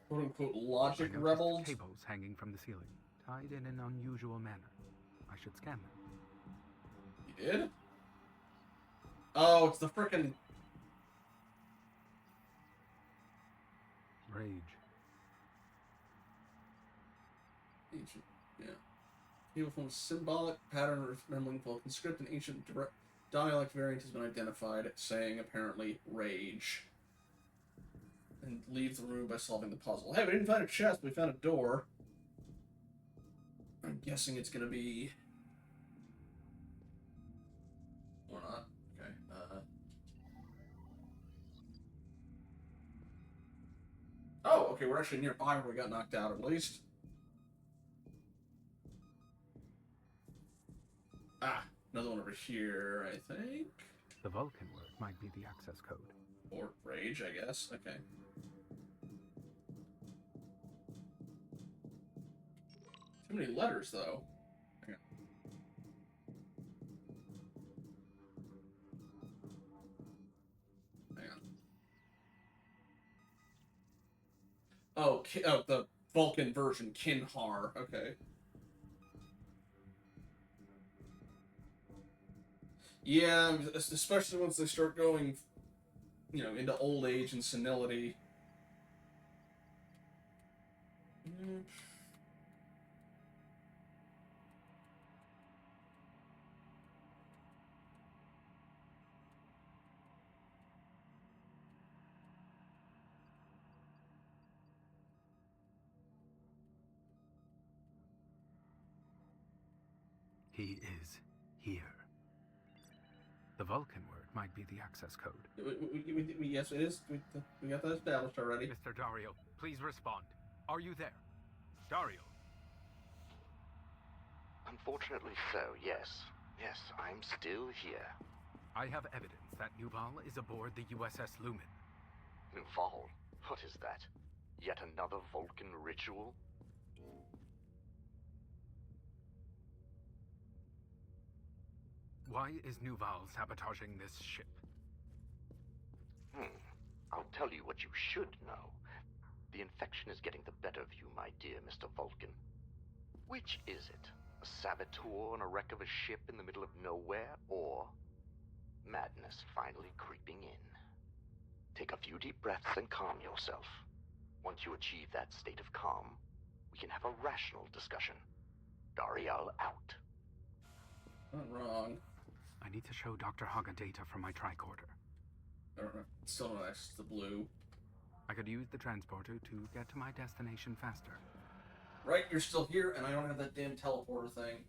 quote-unquote logic rebels. Cables hanging from the ceiling, tied in an unusual manner. I should scan them. You did? Oh, it's the frickin' Rage. ancient. Yeah. People from a symbolic pattern resembling Vulcan script, an ancient dialect variant has been identified, saying apparently rage. And leaves the room by solving the puzzle. Hey, we didn't find a chest, but we found a door. I'm guessing it's gonna be... Or not. Okay. Oh, okay, we're actually nearby where we got knocked out, at least. Ah, another one over here, I think. The Vulcan word might be the access code. Or rage, I guess. Okay. Too many letters, though. Hang on. Hang on. Oh, the Vulcan version, Kinhar. Okay. Yeah, especially once they start going, you know, into old age and senility. He is here. The Vulcan word might be the access code. Yes, it is. We got that established already. Mr. Dario, please respond. Are you there? Dario. Unfortunately so, yes. Yes, I'm still here. I have evidence that Nuval is aboard the USS Lumen. Nuval? What is that? Yet another Vulcan ritual? Why is Nuval sabotaging this ship? I'll tell you what you should know. The infection is getting the better of you, my dear Mr. Vulcan. Which is it? A saboteur on a wreck of a ship in the middle of nowhere, or madness finally creeping in? Take a few deep breaths and calm yourself. Once you achieve that state of calm, we can have a rational discussion. Darial out. Not wrong. I need to show Dr. Haga data from my tricorder. I don't know. Still don't access the blue. I could use the transporter to get to my destination faster. Right, you're still here, and I don't have that damn teleporter thing.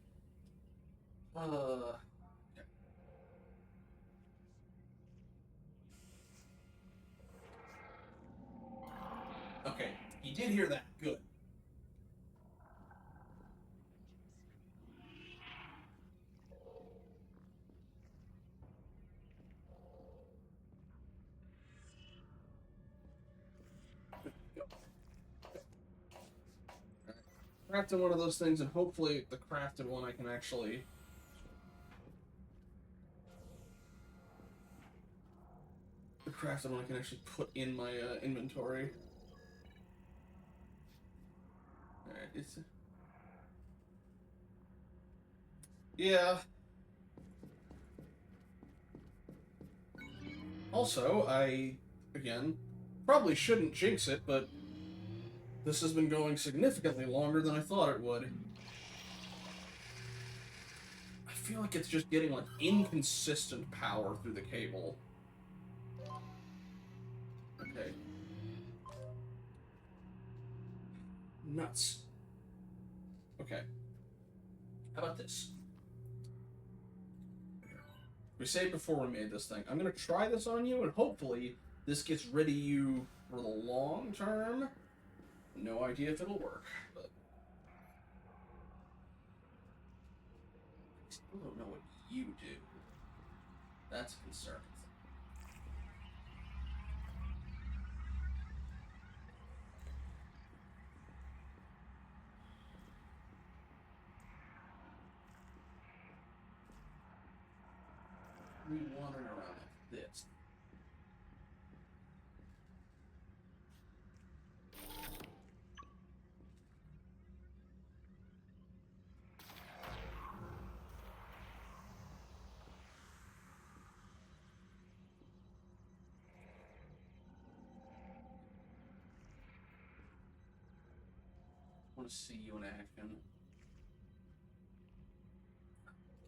Okay, you did hear that. Good. Crafted one of those things, and hopefully the crafted one I can actually... The crafted one I can actually put in my inventory. Alright, it's... Yeah. Also, again, probably shouldn't jinx it, but this has been going significantly longer than I thought it would. I feel like it's just getting, like, inconsistent power through the cable. Okay. Nuts. Okay. How about this? We saved before we made this thing. I'm gonna try this on you, and hopefully this gets rid of you for the long term. No idea if it'll work, but... I still don't know what you do. That's a concern. We wandering around like this. want to see you in action.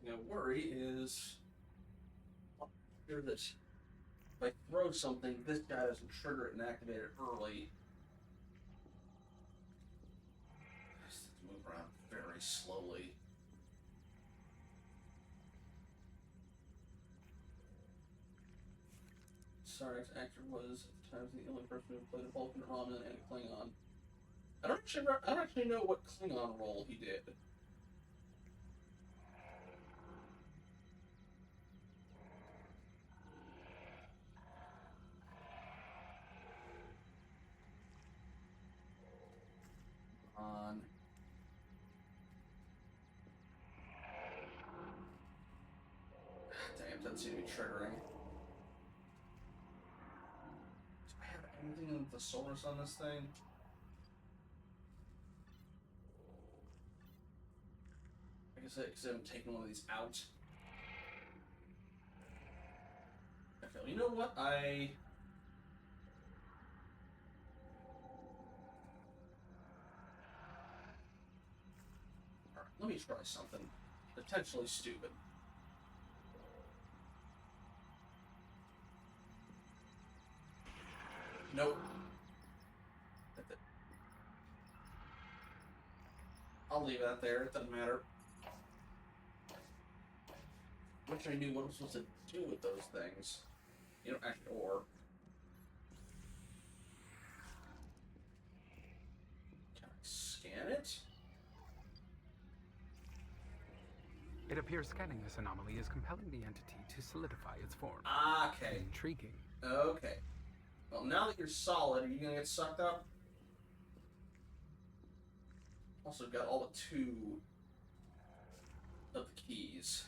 You know, worry is sure that if I throw something, this guy doesn't trigger it and activate it early. Just move around very slowly. Sarik's actor was at the time the only person who played a Vulcan, Romulan, and a Klingon. I don't actually know what Klingon role he did. On. Damn, doesn't seem to be triggering. Do I have anything in the source on this thing? I guess because I haven't taken one of these out. Okay, well, you know what? Alright, let me try something potentially stupid. Nope. I'll leave that there. It doesn't matter. Wish I knew what I'm supposed to do with those things. You know, actually, or... Can I scan it? It appears scanning this anomaly is compelling the entity to solidify its form. Okay. Intriguing. Okay. Well, now that you're solid, are you gonna get sucked up? Also got all but 2 of the keys.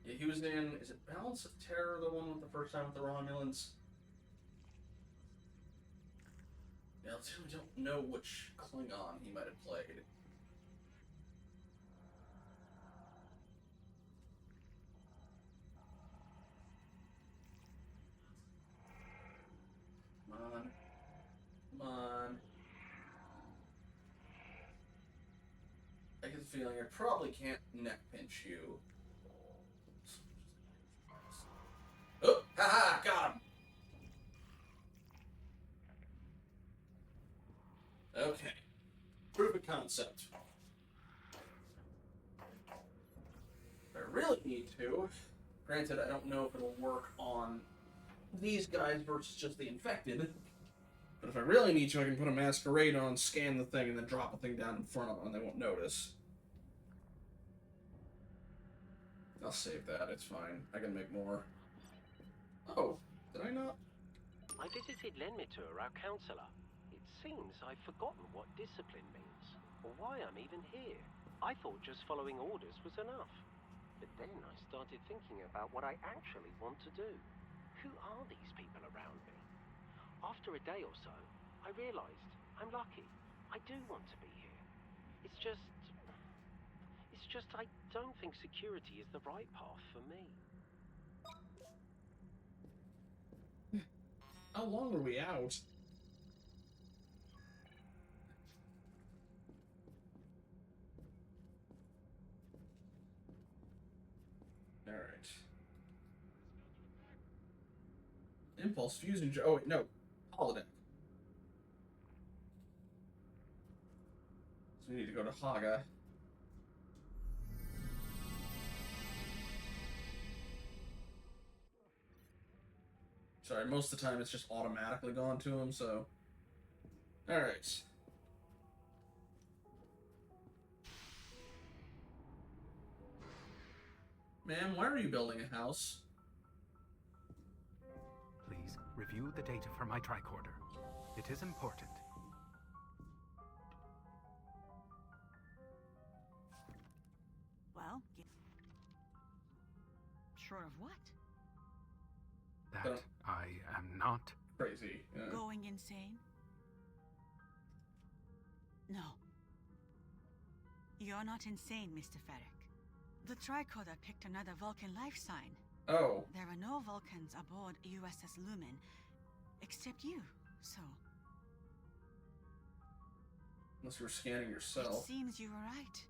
Yeah, he was in, is it Balance of Terror, the one with the first time with the Romulans? Yeah, let's see, we don't know which Klingon he might have played. Come on. Come on. I get the feeling I probably can't neck pinch you. Oh, haha, got him. Okay. Proof of concept. If I really need to, granted I don't know if it'll work on these guys versus just the infected, but if I really need to, I can put a masquerade on, scan the thing, and then drop a thing down in front of them and they won't notice. I'll save that, it's fine. I can make more. Oh, did I not? I visited Lenmitur, our counselor. It seems I've forgotten what discipline means, or why I'm even here. I thought just following orders was enough. But then I started thinking about what I actually want to do. Who are these people around me? After a day or so, I realized I'm lucky. I do want to be here. It's just I don't think security is the right path for me. How long were we out? Alright. Impulse fusion. Oh, wait, no. Holodeck. So we need to go to Haga. Sorry, most of the time it's just automatically gone to him, so... Alright. Ma'am, why are you building a house? Please, review the data for my tricorder. It is important. Well, sure of what? That I am not crazy. Going insane? No. You're not insane, Mr. Ferrick. The tricorder picked another Vulcan life sign. Oh. There are no Vulcans aboard USS Lumen, except you, so... Unless you were scanning It yourself. seems you were right.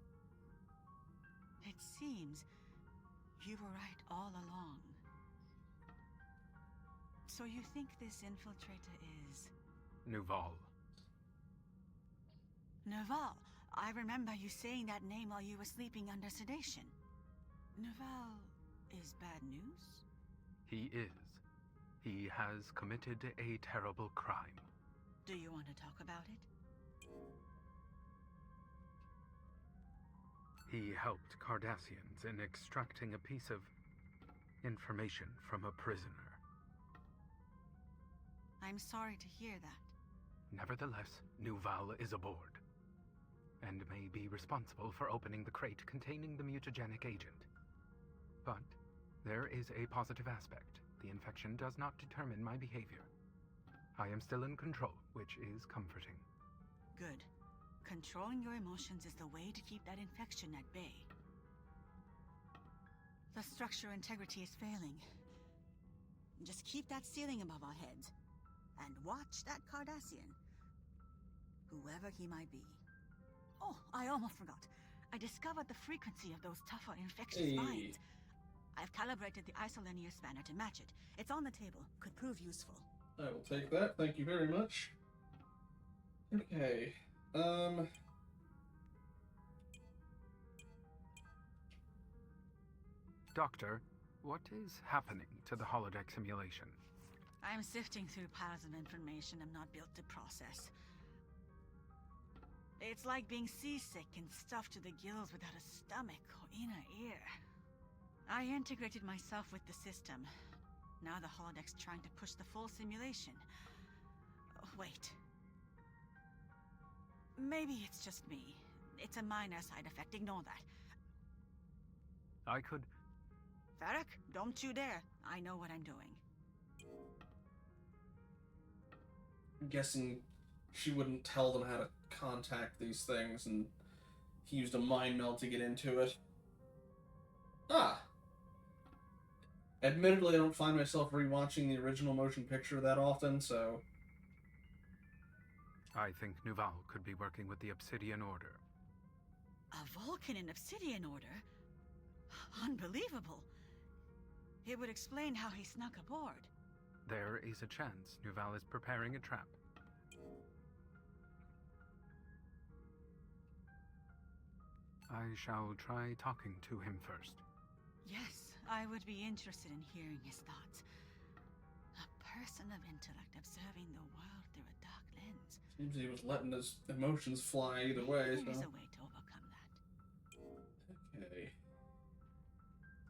It seems you were right all along. So you think this infiltrator is... Nuval. Naval. I remember you saying that name while you were sleeping under sedation. Naval is bad news? He is. He has committed a terrible crime. Do you want to talk about it? He helped Cardassians in extracting a piece of information from a prisoner. I'm sorry to hear that. Nevertheless, Nuval is aboard, and may be responsible for opening the crate containing the mutagenic agent. But there is a positive aspect. The infection does not determine my behavior. I am still in control, which is comforting. Good. Controlling your emotions is the way to keep that infection at bay. The structural integrity is failing. Just keep that ceiling above our heads. And watch that Cardassian. Whoever he might be. Oh, I almost forgot. I discovered the frequency of those tougher infectious vines. I've calibrated the isolinear spanner to match it. It's on the table. Could prove useful. I will take that. Thank you very much. Okay. Doctor, what is happening to the holodeck simulation? I'm sifting through piles of information I'm not built to process. It's like being seasick and stuffed to the gills without a stomach or inner ear. I integrated myself with the system. Now the holodeck's trying to push the full simulation. Oh, wait. Maybe it's just me. It's a minor side effect. Ignore that. I could... Varric, don't you dare. I know what I'm doing. I'm guessing she wouldn't tell them how to contact these things, and he used a mind meld to get into it. Ah! Admittedly, I don't find myself rewatching the original motion picture that often, so... I think Nuval could be working with the Obsidian Order. A Vulcan in Obsidian Order? Unbelievable! It would explain how he snuck aboard. There is a chance Nuval is preparing a trap. I shall try talking to him first. Yes, I would be interested in hearing his thoughts. A person of intellect observing the world through a dark lens. Seems he was letting his emotions fly either way, There is so... a way to overcome that. Okay.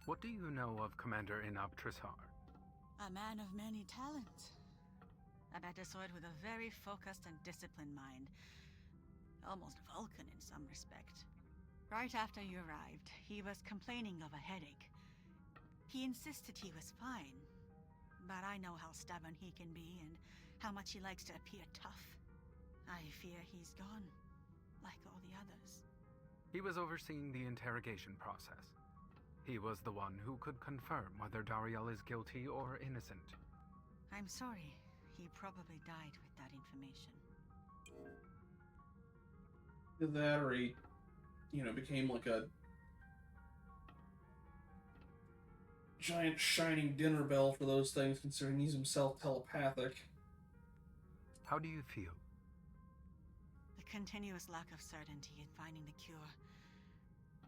What do you know of Commander Inab Trissar? A man of many talents. A Betazoid with a very focused and disciplined mind. Almost Vulcan in some respect. Right after you arrived, he was complaining of a headache. He insisted he was fine. But I know how stubborn he can be and how much he likes to appear tough. I fear he's gone, like all the others. He was overseeing the interrogation process. He was the one who could confirm whether Dariel is guilty or innocent. I'm sorry. He probably died with that information. Either that, or he, became like a giant shining dinner bell for those things, considering he's himself telepathic. How do you feel? The continuous lack of certainty in finding the cure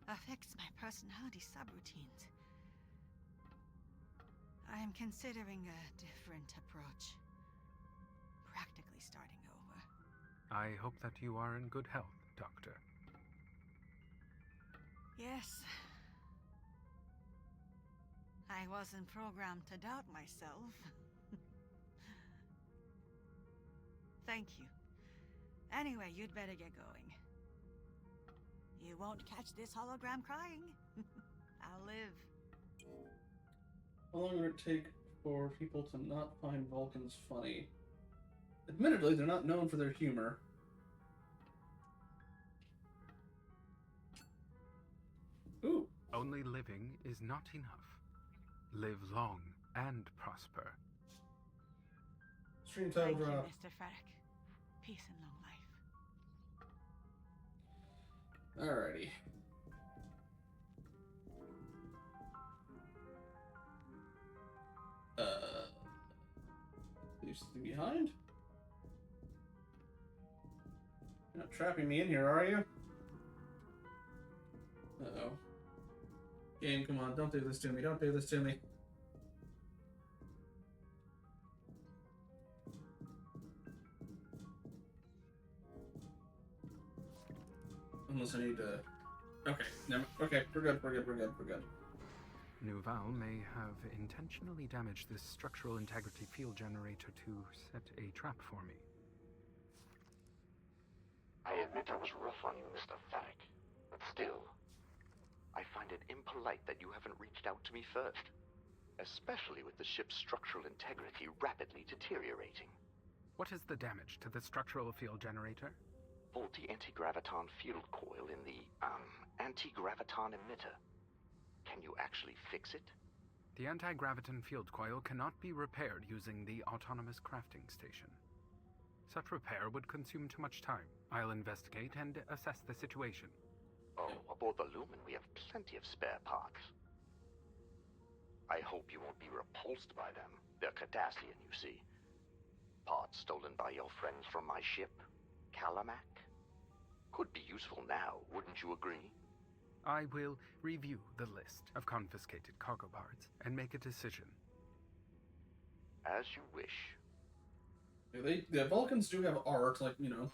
affects my personality subroutines. I am considering a different approach. Practically starting over. I hope that you are in good health, Doctor. Yes. I wasn't programmed to doubt myself. Thank you. Anyway, you'd better get going. You won't catch this hologram crying. I'll live. How long would it take for people to not find Vulcans funny? Admittedly, they're not known for their humor. Ooh. Only living is not enough. Live long and prosper. Stream title Thank drop. you, Mr. Ferric. Peace and long life. Alrighty. Leave something behind? You're not trapping me in here, are you? Uh-oh. Game, come on, don't do this to me, don't do this to me. Unless I need to... Okay, never... Okay, we're good. Nouveau may have intentionally damaged this structural integrity field generator to set a trap for me. I admit I was rough on you, Mr. Farrick, but still, I find it impolite that you haven't reached out to me first, especially with the ship's structural integrity rapidly deteriorating. What is the damage to the structural field generator? Faulty anti-graviton field coil in the, anti-graviton emitter. Can you actually fix it? The anti-graviton field coil cannot be repaired using the autonomous crafting station. Such repair would consume too much time. I'll investigate and assess the situation. Oh, aboard the Lumen we have plenty of spare parts. I hope you won't be repulsed by them. They're Cardassian, you see. Parts stolen by your friends from my ship, Calamac. Could be useful now, wouldn't you agree? I will review the list of confiscated cargo parts and make a decision. As you wish. The Vulcans do have art, like, you know.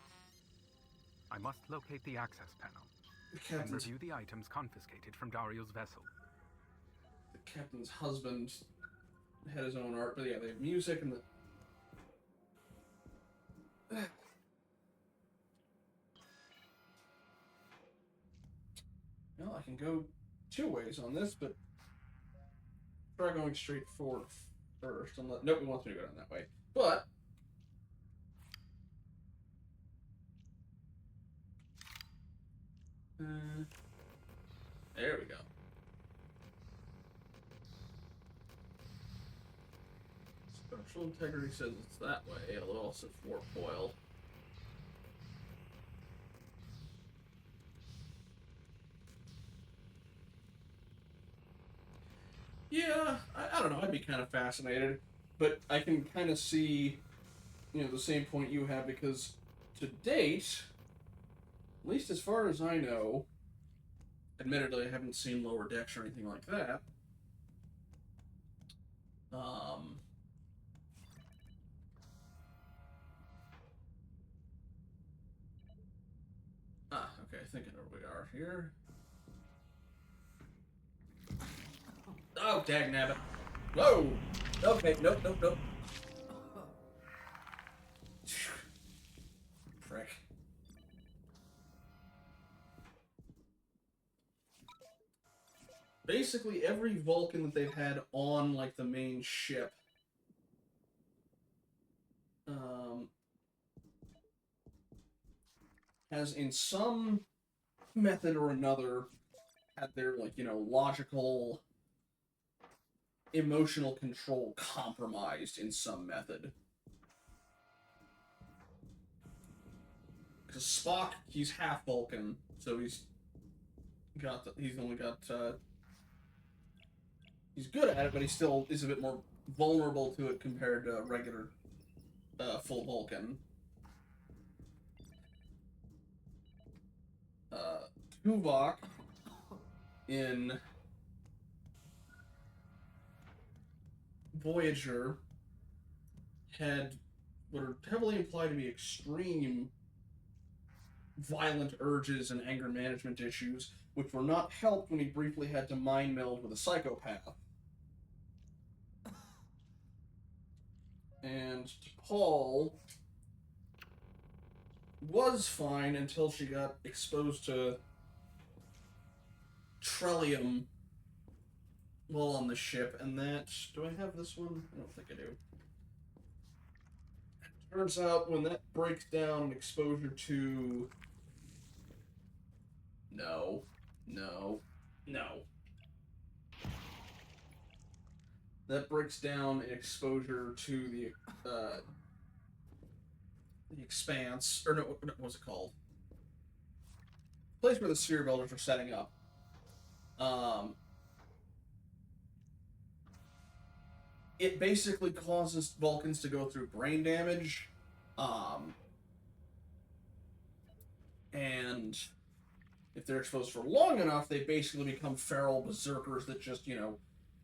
I must locate the access panel and review the items confiscated from Dario's vessel. The captain's husband had his own art, but yeah, they have music and the... Well, I can go two ways on this, but try going straight forward first. Nope, he wants me to go down that way. But there we go. Structural integrity says it's that way. It'll also warp coil. Yeah, I don't know. I'd be kind of fascinated, but I can kind of see, you know, the same point you have, because to date, at least as far as I know, admittedly I haven't seen Lower Decks or anything like that. Okay, I think I know where we are here. Oh, dagnabbit. Whoa! Okay, nope. Prick. Basically, every Vulcan that they've had on, like, the main ship, has in some method or another had their, like, you know, logical, emotional control compromised in some method. Because Spock, he's half Vulcan, so he's only got, he's good at it, but he still is a bit more vulnerable to it compared to regular, full Vulcan. Tuvok in Voyager had what are heavily implied to be extreme violent urges and anger management issues, which were not helped when he briefly had to mind meld with a psychopath. And Paul was fine until she got exposed to Trellium while on the ship, and that... Do I have this one? I don't think I do. Turns out when that breaks down an exposure to... No. That breaks down an exposure to the Expanse, or no, what was it called? place where the sphere builders are setting up. It basically causes Vulcans to go through brain damage. And if they're exposed for long enough, they basically become feral berserkers that just,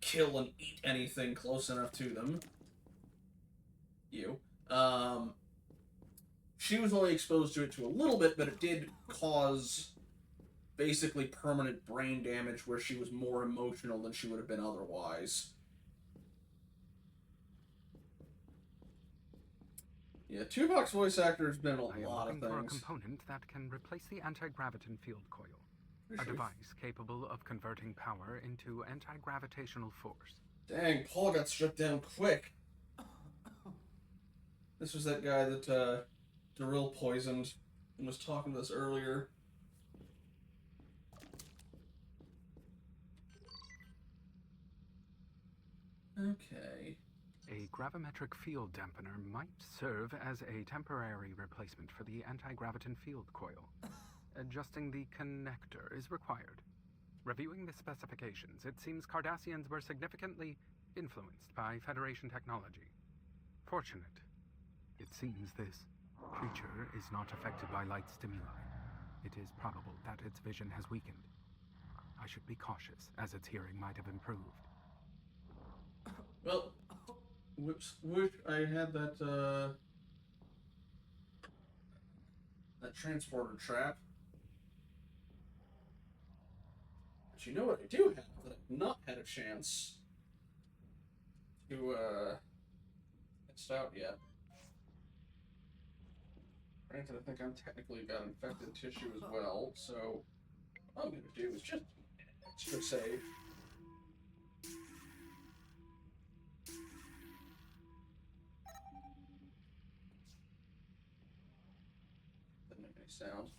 kill and eat anything close enough to them. She was only exposed to it to a little bit, but it did cause basically permanent brain damage where she was more emotional than she would have been otherwise. Yeah, Tuvok's voice actor has been in a lot of things. For a component that can replace the anti-graviton field coil. A device capable of converting power into anti-gravitational force. Dang, Paul got struck down quick. This was that guy that Darryl poisoned and was talking to us earlier. Okay. A gravimetric field dampener might serve as a temporary replacement for the anti-graviton field coil. Adjusting the connector is required. Reviewing the specifications, it seems Cardassians were significantly influenced by Federation technology. Fortunate. It seems this creature is not affected by light stimuli. It is probable that its vision has weakened. I should be cautious, as its hearing might have improved. Well, wish I had that transporter trap. But you know what I do have that I've not had a chance to test out yet. Granted, I think I'm technically got infected tissue as well, so what I'm going to do is just extra save. Doesn't make any sound.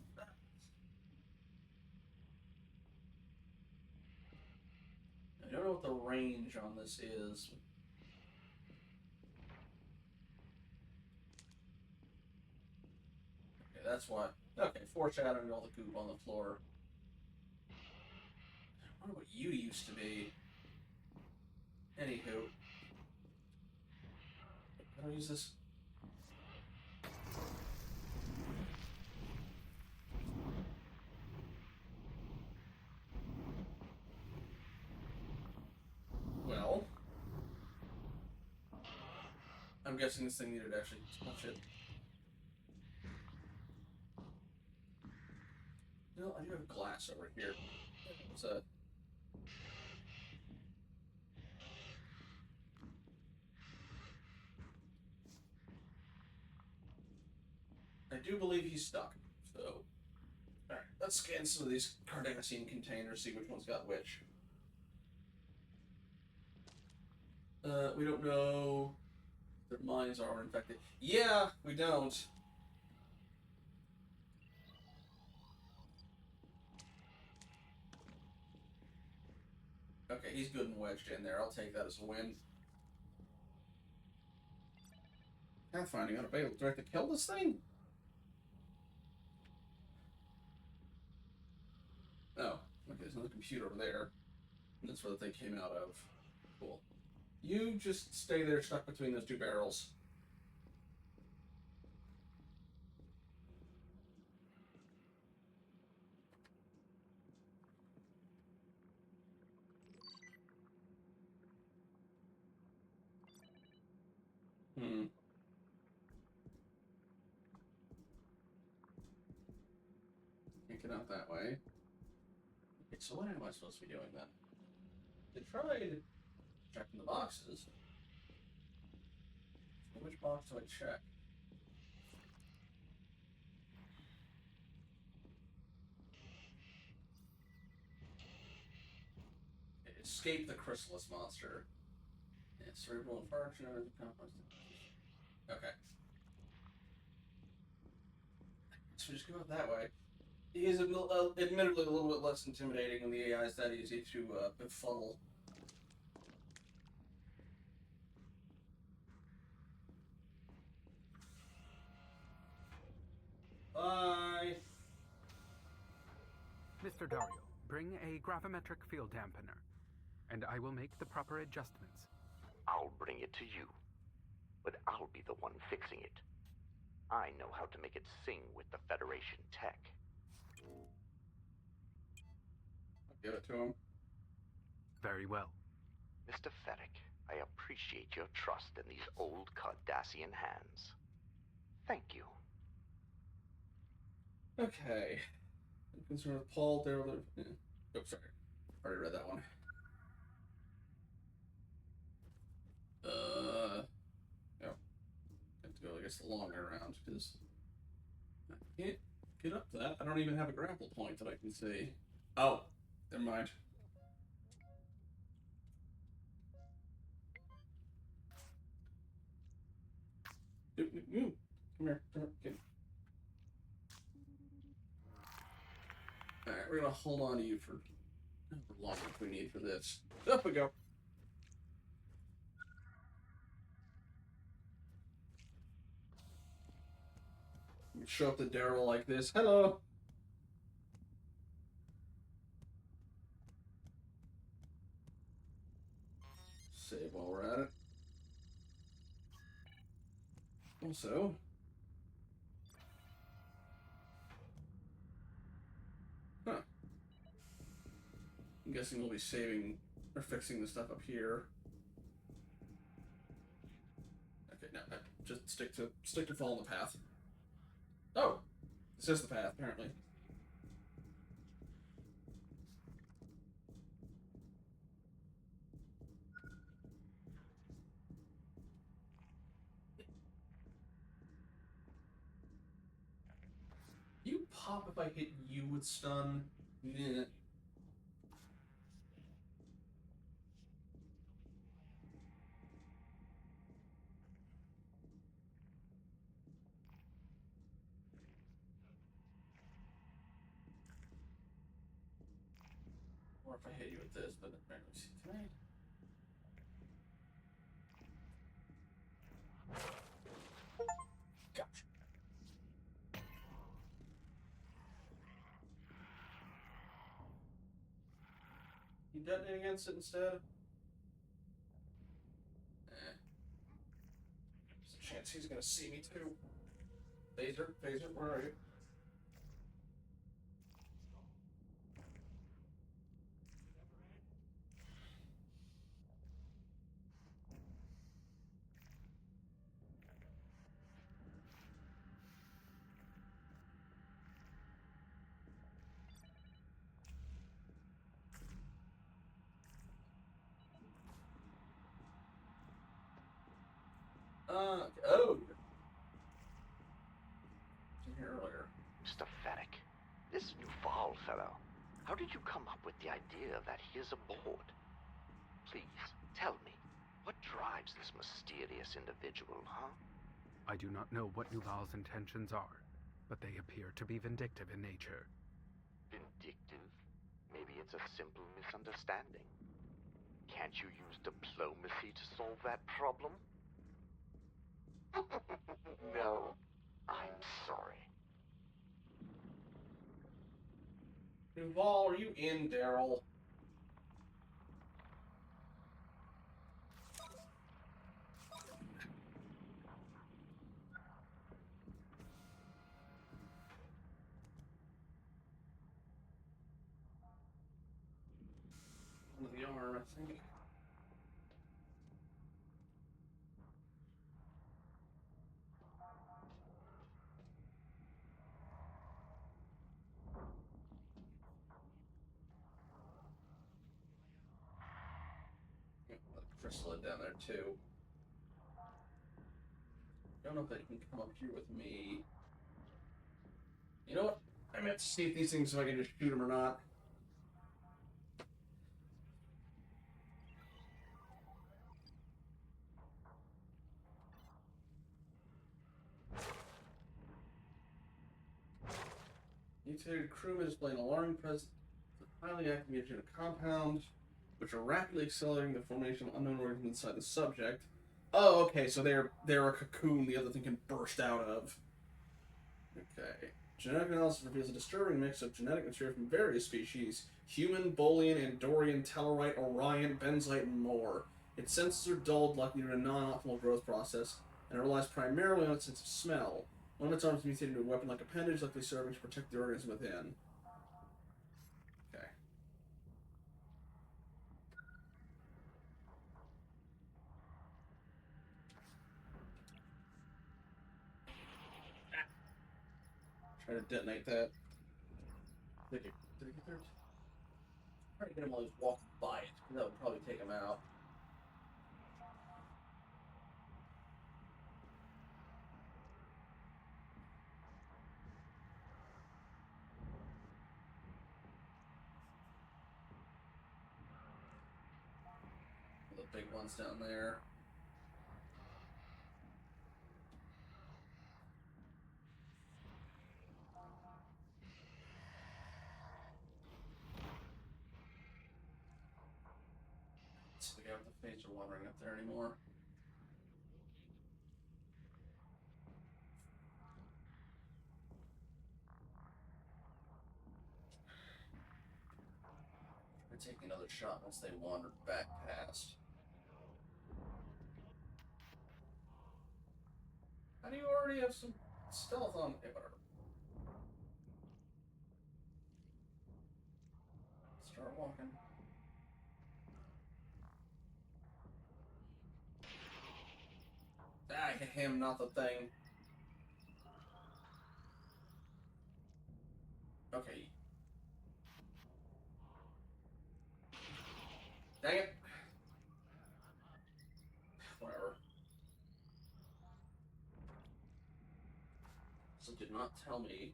I don't know what the range on this is. Okay, that's why. Okay, foreshadowing all the goop on the floor. I wonder what you used to be. Anywho. How do I use this? Well, I'm guessing this thing needed to actually touch it. You know, I do have glass over here. What's that? I do believe he's stuck, so... Alright, let's scan some of these Cardassian containers, see which one's got which. We don't know if their minds are infected. Yeah, we don't. Okay, he's good and wedged in there. I'll take that as a win. Pathfinding unavailable. Do I have to kill this thing? Oh, okay, there's another computer over there. And that's where the thing came out of. Cool. You just stay there stuck between those two barrels. Can't get out that way. Okay, so what am I supposed to be doing then? I tried checking the boxes. So which box do I check? Escape the chrysalis monster. Yeah, cerebral infarction or compromise. Okay. So we just go out that way. He is admittedly a little bit less intimidating, and the AI is that easy to befuddle. Bye. Mr. Dario, bring a gravimetric field dampener, and I will make the proper adjustments. I'll bring it to you, but I'll be the one fixing it. I know how to make it sing with the Federation tech. I'll give it to him. Very well. Mr. Fennec, I appreciate your trust in these old Cardassian hands. Thank you. Okay. I'm concerned with Paul, Daryl. Oh, sorry. Already read that one. Yeah. Have to go, I guess, the long way around, because I can't get up to that. I don't even have a grapple point that I can see. Oh, never mind. Come here. Come here. Alright, we're gonna hold on to you for however long as we need for this. Up we go. You show up to Daryl like this. Hello. Save while we're at it. Also, I'm guessing we'll be saving or fixing the stuff up here. Okay, no, just stick to following the path. Oh, this is the path apparently. You pop if I hit you with stun. Yeah. Or if I hit you with this, but apparently see tonight. Gotcha. You detonate against it instead? There's a chance he's gonna see me too. Phaser, where are you? Oh. Here earlier. Mr. Fennec, this Duval fellow, how did you come up with the idea that he is aboard? Please, tell me, what drives this mysterious individual, huh? I do not know what Nuval's intentions are, but they appear to be vindictive in nature. Vindictive? Maybe it's a simple misunderstanding. Can't you use diplomacy to solve that problem? No, I'm sorry. Duval, are you in, Daryl? Under the arm, I think. Chrysalid down there too. Don't know if they can come up here with me. You know what? I meant to see if these things, if I can just shoot them or not. Mutated crewmen display an alarming presence of highly active mutagen compound, which are rapidly accelerating the formation of unknown organisms inside the subject. Oh, okay, so they're a cocoon the other thing can burst out of. Okay. Genetic analysis reveals a disturbing mix of genetic material from various species: human, Bolian, Andorian, Tellarite, Orion, Benzite, and more. Its senses are dulled, likely due to a non-optimal growth process, and it relies primarily on its sense of smell. One of its arms mutated into a weapon-like appendage, likely serving to protect the organism within. Okay. Try to detonate that. Did I get there? Try to get him while he's walking by it, because that would probably take him out. The big ones down there. So the guy with the phaser wandering up there anymore. Try to take another shot once they wander back past. How do you already have some stealth on? Okay, whatever. Start walking. Ah, hit him, not the thing. Okay. Dang it. Whatever. So did not tell me.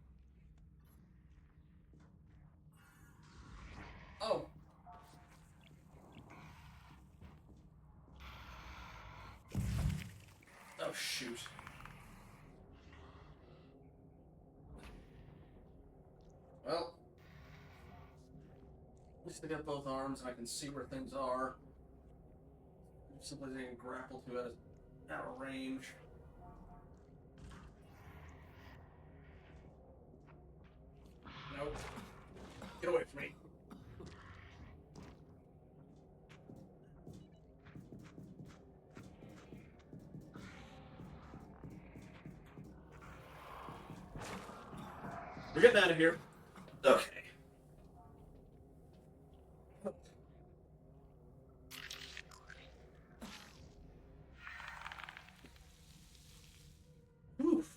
Oh. Oh, shoot. Well. At least I got both arms and I can see where things are. Simply they can grapple to it out of range. Nope. Get away from me. We're getting out of here. Okay. Oof.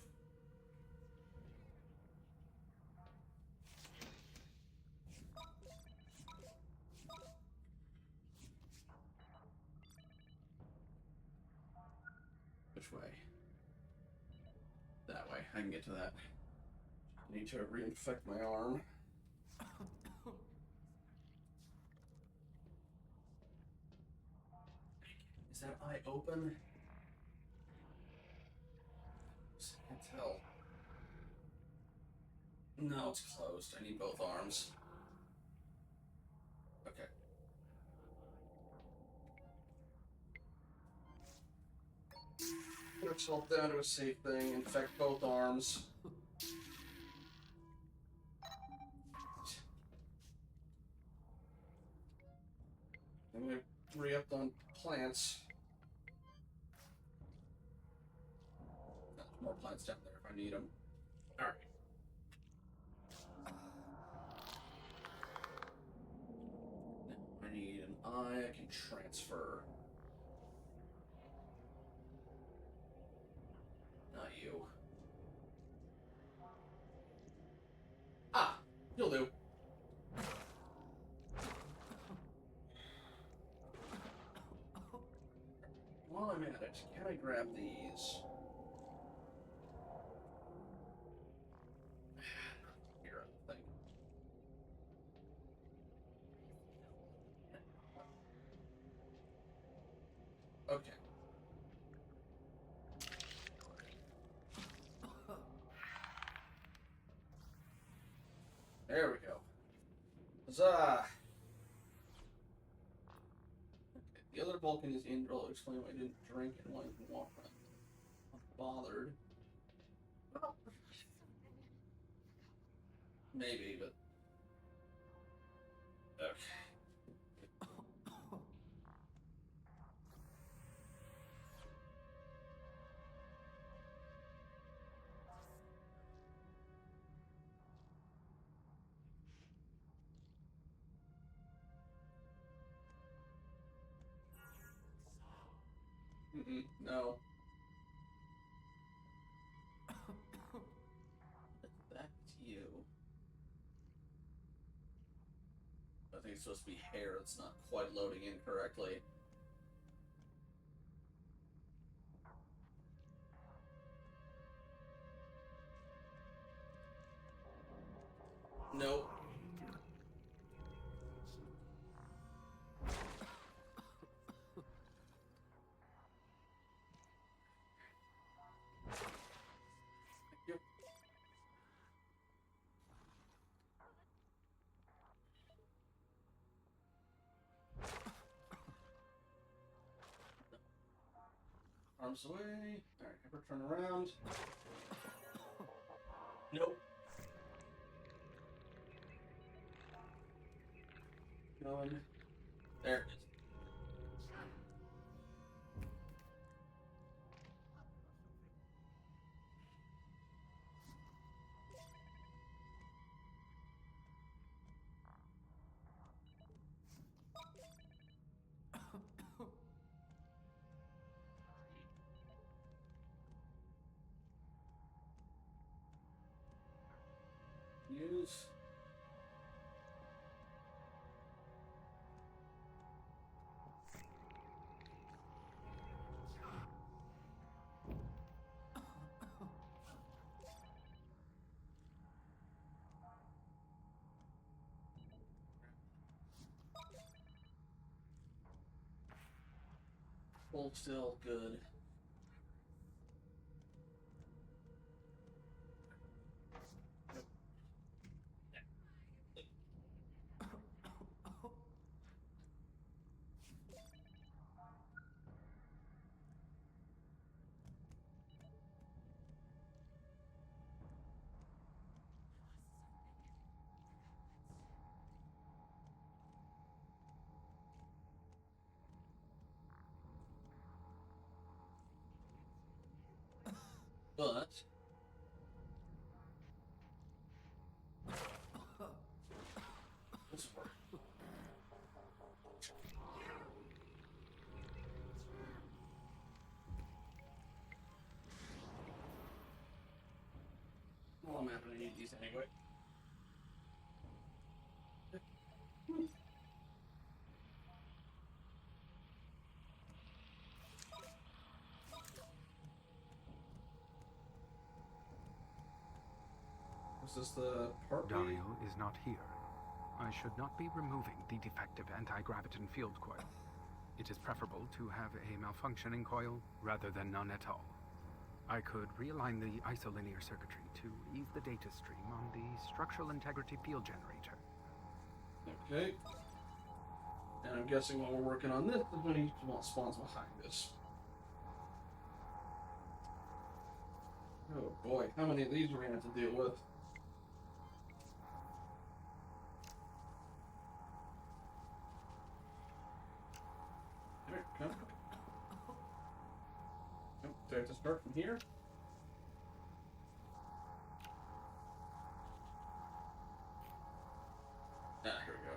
Which way? That way. I can get to that. I need to reinfect my arm. Is that eye open? I can't tell. No, it's closed. I need both arms. Okay. Put yourself down to a safe thing. Infect both arms. I'm gonna re-up on plants. There's more plants down there if I need them. Alright. Now I need an eye I can transfer. Not you. Ah! You'll do. While I'm at it, can I grab these? Here, I think. Okay. There we go. Huzzah! Okay. The other Vulcan is in. I'll explain why I didn't drink and why I didn't walk around. I'm bothered. Well, Maybe, but... Okay. No. Back to you. I think it's supposed to be hair. It's not quite loading in correctly. Nope. Yep. Arms away. Alright, have her turn around. Nope. Going. There it is. Use. Hold still, good. But this work. Well, I'm happy to need these anyway. Is this the part? Dario is not here. I should not be removing the defective anti-graviton field coil. It is preferable to have a malfunctioning coil rather than none at all. I could realign the isolinear circuitry to ease the data stream on the structural integrity field generator. Okay. And I'm guessing while we're working on this, there's many spawns behind this. Oh boy, how many of these are we going to have to deal with? There, come. Oh, do I have to start from here? Ah, here we go.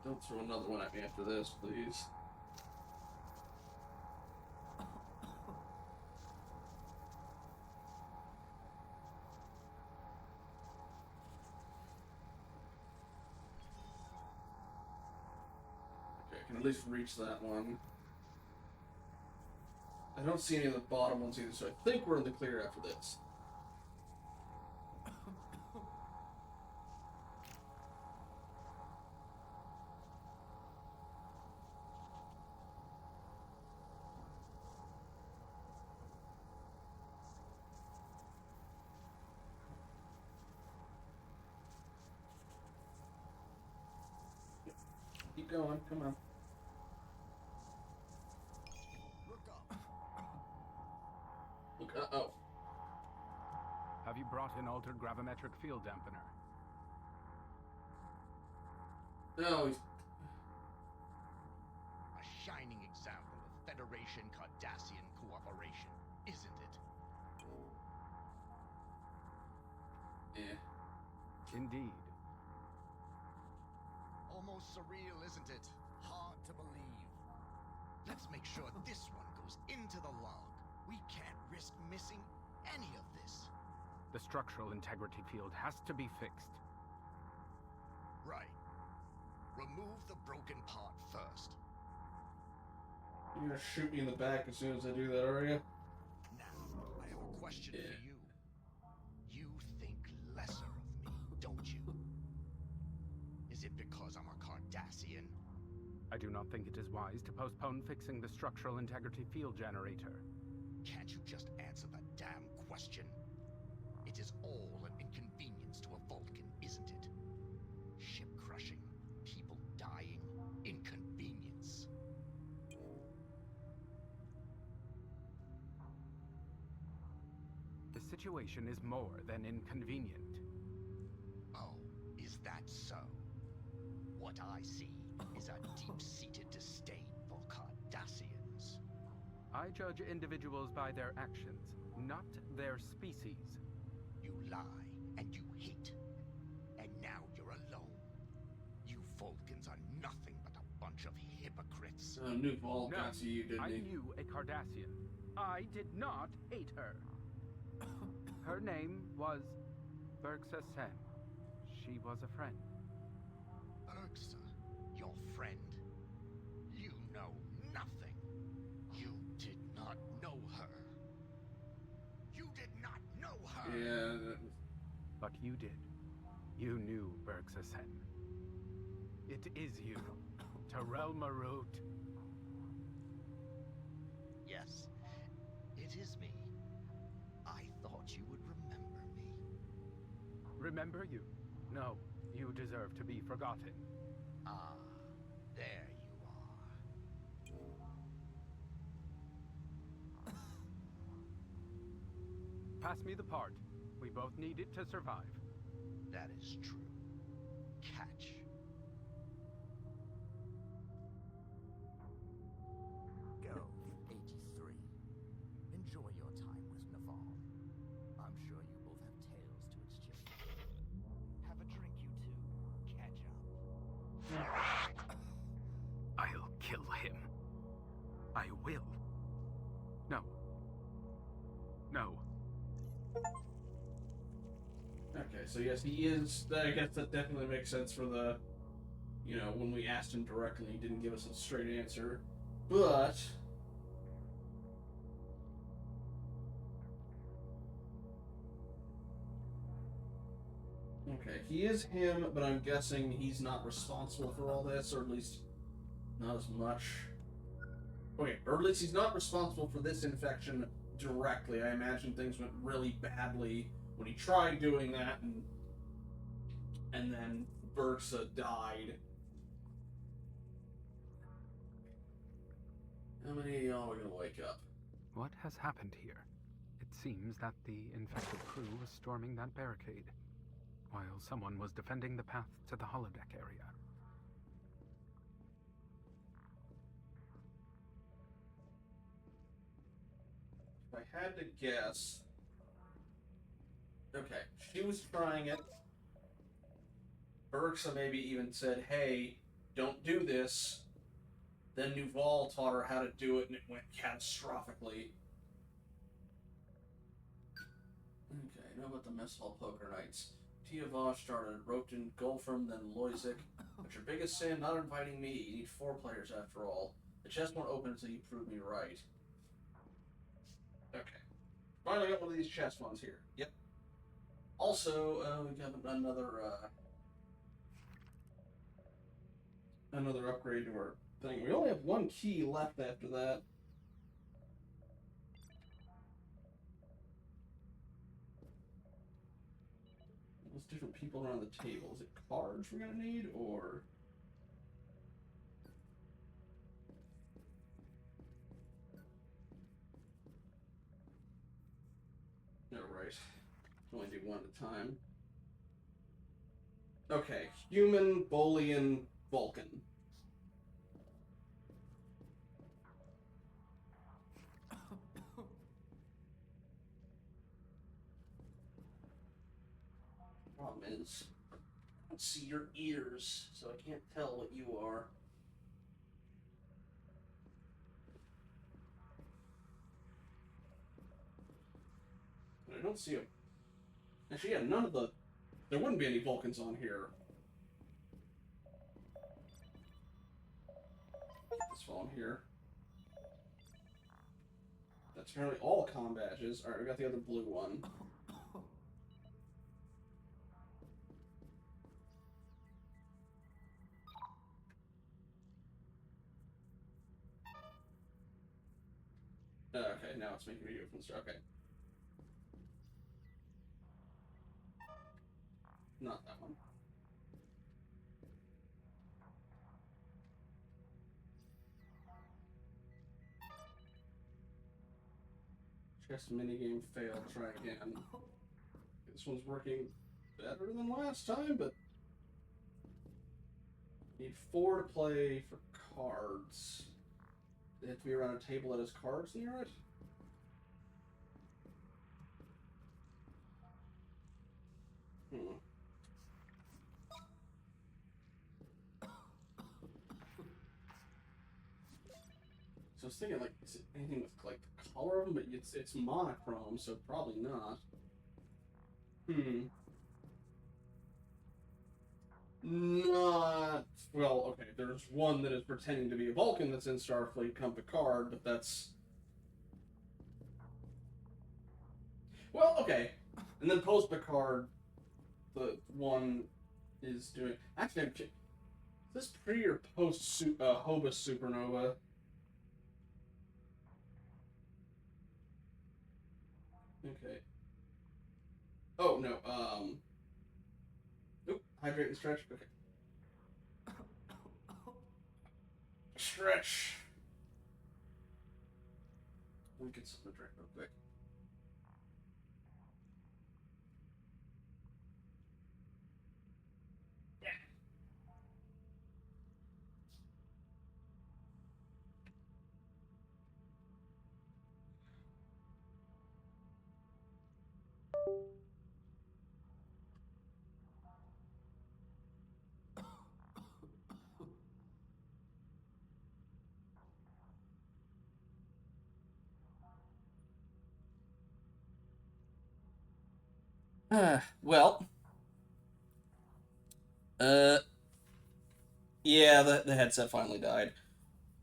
Don't throw another one at me after this, please. Okay, I can at least reach that one. I don't see any of the bottom ones either, so I think we're in the clear after this. Keep going, come on. Look, uh-oh. Have you brought an altered gravimetric field dampener? No, he's... A shining example of Federation Cardassian cooperation, isn't it? Yeah. Indeed. Almost surreal, isn't it? Hard to believe. Let's make sure this one goes into the log. We can't risk missing any of this. The structural integrity field has to be fixed. Right. Remove the broken part first. You're gonna shoot me in the back as soon as I do that, are you? Now, I have a question for you. You think lesser of me, don't you? Is it because I'm a Cardassian? I do not think it is wise to postpone fixing the structural integrity field generator. Can't you just answer the damn question? It is all an inconvenience to a Vulcan, isn't it? Ship crushing, people dying, inconvenience. The situation is more than inconvenient. Oh, is that so? What I see is a deep-seated disdain for Cardassians. I judge individuals by their actions, not their species. You lie, and you hate. And now you're alone. You Vulcans are nothing but a bunch of hypocrites. New Vol No, got to you, didn't I he? knew a Cardassian. I did not hate her. Her name was Berxa Sen. She was a friend. Berxa, your friend? You know nothing. You did not know her. You did not know her. Yeah. But you did. You knew Berxa Sen. It is you, Terrell Marut. Yes, it is me. I thought you would remember me. Remember you? No, you deserve to be forgotten. Ah, there you are. Pass me the part. We both need it to survive. That is true. Catch. Go, 83. Enjoy your time with Naval. I'm sure you both have tales to exchange. Have a drink, you two. Catch up. I'll kill him. I will. No. No. Okay, so yes, he is. I guess that definitely makes sense for the, you know, when we asked him directly, he didn't give us a straight answer. But okay, he is him, but I'm guessing he's not responsible for all this, or at least not as much. Okay, or at least he's not responsible for this infection directly. I imagine things went really badly when he tried doing that, and then Berxa died. How many of y'all are gonna wake up? What has happened here? It seems that the infected crew was storming that barricade, while someone was defending the path to the holodeck area. If I had to guess... Okay, she was trying it. Berxa maybe even said, hey, don't do this. Then Nuval taught her how to do it, and it went catastrophically. Okay, now about the mess hall poker nights. Tia Vosh started, Roten, Golfram, then Loizik. But your biggest sin, not inviting me. You need 4 players after all. The chest won't open until you prove me right. Finally got one of these chest ones here. Yep. Also, we got another upgrade to our thing. We only have one key left after that. There's different people around the table. Is it cards we're gonna need, or... No, right. Only do one at a time. Okay, human, Bolian, Vulcan. Problem is, I don't see your ears, so I can't tell what you are. I don't see a... Actually, yeah, none of the... There wouldn't be any Vulcans on here. This phone here. That's apparently all comm badges. Alright, we got the other blue one. Okay, now it's making me do it from the start. Okay. Not that one. Chess minigame failed. Try again. This one's working better than last time, but need 4 to play for cards. They have to be around a table that has cards near it. So I was thinking, like, is it anything with, like, the color of them? But it's monochrome, so probably not. Not... Well, okay, there's one that is pretending to be a Vulcan that's in Starfleet come Picard, but that's... Well, okay. And then post-Picard, the one is doing... Actually, is this pre or post-Hobus supernova? Okay. Oh, no, Oop, hydrate and stretch. Okay. Stretch. Let me get something to drink real quick. Well, yeah, the headset finally died.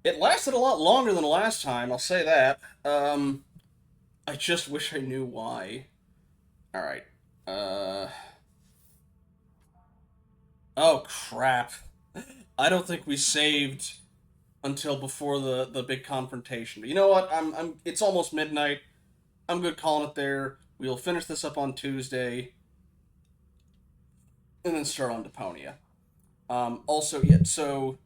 It lasted a lot longer than last time, I'll say that. I just wish I knew why. Alright. Oh, crap. I don't think we saved until before the big confrontation. But you know what? It's almost midnight. I'm good calling it there. We'll finish this up on Tuesday. And then start on Deponia. Also, yeah, so...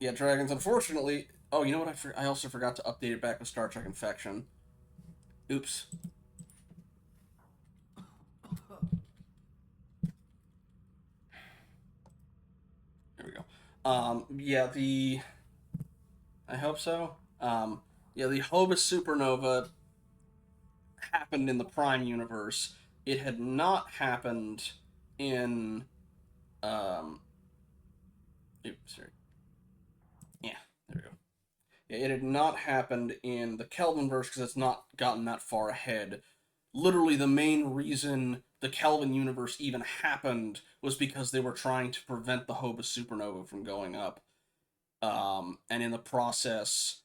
Yeah, Dragons, unfortunately... Oh, you know what? I also forgot to update it back with Star Trek Infection. Oops. There we go. Yeah, the... I hope so. Yeah, the Hobus supernova happened in the Prime universe. It had not happened in... Oops, sorry. Yeah, there we go. Yeah, it had not happened in the Kelvinverse because it's not gotten that far ahead. Literally, the main reason the Kelvin universe even happened was because they were trying to prevent the Hobus supernova from going up. And in the process,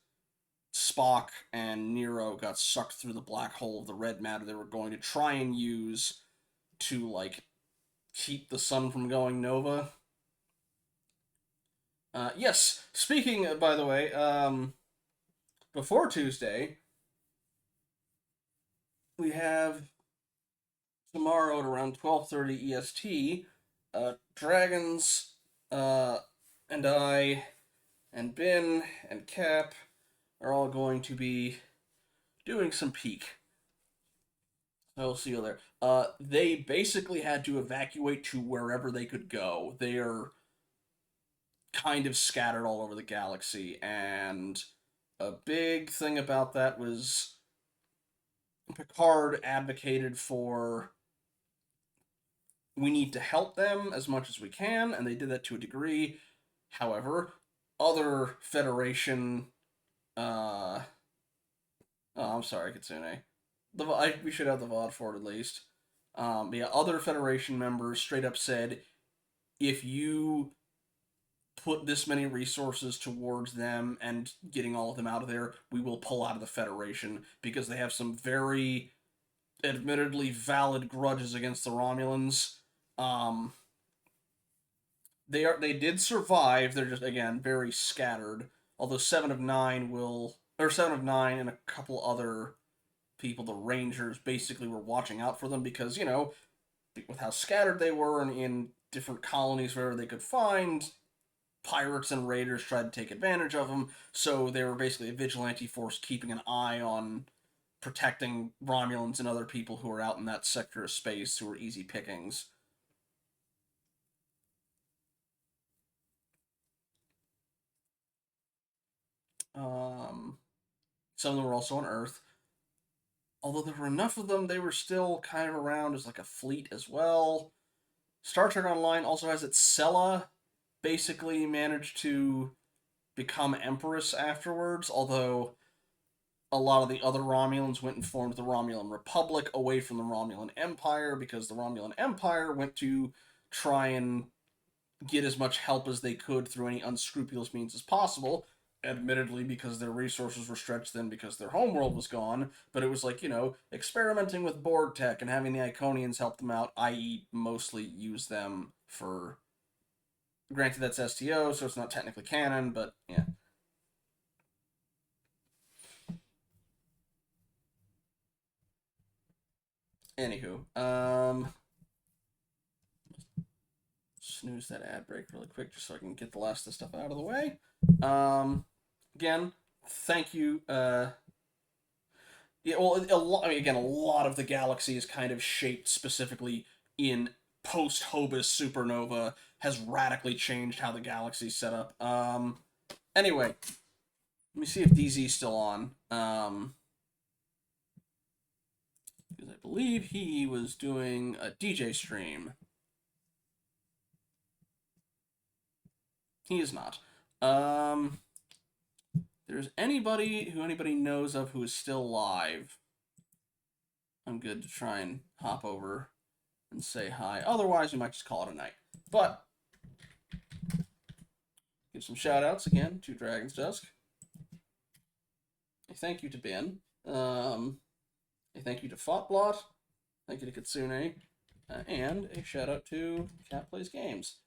Spock and Nero got sucked through the black hole of the red matter they were going to try and use to, like, keep the sun from going nova. Yes, speaking, by the way, before Tuesday, we have tomorrow at around 12:30 EST, Dragons, and I, and Bin, and Cap are all going to be doing some peak. I'll see you there. They basically had to evacuate to wherever they could go. They are kind of scattered all over the galaxy, and a big thing about that was Picard advocated for we need to help them as much as we can, and they did that to a degree. However, other Federation, oh, I'm sorry, Kitsune. We should have the VOD for it at least. Yeah, other Federation members straight up said, if you put this many resources towards them and getting all of them out of there, we will pull out of the Federation, because they have some very admittedly valid grudges against the Romulans. They did survive. They're just, again, very scattered. Although 7 of 9 and a couple other people, the Rangers, basically were watching out for them because, with how scattered they were and in different colonies wherever they could find, pirates and raiders tried to take advantage of them, so they were basically a vigilante force keeping an eye on protecting Romulans and other people who were out in that sector of space who were easy pickings. Some of them were also on Earth. Although there were enough of them, they were still kind of around as like a fleet as well. Star Trek Online also has its Sella basically managed to become Empress afterwards, although a lot of the other Romulans went and formed the Romulan Republic away from the Romulan Empire, because the Romulan Empire went to try and get as much help as they could through any unscrupulous means as possible, admittedly because their resources were stretched then because their homeworld was gone, but it was like, experimenting with Borg tech and having the Iconians help them out, i.e. mostly use them for... Granted, that's STO, so it's not technically canon, but yeah. Anywho, snooze that ad break really quick just so I can get the last of the stuff out of the way. Again, thank you. Yeah, well, a lot of the galaxy is kind of shaped specifically in post-Hobus supernova, has radically changed how the galaxy's set up. Anyway, let me see if DZ's still on. Because I believe he was doing a DJ stream. He is not. There's anybody knows of who is still live, I'm good to try and hop over and say hi. Otherwise, we might just call it a night. But give some shout-outs again to Dragon's Dusk. A thank you to Ben. A thank you to Fotblot. Thank you to Kitsune. And a shout-out to Cat Plays Games.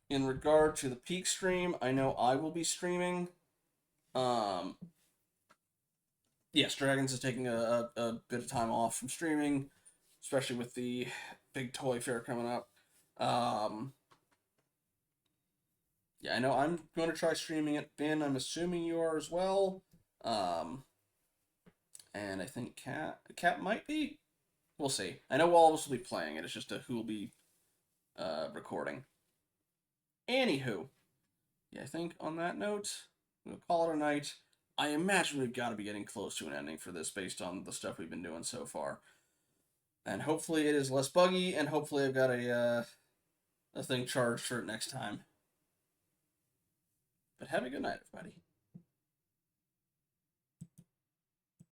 In regard to the peak stream, I know I will be streaming. Yes, Dragons is taking a bit of time off from streaming, especially with the big toy fair coming up. Yeah, I know I'm going to try streaming it. Ben, I'm assuming you are as well. And I think Cat might be. We'll see. I know all of us will be playing it. It's just who will be recording. Anywho, yeah, I think on that note, we'll call it a night. I imagine we've got to be getting close to an ending for this based on the stuff we've been doing so far. And hopefully it is less buggy, and hopefully I've got a thing charged for it next time. But have a good night, everybody.